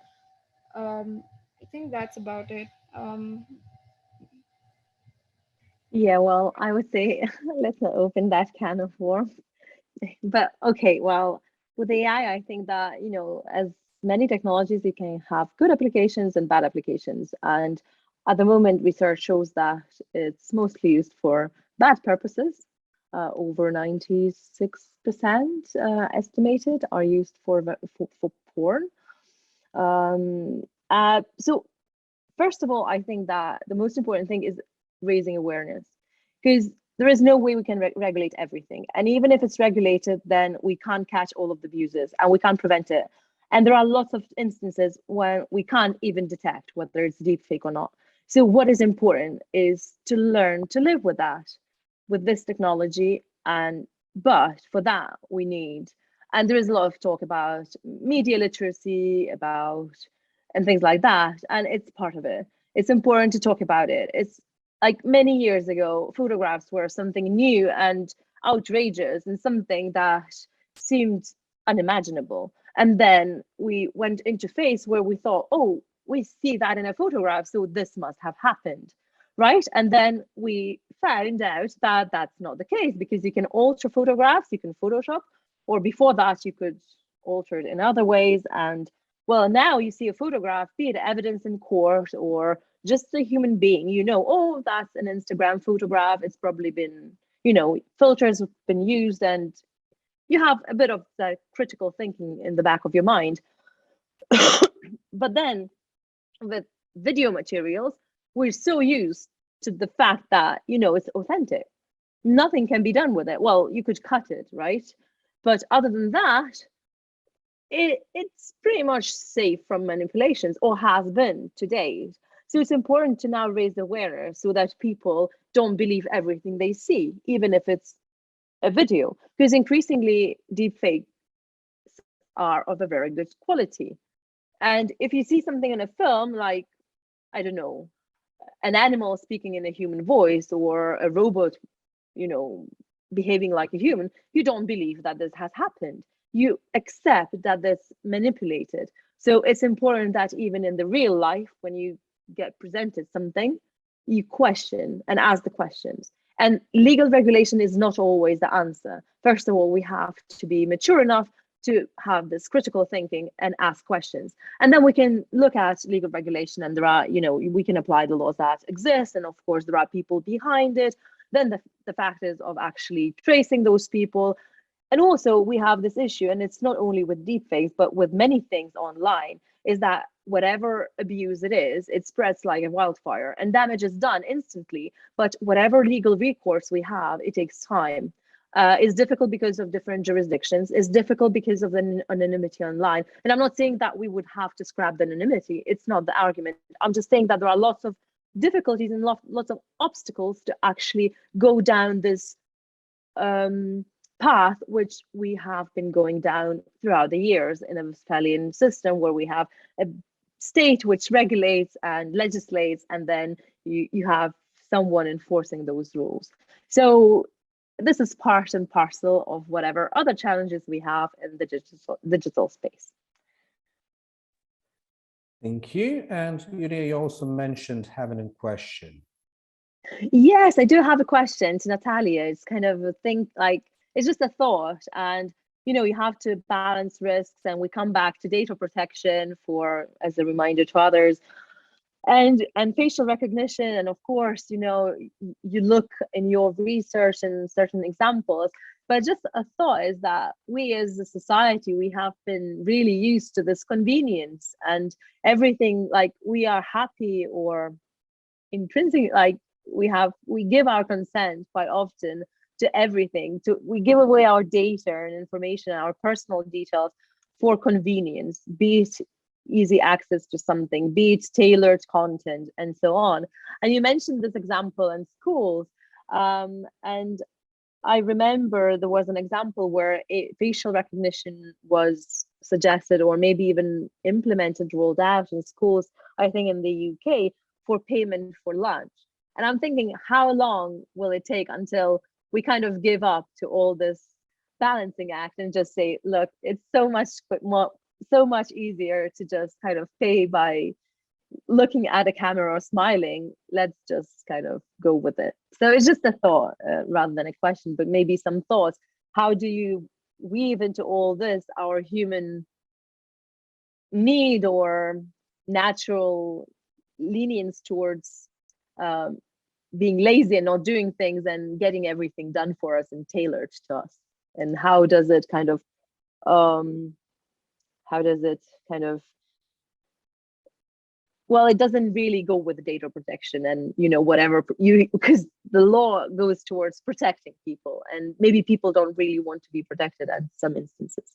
I think that's about it. Yeah, well, I would say let's not open that can of worms. But okay, well, with AI, I think that, as many technologies, it can have good applications and bad applications. And at the moment, research shows that it's mostly used for bad purposes. Over 96% estimated are used for porn. So first of all, I think that the most important thing is raising awareness, because there is no way we can regulate everything. And even if it's regulated, then we can't catch all of the abuses and we can't prevent it. And there are lots of instances when we can't even detect whether it's deepfake or not. So what is important is to learn to live with that, with this technology. But for that, we need, and there is a lot of talk about media literacy, and things like that. And it's part of it. It's important to talk about it. It's like many years ago, photographs were something new and outrageous and something that seemed unimaginable. And then we went into phase where we thought, oh, we see that in a photograph, so this must have happened, right? And then we found out that that's not the case, because you can alter photographs, you can Photoshop, or before that, you could alter it in other ways. And well, now you see a photograph, be it evidence in court or just a human being, oh, that's an Instagram photograph. It's probably been, filters have been used, and you have a bit of the critical thinking in the back of your mind. But then with video materials, we're so used to the fact that, it's authentic. Nothing can be done with it. Well, you could cut it, right? But other than that, it's pretty much safe from manipulations, or has been to date. So it's important to now raise awareness so that people don't believe everything they see, even if it's a video, because increasingly deepfakes are of a very good quality. And if you see something in a film, like, I don't know, an animal speaking in a human voice or a robot, behaving like a human, you don't believe that this has happened. You accept that that's manipulated. So it's important that even in the real life, when you get presented something, you question and ask the questions. And legal regulation is not always the answer. First of all, we have to be mature enough to have this critical thinking and ask questions. And then we can look at legal regulation, and there are, we can apply the laws that exist. And of course, there are people behind it. Then the fact is of actually tracing those people. And also we have this issue, and it's not only with deepfakes, but with many things online, is that whatever abuse it is, it spreads like a wildfire and damage is done instantly. But whatever legal recourse we have, it takes time. It's difficult because of different jurisdictions. It's difficult because of the anonymity online. And I'm not saying that we would have to scrap the anonymity. It's not the argument. I'm just saying that there are lots of difficulties and lots of obstacles to actually go down this path, which we have been going down throughout the years in a Westphalian system, where we have a state which regulates and legislates, and then you have someone enforcing those rules. So this is part and parcel of whatever other challenges we have in the digital space. Thank you. And Yulia, you also mentioned having a question. Yes, I do have a question to Natalia. It's kind of a thing, like, it's just a thought. And, you have to balance risks, and we come back to data protection as a reminder to others, and facial recognition. And of course, you look in your research and certain examples, but just a thought is that we as a society, we have been really used to this convenience, and everything, like, we are happy or intrinsic, like we give our consent quite often to everything. We give away our data and information, our personal details, for convenience, be it easy access to something, be it tailored content, and so on. And you mentioned this example in schools, and I remember there was an example where facial recognition was suggested, or maybe even implemented, rolled out in schools, I think in the UK, for payment for lunch. And I'm thinking, how long will it take until we kind of give up to all this balancing act and just say, look, it's so much easier to just kind of pay by looking at a camera or smiling. Let's just kind of go with it. So it's just a thought rather than a question, but maybe some thoughts. How do you weave into all this our human need or natural lenience towards being lazy and not doing things and getting everything done for us and tailored to us? And how does it kind of well, it doesn't really go with data protection and whatever because the law goes towards protecting people, and maybe people don't really want to be protected at some instances.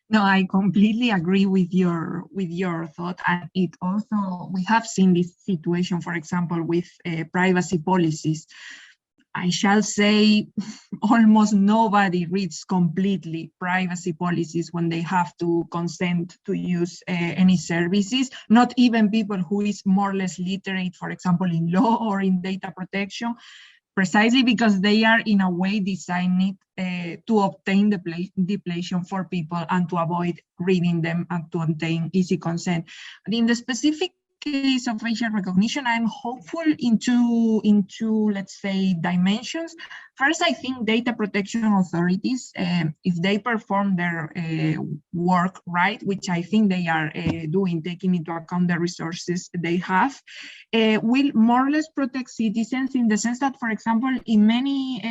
No, I completely agree with your thought, and it also, we have seen this situation, for example, with privacy policies. I shall say almost nobody reads completely privacy policies when they have to consent to use any services, not even people who is more or less literate, for example, in law or in data protection, precisely because they are in a way designed to obtain the depletion for people and to avoid reading them and to obtain easy consent. But in the specific case of facial recognition, I'm hopeful into let's say dimensions. First, I think data protection authorities, if they perform their work right, which I think they are doing, taking into account the resources they have, will more or less protect citizens, in the sense that, for example, in many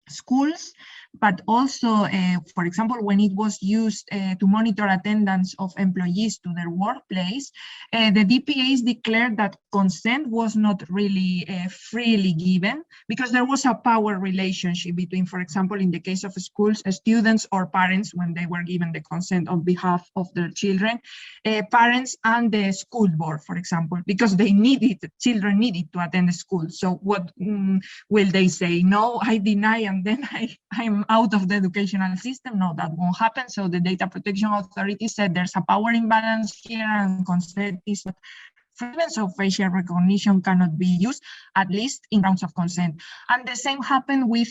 schools, but also, for example, when it was used to monitor attendance of employees to their workplace, the DPAs declared that consent was not really freely given, because there was a power relationship between, for example, in the case of schools, students or parents, when they were given the consent on behalf of their children, parents and the school board, for example, because children needed to attend the school. So what will they say? No, I deny and then I'm out of the educational system. No, that won't happen. So the data protection authority said there's a power imbalance here and consent is not frequent, so facial recognition cannot be used, at least in grounds of consent. And the same happened with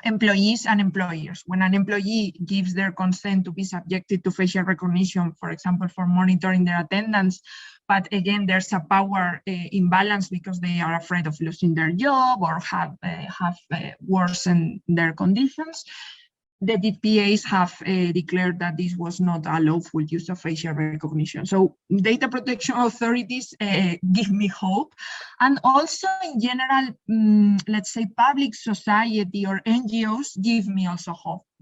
employees and employers. When an employee gives their consent to be subjected to facial recognition, for example, for monitoring their attendance, but again, there's a power imbalance because they are afraid of losing their job or have worsened their conditions, the DPAs have declared that this was not a lawful use of facial recognition. So data protection authorities give me hope. And also in general, let's say public society or NGOs give me also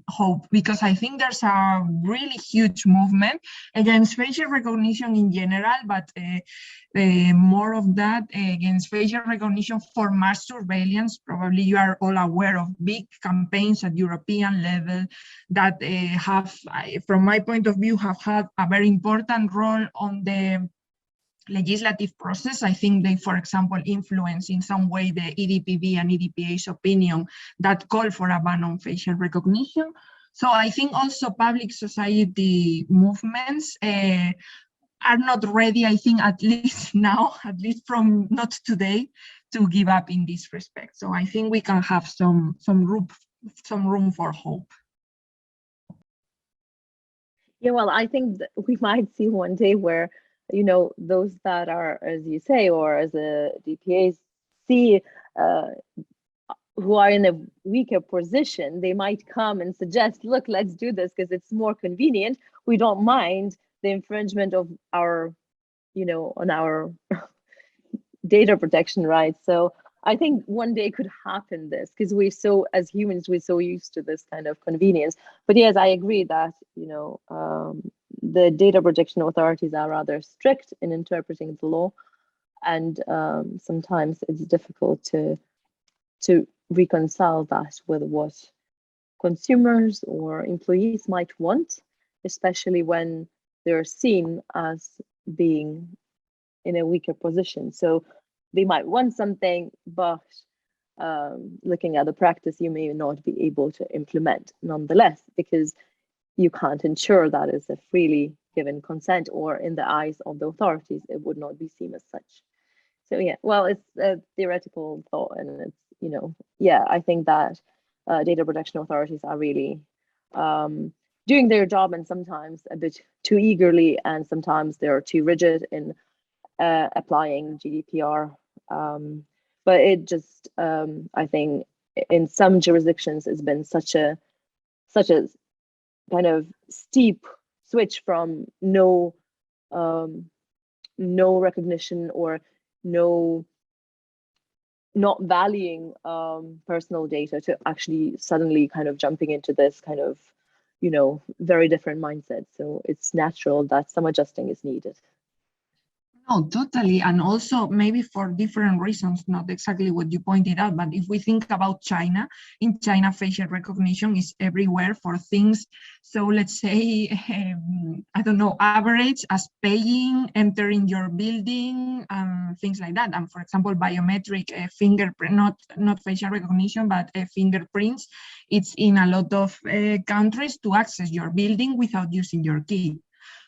hope, because I think there's a really huge movement against facial recognition in general, but more of that against facial recognition for mass surveillance. Probably you are all aware of big campaigns at European level that have, from my point of view, have had a very important role on the legislative process. I think they, for example, influence in some way the EDPB and EDPA's opinion that call for a ban on facial recognition. So I think also public society movements are not ready, I think, at least now, at least from not today, to give up in this respect. So I think we can have some room for hope. Yeah, well, I think that we might see one day where, you know, those that are, as you say, or as a DPA see who are in a weaker position, they might come and suggest, look, let's do this because it's more convenient. We don't mind the infringement of our, you know, on our data protection rights. So I think one day could happen this, because we're so, as humans, we're so used to this kind of convenience. But yes, I agree that, you know, the data protection authorities are rather strict in interpreting the law, and sometimes it's difficult to reconcile that with what consumers or employees might want, especially when they're seen as being in a weaker position. So they might want something, but looking at the practice, you may not be able to implement nonetheless, because you can't ensure that is a freely given consent, or in the eyes of the authorities, it would not be seen as such. So yeah, well, it's a theoretical thought, and it's, you know, yeah, I think that data protection authorities are really doing their job, and sometimes a bit too eagerly, and sometimes they're too rigid in applying GDPR. But it just, I think in some jurisdictions, it's been such a kind of steep switch from no recognition or not valuing personal data to actually suddenly kind of jumping into this kind of, you know, very different mindset. So it's natural that some adjusting is needed. No, totally. And also maybe for different reasons, not exactly what you pointed out, but if we think about China, in China, facial recognition is everywhere for things. So let's say, I don't know, average as paying, entering your building, things like that. And for example, biometric fingerprint, not facial recognition, but fingerprints, it's in a lot of countries to access your building without using your key.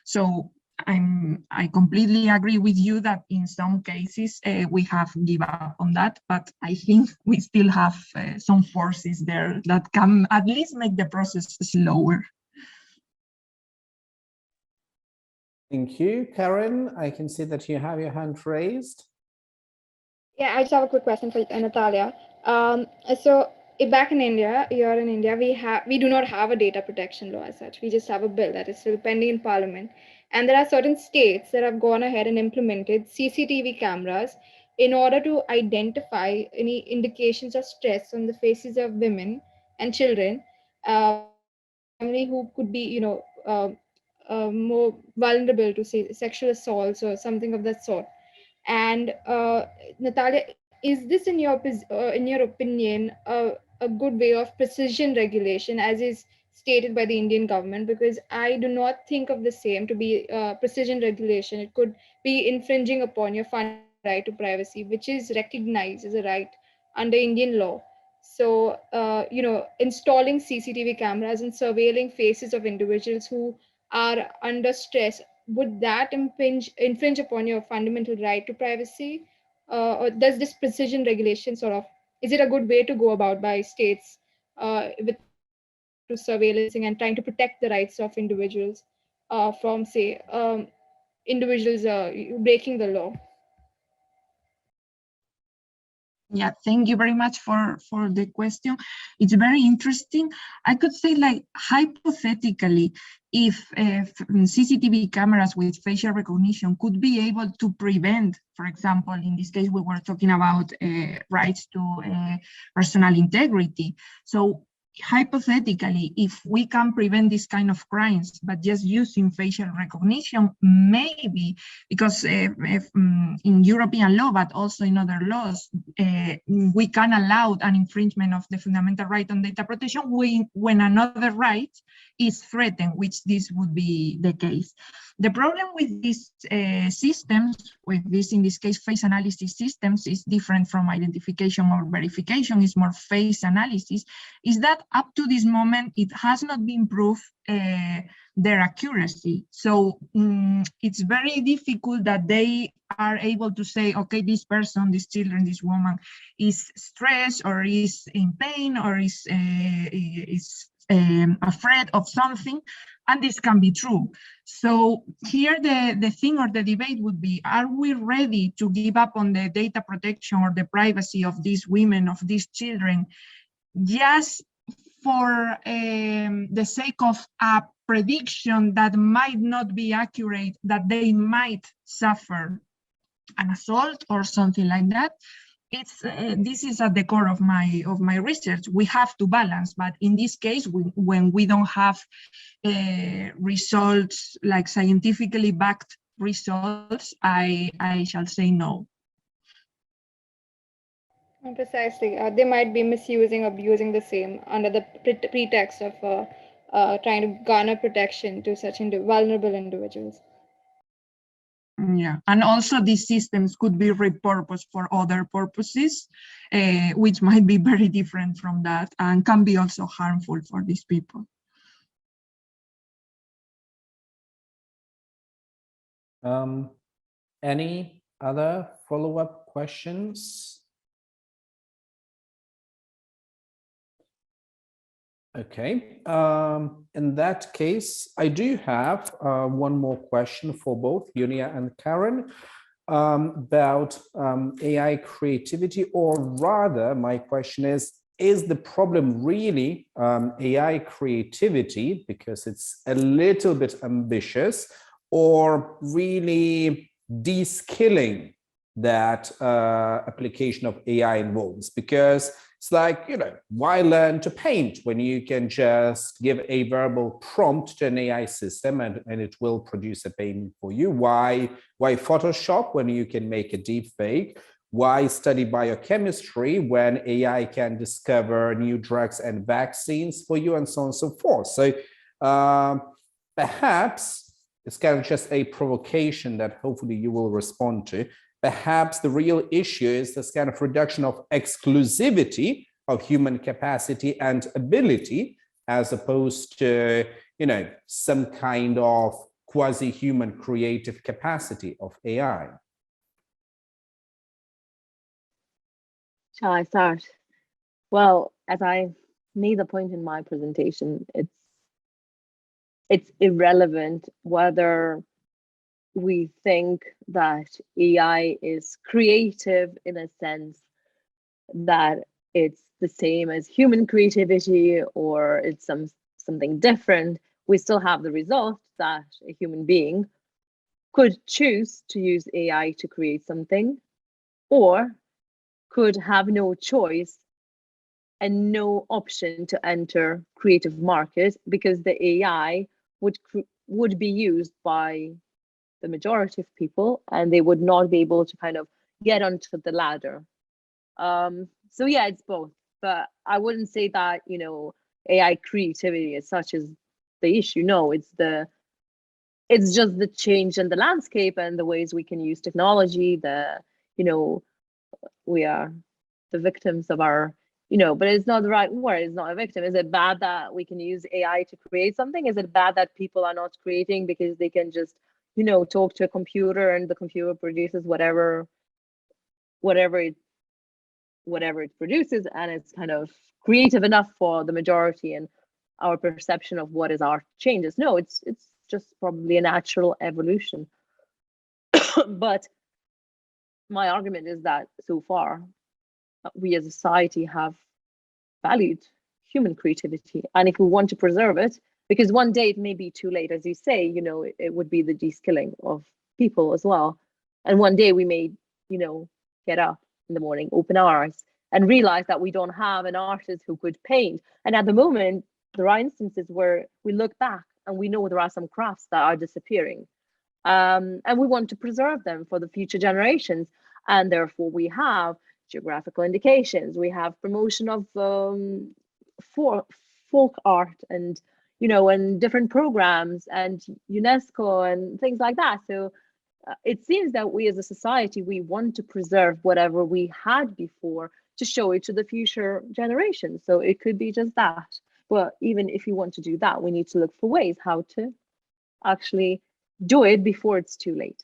So I completely agree with you that in some cases we have given up on that, but I think we still have some forces there that can at least make the process slower. Thank you. Karen, I can see that you have your hand raised. Yeah, I just have a quick question for Natalia. So back in India, here in India, we do not have a data protection law as such. We just have a bill that is still pending in Parliament. And there are certain states that have gone ahead and implemented CCTV cameras in order to identify any indications of stress on the faces of women and children, who could be, you know, more vulnerable to, say, sexual assaults or something of that sort. And Natalia, is this in your opinion a good way of precision regulation, as is stated by the Indian government? Because I do not think of the same to be precision regulation. It could be infringing upon your fundamental right to privacy, which is recognized as a right under Indian law. So, installing CCTV cameras and surveilling faces of individuals who are under stress, would that infringe upon your fundamental right to privacy? Or does this precision regulation is it a good way to go about by states with respect to surveillancing and trying to protect the rights of individuals from, say, individuals breaking the law? Yeah, thank you very much for the question. It's very interesting. I could say, like, hypothetically, if CCTV cameras with facial recognition could be able to prevent, for example, in this case, we were talking about rights to personal integrity. So hypothetically, if we can prevent this kind of crimes, but just using facial recognition, maybe, because in European law, but also in other laws, we can allow an infringement of the fundamental right on data protection when another right is threatened, which this would be the case. The problem with these systems, with this, in this case, face analysis systems, is different from identification or verification, is more face analysis, is that up to this moment, it has not been proved their accuracy. So it's very difficult that they are able to say, okay, this person, this children, this woman is stressed or is in pain or is afraid of something, and this can be true. So here the thing or the debate would be, are we ready to give up on the data protection or the privacy of these women, of these children, just for the sake of a prediction that might not be accurate, that they might suffer an assault or something like that? It's this is at the core of my research. We have to balance, but in this case, when we don't have results, like scientifically backed results, I shall say no. Precisely, they might be misusing, abusing the same under the pretext of trying to garner protection to such vulnerable individuals. Yeah, and also these systems could be repurposed for other purposes, which might be very different from that and can be also harmful for these people. Any other follow-up questions? Okay, in that case, I do have one more question for both Yulia and Karen about AI creativity, or rather, my question is the problem really AI creativity, because it's a little bit ambitious, or really de-skilling that application of AI involves? Because it's like, why learn to paint when you can just give a verbal prompt to an AI system and it will produce a painting for you? Why Photoshop when you can make a deep fake? Why study biochemistry when AI can discover new drugs and vaccines for you, and so on and so forth? So perhaps it's kind of just a provocation that hopefully you will respond to. Perhaps the real issue is this kind of reduction of exclusivity of human capacity and ability, as opposed to, some kind of quasi-human creative capacity of AI. Shall I start? Well, as I made the point in my presentation, it's irrelevant whether we think that AI is creative in a sense that it's the same as human creativity or it's something different. We still have the result that a human being could choose to use AI to create something, or could have no choice and no option to enter creative market, because the AI would be used by the majority of people and they would not be able to kind of get onto the ladder. So yeah, it's both, but I wouldn't say that, AI creativity as such is the issue. No, it's just the change in the landscape and the ways we can use technology. We are the victims of our but it's not the right word. It's not a victim. Is it bad that we can use AI to create something? Is it bad that people are not creating because they can just, talk to a computer and the computer produces whatever it produces, and it's kind of creative enough for the majority, and our perception of what is art changes? No, it's just probably a natural evolution. But my argument is that so far, we as a society have valued human creativity, and if we want to preserve it, because one day it may be too late, as you say, it would be the de-skilling of people as well, and one day we may, get up in the morning, open our eyes, and realize that we don't have an artist who could paint. And at the moment, there are instances where we look back and we know there are some crafts that are disappearing, and we want to preserve them for the future generations, and therefore we have geographical indications, we have promotion of folk art, and and different programs, and UNESCO and things like that. So it seems that we as a society, we want to preserve whatever we had before to show it to the future generations. So it could be just that. But even if you want to do that, we need to look for ways how to actually do it before it's too late.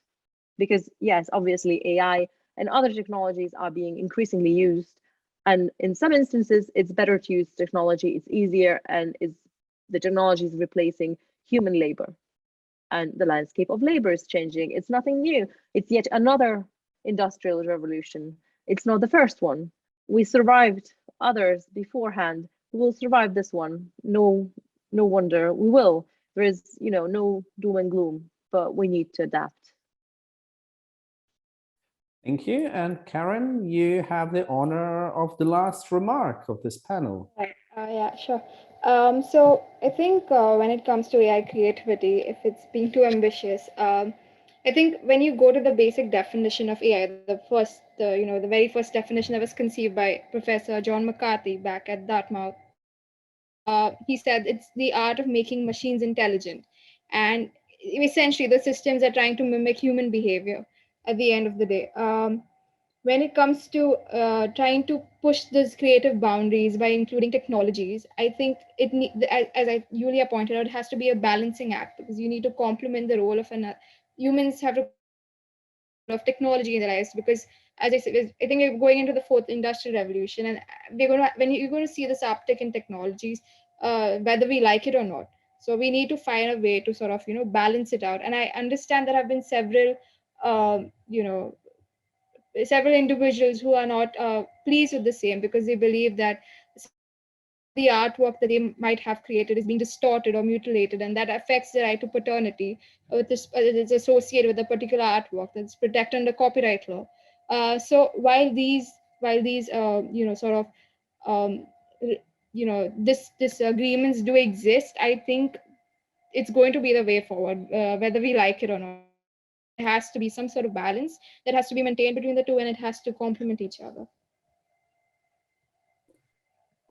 Because yes, obviously AI and other technologies are being increasingly used. And in some instances, it's better to use technology. It's easier, and the technology is replacing human labor. And the landscape of labor is changing. It's nothing new. It's yet another industrial revolution. It's not the first one. We survived others beforehand. We will survive this one. No wonder we will. There is, no doom and gloom, but we need to adapt. Thank you. And Karen, you have the honor of the last remark of this panel. Right. Yeah, sure. So I think when it comes to AI creativity, if it's being too ambitious, I think when you go to the basic definition of AI, the very first definition that was conceived by Professor John McCarthy back at Dartmouth, he said it's the art of making machines intelligent, and essentially the systems are trying to mimic human behavior at the end of the day. When it comes to trying to push these creative boundaries by including technologies, I think as Julia pointed out, it has to be a balancing act, because you need to complement the role of humans have to of technology in their lives, because as I said, I think we're going into the fourth industrial revolution, and you're going to see this uptick in technologies, whether we like it or not. So we need to find a way to sort of balance it out. And I understand there have been several several individuals who are not pleased with the same, because they believe that the artwork that they might have created is being distorted or mutilated, and that affects the right to paternity, it's associated with a particular artwork that's protected under copyright law. So while these sort of this agreements do exist, I think it's going to be the way forward, whether we like it or not. There has to be some sort of balance that has to be maintained between the two, and it has to complement each other.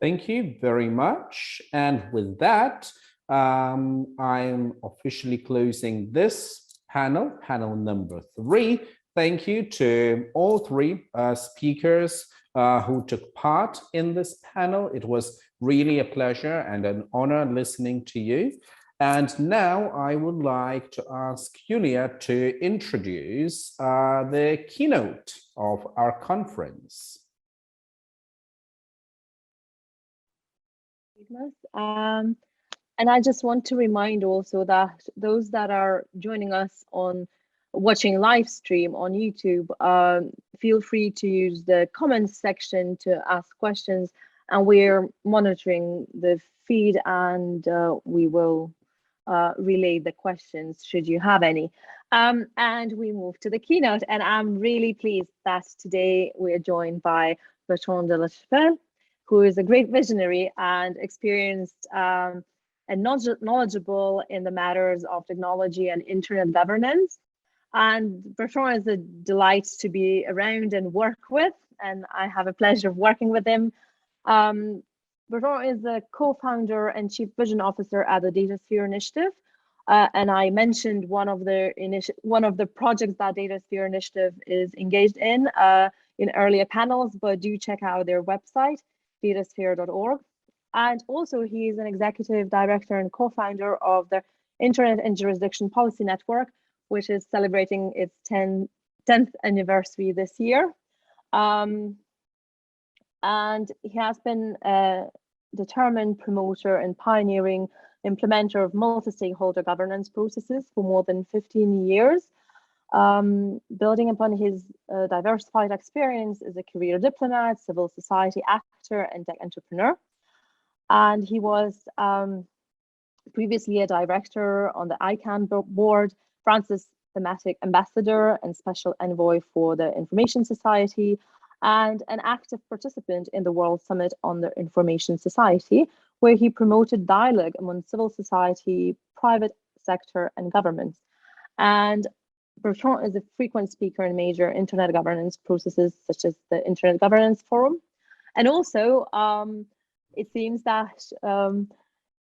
Thank you very much. And with that, I'm officially closing this panel number 3. Thank you to all 3 speakers who took part in this panel. It was really a pleasure and an honor listening to you. And now I would like to ask Julia to introduce the keynote of our conference. And I just want to remind also that those that are joining us on watching live stream on YouTube, feel free to use the comments section to ask questions, and we're monitoring the feed, and we will relay the questions should you have any. And we move to the keynote, and I'm really pleased that today we are joined by Bertrand de la Chapelle, who is a great visionary and experienced and knowledgeable in the matters of technology and internet governance. And Bertrand is a delight to be around and work with, and I have a pleasure of working with him. Bertrand is the co-founder and chief vision officer at the DataSphere Initiative. And I mentioned one of the projects that DataSphere Initiative is engaged in earlier panels, but do check out their website. datasphere.org. And also he is an executive director and co-founder of the Internet and Jurisdiction Policy Network, which is celebrating its 10th anniversary this year. And he has been a determined promoter and pioneering implementer of multi-stakeholder governance processes for more than 15 years. Building upon his diversified experience as a career diplomat, civil society actor, and tech entrepreneur. And he was previously a director on the ICANN board, France's thematic ambassador and special envoy for the Information Society, and an active participant in the World Summit on the Information Society, where he promoted dialogue among civil society, private sector, and governments. And Bertrand is a frequent speaker in major internet governance processes, such as the Internet Governance Forum. And also, it seems that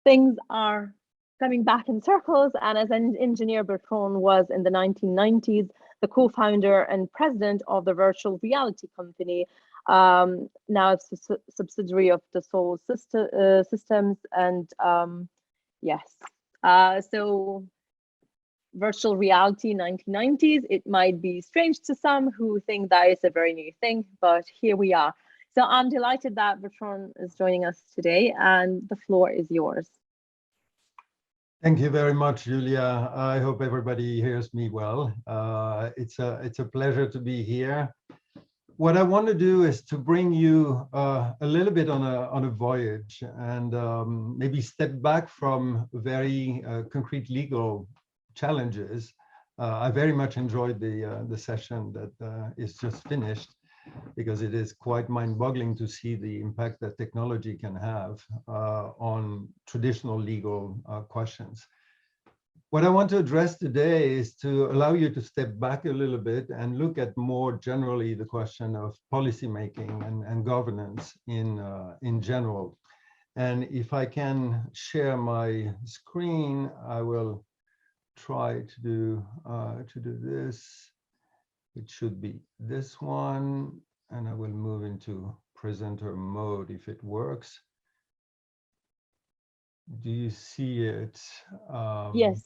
things are coming back in circles. And as an engineer, Bertrand was in the 1990s the co-founder and president of the virtual reality company, now it's a subsidiary of Dassault Systems. And yes, so virtual reality 1990s, it might be strange to some who think that it's a very new thing, but here we are. So I'm delighted that Bertrand is joining us today, and the floor is yours. Thank you very much, Julia. I hope everybody hears me well. It's a pleasure to be here. What I want to do is to bring you a little bit on a voyage and maybe step back from very concrete legal challenges. I very much enjoyed the session that is just finished, because it is quite mind-boggling to see the impact that technology can have on traditional legal questions. What I want to address today is to allow you to step back a little bit and look at more generally the question of policymaking and governance in general. And if I can share my screen, I will try to do this. It should be this one, and I will move into presenter mode if it works. Do you see it? Yes.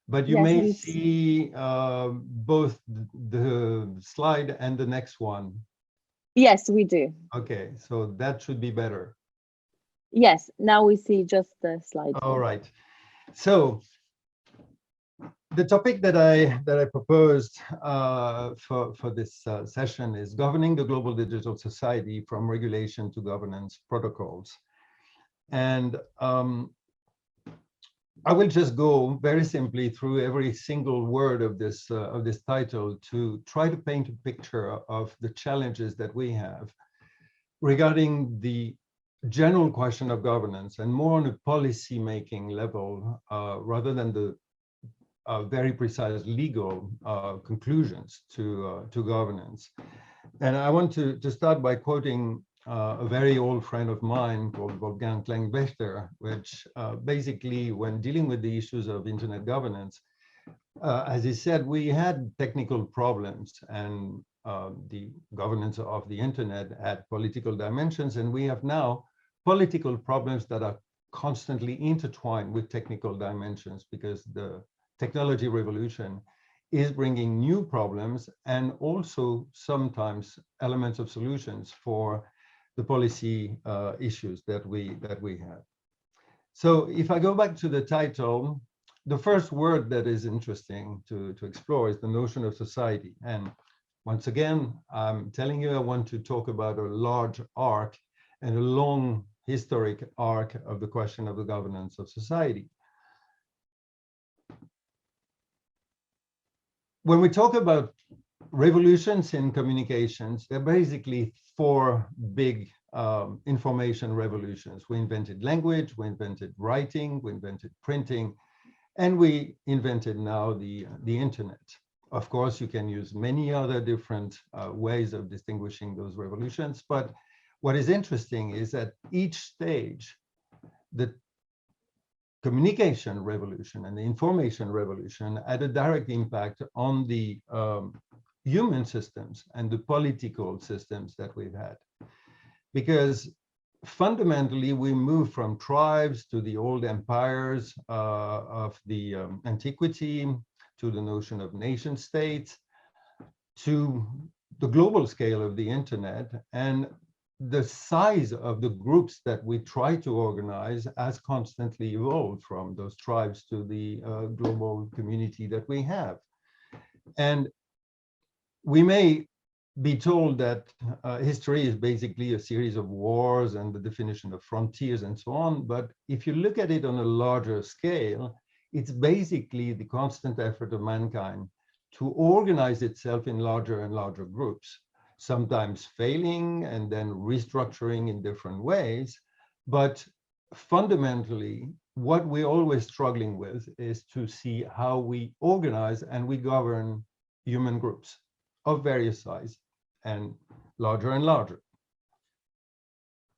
But you may see both the slide and the next one. Yes, we do. Okay, so that should be better. Yes, now we see just the slide. All right. So the topic that I proposed for this session is governing the global digital society from regulation to governance protocols. And I will just go very simply through every single word of this title to try to paint a picture of the challenges that we have regarding the general question of governance, and more on a policy making level rather than the very precise legal conclusions to governance. And I want to start by quoting a very old friend of mine called Wolfgang Kleinwächter, which basically, when dealing with the issues of internet governance, as he said, we had technical problems, and the governance of the internet had political dimensions, and we have now political problems that are constantly intertwined with technical dimensions, because the technology revolution is bringing new problems and also sometimes elements of solutions for the policy issues that we have. So if I go back to the title, the first word that is interesting to explore is the notion of society. And once again, I'm telling you, I want to talk about a large arc and a long historic arc of the question of the governance of society. When we talk about revolutions in communications, there are basically four big information revolutions. We invented language, we invented writing, we invented printing, and we invented now the internet. Of course, you can use many other different ways of distinguishing those revolutions, but what is interesting is that each stage, the communication revolution and the information revolution, had a direct impact on the human systems and the political systems that we've had. Because fundamentally, we move from tribes to the old empires of the antiquity, to the notion of nation states, to the global scale of the internet, and the size of the groups that we try to organize has constantly evolved from those tribes to the global community that we have. And we may be told that history is basically a series of wars and the definition of frontiers and so on. But if you look at it on a larger scale, it's basically the constant effort of mankind to organize itself in larger and larger groups, sometimes failing and then restructuring in different ways. But fundamentally, what we're always struggling with is to see how we organize and we govern human groups of various size and larger.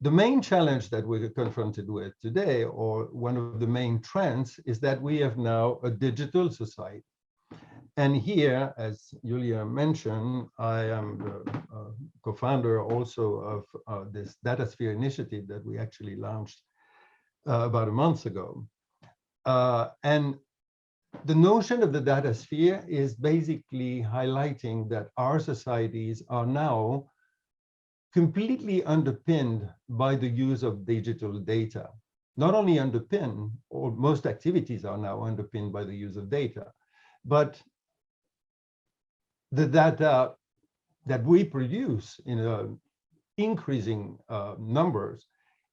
The main challenge that we're confronted with today, or one of the main trends, is that we have now a digital society. And here, as Julia mentioned, I am the co-founder also of this DataSphere initiative that we actually launched about a month ago. And the notion of the data sphere is basically highlighting that our societies are now completely underpinned by the use of digital data. Not only underpinned, or most activities are now underpinned by the use of data, but the data that we produce in increasing numbers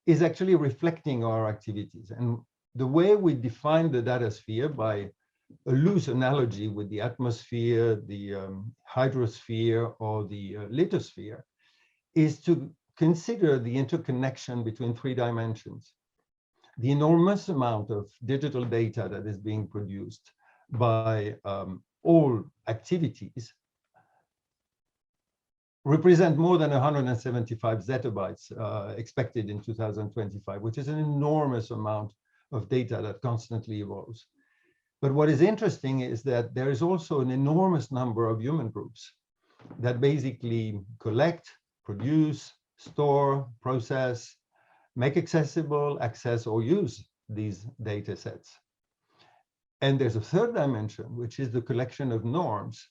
is actually reflecting our activities. And the way we define the data sphere, by a loose analogy with the atmosphere, the hydrosphere, or the lithosphere, is to consider the interconnection between 3 dimensions. The enormous amount of digital data that is being produced by all activities represent more than 175 zettabytes expected in 2025, which is an enormous amount of data that constantly evolves. But what is interesting is that there is also an enormous number of human groups that basically collect, produce, store, process, make accessible, access, or use these data sets. And there's a third dimension, which is the collection of norms,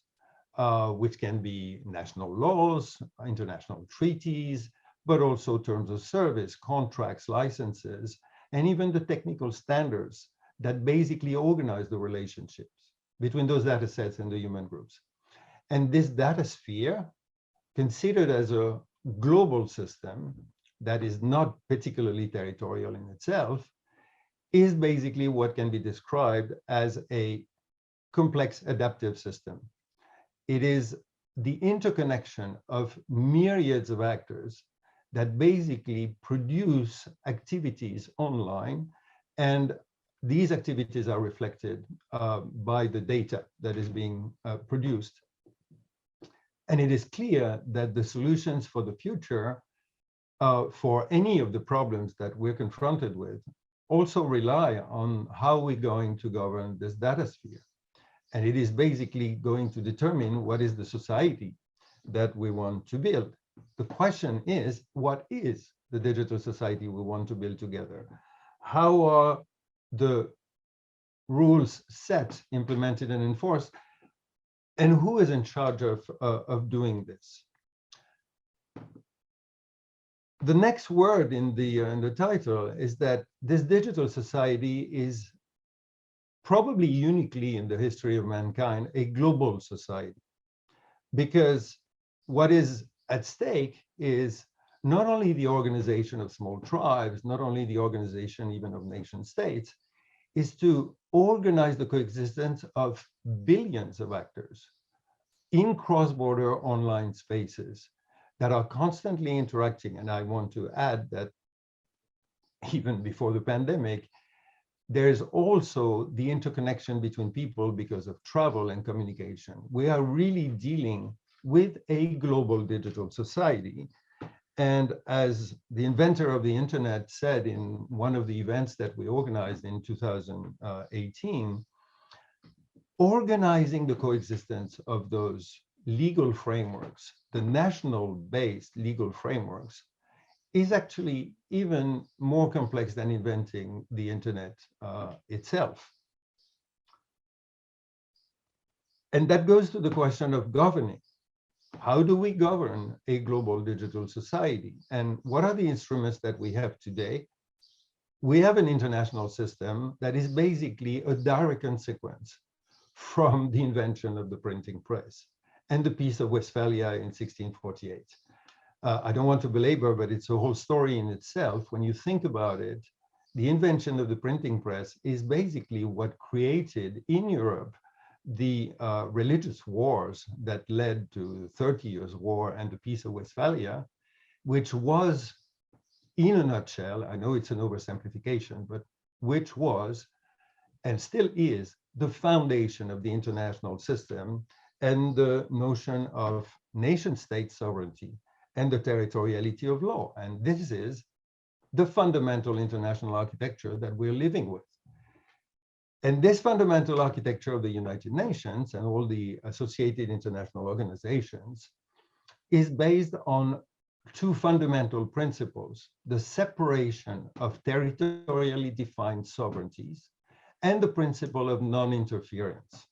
which can be national laws, international treaties, but also terms of service, contracts, licenses, and even the technical standards that basically organize the relationships between those data sets and the human groups. And this data sphere, considered as a global system that is not particularly territorial in itself, is basically what can be described as a complex adaptive system. It is the interconnection of myriads of actors that basically produce activities online, and these activities are reflected by the data that is being produced. And it is clear that the solutions for the future for any of the problems that we're confronted with also rely on how we're going to govern this data sphere. And it is basically going to determine what is the society that we want to build. The question is, what is the digital society we want to build together? How are the rules set, implemented, and enforced? And who is in charge of doing this? The next word in the title is that this digital society is probably uniquely in the history of mankind a global society, because what is at stake is not only the organization of small tribes, not only the organization even of nation states, is to organize the coexistence of billions of actors in cross-border online spaces that are constantly interacting. And I want to add that even before the pandemic, there's also the interconnection between people because of travel and communication. We are really dealing with a global digital society. And as the inventor of the internet said in one of the events that we organized in 2018, organizing the coexistence of those legal frameworks, the national-based legal frameworks, is actually even more complex than inventing the internet itself. And that goes to the question of governing. How do we govern a global digital society? And what are the instruments that we have today? We have an international system that is basically a direct consequence from the invention of the printing press and the Peace of Westphalia in 1648. I don't want to belabor, but it's a whole story in itself. When you think about it, the invention of the printing press is basically what created in Europe the religious wars that led to the 30 Years' War and the Peace of Westphalia, which was, in a nutshell, I know it's an oversimplification, but which was and still is the foundation of the international system and the notion of nation-state sovereignty and the territoriality of law. And this is the fundamental international architecture that we're living with. And this fundamental architecture of the United Nations and all the associated international organizations is based on two fundamental principles: the separation of territorially defined sovereignties and the principle of non-interference.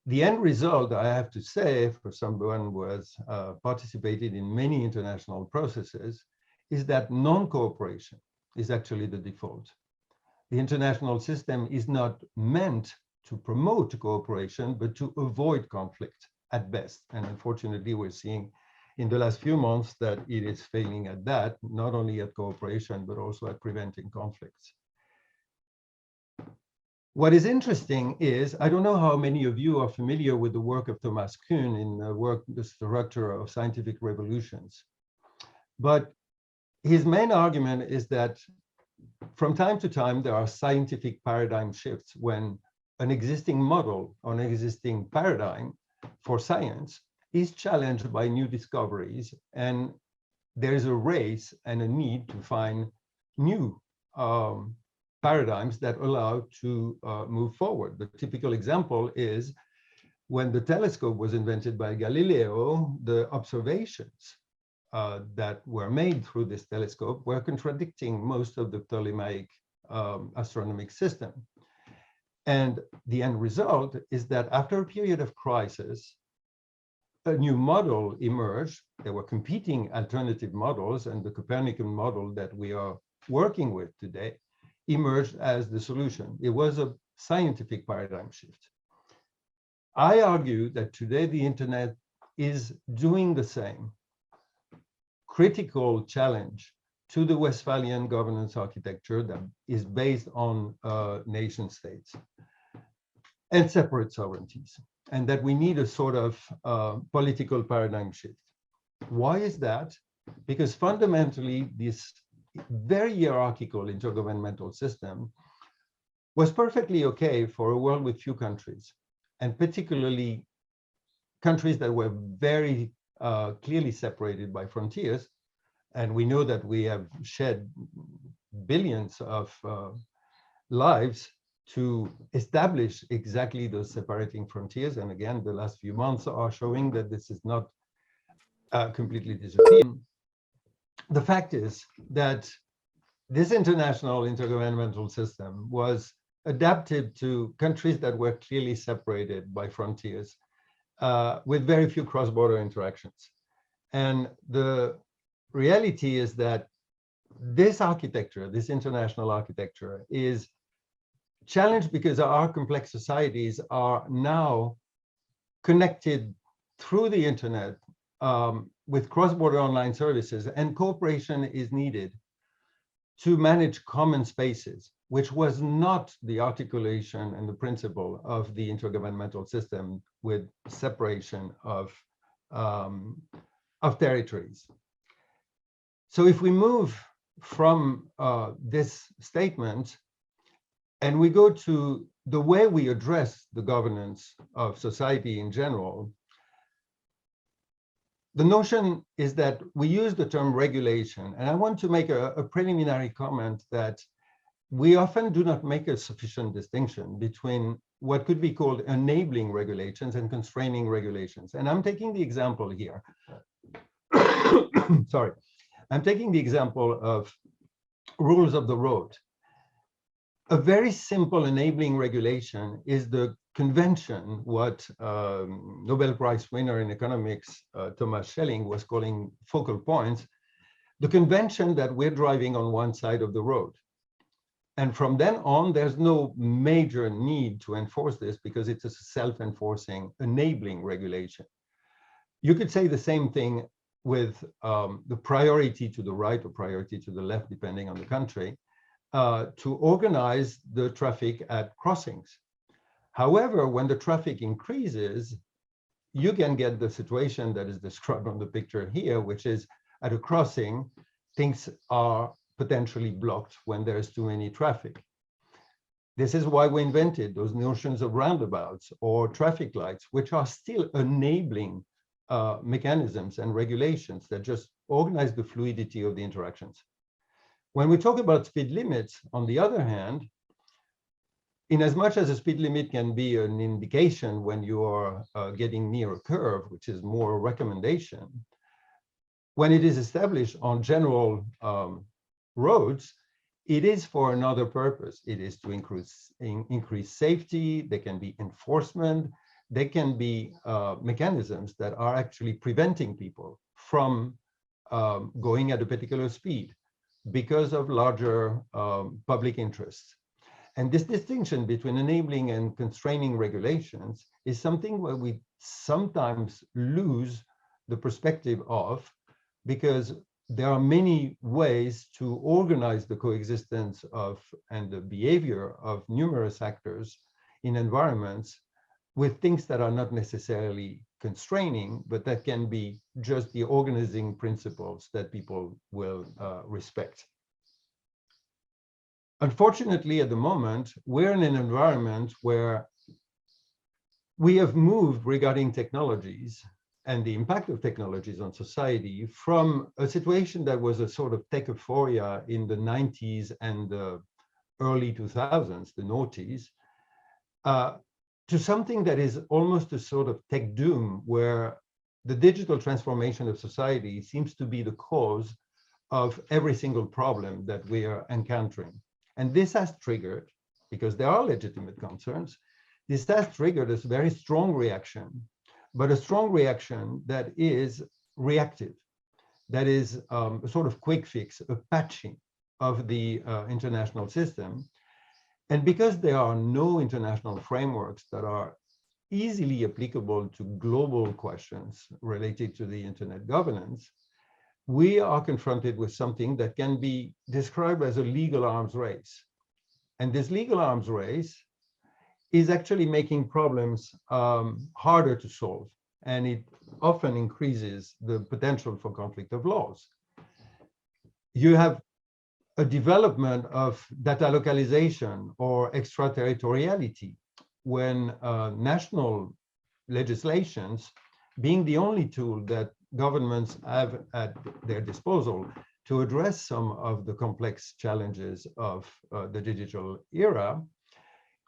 The end result, I have to say, for someone who has participated in many international processes, is that non-cooperation is actually the default. The international system is not meant to promote cooperation, but to avoid conflict at best. And unfortunately, we're seeing in the last few months that it is failing at that, not only at cooperation, but also at preventing conflicts. What is interesting is, I don't know how many of you are familiar with the work of Thomas Kuhn in the work, The Structure of Scientific Revolutions. But his main argument is that from time to time, there are scientific paradigm shifts when an existing model or an existing paradigm for science is challenged by new discoveries, and there is a race and a need to find new paradigms that allow to move forward. The typical example is when the telescope was invented by Galileo, the observations that were made through this telescope were contradicting most of the Ptolemaic astronomic system. And the end result is that after a period of crisis, a new model emerged. There were competing alternative models, and the Copernican model that we are working with today emerged as the solution. It was a scientific paradigm shift. I argue that today the internet is doing the same critical challenge to the Westphalian governance architecture that is based on nation states and separate sovereignties, and that we need a sort of political paradigm shift. Why is that? Because fundamentally, this very hierarchical intergovernmental system was perfectly okay for a world with few countries, and particularly countries that were very clearly separated by frontiers. And we know that we have shed billions of lives to establish exactly those separating frontiers. And again, the last few months are showing that this is not completely disappearing. The fact is that this international intergovernmental system was adapted to countries that were clearly separated by frontiers with very few cross-border interactions. And the reality is that this architecture, this international architecture, is challenged because our complex societies are now connected through the internet with cross-border online services, and cooperation is needed to manage common spaces, which was not the articulation and the principle of the intergovernmental system with separation of territories. So if we move from this statement and we go to the way we address the governance of society in general, the notion is that we use the term regulation. And I want to make a preliminary comment that we often do not make a sufficient distinction between what could be called enabling regulations and constraining regulations. And I'm taking the example here, sorry, I'm taking the example of rules of the road. A very simple enabling regulation is the convention, what Nobel Prize winner in economics, Thomas Schelling, was calling focal points, the convention that we're driving on one side of the road. And from then on, there's no major need to enforce this because it's a self-enforcing enabling regulation. You could say the same thing with the priority to the right or priority to the left, depending on the country, to organize the traffic at crossings. However, when the traffic increases, you can get the situation that is described on the picture here, which is at a crossing, things are potentially blocked when there's too many traffic. This is why we invented those notions of roundabouts or traffic lights, which are still enabling mechanisms and regulations that just organize the fluidity of the interactions. When we talk about speed limits, on the other hand, in as much as a speed limit can be an indication when you are getting near a curve, which is more a recommendation, when it is established on general roads, it is for another purpose. It is to increase safety. There can be enforcement. There can be mechanisms that are actually preventing people from going at a particular speed because of larger public interests. And this distinction between enabling and constraining regulations is something where we sometimes lose the perspective of, because there are many ways to organize the coexistence of and the behavior of numerous actors in environments with things that are not necessarily constraining, but that can be just the organizing principles that people will respect. Unfortunately, at the moment, we're in an environment where we have moved regarding technologies and the impact of technologies on society from a situation that was a sort of tech euphoria in the 90s and the early 2000s, the noughties, to something that is almost a sort of tech doom, where the digital transformation of society seems to be the cause of every single problem that we are encountering. And this has triggered, because there are legitimate concerns, this has triggered a very strong reaction, but a strong reaction that is reactive, that is a sort of quick fix, a patching of the international system. And because there are no international frameworks that are easily applicable to global questions related to the internet governance, we are confronted with something that can be described as a legal arms race. And this legal arms race is actually making problems harder to solve. And it often increases the potential for conflict of laws. You have a development of data localization or extraterritoriality when national legislations, being the only tool that governments have at their disposal to address some of the complex challenges of the digital era,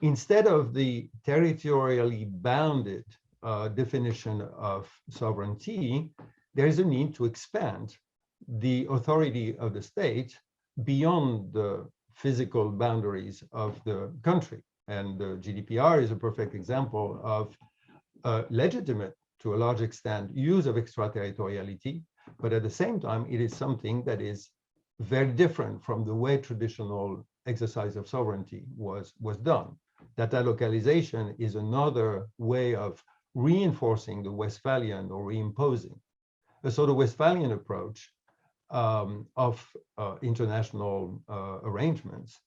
instead of the territorially bounded definition of sovereignty, there is a need to expand the authority of the state beyond the physical boundaries of the country. And the GDPR is a perfect example of legitimate, to a large extent, use of extraterritoriality, but at the same time, it is something that is very different from the way traditional exercise of sovereignty was done. Data localization is another way of reinforcing the Westphalian or reimposing a sort of Westphalian approach of international arrangements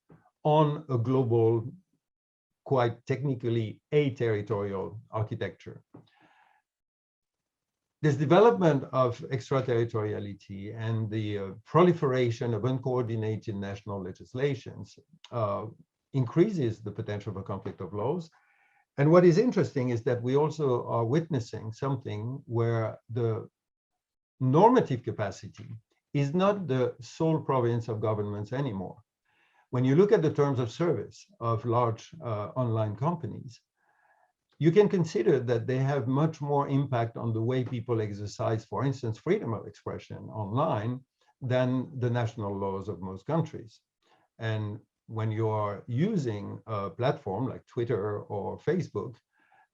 on a global, quite technically a-territorial architecture. This development of extraterritoriality and the proliferation of uncoordinated national legislations increases the potential for conflict of laws. And what is interesting is that we also are witnessing something where the normative capacity is not the sole province of governments anymore. When you look at the terms of service of large online companies, you can consider that they have much more impact on the way people exercise, for instance, freedom of expression online than the national laws of most countries. And when you are using a platform like Twitter or Facebook,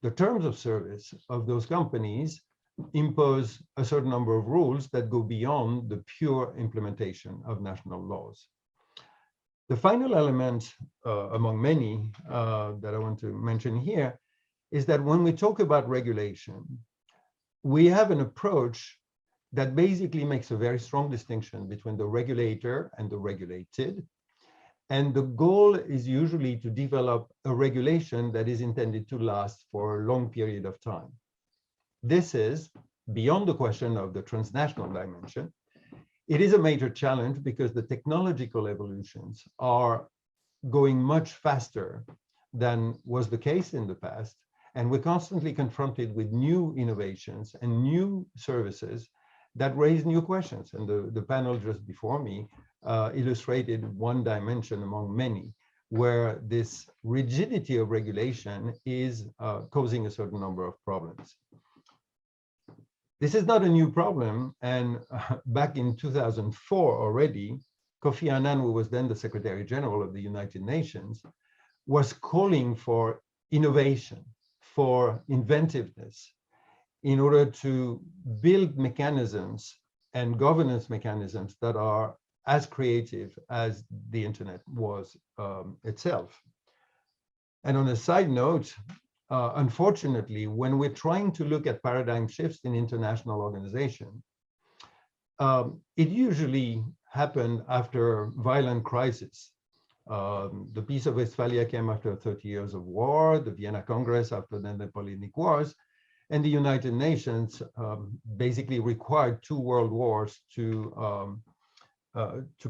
the terms of service of those companies impose a certain number of rules that go beyond the pure implementation of national laws. The final element, among many that I want to mention here, is that when we talk about regulation, we have an approach that basically makes a very strong distinction between the regulator and the regulated. And the goal is usually to develop a regulation that is intended to last for a long period of time. This is beyond the question of the transnational dimension. It is a major challenge because the technological evolutions are going much faster than was the case in the past. And we're constantly confronted with new innovations and new services that raise new questions. And the panel just before me illustrated one dimension among many, where this rigidity of regulation is causing a certain number of problems. This is not a new problem. And back in 2004 already, Kofi Annan, who was then the Secretary General of the United Nations, was calling for innovation, for inventiveness, in order to build mechanisms and governance mechanisms that are as creative as the internet was itself. And on a side note, unfortunately, when we're trying to look at paradigm shifts in international organization, it usually happened after violent crisis. The Peace of Westphalia came after 30 years of war, the Vienna Congress after the Napoleonic Wars, and the United Nations basically required 2 world wars to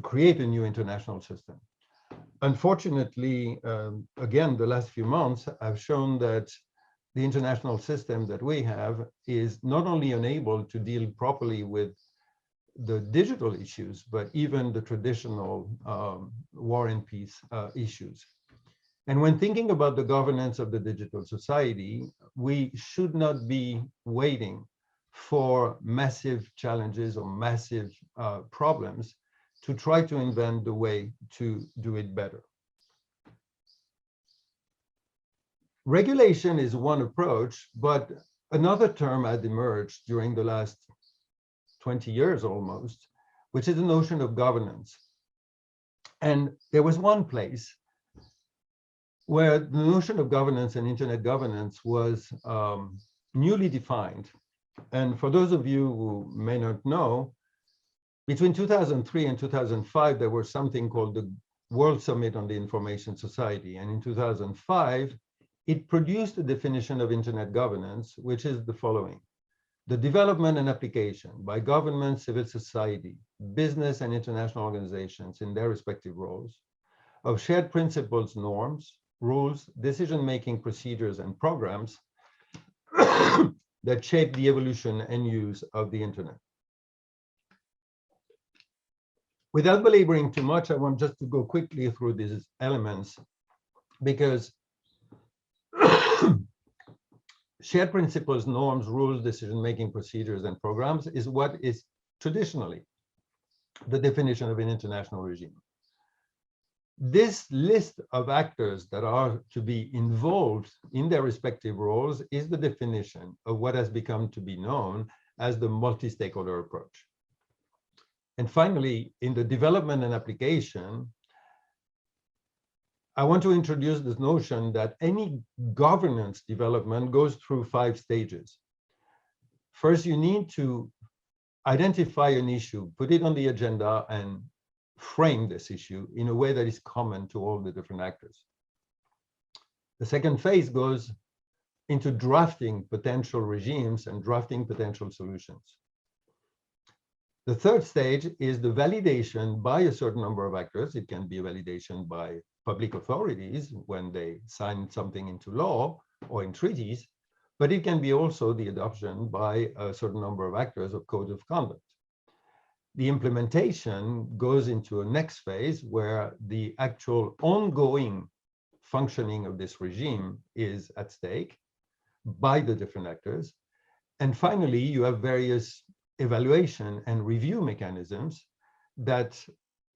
create a new international system. Unfortunately, again, the last few months have shown that the international system that we have is not only unable to deal properly with the digital issues, but even the traditional war and peace issues. And when thinking about the governance of the digital society, we should not be waiting for massive challenges or massive problems to try to invent the way to do it better. Regulation is one approach, but another term had emerged during the last 20 years almost, which is the notion of governance. And there was one place where the notion of governance and internet governance was newly defined. And for those of you who may not know, between 2003 and 2005, there was something called the World Summit on the Information Society. And in 2005, it produced a definition of internet governance, which is the following: the development and application by government, civil society, business, and international organizations in their respective roles of shared principles, norms, rules, decision-making procedures, and programs that shape the evolution and use of the internet. Without belaboring too much, I want just to go quickly through these elements, because shared principles, norms, rules, decision-making procedures, and programs is what is traditionally the definition of an international regime. This list of actors that are to be involved in their respective roles is the definition of what has become to be known as the multi-stakeholder approach. And finally, in the development and application, I want to introduce this notion that any governance development goes through 5 stages. First, you need to identify an issue, put it on the agenda, and frame this issue in a way that is common to all the different actors. The second phase goes into drafting potential regimes and drafting potential solutions. The third stage is the validation by a certain number of actors. It can be a validation by public authorities when they sign something into law or in treaties, but it can be also the adoption by a certain number of actors of codes of conduct. The implementation goes into a next phase where the actual ongoing functioning of this regime is at stake by the different actors. And finally, you have various evaluation and review mechanisms that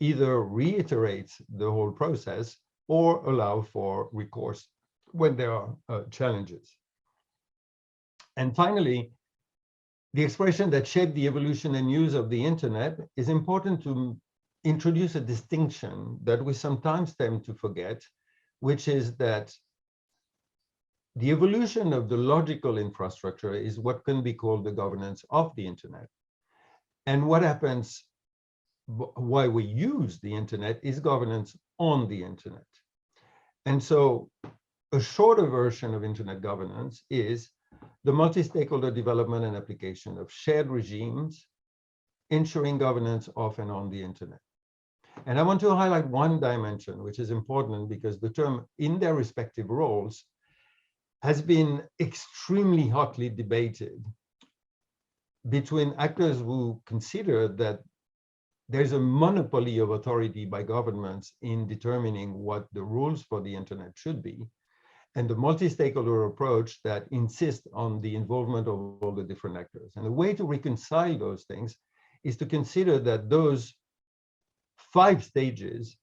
either reiterates the whole process or allow for recourse when there are challenges. And finally, the expression that shaped the evolution and use of the internet is important to introduce a distinction that we sometimes tend to forget, which is that the evolution of the logical infrastructure is what can be called the governance of the internet. And what happens, why we use the internet, is governance on the internet. And so a shorter version of internet governance is the multi-stakeholder development and application of shared regimes, ensuring governance of and on the internet. And I want to highlight one dimension, which is important because the term in their respective roles has been extremely hotly debated between actors who consider that there's a monopoly of authority by governments in determining what the rules for the internet should be, and the multi-stakeholder approach that insists on the involvement of all the different actors. And the way to reconcile those things is to consider that those 5 stages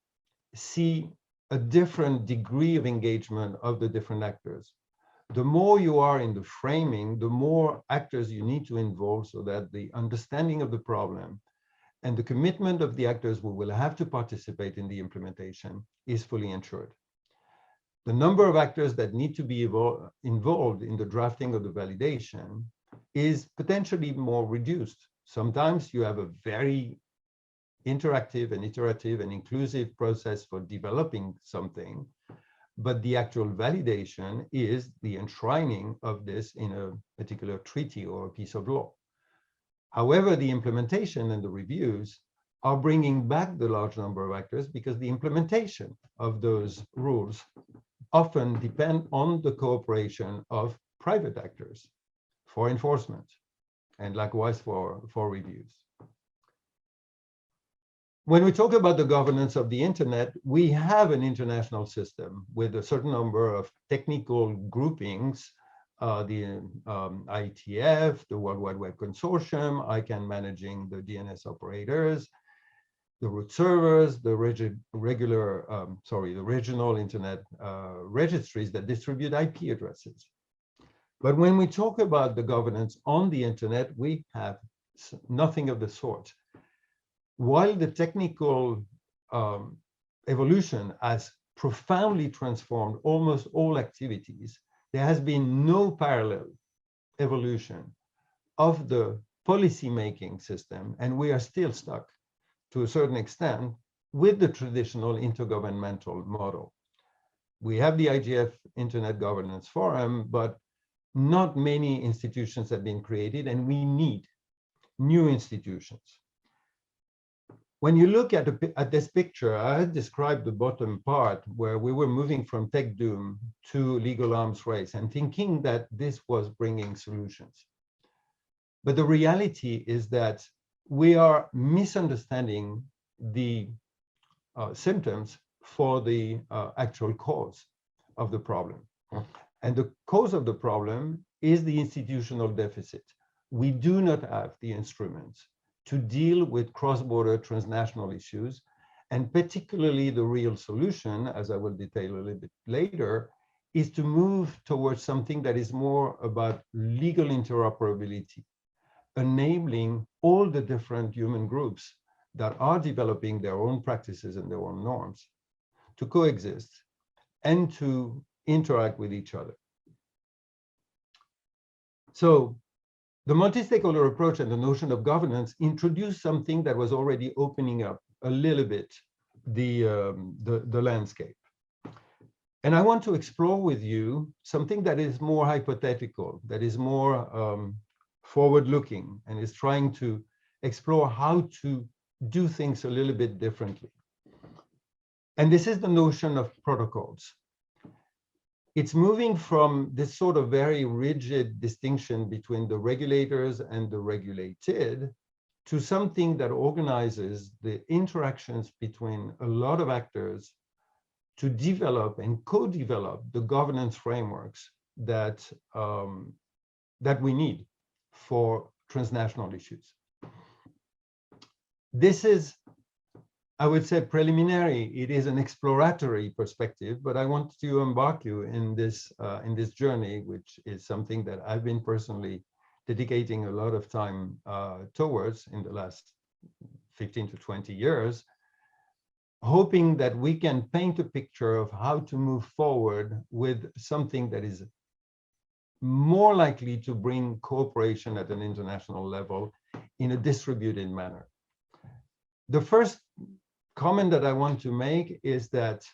see a different degree of engagement of the different actors. The more you are in the framing, the more actors you need to involve so that the understanding of the problem and the commitment of the actors who will have to participate in the implementation is fully ensured. The number of actors that need to be involved in the drafting of the validation is potentially more reduced. Sometimes you have a very interactive and iterative and inclusive process for developing something, but the actual validation is the enshrining of this in a particular treaty or a piece of law. However, the implementation and the reviews are bringing back the large number of actors because the implementation of those rules often depend on the cooperation of private actors for enforcement and likewise for reviews. When we talk about the governance of the internet, we have an international system with a certain number of technical groupings, the IETF, the World Wide Web Consortium, ICANN managing the DNS operators, the root servers, the regional internet registries that distribute IP addresses. But when we talk about the governance on the internet, we have nothing of the sort. While the technical evolution has profoundly transformed almost all activities, there has been no parallel evolution of the policy-making system, and we are still stuck to a certain extent with the traditional intergovernmental model. We have the IGF Internet Governance Forum, but not many institutions have been created, and we need new institutions. When you look at this picture, I had described the bottom part where we were moving from tech doom to legal arms race and thinking that this was bringing solutions. But the reality is that we are misunderstanding the symptoms for the actual cause of the problem. And the cause of the problem is the institutional deficit. We do not have the instruments to deal with cross-border transnational issues, and particularly the real solution, as I will detail a little bit later, is to move towards something that is more about legal interoperability, enabling all the different human groups that are developing their own practices and their own norms to coexist and to interact with each other. So the multi-stakeholder approach and the notion of governance introduced something that was already opening up a little bit the landscape. And I want to explore with you something that is more hypothetical, that is more forward-looking, and is trying to explore how to do things a little bit differently. And this is the notion of protocols. It's moving from this sort of very rigid distinction between the regulators and the regulated to something that organizes the interactions between a lot of actors to develop and co-develop the governance frameworks that, that we need for transnational issues. This is I would say preliminary. It is an exploratory perspective, but I want to embark you in this journey, which is something that I've been personally dedicating a lot of time towards in the last 15 to 20 years, hoping that we can paint a picture of how to move forward with something that is more likely to bring cooperation at an international level in a distributed manner. The first comment that I want to make is that,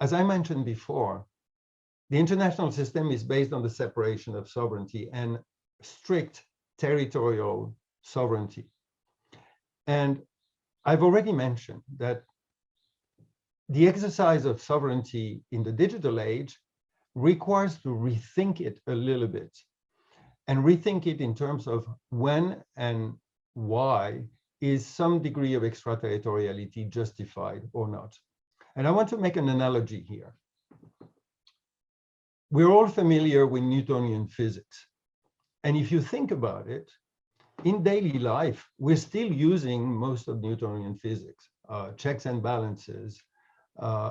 as I mentioned before, the international system is based on the separation of sovereignty and strict territorial sovereignty. And I've already mentioned that the exercise of sovereignty in the digital age requires to rethink it a little bit, and rethink it in terms of when and why is some degree of extraterritoriality justified or not. And I want to make an analogy here. We're all familiar with Newtonian physics. And if you think about it, in daily life, we're still using most of Newtonian physics, checks and balances,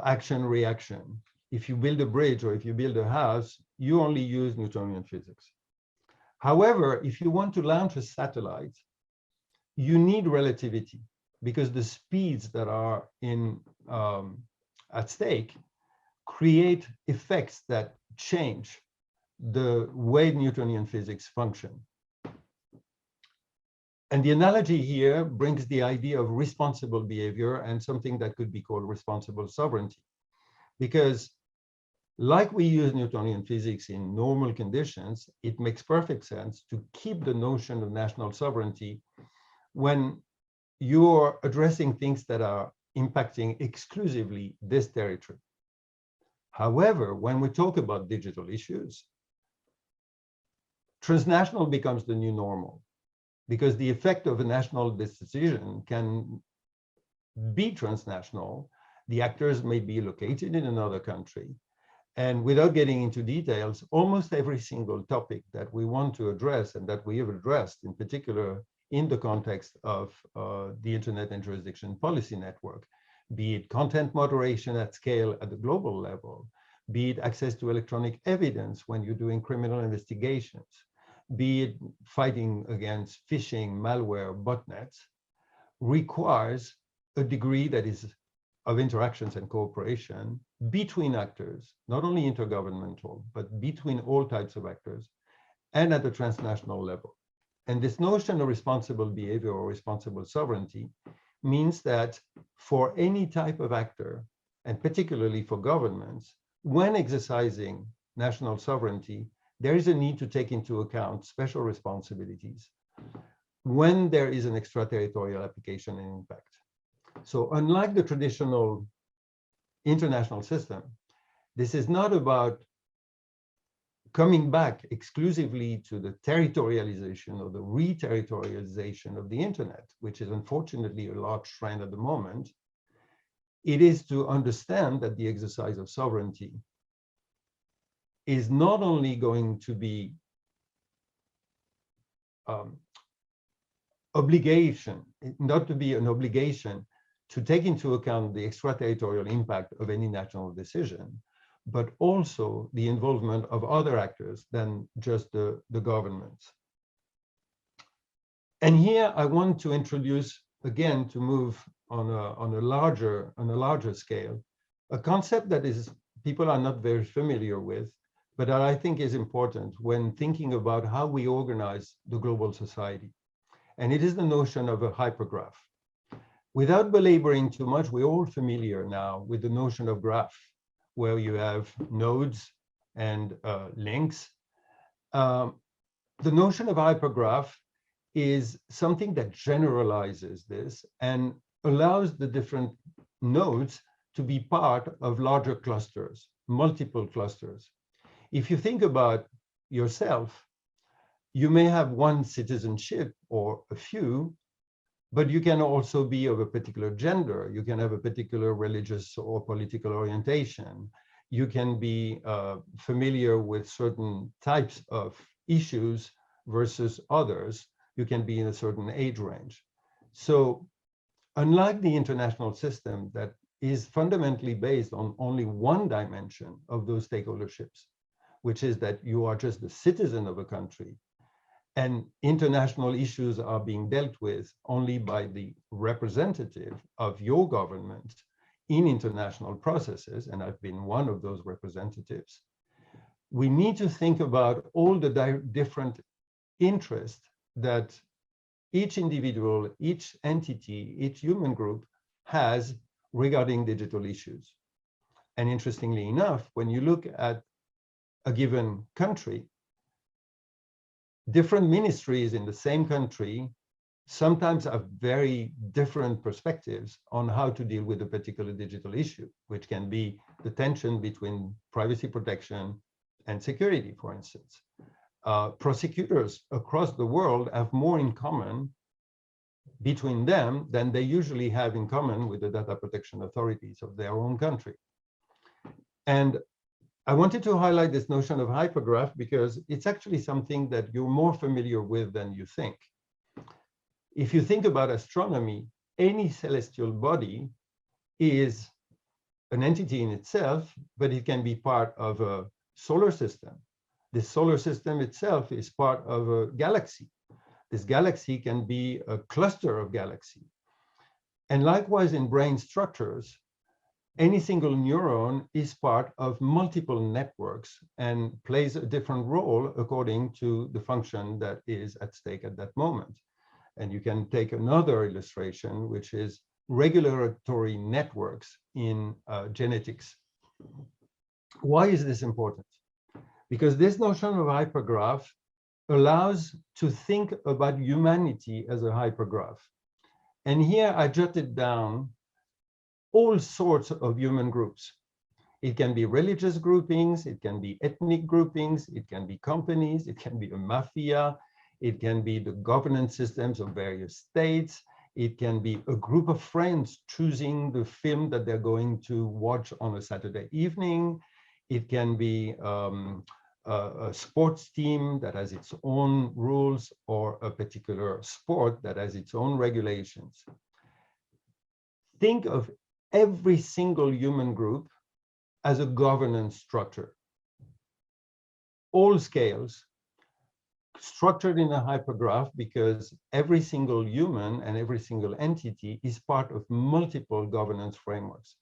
action, reaction. If you build a bridge or if you build a house, you only use Newtonian physics. However, if you want to launch a satellite, you need relativity, because the speeds that are at stake create effects that change the way Newtonian physics function. And the analogy here brings the idea of responsible behavior and something that could be called responsible sovereignty. Because like we use Newtonian physics in normal conditions, it makes perfect sense to keep the notion of national sovereignty when you're addressing things that are impacting exclusively this territory. However, when we talk about digital issues, transnational becomes the new normal, because the effect of a national decision can be transnational. The actors may be located in another country. And without getting into details, almost every single topic that we want to address and that we have addressed, in particular in the context of the Internet and Jurisdiction Policy Network, be it content moderation at scale at the global level, be it access to electronic evidence when you're doing criminal investigations, be it fighting against phishing, malware, botnets, requires a degree that is of interactions and cooperation between actors, not only intergovernmental, but between all types of actors, and at the transnational level. And this notion of responsible behavior or responsible sovereignty means that for any type of actor, and particularly for governments, when exercising national sovereignty, there is a need to take into account special responsibilities when there is an extraterritorial application and impact. So unlike the traditional international system, this is not about coming back exclusively to the territorialization or the re-territorialization of the internet, which is unfortunately a large trend at the moment. It is to understand that the exercise of sovereignty is not only going to be obligation, not to be an obligation to take into account the extraterritorial impact of any national decision, but also the involvement of other actors than just the governments. And here I want to introduce, again, to move on a larger scale, a concept that people are not very familiar with, but that I think is important when thinking about how we organize the global society. And it is the notion of a hypergraph. Without belaboring too much, we're all familiar now with the notion of graph, where you have nodes and links. The notion of hypergraph is something that generalizes this and allows the different nodes to be part of larger clusters, multiple clusters. If you think about yourself, you may have one citizenship or a few, but you can also be of a particular gender. You can have a particular religious or political orientation. You can be familiar with certain types of issues versus others. You can be in a certain age range. So unlike the international system that is fundamentally based on only one dimension of those stakeholderships, which is that you are just the citizen of a country, and international issues are being dealt with only by the representative of your government in international processes, and I've been one of those representatives. We need to think about all the different interests that each individual, each entity, each human group has regarding digital issues. And interestingly enough, when you look at a given country, different ministries in the same country sometimes have very different perspectives on how to deal with a particular digital issue, which can be the tension between privacy protection and security, for instance. Prosecutors across the world have more in common between them than they usually have in common with the data protection authorities of their own country. And I wanted to highlight this notion of hypergraph because it's actually something that you're more familiar with than you think. If you think about astronomy, any celestial body is an entity in itself, but it can be part of a solar system. The solar system itself is part of a galaxy. This galaxy can be a cluster of galaxies. And likewise in brain structures, any single neuron is part of multiple networks and plays a different role according to the function that is at stake at that moment. And you can take another illustration, which is regulatory networks in genetics. Why is this important? Because this notion of hypergraph allows to think about humanity as a hypergraph. And here I jotted down all sorts of human groups. It can be religious groupings, it can be ethnic groupings, it can be companies, it can be a mafia, it can be the governance systems of various states, it can be a group of friends choosing the film that they're going to watch on a Saturday evening, it can be a sports team that has its own rules or a particular sport that has its own regulations. Think of every single human group as a governance structure. All scales structured in a hypergraph because every single human and every single entity is part of multiple governance frameworks.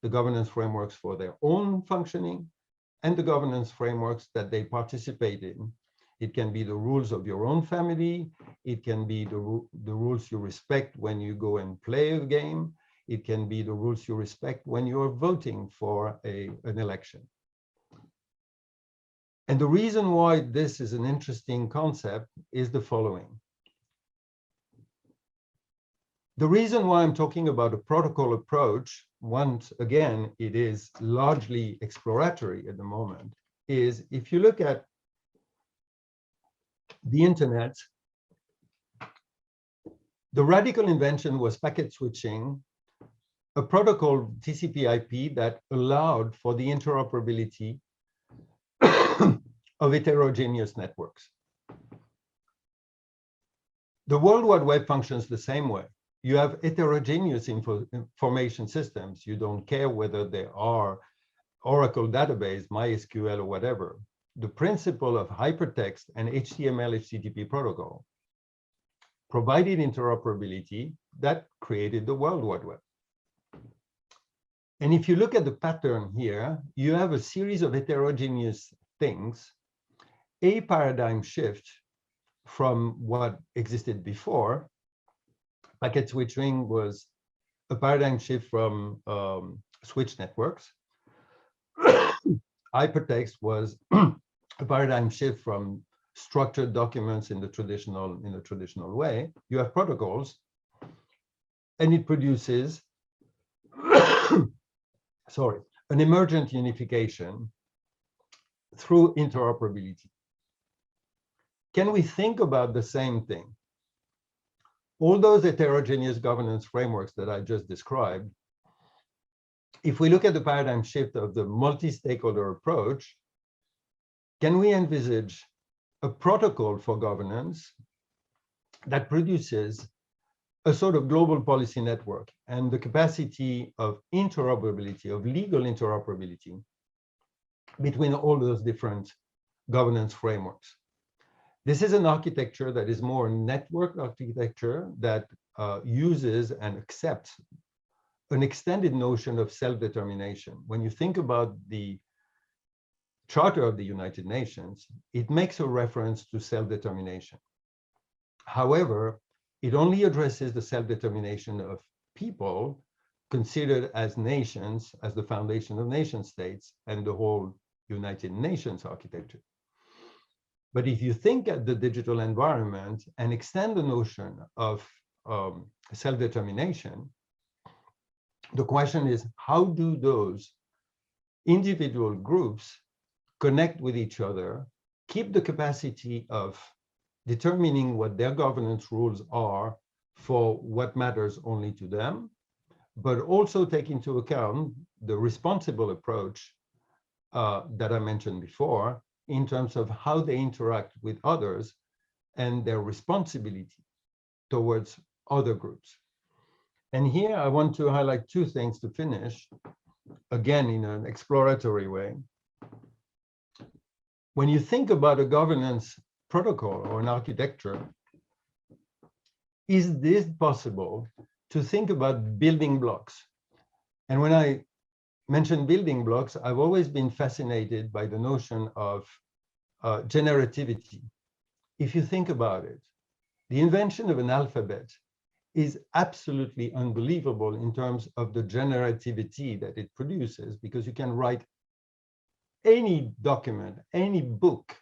The governance frameworks for their own functioning and the governance frameworks that they participate in. It can be the rules of your own family. It can be the rules you respect when you go and play a game. It can be the rules you respect when you're voting for an election. And the reason why this is an interesting concept is the following. The reason why I'm talking about a protocol approach, once again, it is largely exploratory at the moment, is if you look at the internet, the radical invention was packet switching, a protocol TCP/IP that allowed for the interoperability of heterogeneous networks. The World Wide Web functions the same way. You have heterogeneous information systems. You don't care whether they are Oracle database, MySQL, or whatever. The principle of hypertext and HTML HTTP protocol provided interoperability that created the World Wide Web. And if you look at the pattern here, you have a series of heterogeneous things, a paradigm shift from what existed before. Packet switching was a paradigm shift from switch networks. Hypertext was a paradigm shift from structured documents in the traditional way. You have protocols, and it produces an emergent unification through interoperability. Can we think about the same thing? All those heterogeneous governance frameworks that I just described, if we look at the paradigm shift of the multi-stakeholder approach, can we envisage a protocol for governance that produces a sort of global policy network and the capacity of interoperability, of legal interoperability between all those different governance frameworks. This is an architecture that is more network architecture that uses and accepts an extended notion of self-determination. When you think about the Charter of the United Nations, it makes a reference to self-determination. However, it only addresses the self-determination of people considered as nations, as the foundation of nation states and the whole United Nations architecture. But if you think at the digital environment and extend the notion of self-determination, the question is, how do those individual groups connect with each other, keep the capacity of determining what their governance rules are for what matters only to them, but also take into account the responsible approach that I mentioned before in terms of how they interact with others and their responsibility towards other groups. And here I want to highlight two things to finish, again, in an exploratory way. When you think about a governance protocol or an architecture, is this possible to think about building blocks? And when I mention building blocks, I've always been fascinated by the notion of generativity. If you think about it, the invention of an alphabet is absolutely unbelievable in terms of the generativity that it produces, because you can write any document, any book,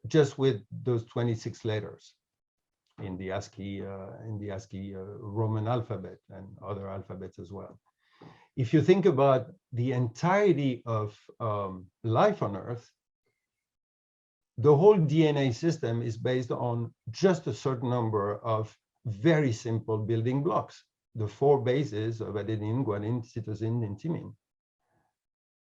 just with those 26 letters in the ASCII Roman alphabet and other alphabets as well. If you think about the entirety of life on Earth, the whole DNA system is based on just a certain number of very simple building blocks, the 4 bases of adenine, guanine, cytosine, and thymine.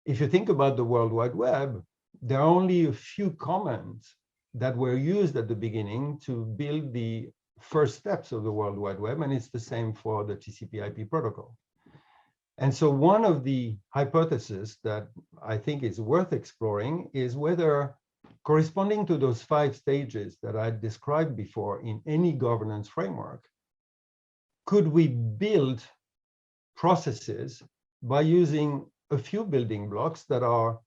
If you think about the World Wide Web, there are only a few commands that were used at the beginning to build the first steps of the World Wide Web, and it's the same for the TCP/IP protocol. And so one of the hypotheses that I think is worth exploring is whether, corresponding to those 5 stages that I described before in any governance framework, could we build processes by using a few building blocks that are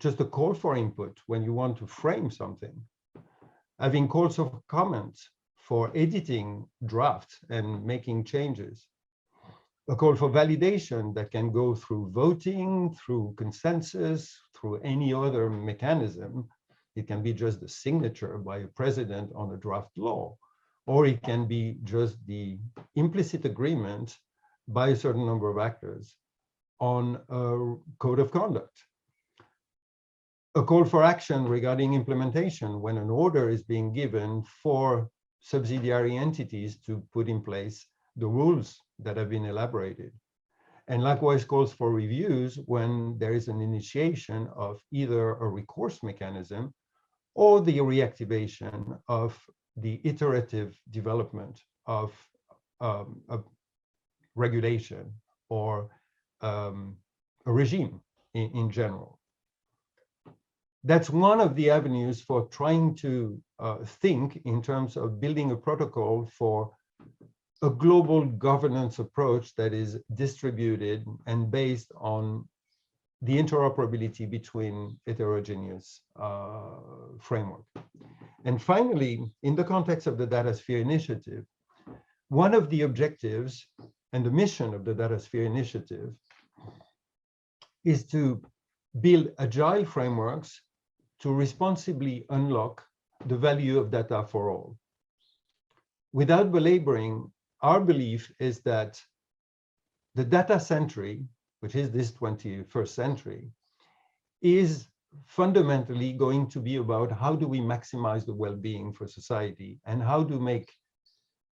just a call for input when you want to frame something, having calls of comments for editing drafts and making changes, a call for validation that can go through voting, through consensus, through any other mechanism. It can be just the signature by a president on a draft law, or it can be just the implicit agreement by a certain number of actors on a code of conduct. A call for action regarding implementation when an order is being given for subsidiary entities to put in place the rules that have been elaborated. And likewise calls for reviews when there is an initiation of either a recourse mechanism or the reactivation of the iterative development of regulation or a regime in general. That's one of the avenues for trying to think in terms of building a protocol for a global governance approach that is distributed and based on the interoperability between heterogeneous framework. And finally, in the context of the DataSphere Initiative, one of the objectives and the mission of the DataSphere Initiative is to build agile frameworks to responsibly unlock the value of data for all. Without belaboring, our belief is that the data century, which is this 21st century, is fundamentally going to be about how do we maximize the well-being for society and how to make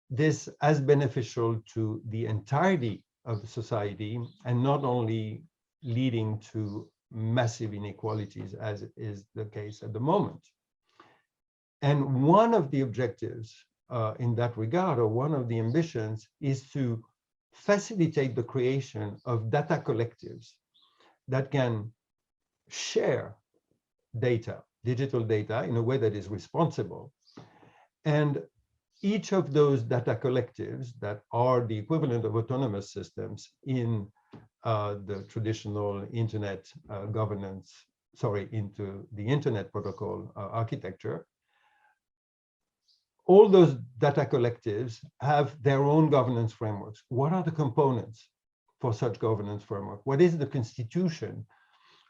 this as beneficial to the entirety of society and not only leading to massive inequalities as is the case at the moment. And one of the objectives in that regard, or one of the ambitions, is to facilitate the creation of data collectives that can share data, digital data, in a way that is responsible. And each of those data collectives that are the equivalent of autonomous systems in the traditional internet governance, into the internet protocol architecture, all those data collectives have their own governance frameworks. What are the components for such governance framework? What is the constitution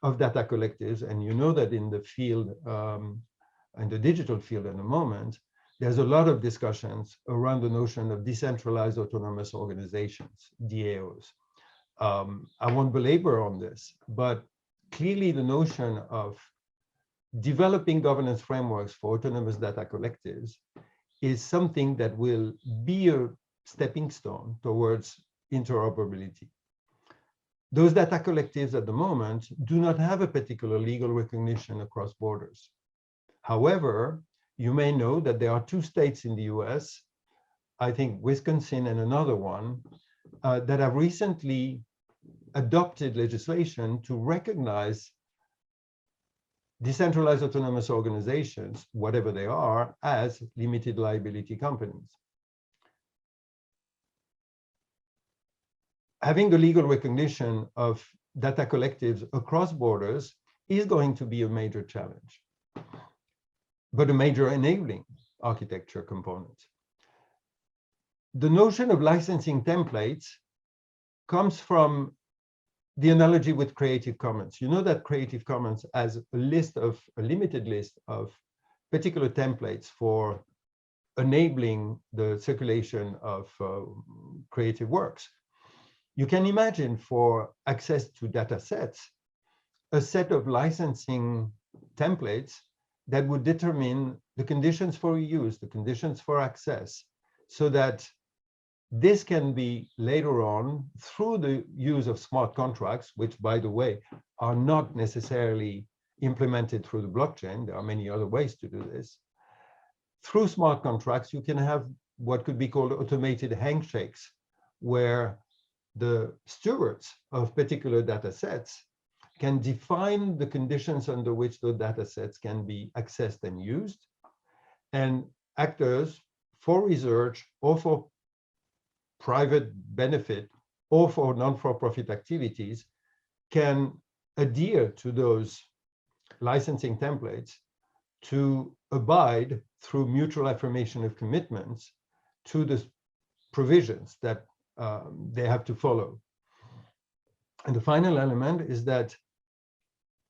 of data collectives? And you know that in the field, in the digital field at the moment, there's a lot of discussions around the notion of decentralized autonomous organizations, DAOs. I won't belabor on this, but clearly the notion of developing governance frameworks for autonomous data collectives is something that will be a stepping stone towards interoperability. Those data collectives at the moment do not have a particular legal recognition across borders. However, you may know that there are 2 states in the US, I think Wisconsin and another one, that have recently adopted legislation to recognize decentralized autonomous organizations, whatever they are, as limited liability companies. Having the legal recognition of data collectives across borders is going to be a major challenge, but a major enabling architecture component. The notion of licensing templates comes from the analogy with Creative Commons. You know that Creative Commons has a limited list of particular templates for enabling the circulation of creative works. You can imagine, for access to data sets, a set of licensing templates that would determine the conditions for reuse, the conditions for access, so that this can be later on, through the use of smart contracts, which, by the way, are not necessarily implemented through the blockchain. There are many other ways to do this. Through smart contracts, you can have what could be called automated handshakes, where the stewards of particular data sets can define the conditions under which those data sets can be accessed and used. And actors, for research or for private benefit or for non-for-profit activities, can adhere to those licensing templates to abide through mutual affirmation of commitments to the provisions that they have to follow. And the final element is that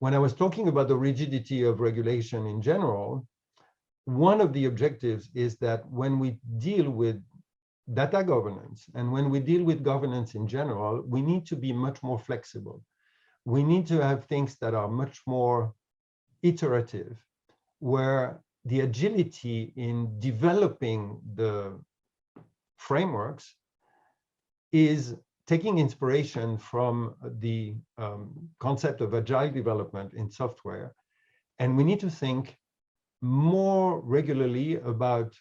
when I was talking about the rigidity of regulation in general, one of the objectives is that when we deal with data governance and when we deal with governance in general, we need to be much more flexible. We need to have things that are much more iterative, where the agility in developing the frameworks is taking inspiration from the concept of agile development in software. And we need to think more regularly about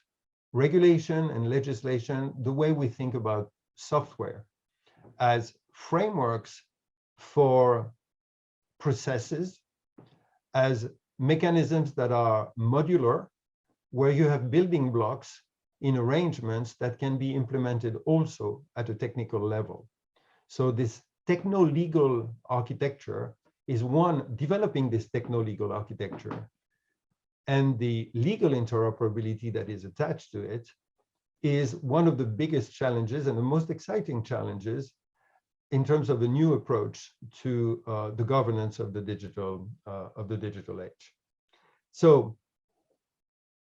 regulation and legislation the way we think about software, as frameworks for processes, as mechanisms that are modular, where you have building blocks in arrangements that can be implemented also at a technical level. So this techno-legal architecture is one, developing this techno-legal architecture, and the legal interoperability that is attached to it is one of the biggest challenges and the most exciting challenges in terms of a new approach to the governance of the digital age. So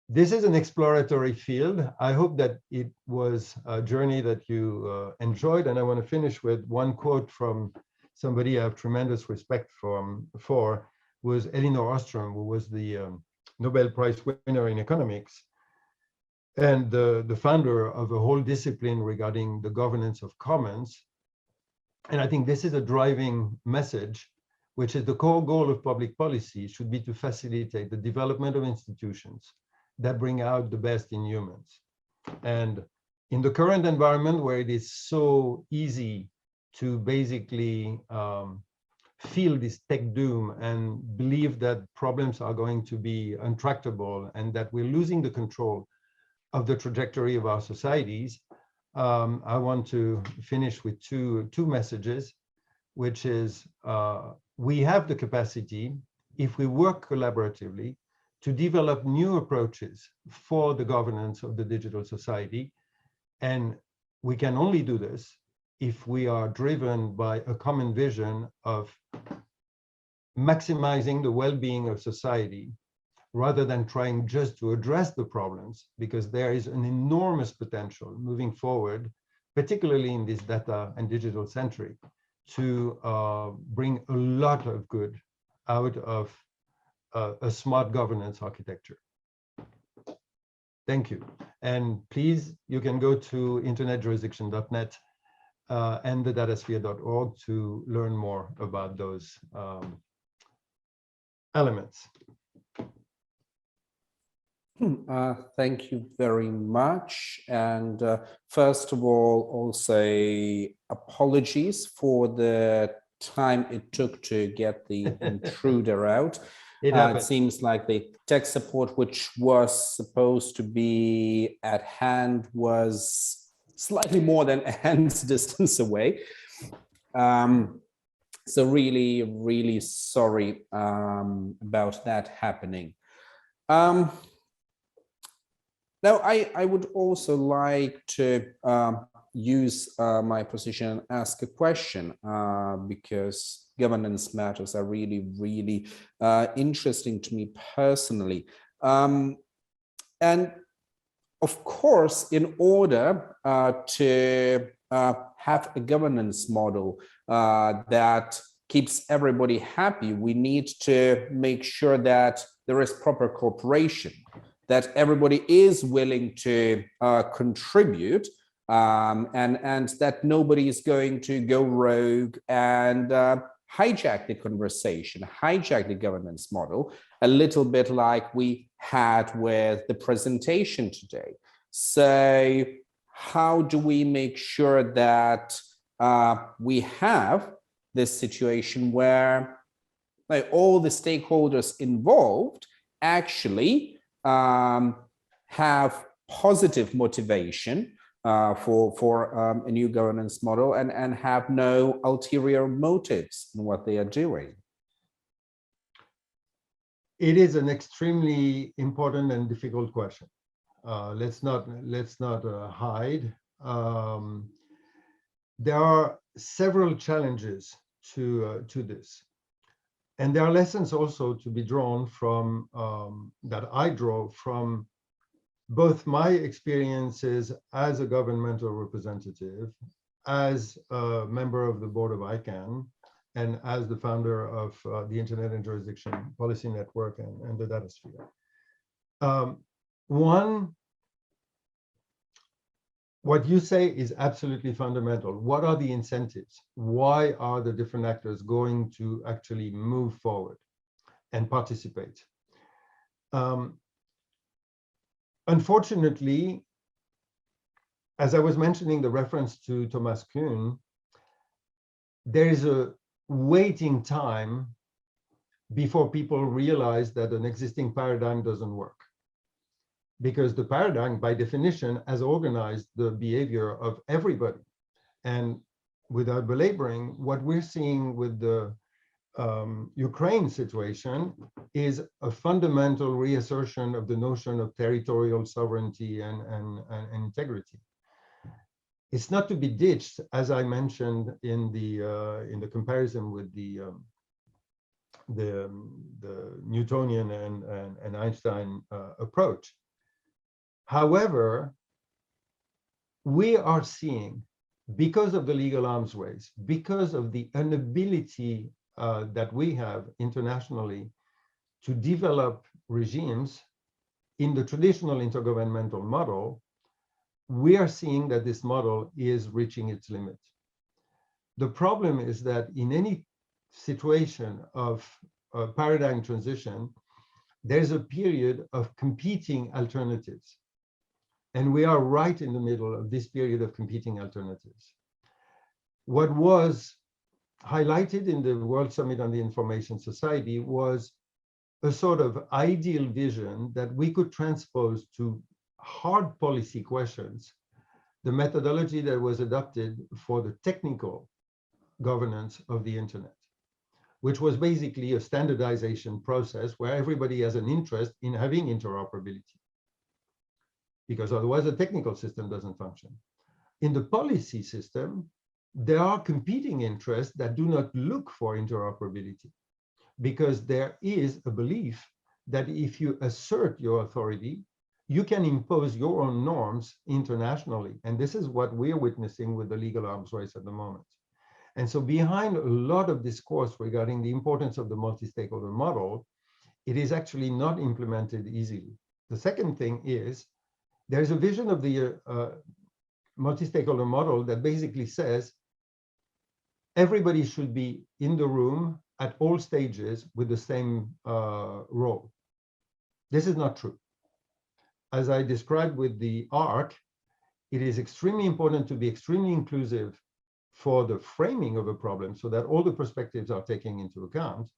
this is an exploratory field. I hope that it was a journey that you enjoyed, and I want to finish with one quote from somebody I have tremendous respect for, was Elinor Ostrom, who was the Nobel Prize winner in economics and the founder of a whole discipline regarding the governance of commons. And I think this is a driving message, which is the core goal of public policy should be to facilitate the development of institutions that bring out the best in humans. And in the current environment where it is so easy to basically feel this tech doom and believe that problems are going to be intractable and that we're losing the control of the trajectory of our societies, I want to finish with two messages, which is we have the capacity, if we work collaboratively, to develop new approaches for the governance of the digital society. And we can only do this if we are driven by a common vision of maximizing the well-being of society, rather than trying just to address the problems, because there is an enormous potential moving forward, particularly in this data and digital century, to bring a lot of good out of a smart governance architecture. Thank you. And please, you can go to internetjurisdiction.net and the datasphere.org to learn more about those elements. Thank you very much. And first of all, also apologies for the time it took to get the intruder out. It seems like the tech support, which was supposed to be at hand, was slightly more than a hand's distance away. So really, really sorry about that happening. Now, I would also like to use my position and ask a question, because governance matters are really, really interesting to me personally. And of course, in order to have a governance model that keeps everybody happy, we need to make sure that there is proper cooperation, that everybody is willing to contribute, and that nobody is going to go rogue and hijack the conversation, hijack the governance model, a little bit like we had with the presentation today. So how do we make sure that we have this situation where all the stakeholders involved actually have positive motivation for a new governance model and have no ulterior motives in what they are doing? It is an extremely important and difficult question. Let's not hide. There are several challenges to this. And there are lessons also to be drawn from, that I draw from both my experiences as a governmental representative, as a member of the board of ICANN, and as the founder of the Internet and Jurisdiction Policy Network and the Datasphere. One, what you say is absolutely fundamental. What are the incentives? Why are the different actors going to actually move forward and participate? Unfortunately, as I was mentioning the reference to Thomas Kuhn, there is a waiting time before people realize that an existing paradigm doesn't work. Because the paradigm, by definition, has organized the behavior of everybody. And without belaboring, what we're seeing with the Ukraine situation is a fundamental reassertion of the notion of territorial sovereignty and integrity. It's not to be ditched, as I mentioned in the comparison with the Newtonian and Einstein approach. However, we are seeing, because of the legal arms race, because of the inability that we have internationally to develop regimes in the traditional intergovernmental model, we are seeing that this model is reaching its limit. The problem is that in any situation of paradigm transition, there's a period of competing alternatives. And we are right in the middle of this period of competing alternatives. What was highlighted in the World Summit on the Information Society was a sort of ideal vision that we could transpose to hard policy questions, the methodology that was adopted for the technical governance of the internet, which was basically a standardization process where everybody has an interest in having interoperability, because otherwise the technical system doesn't function. In the policy system, there are competing interests that do not look for interoperability, because there is a belief that if you assert your authority, you can impose your own norms internationally. And this is what we're witnessing with the legal arms race at the moment. And so behind a lot of discourse regarding the importance of the multi-stakeholder model, it is actually not implemented easily. The second thing is, there's a vision of the multi-stakeholder model that basically says everybody should be in the room at all stages with the same role. This is not true. As I described with the ARC, it is extremely important to be extremely inclusive for the framing of a problem so that all the perspectives are taken into account.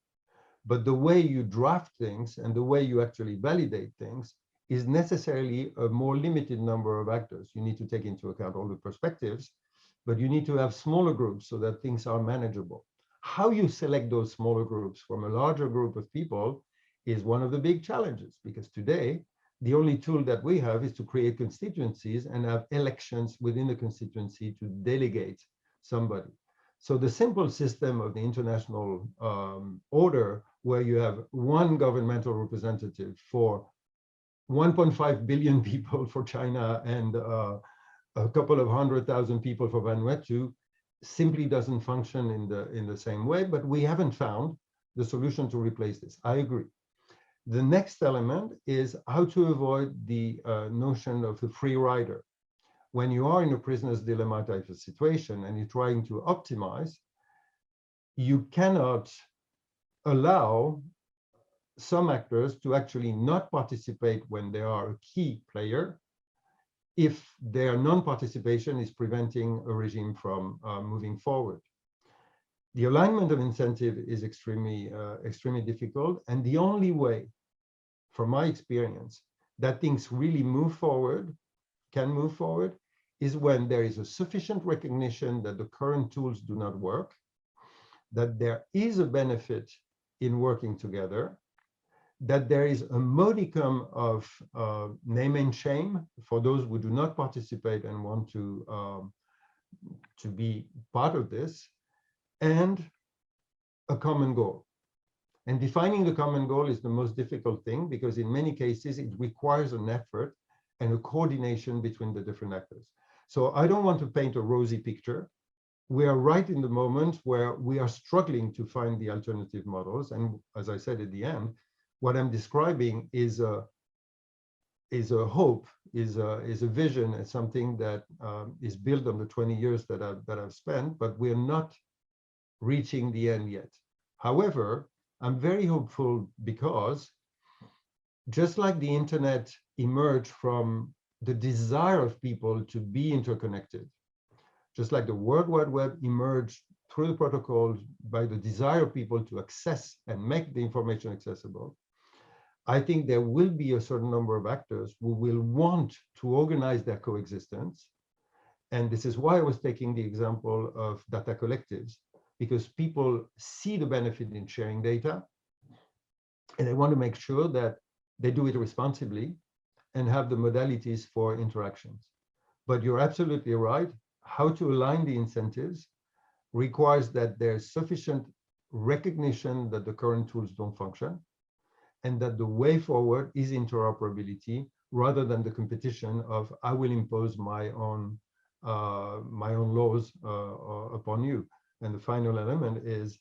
But the way you draft things and the way you actually validate things is necessarily a more limited number of actors. You need to take into account all the perspectives, but you need to have smaller groups so that things are manageable. How you select those smaller groups from a larger group of people is one of the big challenges, because today, the only tool that we have is to create constituencies and have elections within the constituency to delegate somebody. So the simple system of the international order, where you have one governmental representative for 1.5 billion people for China and a couple of 100,000 people for Vanuatu, simply doesn't function in the same way, but we haven't found the solution to replace this. I agree. The next element is how to avoid the notion of the free rider. When you are in a prisoner's dilemma type of situation and you're trying to optimize, you cannot allow some actors to actually not participate when they are a key player if their non-participation is preventing a regime from moving forward. The alignment of incentive is extremely difficult, and the only way, from my experience, that things really can move forward, is when there is a sufficient recognition that the current tools do not work, that there is a benefit in working together, that there is a modicum of name and shame for those who do not participate and want to be part of this, and a common goal. And defining the common goal is the most difficult thing, because in many cases it requires an effort and a coordination between the different actors. So I don't want to paint a rosy picture. We are right in the moment where we are struggling to find the alternative models. And as I said at the end, what I'm describing is a hope, is a vision, is something that is built on the 20 years that I've spent, but we're not reaching the end yet. However, I'm very hopeful, because just like the internet emerged from the desire of people to be interconnected, just like the World Wide Web emerged through the protocols by the desire of people to access and make the information accessible, I think there will be a certain number of actors who will want to organize their coexistence. And this is why I was taking the example of data collectives, because people see the benefit in sharing data, and they want to make sure that they do it responsibly and have the modalities for interactions. But you're absolutely right. How to align the incentives requires that there's sufficient recognition that the current tools don't function, and that the way forward is interoperability rather than the competition of I will impose my own laws upon you. And the final element is,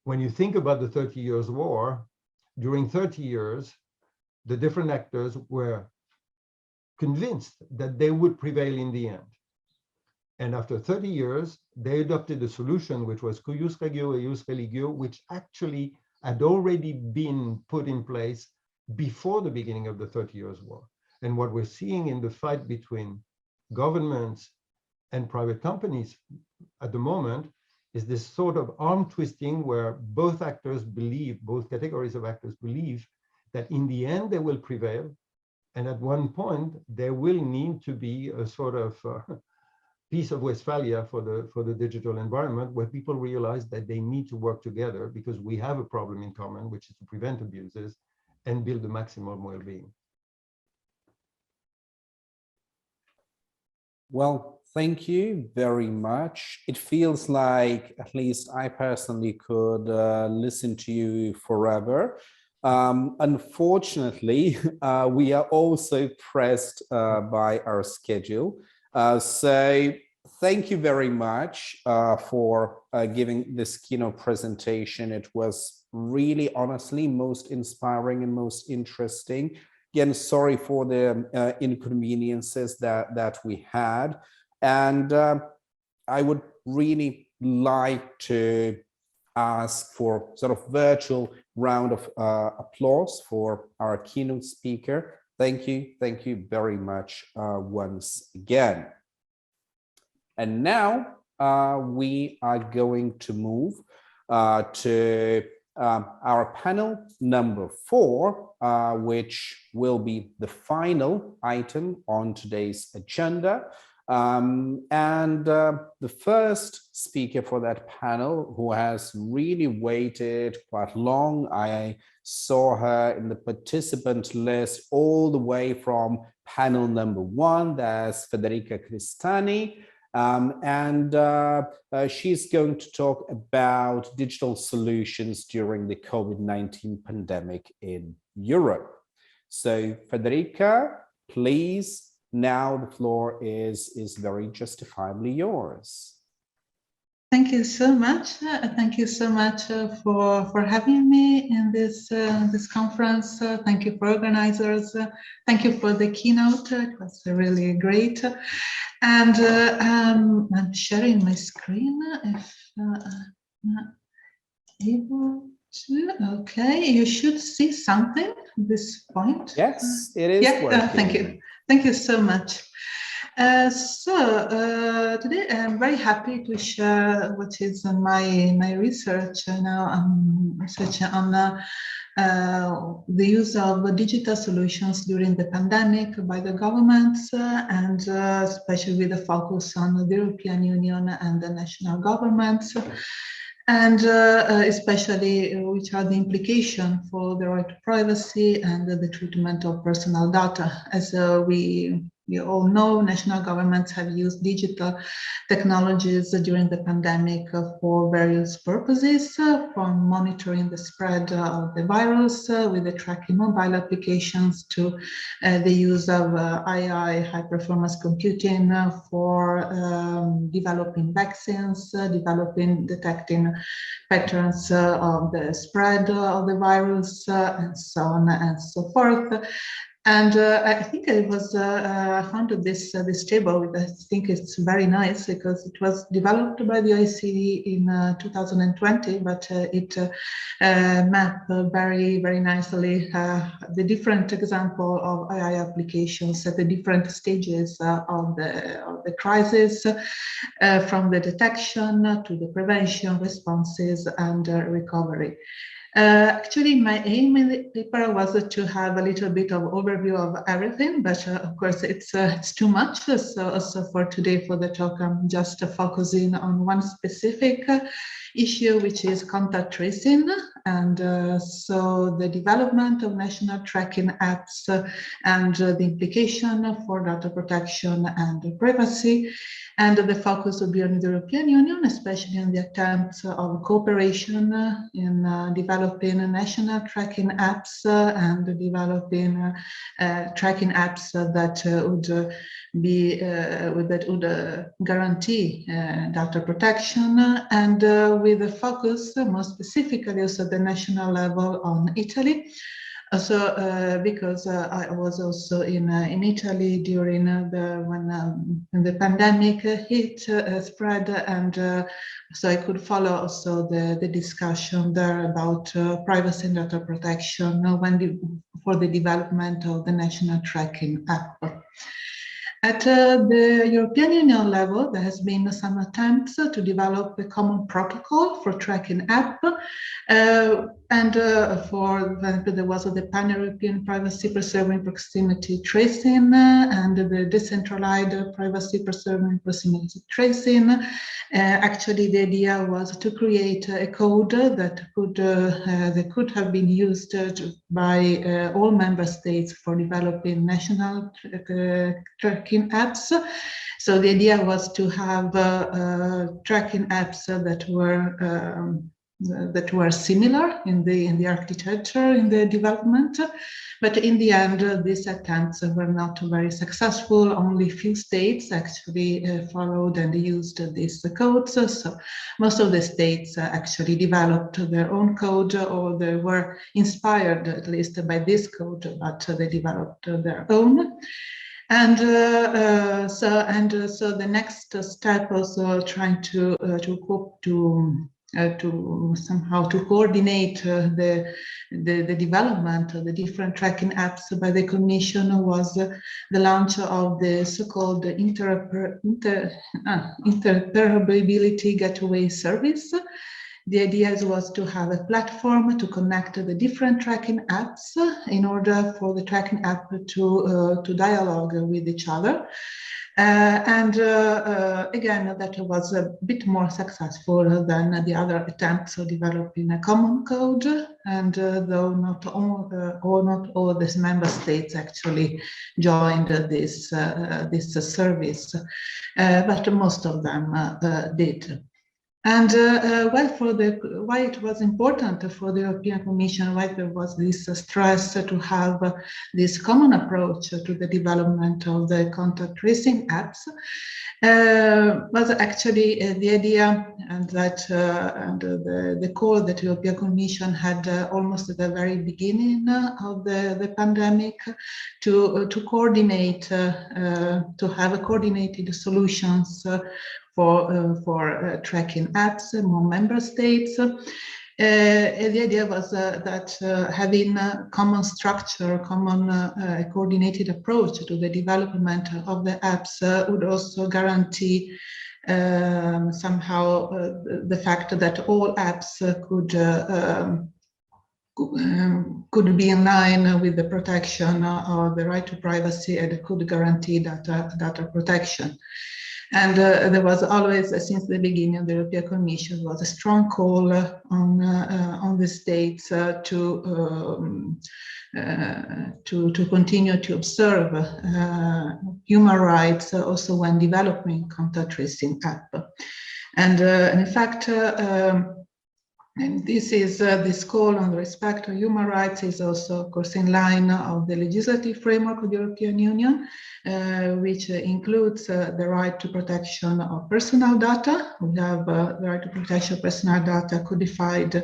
when you think about the 30 Years' War, during 30 years, the different actors were convinced that they would prevail in the end. And after 30 years, they adopted a solution which was cuius regio, eius religio, which actually had already been put in place before the beginning of the 30 Years' War. And what we're seeing in the fight between governments and private companies at the moment is this sort of arm twisting where both actors believe, both categories of actors believe that in the end they will prevail. And at one point, there will need to be a sort of piece of Westphalia for the digital environment where people realize that they need to work together because we have a problem in common, which is to prevent abuses and build the maximum well-being. Well, thank you very much. It feels like at least I personally could listen to you forever. Unfortunately, we are also pressed by our schedule. So thank you very much for giving this keynote presentation. It was really, honestly, most inspiring and most interesting. Again, sorry for the inconveniences that we had. And I would really like to ask for sort of virtual round of applause for our keynote speaker. Thank you very much once again. And now we are going to move to our panel number 4, which will be the final item on today's agenda. The first speaker for that panel, who has really waited quite long, I saw her in the participant list all the way from panel number 1, that's Federica Cristani. She's going to talk about digital solutions during the COVID-19 pandemic in Europe. So Federica, please, now the floor is very justifiably yours. Thank you so much. Thank you so much for having me in this conference. Thank you for organizers. Thank you for the keynote. It was really great. And I'm sharing my screen if I'm not able to. Okay, you should see something at this point. Yes, it is working. Thank you. Thank you so much. Today I'm very happy to share what is my research. Now I'm researching on the use of digital solutions during the pandemic by the governments, and especially with the focus on the European Union and the national governments, and especially which are the implications for the right to privacy and the treatment of personal data. As we all know, national governments have used digital technologies during the pandemic for various purposes, from monitoring the spread of the virus with the tracking mobile applications to the use of AI, high-performance computing for developing vaccines, detecting patterns of the spread of the virus, and so on and so forth. And I think it was I found this table. I think it's very nice because it was developed by the OECD in 2020, but it mapped very nicely the different example of AI applications at the different stages of the crisis, from the detection to the prevention, responses, and recovery. Actually, my aim in the paper was to have a little bit of overview of everything, but of course it's too much. So also for today, for the talk, I'm just focusing on one specific issue, which is contact tracing. And so the development of national tracking apps and the implication for data protection and privacy. And the focus will be on the European Union, especially on the attempts of cooperation in developing national tracking apps and developing tracking apps that would guarantee data protection, and with a focus more specifically also at the national level on Italy, Also, because I was also in Italy during when the pandemic hit, spread, and so I could follow also the discussion there about privacy and data protection for the development of the national tracking app. At the European Union level, there has been some attempts to develop a common protocol for tracking app, and for example, there was the Pan-European Privacy Preserving Proximity Tracing and the Decentralized Privacy Preserving Proximity Tracing. Actually, the idea was to create a code that could have been used by all member states for developing national tracking apps. So the idea was to have tracking apps that were similar in the architecture, in the development, but in the end, these attempts were not very successful. Only few states actually followed and used these codes. So most of the states actually developed their own code, or they were inspired at least by this code, but they developed their own. And so the next step was trying to somehow to coordinate the development of the different tracking apps by the Commission was the launch of the so-called Interoperability Gateway Service. The idea was to have a platform to connect the different tracking apps in order for the tracking app to dialogue with each other. Again, that was a bit more successful than the other attempts of developing a common code, and though not all these member states actually joined this service, but most of them did. And why it was important for the European Commission, why there was this stress to have this common approach to the development of the contact tracing apps, was actually the idea and that the call that the European Commission had almost at the very beginning of the pandemic to coordinate, to have coordinated solutions for tracking apps among member states. The idea was that having a common structure, common coordinated approach to the development of the apps would also guarantee somehow the fact that all apps could be in line with the protection of the right to privacy, and could guarantee data protection. And there was always, since the beginning of the European Commission, was a strong call on the states to continue to observe human rights also when developing contact tracing app. And in fact, and this call on the respect of human rights is also, of course, in line of the legislative framework of the European Union, which includes the right to protection of personal data. We have the right to protection of personal data codified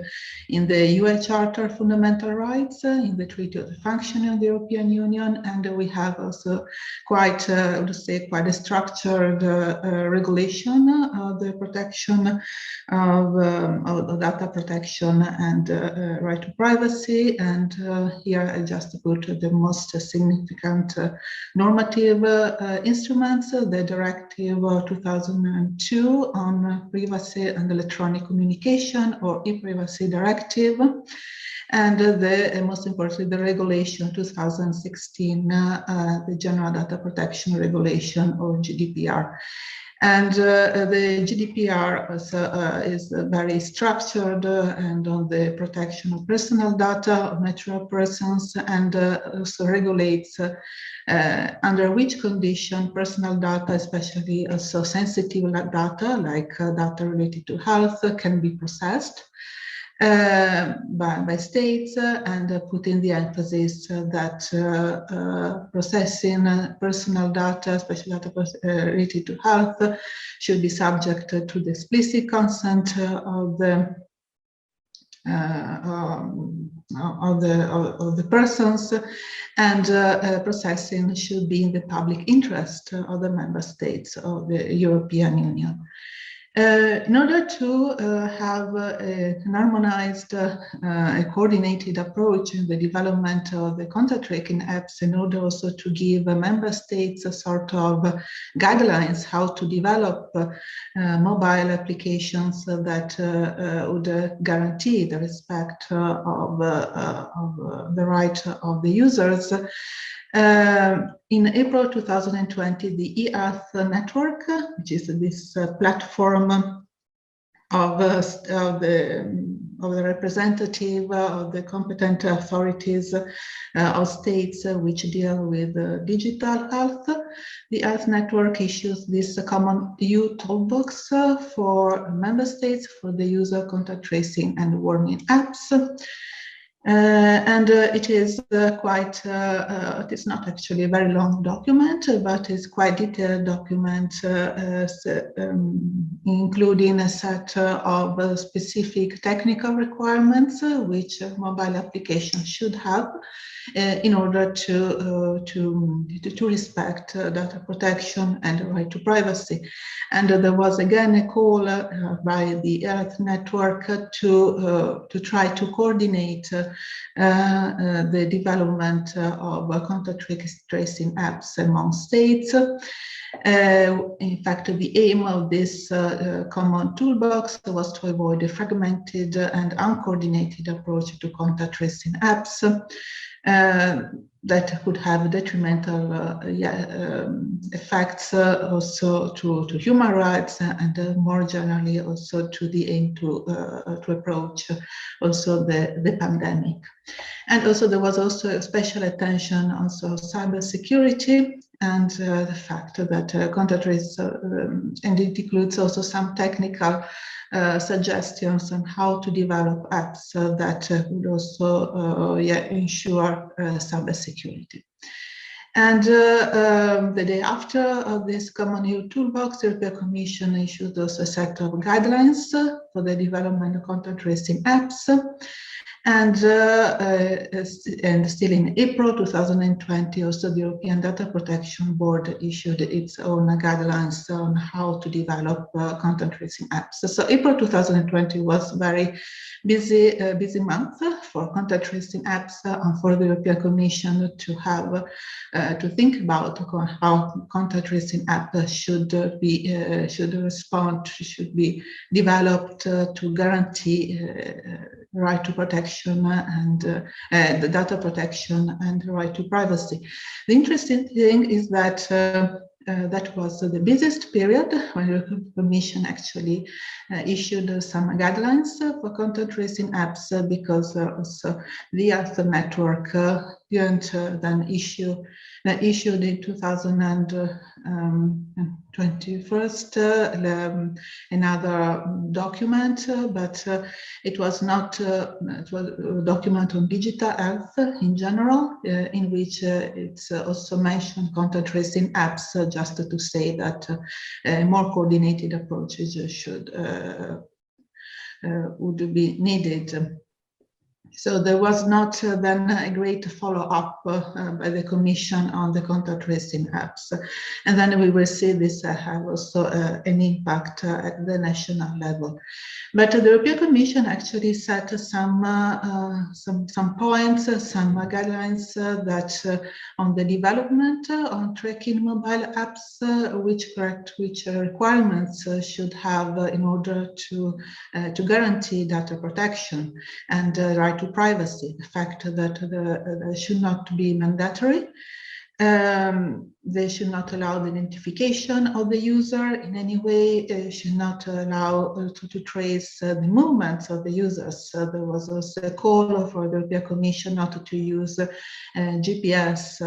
in the UN Charter of Fundamental Rights, in the Treaty of the Functioning of the European Union, and we have also quite, I would say, quite a structured regulation of the protection of data protection and right to privacy. And here I just put the most significant normative instruments, the Directive 2002 on Privacy and Electronic Communication, or e-Privacy Directive, and most importantly, the Regulation 2016, the General Data Protection Regulation, or GDPR. And the GDPR is very structured and on the protection of personal data of natural persons, and also regulates under which condition personal data, especially also sensitive data like data related to health, can be processed by states, and putting the emphasis that processing personal data, especially data related to health, should be subject to the explicit consent of the the persons, and processing should be in the public interest of the member states of the European Union. In order to have an harmonized, a coordinated approach in the development of the contact tracking apps, in order also to give member states a sort of guidelines how to develop mobile applications that would guarantee the respect of the right of the users. In April 2020, the eArth network, which is this platform of the representative of the competent authorities of states which deal with digital health, the eArth network issues this common EU toolbox for member states for the use of contact tracing and warning apps. It is quite, it is not actually a very long document, but it's quite detailed document, including a set of specific technical requirements which mobile applications should have in order to respect data protection and the right to privacy. And there was again a call by the eArth network to try to coordinate the development of contact tracing apps among states. In fact, the aim of this common toolbox was to avoid a fragmented and uncoordinated approach to contact tracing apps that could have detrimental effects also to human rights and more generally also to the aim to approach also the pandemic. And also there was also a special attention also cybersecurity and the fact that contact trace, and it includes also some technical suggestions on how to develop apps that would also ensure cybersecurity. And the day after this common EU toolbox, the European Commission issued also a set of guidelines for the development of contact tracing apps. And still in April 2020, also the European Data Protection Board issued its own guidelines on how to develop contact tracing apps. So April 2020 was very busy month for contact tracing apps and for the European Commission to have to think about how contact tracing apps should be developed to guarantee right to protection and the data protection and the right to privacy. The interesting thing is that that was the busiest period when the European Commission actually issued some guidelines for contact tracing apps because also the eArth network didn't then issued in 2021 another document, but it was not it was a document on digital health in general, in which it's also mentioned contact tracing apps, just to say that more coordinated approaches would be needed. So there was not then a great follow-up by the Commission on the contact tracing apps. And then we will see this have also an impact at the national level. But the European Commission actually set some points, some guidelines that on the development on tracking mobile apps, which requirements should have in order to guarantee data protection and right to privacy. The fact that they should not be mandatory. They should not allow the identification of the user in any way. They should not allow to trace the movements of the users. There was also a call for the European Commission not to use GPS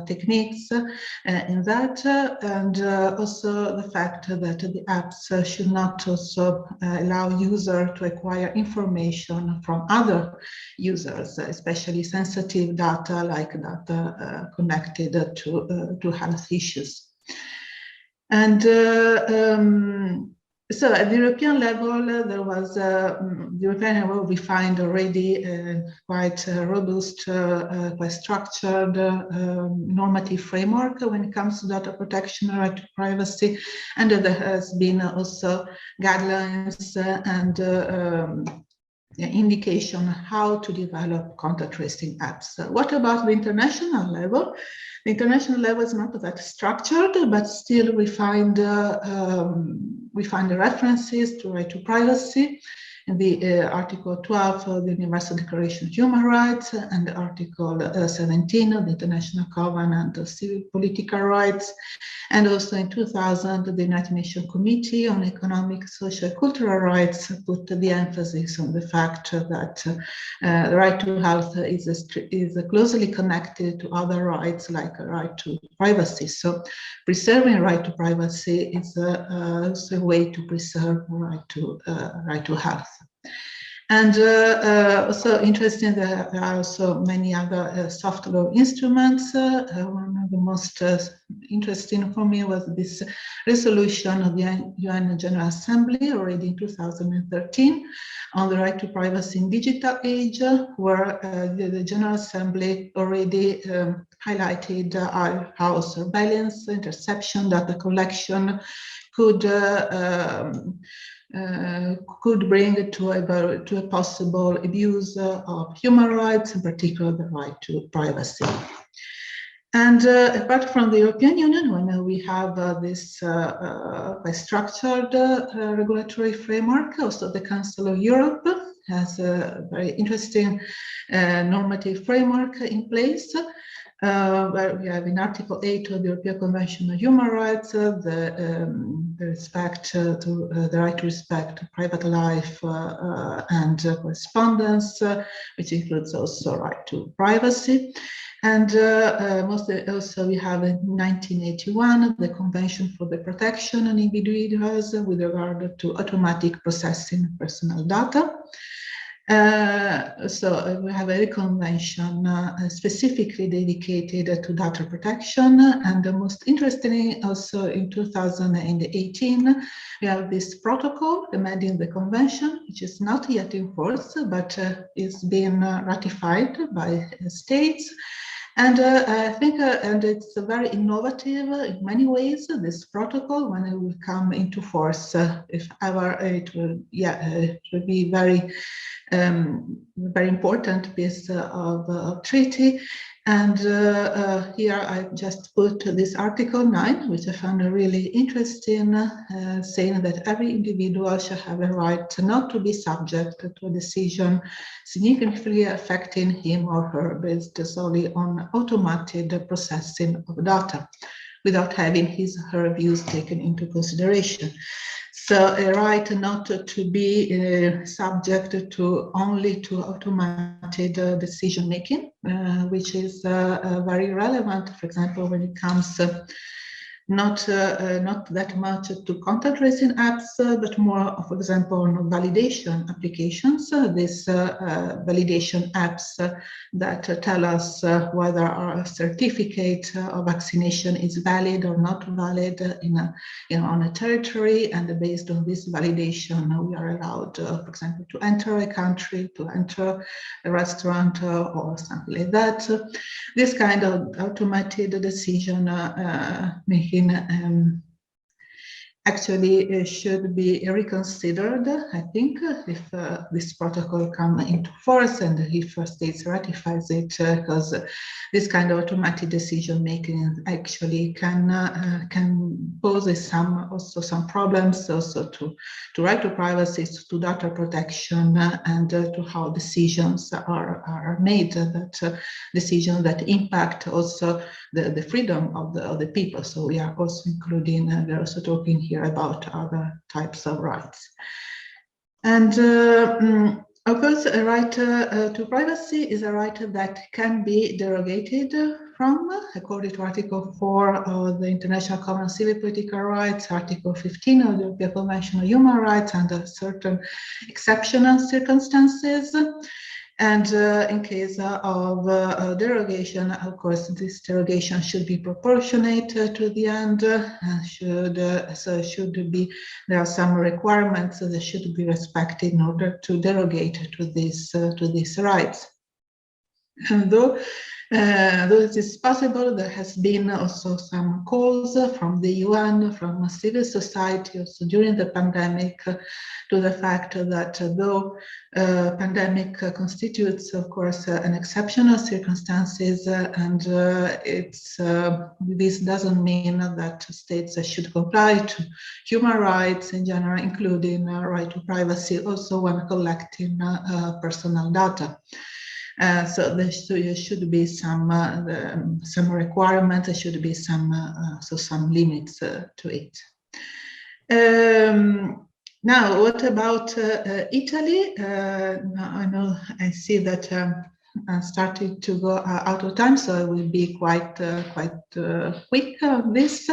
techniques in that, and also the fact that the apps should not also allow users to acquire information from other users, especially sensitive data like data connected to health issues. And So at the European level, there was the European level. We find already quite robust, quite structured normative framework when it comes to data protection, right to privacy, and there has been also guidelines and indication how to develop contact tracing apps. What about the international level? The international level is not that structured, but still we find the references to right to privacy in the Article 12 of the Universal Declaration of Human Rights and Article 17 of the International Covenant of Civil Political Rights, and also in 2000 the United Nations Committee on Economic, Social, and Cultural Rights put the emphasis on the fact that the right to health is closely connected to other rights like a right to privacy. So preserving right to privacy is also a way to preserve right to health. And also interesting, there are also many other soft law instruments. One of the most interesting for me was this resolution of the UN General Assembly already in 2013 on the right to privacy in digital age, where the General Assembly already highlighted how surveillance, interception, data collection could bring to a possible abuse of human rights, in particular the right to privacy. And apart from the European Union, when we have this structured regulatory framework, also the Council of Europe has a very interesting normative framework in place. Where we have in Article 8 of the European Convention on Human Rights, the respect to the right to respect private life and correspondence, which includes also right to privacy. And also we have in 1981 the Convention for the Protection of Individuals with regard to automatic processing of personal data. So we have a convention specifically dedicated to data protection, and most interestingly, also in 2018, we have this protocol amending the convention, which is not yet in force, but is being ratified by states. And I think, and it's very innovative in many ways, this protocol, when it will come into force, if ever, it will be very important piece of treaty. And here I just put this Article 9, which I found really interesting, saying that every individual shall have a right not to be subject to a decision significantly affecting him or her based solely on automated processing of data without having his or her views taken into consideration. So a right not to be subject to only to automated decision making, which is very relevant, for example, when it comes not that much to contact tracing apps, but more, for example, on validation applications. These validation apps that tell us whether our certificate of vaccination is valid or not valid on a territory, and based on this validation, we are allowed, for example, to enter a country, to enter a restaurant, or something like that. This kind of automated decision making actually should be reconsidered, I think, if this protocol comes into force and if states ratifies it, because this kind of automatic decision making actually can pose some problems also to right to privacy, to data protection, and to how decisions are made, that decisions that impact also the freedom of the people. So we are also including, we're also talking here about other types of rights. And of course, a right to privacy is a right that can be derogated from, according to Article 4 of the International Covenant of Civil Political Rights, Article 15 of the European Convention on Human Rights, under certain exceptional circumstances. And in case of derogation, of course, this derogation should be proportionate to the end. There are some requirements that should be respected in order to derogate to these rights. And though it is possible, there has been also some calls from the UN, from civil society, also during the pandemic, to the fact that though pandemic constitutes, of course, an exceptional circumstances, and this doesn't mean that states should comply to human rights in general, including right to privacy, also when collecting personal data. So there should be some requirements. There should be some limits to it. Now, what about Italy? Now I see that I'm starting to go out of time, so I will be quite quick on this.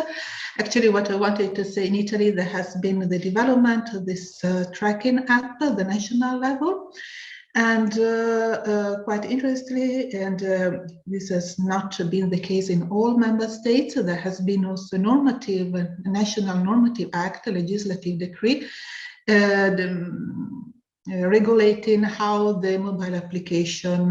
Actually, what I wanted to say, in Italy, there has been the development of this tracking app at the national level. And quite interestingly, and this has not been the case in all member states, there has been also national normative act, a legislative decree, regulating how the mobile application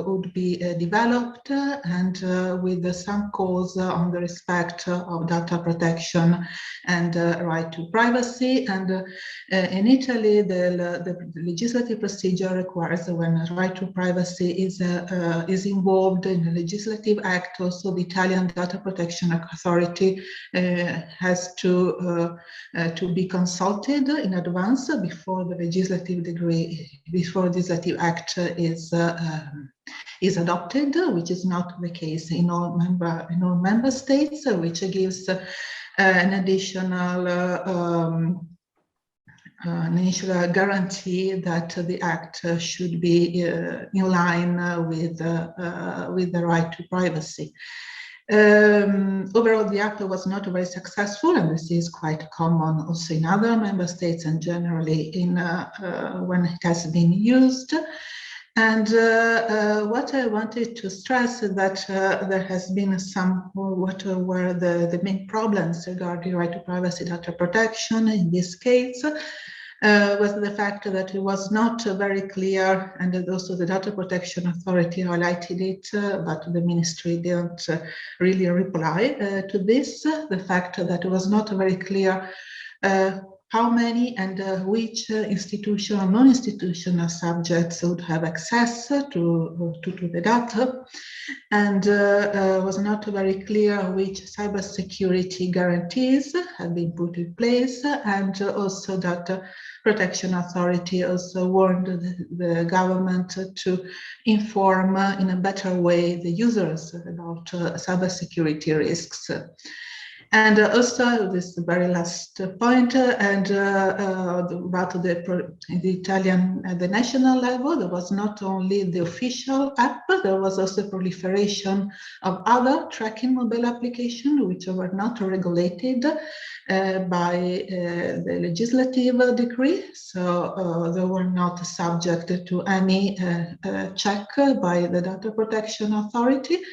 would be developed, and with some calls on the respect of data protection and right to privacy. And in Italy, the legislative procedure requires when right to privacy is involved in a legislative act, also the Italian Data Protection Authority has to be consulted in advance before the legislative legislative act is adopted, which is not the case in all member states, which gives an additional guarantee that the act should be in line with the right to privacy. Overall, the app was not very successful, and this is quite common also in other member states and generally when it has been used. And what I wanted to stress is that there has been what were the main problems regarding right to privacy data protection in this case. Was the fact that it was not very clear, and also the Data Protection Authority highlighted it, but the ministry didn't really reply to this. The fact that it was not very clear how many and which institutional or non-institutional subjects would have access to the data, and was not very clear which cybersecurity guarantees have been put in place, and also that Protection Authority also warned the government to inform in a better way the users about cybersecurity risks. And also this very last point, and about the Italian at the national level, there was not only the official app, there was also proliferation of other tracking mobile applications which were not regulated by the legislative decree. So they were not subject to any check by the Data Protection Authority.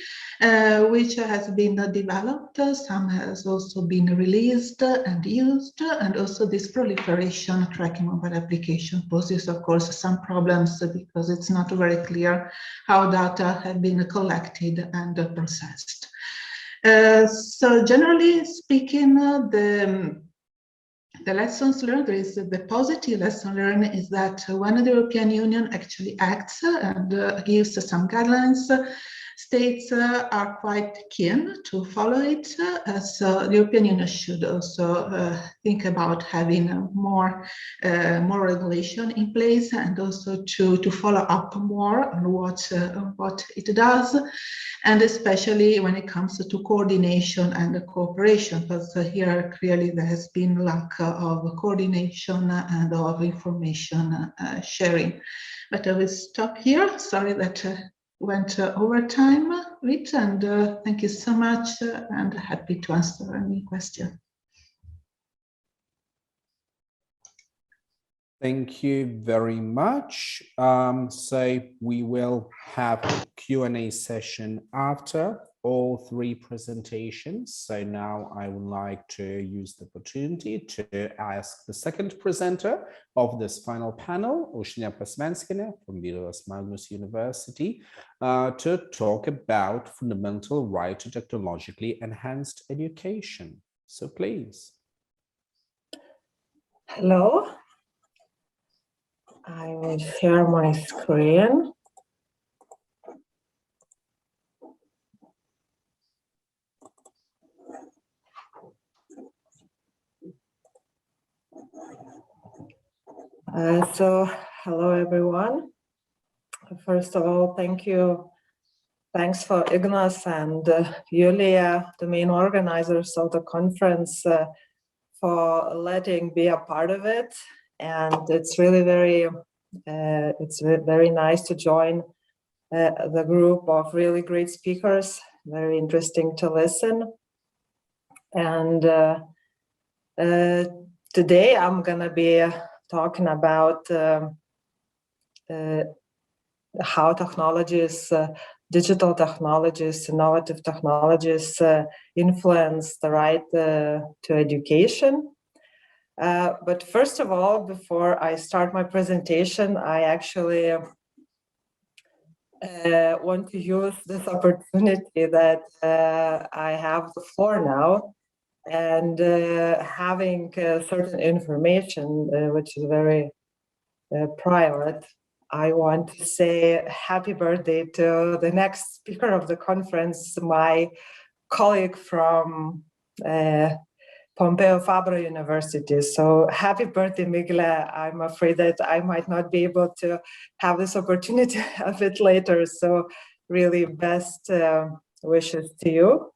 Which has been developed, some has also been released and used, and also this proliferation tracking mobile application poses, of course, some problems because it's not very clear how data have been collected and processed. So generally speaking, the lessons learned, the positive lesson learned is that when the European Union actually acts and gives some guidelines, states are quite keen to follow it, so the European Union should also think about having more regulation in place, and also to follow up more on what it does, and especially when it comes to coordination and cooperation, because here clearly there has been lack of coordination and of information sharing. But I will stop here. Sorry that went over time with, and thank you so much, and happy to answer any question. Thank you very much. So we will have a Q&A session after all three presentations. So now I would like to use the opportunity to ask the second presenter of this final panel, Ushnia Pasmanskina from Vilnius Magnus University, to talk about fundamental right to technologically enhanced education. So please. Hello. I will share my screen. So, hello everyone. First of all, thank you. Thanks for Ignas and Yulia, the main organizers of the conference, for letting be a part of it. And it's really very nice to join the group of really great speakers, very interesting to listen. And today I'm gonna be talking about how technologies, digital technologies, innovative technologies influence the right to education. But first of all, before I start my presentation, I actually want to use this opportunity that I have the floor now, and having certain information which is very private. I want to say happy birthday to the next speaker of the conference, my colleague from Pompeu Fabra University. So happy birthday, Migla. I'm afraid that I might not be able to have this opportunity a bit later. So really best wishes to you.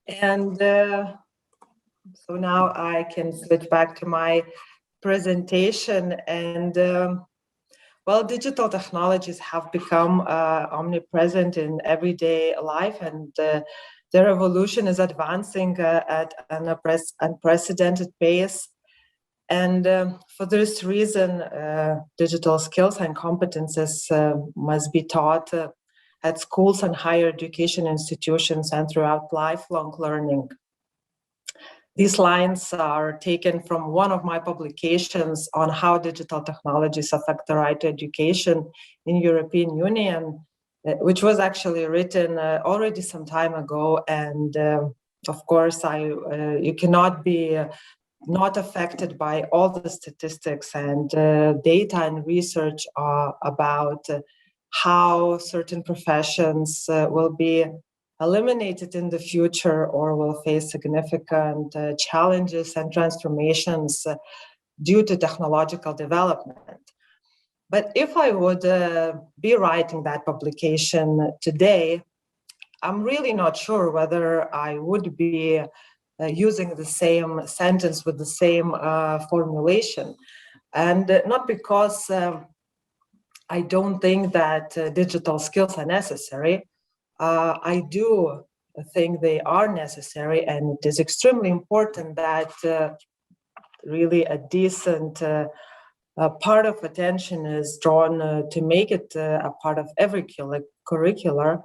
And so now I can switch back to my presentation. And well, digital technologies have become omnipresent in everyday life, and their evolution is advancing at an unprecedented pace. And for this reason, digital skills and competences must be taught at schools and higher education institutions and throughout lifelong learning. These lines are taken from one of my publications on how digital technologies affect the right to education in European Union, which was actually written already some time ago. And of course, you cannot be not affected by all the statistics and data and research about how certain professions will be eliminated in the future or will face significant challenges and transformations due to technological development. But if I would be writing that publication today, I'm really not sure whether I would be using the same sentence with the same formulation. And not because I don't think that digital skills are necessary. I do think they are necessary, and it is extremely important that really a decent part of attention is drawn to make it a part of every curricular.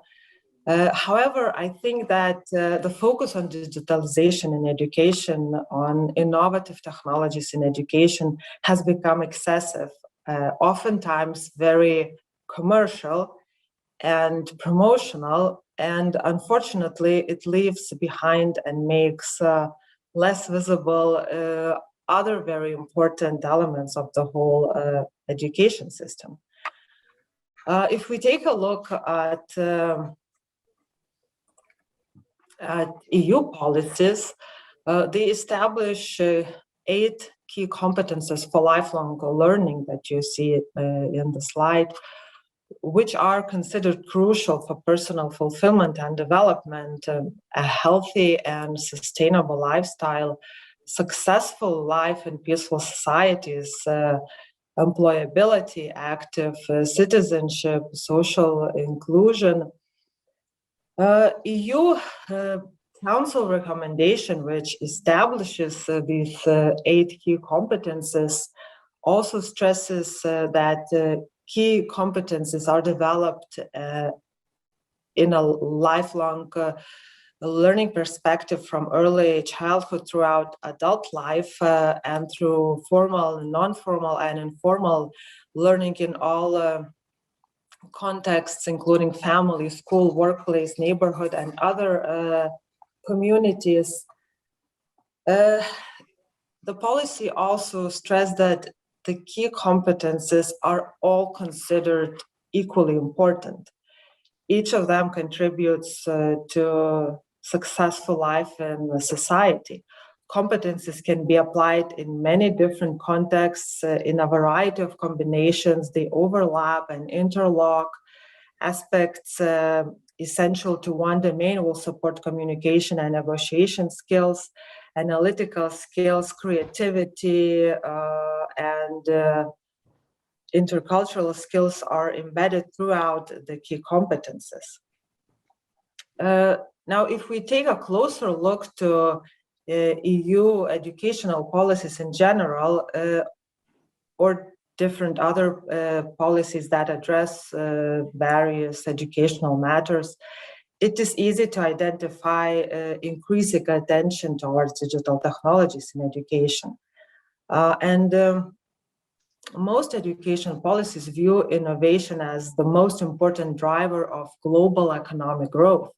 However, I think that the focus on digitalization in education, on innovative technologies in education, has become excessive, oftentimes very commercial and promotional, and unfortunately it leaves behind and makes less visible other very important elements of the whole education system. If we take a look at EU policies, they establish 8 key competences for lifelong learning that you see in the slide, which are considered crucial for personal fulfillment and development, a healthy and sustainable lifestyle, successful life in peaceful societies, employability, active citizenship, social inclusion. EU Council recommendation, which establishes these 8 key competences, also stresses that key competences are developed in a lifelong learning perspective from early childhood throughout adult life and through formal, non-formal, and informal learning in all contexts, including family, school, workplace, neighborhood, and other communities. The policy also stressed that the key competences are all considered equally important. Each of them contributes to successful life in society. Competences can be applied in many different contexts, in a variety of combinations. They overlap and interlock. Aspects essential to one domain will support communication and negotiation skills, analytical skills, creativity, and intercultural skills are embedded throughout the key competences. Now, if we take a closer look to EU educational policies in general, or different other policies that address various educational matters, it is easy to identify increasing attention towards digital technologies in education. Most education policies view innovation as the most important driver of global economic growth.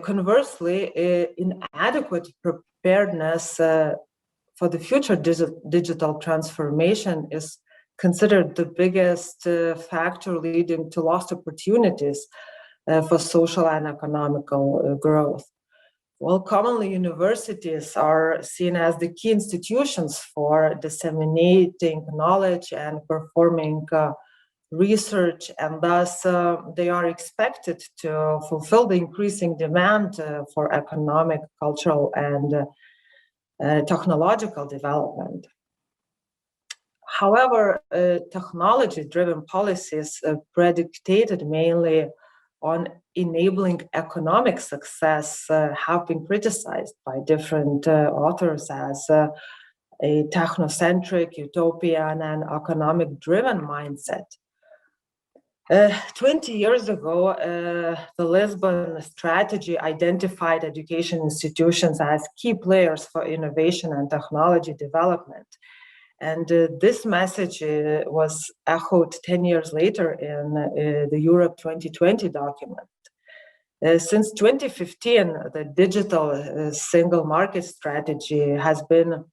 Conversely, inadequate preparedness for the future digital transformation is considered the biggest factor leading to lost opportunities for social and economical growth. Well, commonly universities are seen as the key institutions for disseminating knowledge and performing research, and thus they are expected to fulfill the increasing demand for economic, cultural, and technological development. However, technology-driven policies predicated mainly on enabling economic success have been criticized by different authors as a technocentric, utopian, and economic-driven mindset. 20 years ago, the Lisbon strategy identified education institutions as key players for innovation and technology development. And this message was echoed 10 years later in the Europe 2020 document. Since 2015, the digital single market strategy has been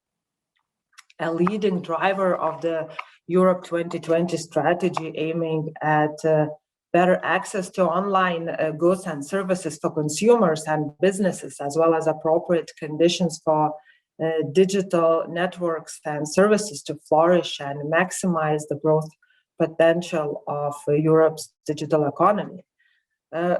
a leading driver of the Europe 2020 strategy, aiming at better access to online goods and services for consumers and businesses, as well as appropriate conditions for digital networks and services to flourish and maximize the growth potential of Europe's digital economy.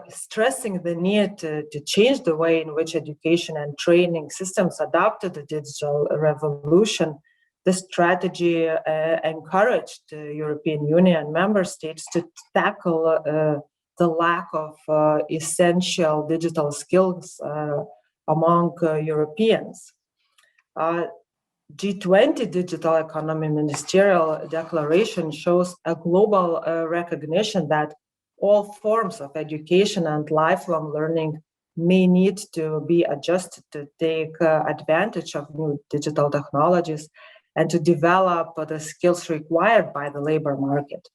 Stressing the need to change the way in which education and training systems adapted the digital revolution, the strategy encouraged the European Union member states to tackle the lack of essential digital skills among Europeans. G20 Digital Economy Ministerial Declaration shows a global recognition that all forms of education and lifelong learning may need to be adjusted to take advantage of new digital technologies and to develop the skills required by the labor market.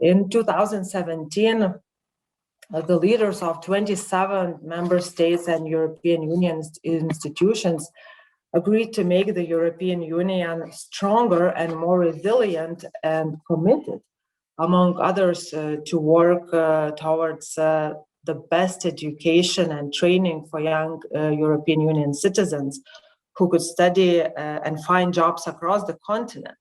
In 2017, the leaders of 27 member states and European Union institutions agreed to make the European Union stronger and more resilient and committed, among others, to work towards the best education and training for young European Union citizens who could study and find jobs across the continent.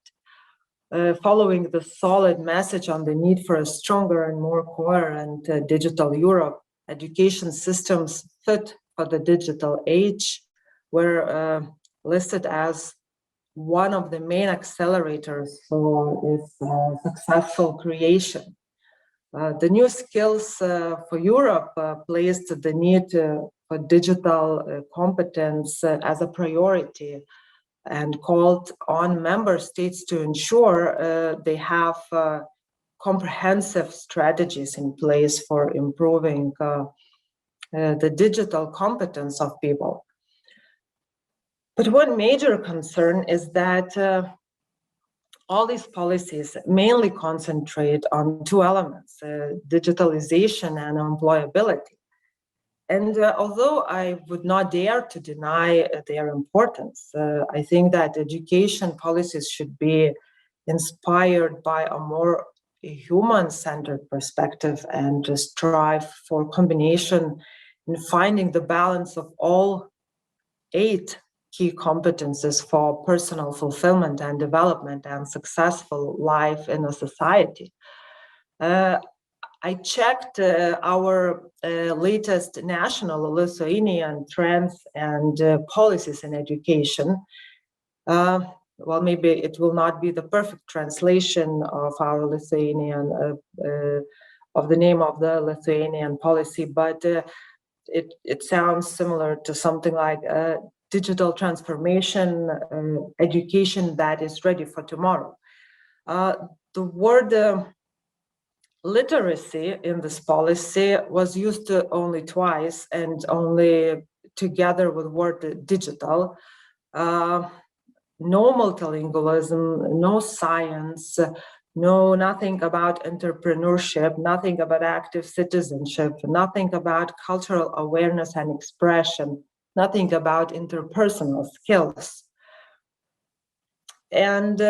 Following the solid message on the need for a stronger and more coherent digital Europe, education systems fit for the digital age were listed as one of the main accelerators for its successful creation. The new skills for Europe placed the need for digital competence as a priority and called on member states to ensure they have comprehensive strategies in place for improving the digital competence of people. But one major concern is that all these policies mainly concentrate on two elements, digitalization and employability. And although I would not dare to deny their importance, I think that education policies should be inspired by a more human-centered perspective and strive for combination in finding the balance of all 8 key competences for personal fulfillment and development and successful life in a society. I checked our latest national Lithuanian trends and policies in education. Well, maybe it will not be the perfect translation of our Lithuanian, of the name of the Lithuanian policy, but it sounds similar to something like digital transformation, education that is ready for tomorrow. The word literacy in this policy was used only twice and only together with word digital. No multilingualism, no science, nothing about entrepreneurship, nothing about active citizenship, nothing about cultural awareness and expression, nothing about interpersonal skills. And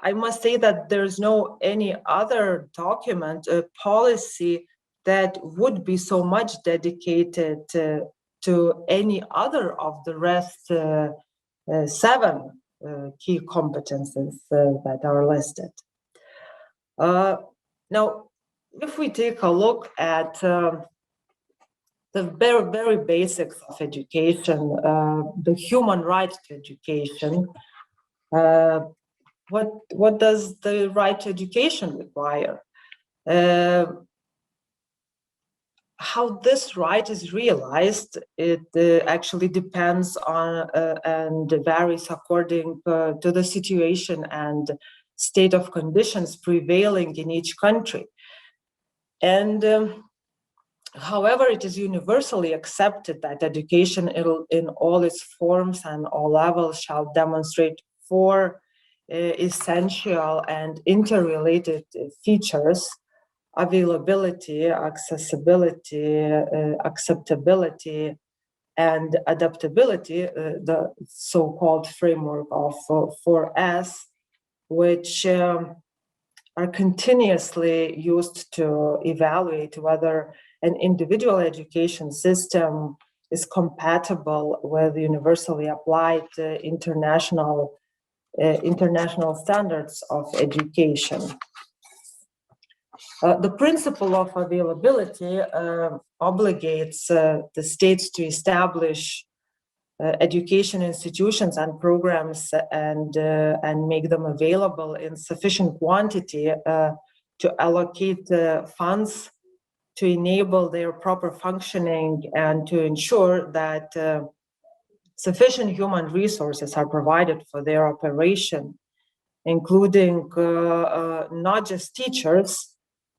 I must say that there's no any other document, a policy that would be so much dedicated to any other of the rest 7 key competences that are listed. Now, if we take a look at the very, very basics of education, the human right to education, what does the right to education require? How this right is realized, it actually depends on and varies according to the situation and state of conditions prevailing in each country. And however, it is universally accepted that education in all its forms and all levels shall demonstrate 4 essential and interrelated features: availability, accessibility, acceptability, and adaptability, the so-called framework of 4S, which are continuously used to evaluate whether an individual education system is compatible with universally applied international standards of education. The principle of availability obligates the states to establish education institutions and programs and make them available in sufficient quantity to allocate funds to enable their proper functioning and to ensure that sufficient human resources are provided for their operation, including not just teachers,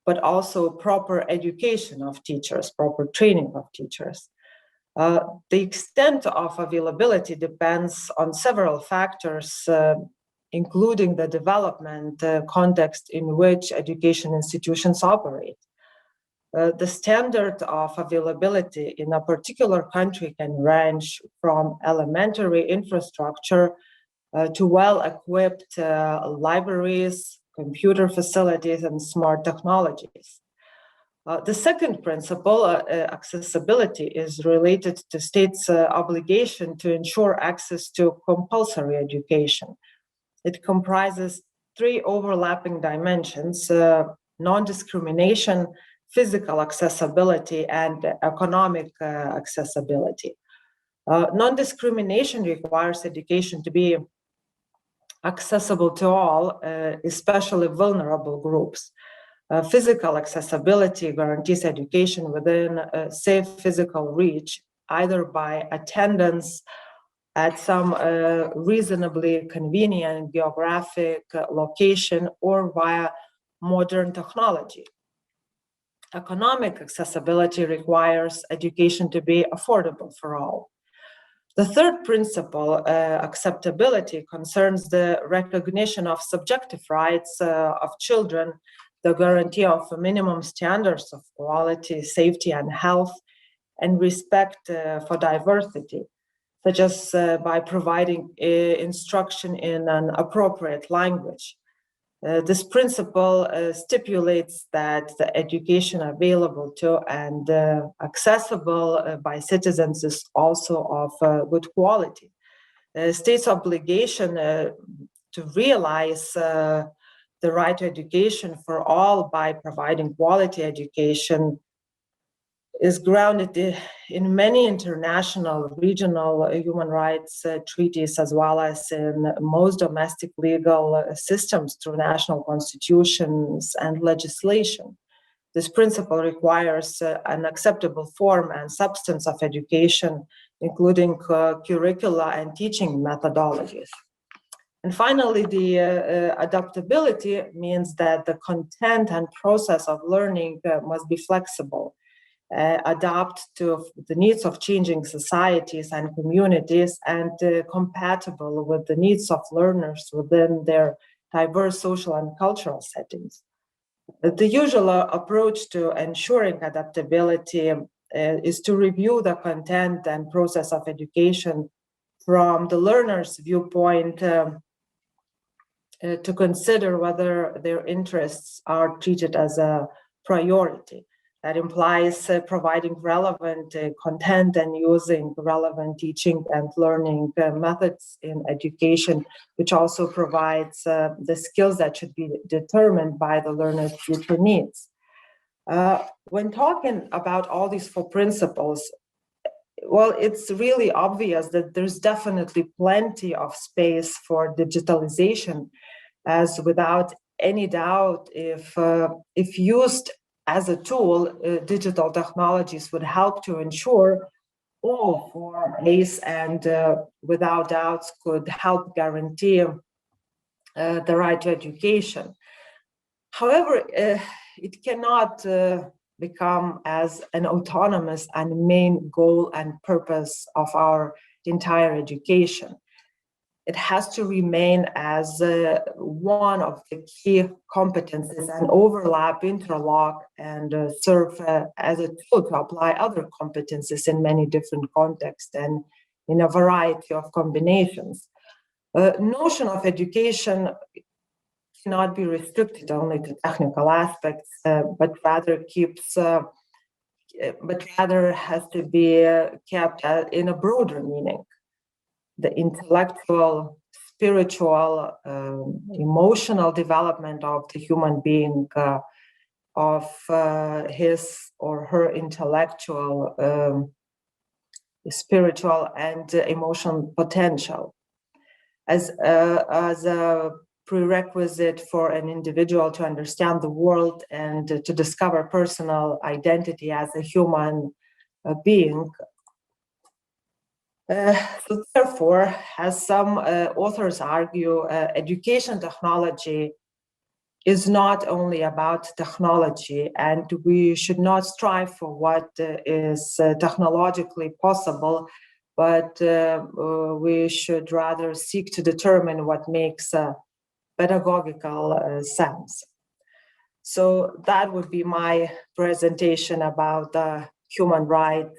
but also proper education of teachers, proper training of teachers. The extent of availability depends on several factors, including the development context in which education institutions operate. The standard of availability in a particular country can range from elementary infrastructure to well-equipped libraries, computer facilities, and smart technologies. The second principle, accessibility, is related to states' obligation to ensure access to compulsory education. It comprises 3 overlapping dimensions: non-discrimination, physical accessibility, and economic accessibility. Non-discrimination requires education to be accessible to all, especially vulnerable groups. Physical accessibility guarantees education within a safe physical reach, either by attendance at some reasonably convenient geographic location or via modern technology. Economic accessibility requires education to be affordable for all. The third principle, acceptability, concerns the recognition of subjective rights of children, the guarantee of minimum standards of quality, safety, and health, and respect for diversity, such as by providing instruction in an appropriate language. This principle stipulates that the education available to and accessible by citizens is also of good quality. The state's obligation to realize the right to education for all by providing quality education is grounded in many international, regional human rights treaties, as well as in most domestic legal systems through national constitutions and legislation. This principle requires an acceptable form and substance of education, including curricula and teaching methodologies. And finally, the adaptability means that the content and process of learning must be flexible, adapt to the needs of changing societies and communities, and compatible with the needs of learners within their diverse social and cultural settings. The usual approach to ensuring adaptability is to review the content and process of education from the learner's viewpoint, to consider whether their interests are treated as a priority. That implies providing relevant content and using relevant teaching and learning methods in education, which also provides the skills that should be determined by the learner's future needs. When talking about all these four principles, well, it's really obvious that there's definitely plenty of space for digitalization, as without any doubt, if used as a tool, digital technologies would help to ensure all four A's, and without doubts could help guarantee the right to education. However, it cannot become as an autonomous and main goal and purpose of our entire education. It has to remain as one of the key competencies and overlap, interlock, and serve as a tool to apply other competencies in many different contexts and in a variety of combinations. Notion of education cannot be restricted only to technical aspects, but rather has to be kept in a broader meaning. The intellectual, spiritual, emotional development of the human being, of his or her intellectual, spiritual, and emotional potential, as a prerequisite for an individual to understand the world and to discover personal identity as a human being. So therefore, as some authors argue, education technology is not only about technology, and we should not strive for what is technologically possible, but we should rather seek to determine what makes pedagogical sense. So that would be my presentation about the human right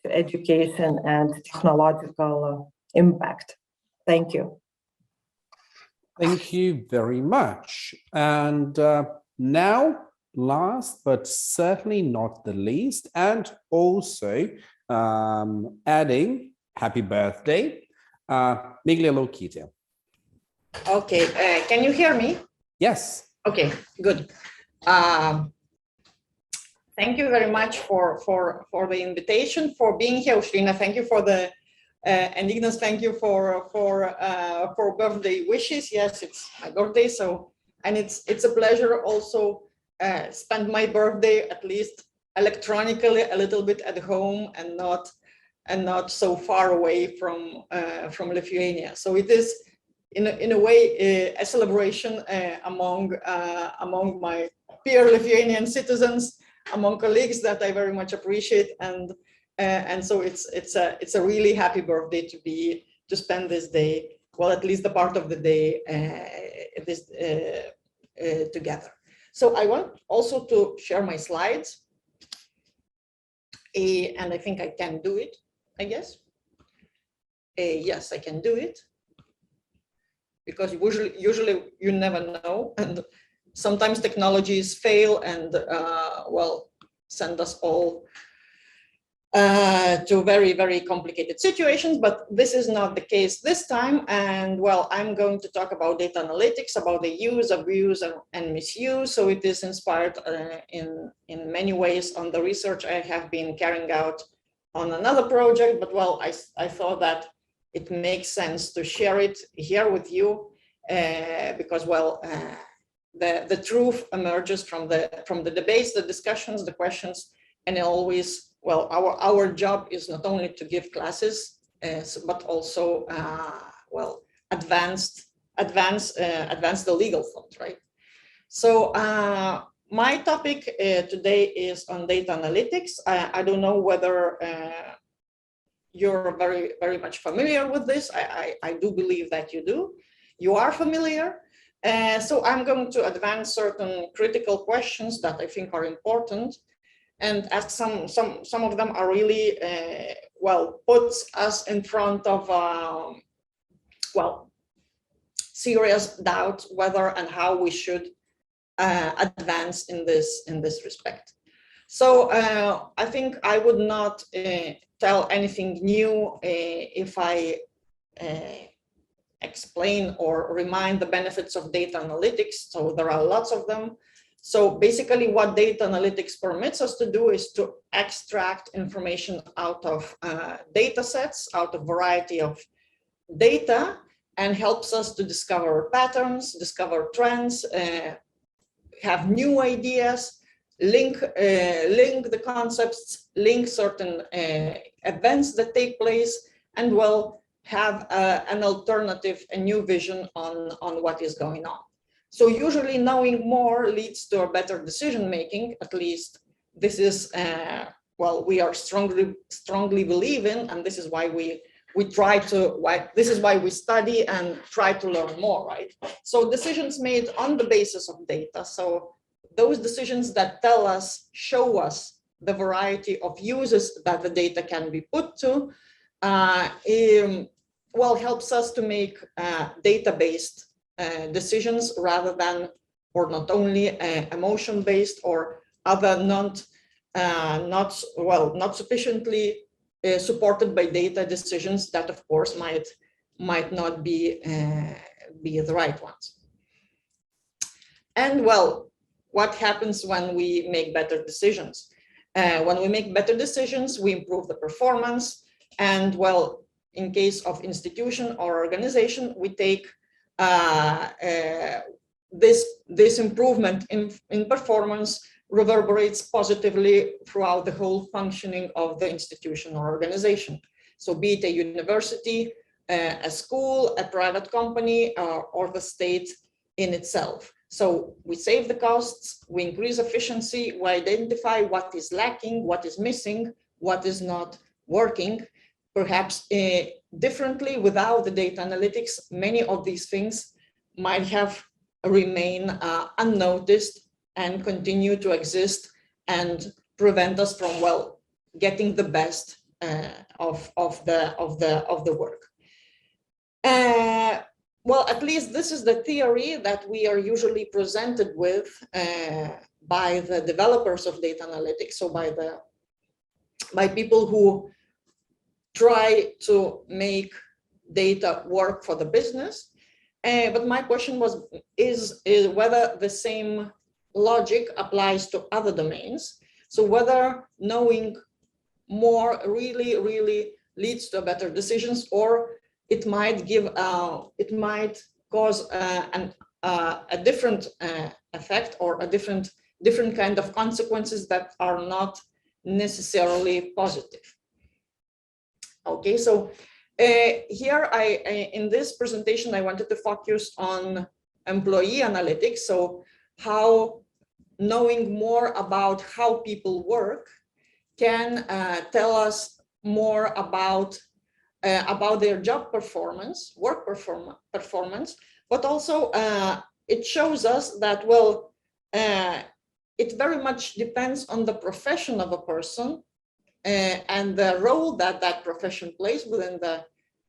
to education and technological impact. Thank you. Thank you very much. And now, last but certainly not the least, and also adding happy birthday, Miglia Lokita. Okay, can you hear me? Yes. Okay, good. Thank you very much for the invitation, for being here, Shrina. Thank you for the and Ignas. Thank you for birthday wishes. Yes, it's my birthday, so and it's a pleasure also spend my birthday at least electronically a little bit at home and not so far away from Lithuania. So it is in a way a celebration among my peer Lithuanian citizens, among colleagues that I very much appreciate, and so it's a really happy birthday to spend this day, well, at least the part of the day together. So I want also to share my slides, and I think I can do it, I guess. Yes, I can do it, because usually you never know, and sometimes technologies fail and well, send us all to very, very complicated situations, but this is not the case this time. And well, I'm going to talk about data analytics, about the use, abuse, and misuse. So it is inspired in many ways on the research I have been carrying out on another project, but well, I thought that it makes sense to share it here with you because well, the truth emerges from the debates, the discussions, the questions, and it always, well, our job is not only to give classes, but also well, advance the legal thought, right? So my topic today is on data analytics. I don't know whether you're very much familiar with this. I do believe that you do. You are familiar. So I'm going to advance certain critical questions that I think are important, and ask some of them are really well, puts us in front of well, serious doubt whether and how we should advance in this respect. So I think I would not tell anything new if I explain or remind the benefits of data analytics. So there are lots of them. So basically what data analytics permits us to do is to extract information out of data sets, out of a variety of data, and helps us to discover patterns, discover trends, have new ideas, link the concepts, link certain events that take place, and well, have an alternative, a new vision on what is going on. So usually knowing more leads to a better decision making. At least this is well, we are strongly believe in, and this is why we try to, this is why we study and try to learn more, right? So decisions made on the basis of data. So those decisions that tell us, show us the variety of uses that the data can be put to, well, helps us to make data-based decisions rather than, or not only emotion-based or other not sufficiently supported by data decisions that, of course, might not be the right ones. And well, what happens when we make better decisions? When we make better decisions, we improve the performance, and well, in case of institution or organization, we take this improvement in performance reverberates positively throughout the whole functioning of the institution or organization. So be it a university, a school, a private company, or the state in itself. So we save the costs, we increase efficiency, we identify what is lacking, what is missing, what is not working. Perhaps differently without the data analytics, many of these things might have remain unnoticed and continue to exist and prevent us from, well, getting the best of the work. Well, at least this is the theory that we are usually presented with by the developers of data analytics, so by people who try to make data work for the business. But my question is whether the same logic applies to other domains. So whether knowing more really leads to better decisions, or it might give it might cause an a different effect or a different kind of consequences that are not necessarily positive. Okay, so here in this presentation, I wanted to focus on employee analytics. So how knowing more about how people work can tell us more about their job performance, work performance, but also it shows us that, well, it very much depends on the profession of a person and the role that that profession plays within the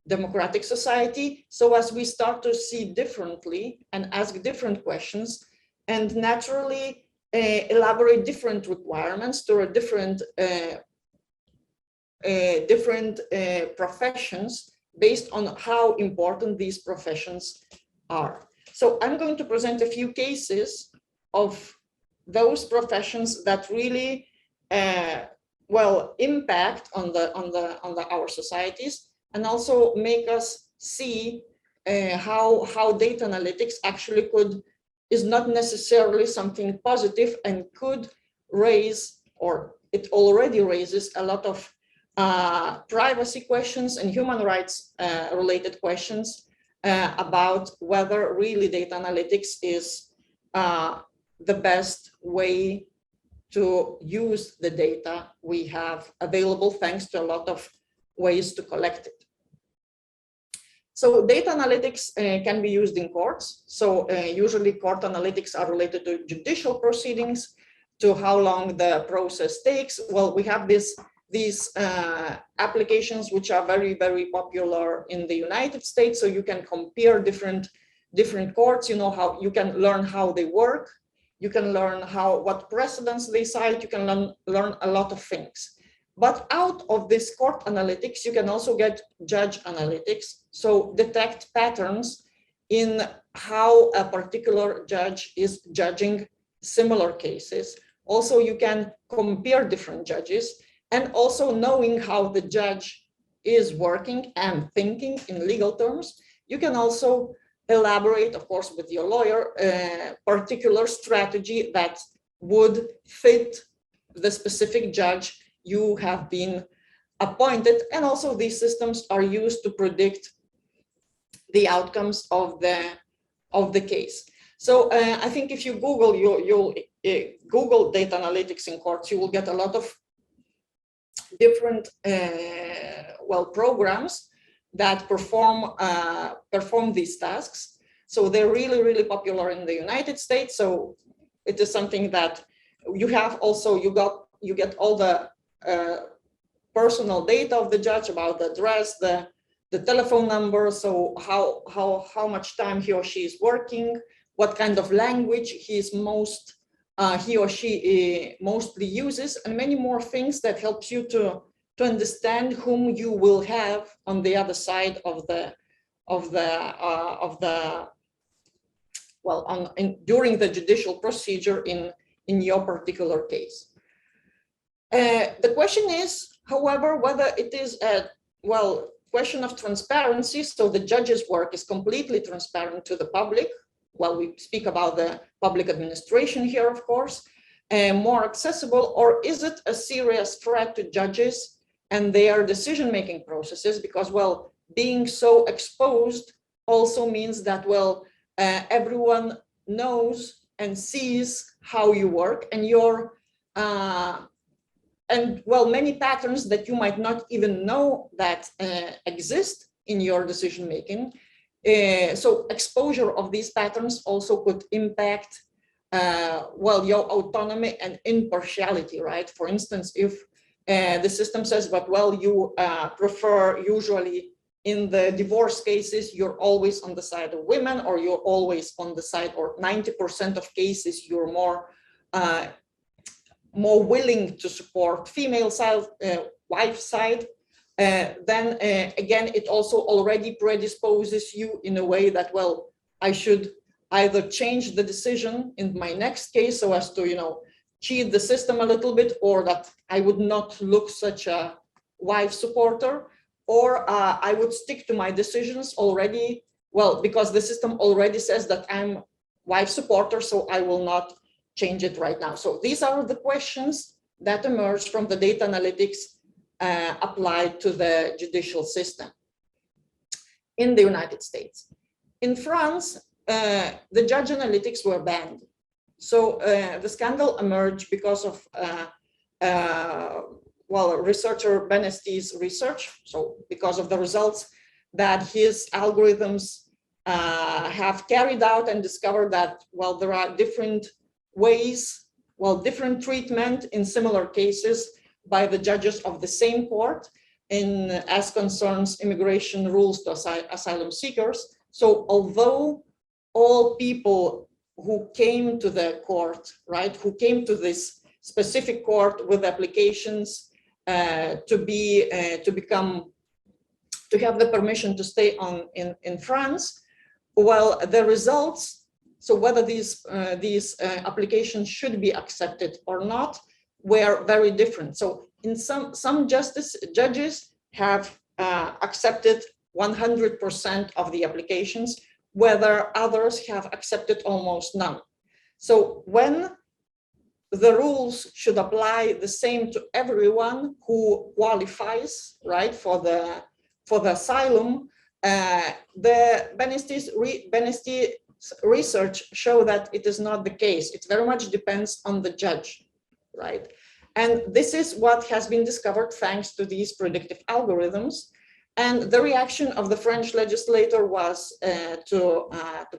democratic society. So as we start to see differently and ask different questions and naturally elaborate different requirements to a different professions based on how important these professions are. So I'm going to present a few cases of those professions that really well impact on our societies, and also make us see how data analytics actually is not necessarily something positive and could raise, or it already raises, a lot of privacy questions and human rights related questions about whether really data analytics is the best way to use the data we have available, thanks to a lot of ways to collect it. So data analytics can be used in courts. So usually court analytics are related to judicial proceedings, to how long the process takes. Well, we have these applications which are very, very popular in the United States. So you can compare different courts, you know, how you can learn how they work. You can learn what precedents they cite. You can learn a lot of things. But out of this court analytics, you can also get judge analytics. So detect patterns in how a particular judge is judging similar cases. Also, you can compare different judges, and also knowing how the judge is working and thinking in legal terms. You can also elaborate, of course, with your lawyer, a particular strategy that would fit the specific judge you have been appointed. And also these systems are used to predict the outcomes of the case. So I think if you Google, you'll Google data analytics in courts, you will get a lot of different programs that perform these tasks. So they're really, really popular in the United States. So it is something that you have also, you get all the personal data of the judge about the address, the telephone number, so how much time he or she is working, what kind of language he or she mostly uses, and many more things that helps you to understand whom you will have on the other side during the judicial procedure in your particular case. The question is, however, whether it is a question of transparency. So the judge's work is completely transparent to the public. Well, we speak about the public administration here, of course, and more accessible, or is it a serious threat to judges and their decision-making processes? Because, well, being so exposed also means that, well, everyone knows and sees how you work, and many patterns that you might not even know that exist in your decision-making. So exposure of these patterns also could impact, your autonomy and impartiality, right? For instance, if the system says, but well, you prefer usually in the divorce cases, you're always on the side of women, or you're always on the side, or 90% of cases, you're more willing to support female side, wife side, then again, it also already predisposes you in a way that, well, I should either change the decision in my next case so as to, cheat the system a little bit, or that I would not look such a wife supporter, or I would stick to my decisions already, well, because the system already says that I'm wife supporter, so I will not change it right now. So these are the questions that emerge from the data analytics applied to the judicial system in the United States. In France, the judge analytics were banned. So the scandal emerged because of well, researcher Benesti's research. So because of the results that his algorithms have carried out and discovered that, well, there are different ways, well, different treatment in similar cases by the judges of the same court in as concerns immigration rules to asylum seekers. So although all people who came to the court, right, who came to this specific court with applications to have the permission to stay in France, well, the results, so whether these applications should be accepted or not, were very different. So in some judges have accepted 100% of the applications, whether others have accepted almost none. So when the rules should apply the same to everyone who qualifies, right, for the asylum, the Benesti research show that it is not the case. It very much depends on the judge, right? And this is what has been discovered thanks to these predictive algorithms. And the reaction of the French legislator was to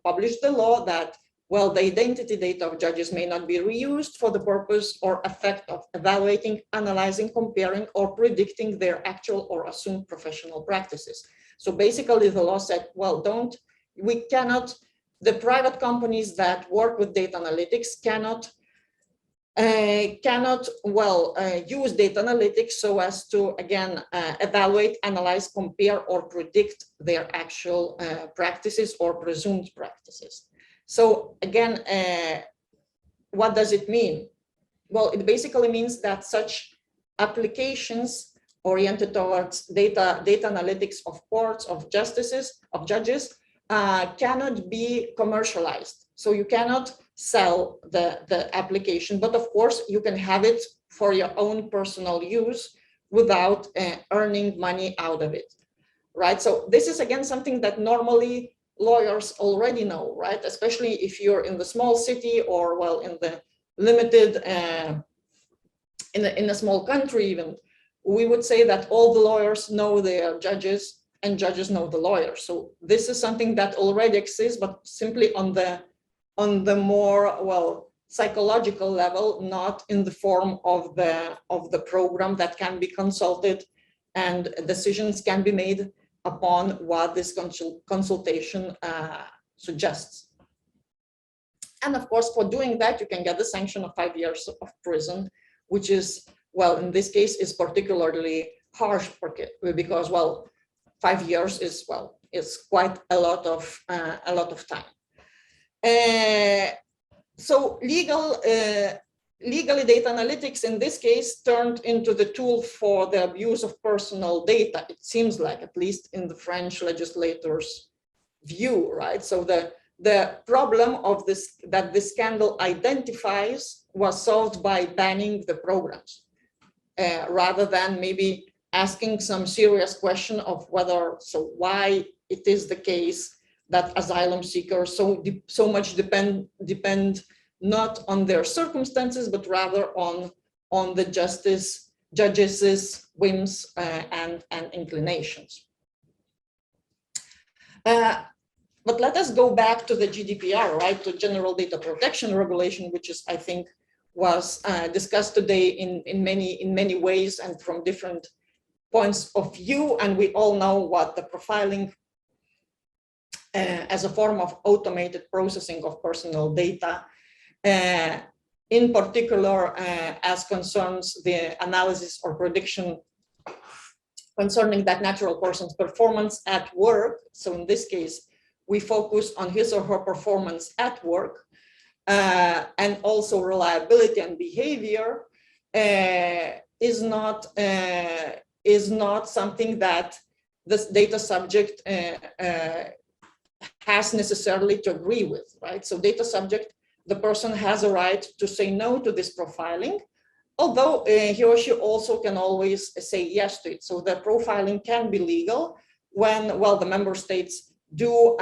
publish the law that, well, the identity data of judges may not be reused for the purpose or effect of evaluating, analyzing, comparing, or predicting their actual or assumed professional practices. So basically the law said, well, the private companies that work with data analytics cannot use data analytics so as to, again, evaluate, analyze, compare, or predict their actual practices or presumed practices. So again, what does it mean? Well, it basically means that such applications oriented towards data analytics of courts, of judges, cannot be commercialized. So you cannot sell the application, but of course you can have it for your own personal use without earning money out of it, right? So this is again something that normally lawyers already know, right? Especially if you're in the small city or, well, in the limited, in a small country even, we would say that all the lawyers know their judges and judges know the lawyers. So this is something that already exists, but simply on the more, well, psychological level, not in the form of the program that can be consulted and decisions can be made upon what this consultation suggests. And of course, for doing that, you can get the sanction of 5 years of prison, which is, well, in this case, is particularly harsh because, well, 5 years is, well, is quite a lot of time. So legally, data analytics in this case turned into the tool for the abuse of personal data. It seems like, at least in the French legislators' view, right? So the problem of this that this scandal identifies was solved by banning the programs, rather than maybe asking some serious question of whether, so why it is the case that asylum seekers so much depend not on their circumstances, but rather on the judges' whims and inclinations. But let us go back to the GDPR, right, to General Data Protection Regulation, which is, I think, was discussed today in many ways and from different points of view. And we all know what the profiling as a form of automated processing of personal data, in particular, as concerns the analysis or prediction concerning that natural person's performance at work. So in this case, we focus on his or her performance at work, and also reliability and behavior is not something that this data subject has necessarily to agree with, right? So data subject, the person has a right to say no to this profiling, although he or she also can always say yes to it. So the profiling can be legal when, well, the member states do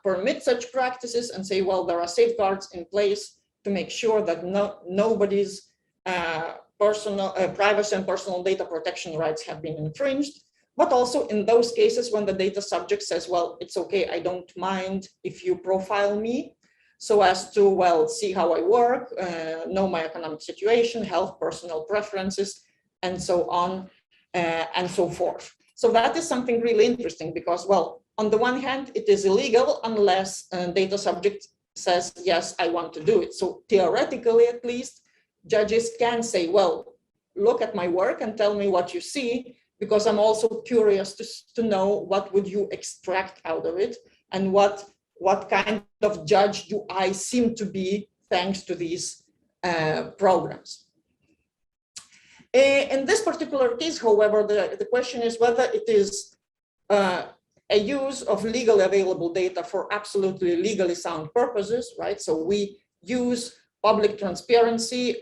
permit such practices and say, well, there are safeguards in place to make sure that nobody's privacy and personal data protection rights have been infringed. But also in those cases when the data subject says, well, it's okay, I don't mind if you profile me, so as to, well, see how I work, know my economic situation, health, personal preferences, and so on and so forth. So that is something really interesting because, well, on the one hand, it is illegal unless data subject says, yes, I want to do it. So theoretically, at least, judges can say, well, look at my work and tell me what you see, because I'm also curious to know what would you extract out of it and what kind of judge do I seem to be thanks to these programs. In this particular case, however, the question is whether it is a use of legally available data for absolutely legally sound purposes, right? So we use public transparency,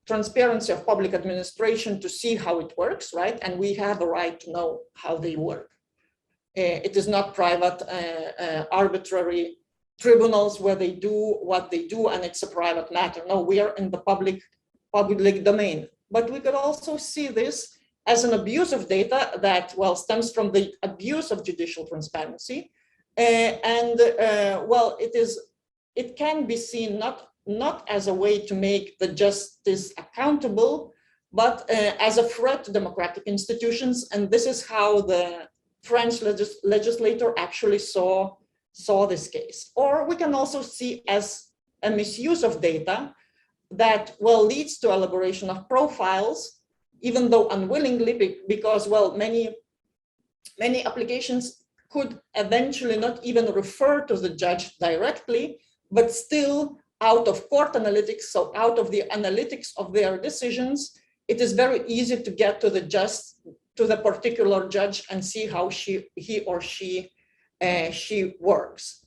transparency of public administration to see how it works, right? And we have a right to know how they work. It is not private, arbitrary tribunals where they do what they do and it's a private matter. No, we are in the public domain. But we could also see this as an abuse of data that, well, stems from the abuse of judicial transparency. Well, it can be seen not as a way to make the justice accountable, but as a threat to democratic institutions. And this is how the French legislator actually saw this case. Or we can also see as a misuse of data that, well, leads to elaboration of profiles, even though unwillingly, because, well, many applications could eventually not even refer to the judge directly, but still out of court analytics, so out of the analytics of their decisions, it is very easy to get to the particular judge and see how he or she works.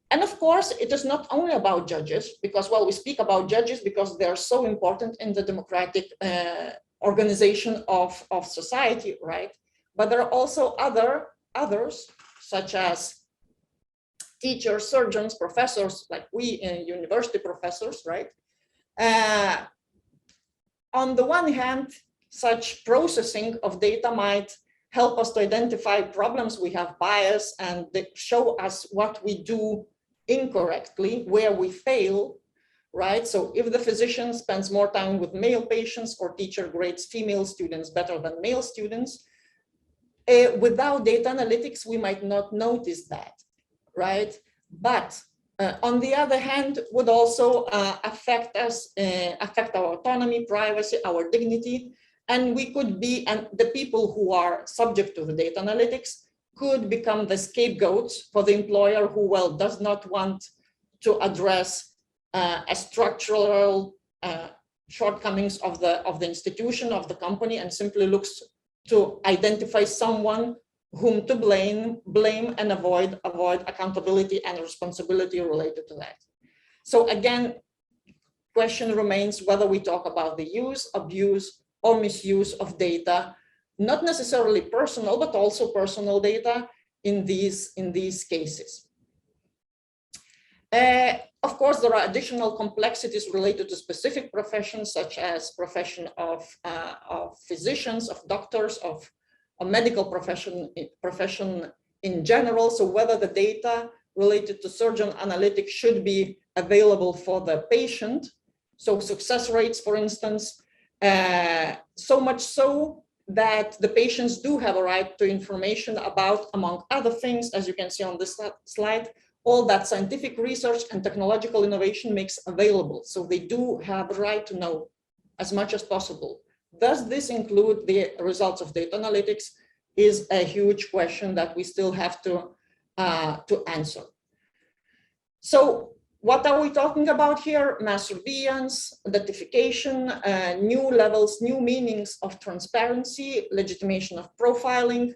And of course, it is not only about judges, because, well, we speak about judges because they're so important in the democratic organization of society, right? But there are also others, such as teachers, surgeons, professors, like we university professors, right? On the one hand, such processing of data might help us to identify problems we have bias and they show us what we do incorrectly, where we fail, right? So if the physician spends more time with male patients or teacher grades female students better than male students, without data analytics, we might not notice that, right? But on the other hand, would also affect us, affect our autonomy, privacy, our dignity, and we could be, and the people who are subject to the data analytics could become the scapegoats for the employer who, well, does not want to address a structural shortcomings of the institution, of the company, and simply looks to identify someone whom to blame and avoid accountability and responsibility related to that. So again, question remains whether we talk about the use, abuse, or misuse of data, not necessarily personal, but also personal data in these cases. Of course, there are additional complexities related to specific professions, such as profession of physicians, of doctors, of a medical profession in general. So whether the data related to surgeon analytics should be available for the patient. So success rates, for instance, so much so that the patients do have a right to information about, among other things, as you can see on this slide, all that scientific research and technological innovation makes available. So they do have a right to know as much as possible. Does this include the results of data analytics is a huge question that we still have to answer. So what are we talking about here? Mass surveillance, identification, new levels, new meanings of transparency, legitimation of profiling,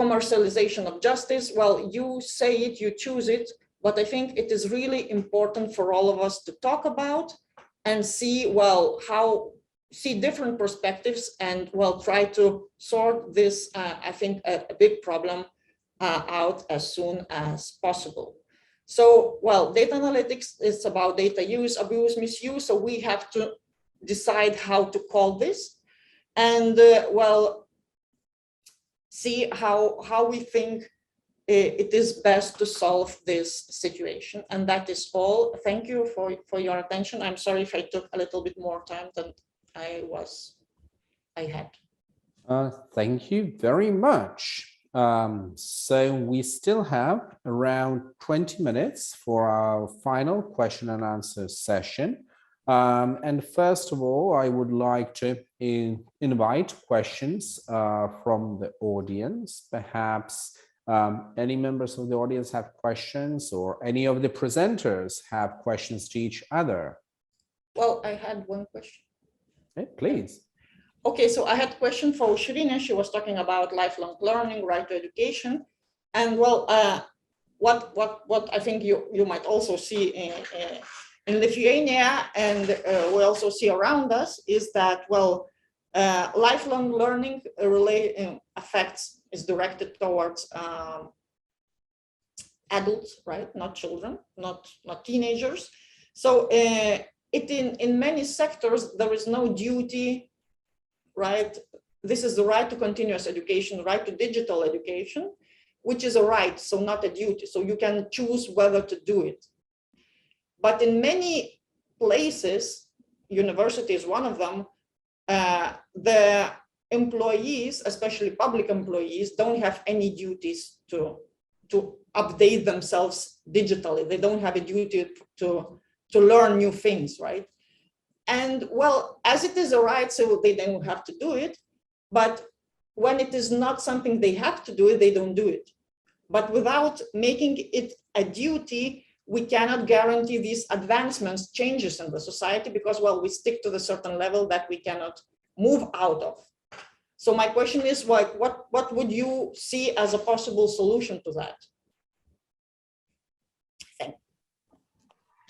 commercialization of justice. Well, you say it, you choose it, but I think it is really important for all of us to talk about and see, well, see different perspectives and, well, try to sort this, I think, a big problem out as soon as possible. So, well, data analytics is about data use, abuse, misuse, so we have to decide how to call this and, well, see how we think it is best to solve this situation. And that is all. Thank you for your attention. I'm sorry if I took a little bit more time than I had. Thank you very much. So we still have around 20 minutes for our final question and answer session. And first of all, I would like to invite questions from the audience. Perhaps any members of the audience have questions, or any of the presenters have questions to each other. Well, I had one question. Okay, please. Okay, so I had a question for Shirina. She was talking about lifelong learning, right to education. And well, what I think you might also see in Lithuania, and we also see around us, is that, well, lifelong learning is directed towards adults, right? Not children, not teenagers. So in many sectors, there is no duty, right? This is the right to continuous education, right to digital education, which is a right, so not a duty. So you can choose whether to do it. But in many places, university is one of them, the employees, especially public employees, don't have any duties to update themselves digitally. They don't have a duty to learn new things, right? And well, as it is a right, so they don't have to do it. But when it is not something they have to do it, they don't do it. But without making it a duty, we cannot guarantee these advancements, changes in the society, because, well, we stick to the certain level that we cannot move out of. So my question is, what would you see as a possible solution to that?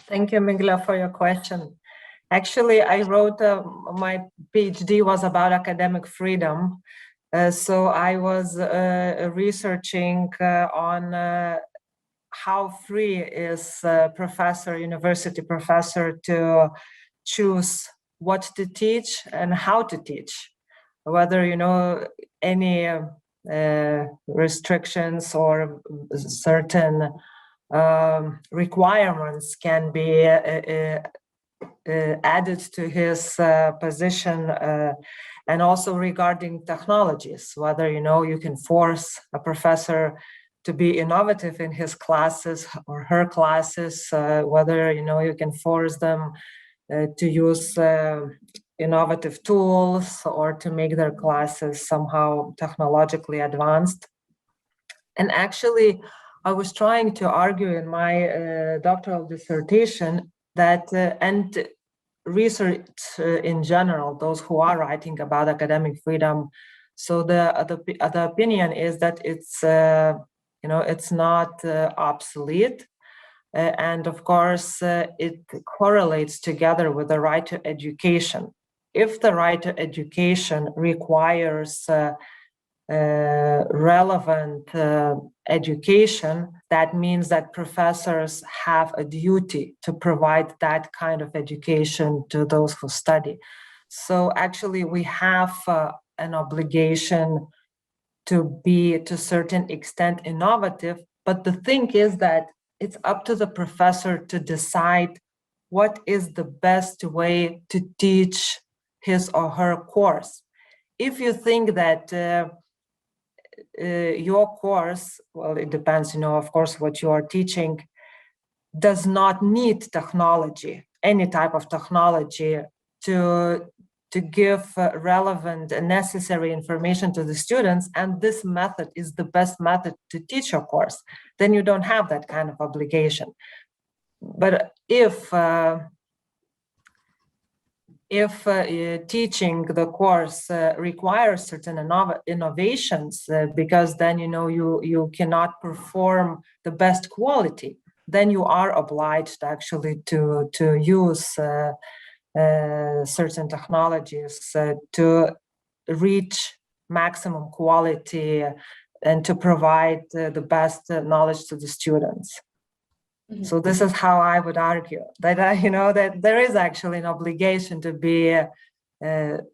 Thank you, Migla, for your question. Actually, I wrote, my PhD was about academic freedom. So I was researching on how free is a university professor to choose what to teach and how to teach, whether, any restrictions or certain requirements can be added to his position, and also regarding technologies, whether you can force a professor to be innovative in his classes or her classes, whether you can force them to use innovative tools or to make their classes somehow technologically advanced. And actually, I was trying to argue in my doctoral dissertation that, and research in general, those who are writing about academic freedom, so the opinion is that it's it's not obsolete, and of course it correlates together with the right to education. If the right to education requires relevant education, that means that professors have a duty to provide that kind of education to those who study. So actually we have an obligation to be to a certain extent innovative, but the thing is that it's up to the professor to decide what is the best way to teach his or her course. If you think that your course, well, it depends, of course, what you are teaching, does not need technology, any type of technology to give relevant and necessary information to the students, and this method is the best method to teach your course, then you don't have that kind of obligation. But if if teaching the course requires certain innovations, because then you cannot perform the best quality, then you are obliged actually to use certain technologies to reach maximum quality and to provide the best knowledge to the students. So this is how I would argue that that there is actually an obligation to be to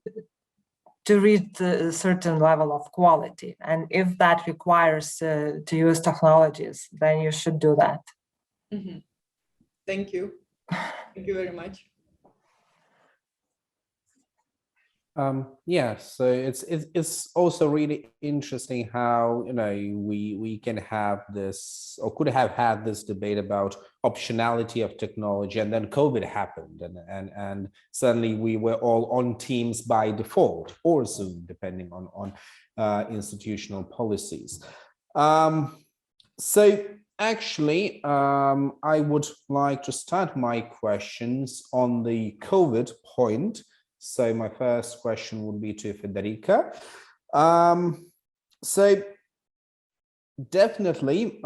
reach a certain level of quality, and if that requires to use technologies, then you should do that. Thank you. Thank you very much. Yeah, so it's also really interesting how we can have this, or could have had this debate about optionality of technology, and then COVID happened, and suddenly we were all on Teams by default, or Zoom, depending on institutional policies. So actually, I would like to start my questions on the COVID point. So my first question would be to Federica. So definitely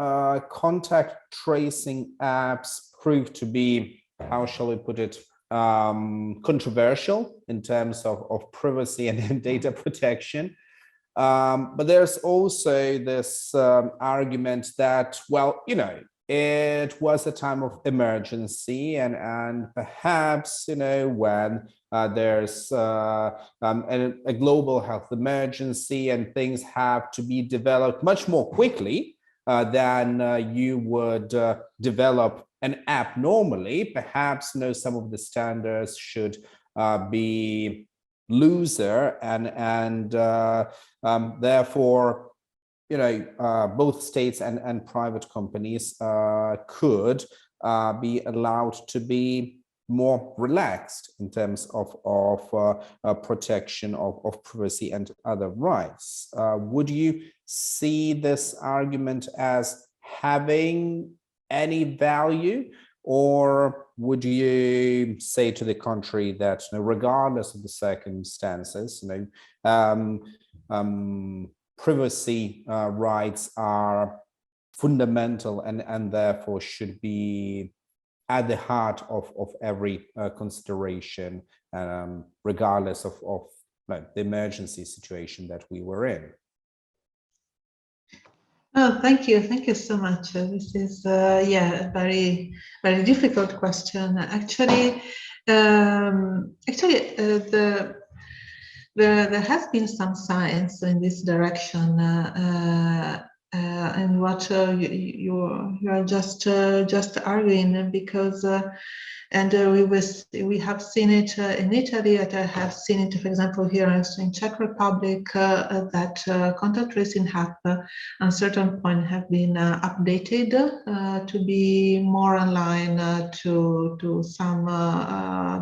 contact tracing apps prove to be, how shall we put it, controversial in terms of privacy and data protection. But there's also this argument that, well, it was a time of emergency, and perhaps, when there's a global health emergency and things have to be developed much more quickly than you would develop an app normally, perhaps, some of the standards should be looser, and therefore, both states and private companies could be allowed to be more relaxed in terms of protection of privacy and other rights. Would you see this argument as having any value, or would you say to the contrary that, regardless of the circumstances, privacy rights are fundamental and therefore should be at the heart of every consideration, regardless of the emergency situation that we were in? Oh, thank you so much. This is a very, very difficult question. Actually, there has been some science in this direction, and what you are just arguing, because we have seen it in Italy. I have seen it, for example, here in Czech Republic, that contact tracing app at a certain point have been updated to be more aligned to some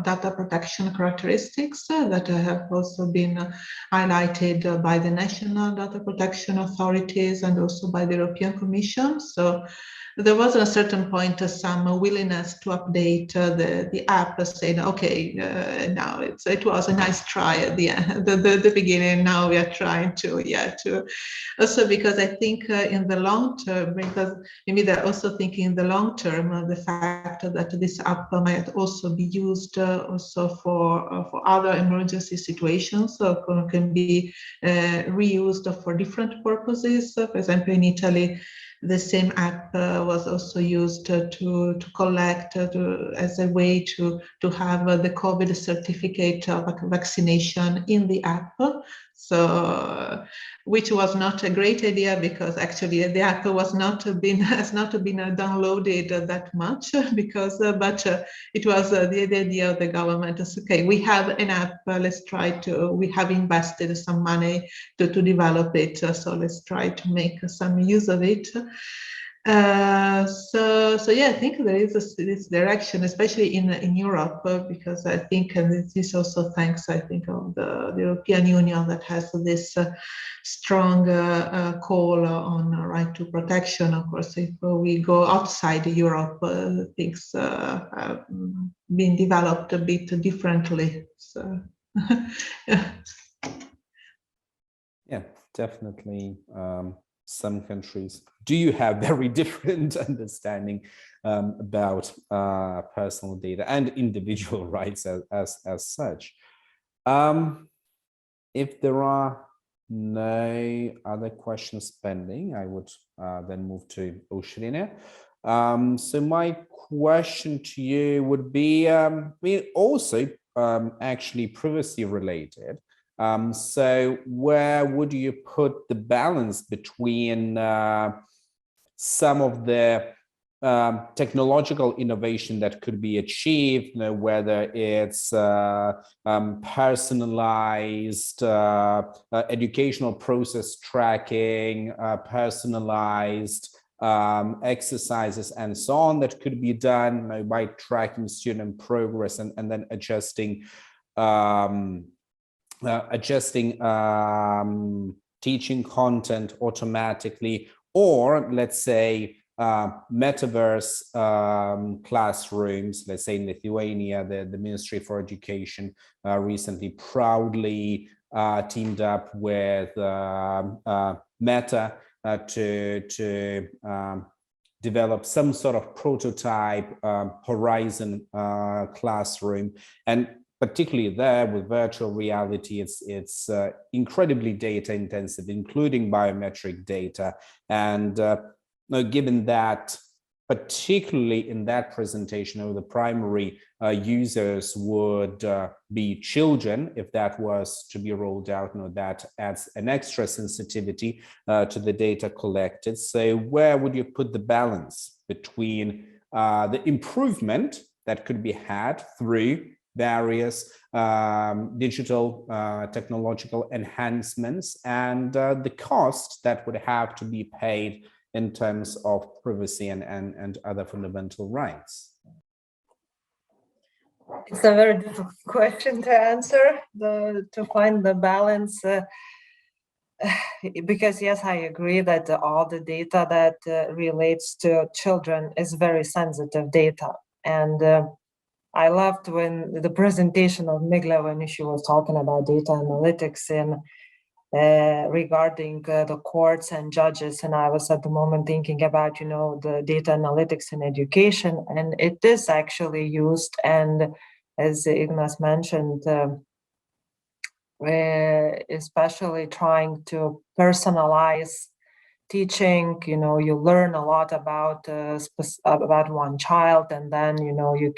data protection characteristics that have also been highlighted by the national data protection authorities and also by the European Commission. So there was at a certain point some willingness to update the app, saying, okay, now it was a nice try at the beginning. Now we are trying to also, because I think in the long term, because maybe they're also thinking in the long term, the fact that this app might also be used also for other emergency situations, so can be reused for different purposes. For example, in Italy, the same app was also used to collect as a way to have the COVID certificate of vaccination in the app. So, which was not a great idea, because actually the app has not been downloaded that much, because but it was the idea of the government is, okay, we have an app, let's try to, we have invested some money to develop it, so let's try to make some use of it. So yeah, I think there is this direction, especially in Europe, because I think, and this is also thanks, I think, of the European Union that has this strong call on right to protection. Of course, if we go outside Europe, things have been developed a bit differently. So yeah. Yeah, definitely. Some countries do have very different understanding about personal data and individual rights as such. If there are no other questions pending, I would then move to Oshirina. So my question to you would be, also actually privacy related. So where would you put the balance between some of the technological innovation that could be achieved, whether it's personalized educational process tracking, personalized exercises and so on that could be done by tracking student progress and then adjusting teaching content automatically, or let's say metaverse classrooms. Let's say in Lithuania, the Ministry for Education recently proudly teamed up with Meta to develop some sort of prototype Horizon classroom. And particularly there with virtual reality, it's incredibly data intensive, including biometric data. And given that, particularly in that presentation, the primary users would be children, if that was to be rolled out, that adds an extra sensitivity to the data collected. So where would you put the balance between the improvement that could be had through various digital technological enhancements and the cost that would have to be paid in terms of privacy and other fundamental rights? It's a very difficult question to answer, to find the balance, because yes, I agree that all the data that relates to children is very sensitive data. And I loved when the presentation of Migla, when she was talking about data analytics in regarding the courts and judges, and I was at the moment thinking about the data analytics in education, and it is actually used, and as Ignas mentioned, especially trying to personalize teaching. You learn a lot about one child, and then you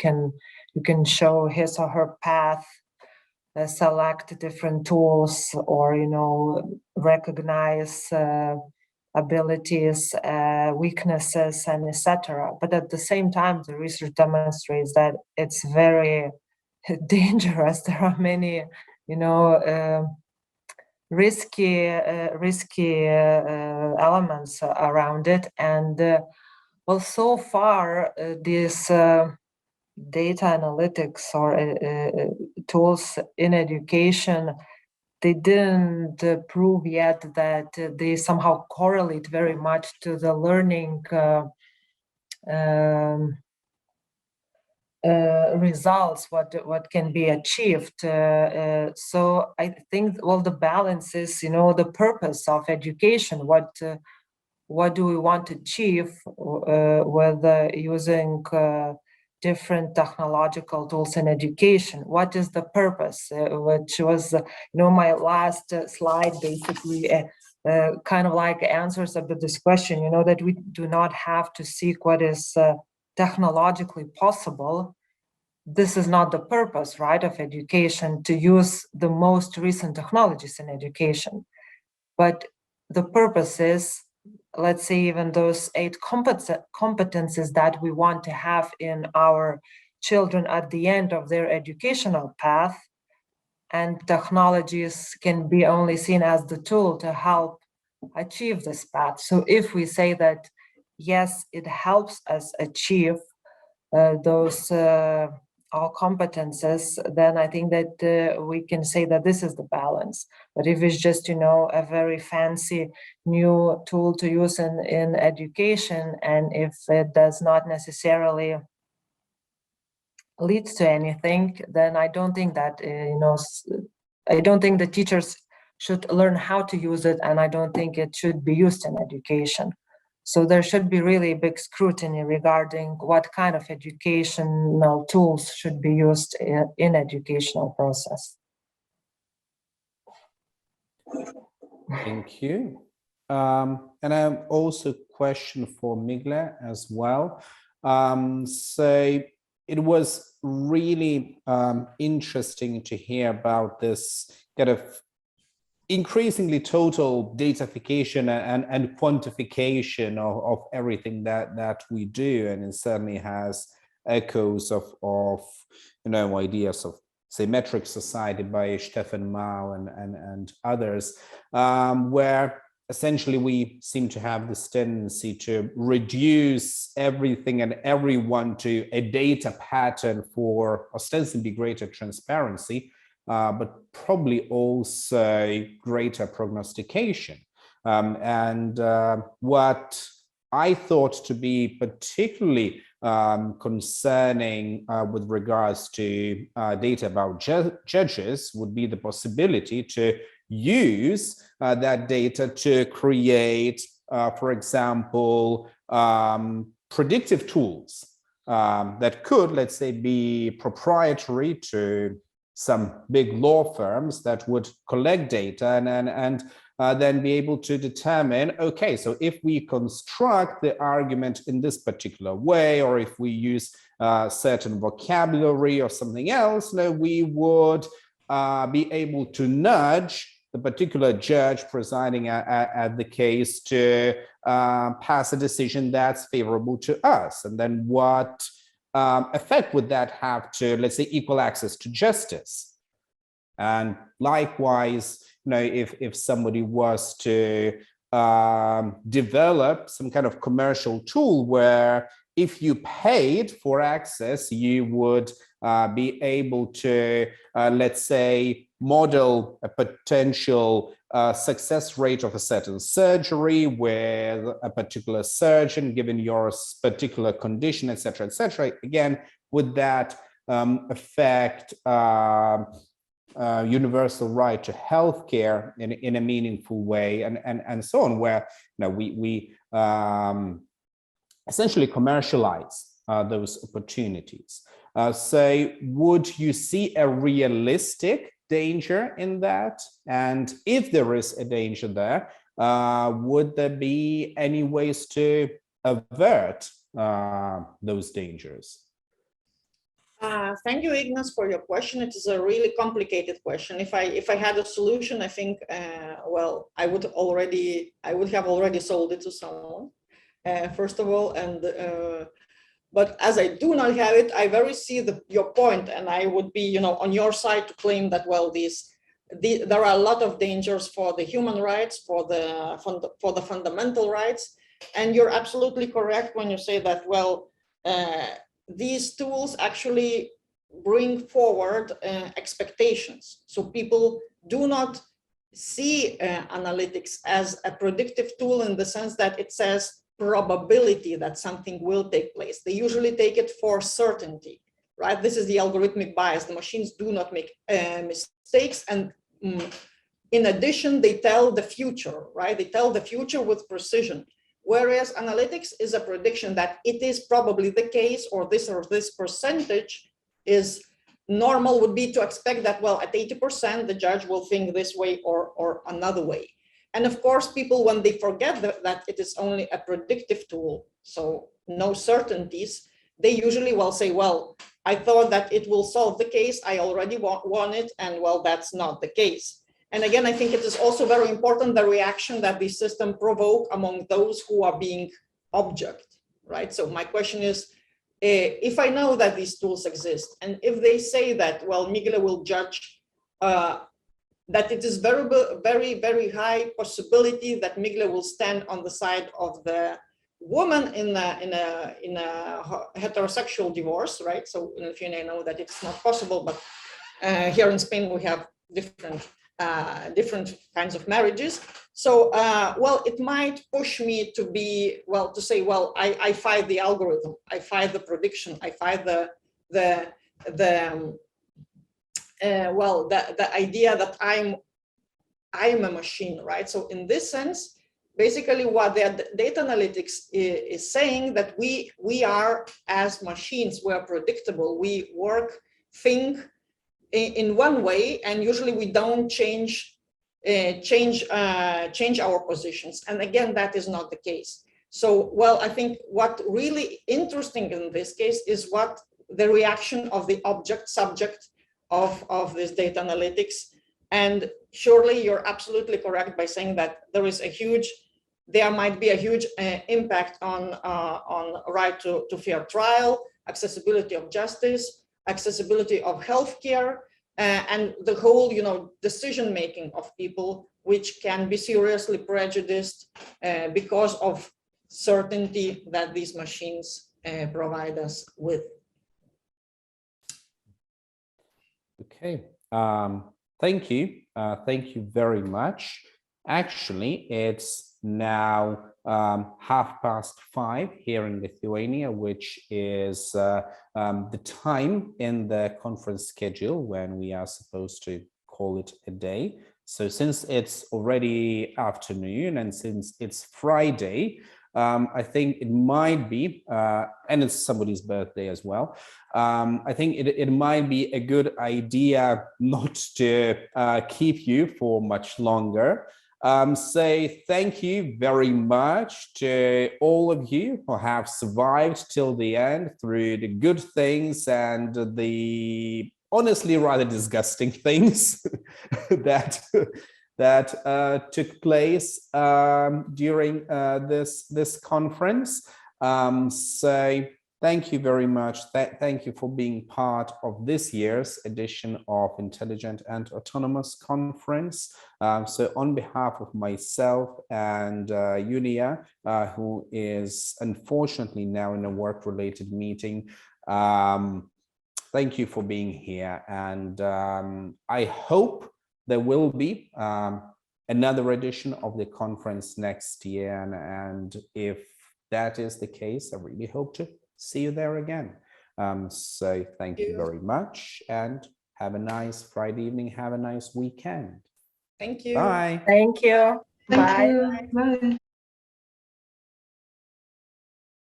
can show his or her path, select different tools, or recognize abilities, weaknesses, and etc. But at the same time, the research demonstrates that it's very dangerous. There are many risky elements around it. And well, so far these data analytics or tools in education, they didn't prove yet that they somehow correlate very much to the learning results, what can be achieved. So I think, well, the balance is, the purpose of education. What do we want to achieve with using different technological tools in education? What is the purpose? Which was, my last slide, basically, kind of like answers a bit this question, that we do not have to seek what is technologically possible. This is not the purpose, right, of education, to use the most recent technologies in education. But the purpose is, let's say, even those 8 competencies that we want to have in our children at the end of their educational path, and technologies can be only seen as the tool to help achieve this path. So if we say that, yes, it helps us achieve those our competences, then I think that we can say that this is the balance. But if it's just, you know, a very fancy new tool to use in education, and if it does not necessarily lead to anything, then I don't think that, you know, I don't think the teachers should learn how to use it, and I don't think it should be used in education. So there should be really big scrutiny regarding what kind of educational tools should be used in educational process. Thank you. And I have also a question for Migle as well. So it was really interesting to hear about this kind of increasingly total datafication and quantification of everything that we do, and it certainly has echoes of you know, ideas of, say, metric society by Stefan Mao and others, where essentially we seem to have this tendency to reduce everything and everyone to a data pattern for ostensibly greater transparency, but probably also greater prognostication. What I thought to be particularly concerning with regards to data about judges would be the possibility to use that data to create, for example, predictive tools that could, let's say, be proprietary to some big law firms that would collect data and then be able to determine, okay, so if we construct the argument in this particular way, or if we use certain vocabulary or something else, no, we would be able to nudge the particular judge presiding at the case to pass a decision that's favorable to us. And then what effect would that have to, let's say, equal access to justice? And likewise, you know, if somebody was to develop some kind of commercial tool where if you paid for access, you would be able to, let's say, model a potential success rate of a certain surgery with a particular surgeon, given your particular condition, et cetera, again, would that affect universal right to healthcare in a meaningful way, and so on, where, you know, we essentially commercialize those opportunities. So would you see a realistic danger in that? And if there is a danger there, would there be any ways to avert those dangers? Thank you, Ignas, for your question. It is a really complicated question. If I had a solution, I think, well, I would have already sold it to someone, first of all, and but as I do not have it, I very see your point, and I would be, you know, on your side to claim that, well, there are a lot of dangers for the human rights, for the fundamental rights, and you're absolutely correct when you say that, well, these tools actually bring forward expectations. So people do not see analytics as a predictive tool in the sense that it says probability that something will take place. They usually take it for certainty, right? This is the algorithmic bias. The machines do not make mistakes. And in addition, they tell the future, right? They tell the future with precision. Whereas analytics is a prediction that it is probably the case, or this percentage is normal, would be to expect that, well, at 80%, the judge will think this way or another way. And of course, people, when they forget that it is only a predictive tool, so no certainties, they usually will say, well, I thought that it will solve the case, I already won it, and well, that's not the case. And again, I think it is also very important, the reaction that the system provoke among those who are being object, right? So my question is, if I know that these tools exist, and if they say that, well, Migle will judge that it is very, very high possibility that Migle will stand on the side of the woman in a heterosexual divorce, right? So in Lithuania, I know that it's not possible, but here in Spain we have different kinds of marriages. So well, it might push me to be, well, to say, well, I fight the algorithm, I fight the prediction, I fight the idea that I'm a machine, right? So in this sense, basically what the data analytics is saying, that we are as machines, we are predictable, we work, think in one way, and usually we don't change our positions. And again, that is not the case. So, well, I think what really interesting in this case is what the reaction of the object subject of this data analytics. And surely you're absolutely correct by saying that there might be a huge impact on right to fair trial, accessibility of justice, accessibility of healthcare, and the whole, decision-making of people, which can be seriously prejudiced because of certainty that these machines provide us with. Okay, thank you. Thank you very much. Actually, it's now 5:30 here in Lithuania, which is the time in the conference schedule when we are supposed to call it a day. So since it's already afternoon and since it's Friday, I think it might be, and it's somebody's birthday as well, I think it might be a good idea not to keep you for much longer. Say thank you very much to all of you who have survived till the end through the good things and the honestly rather disgusting things that took place during this conference. So thank you very much. Thank you for being part of this year's edition of Intelligent and Autonomous Conference. So on behalf of myself and Yulia, who is unfortunately now in a work-related meeting, thank you for being here. And I hope there will be another edition of the conference next year. And if that is the case, I really hope to see you there again. So thank you very much and have a nice Friday evening. Have a nice weekend. Thank you. Bye. Thank you. Thank Bye. you. Bye.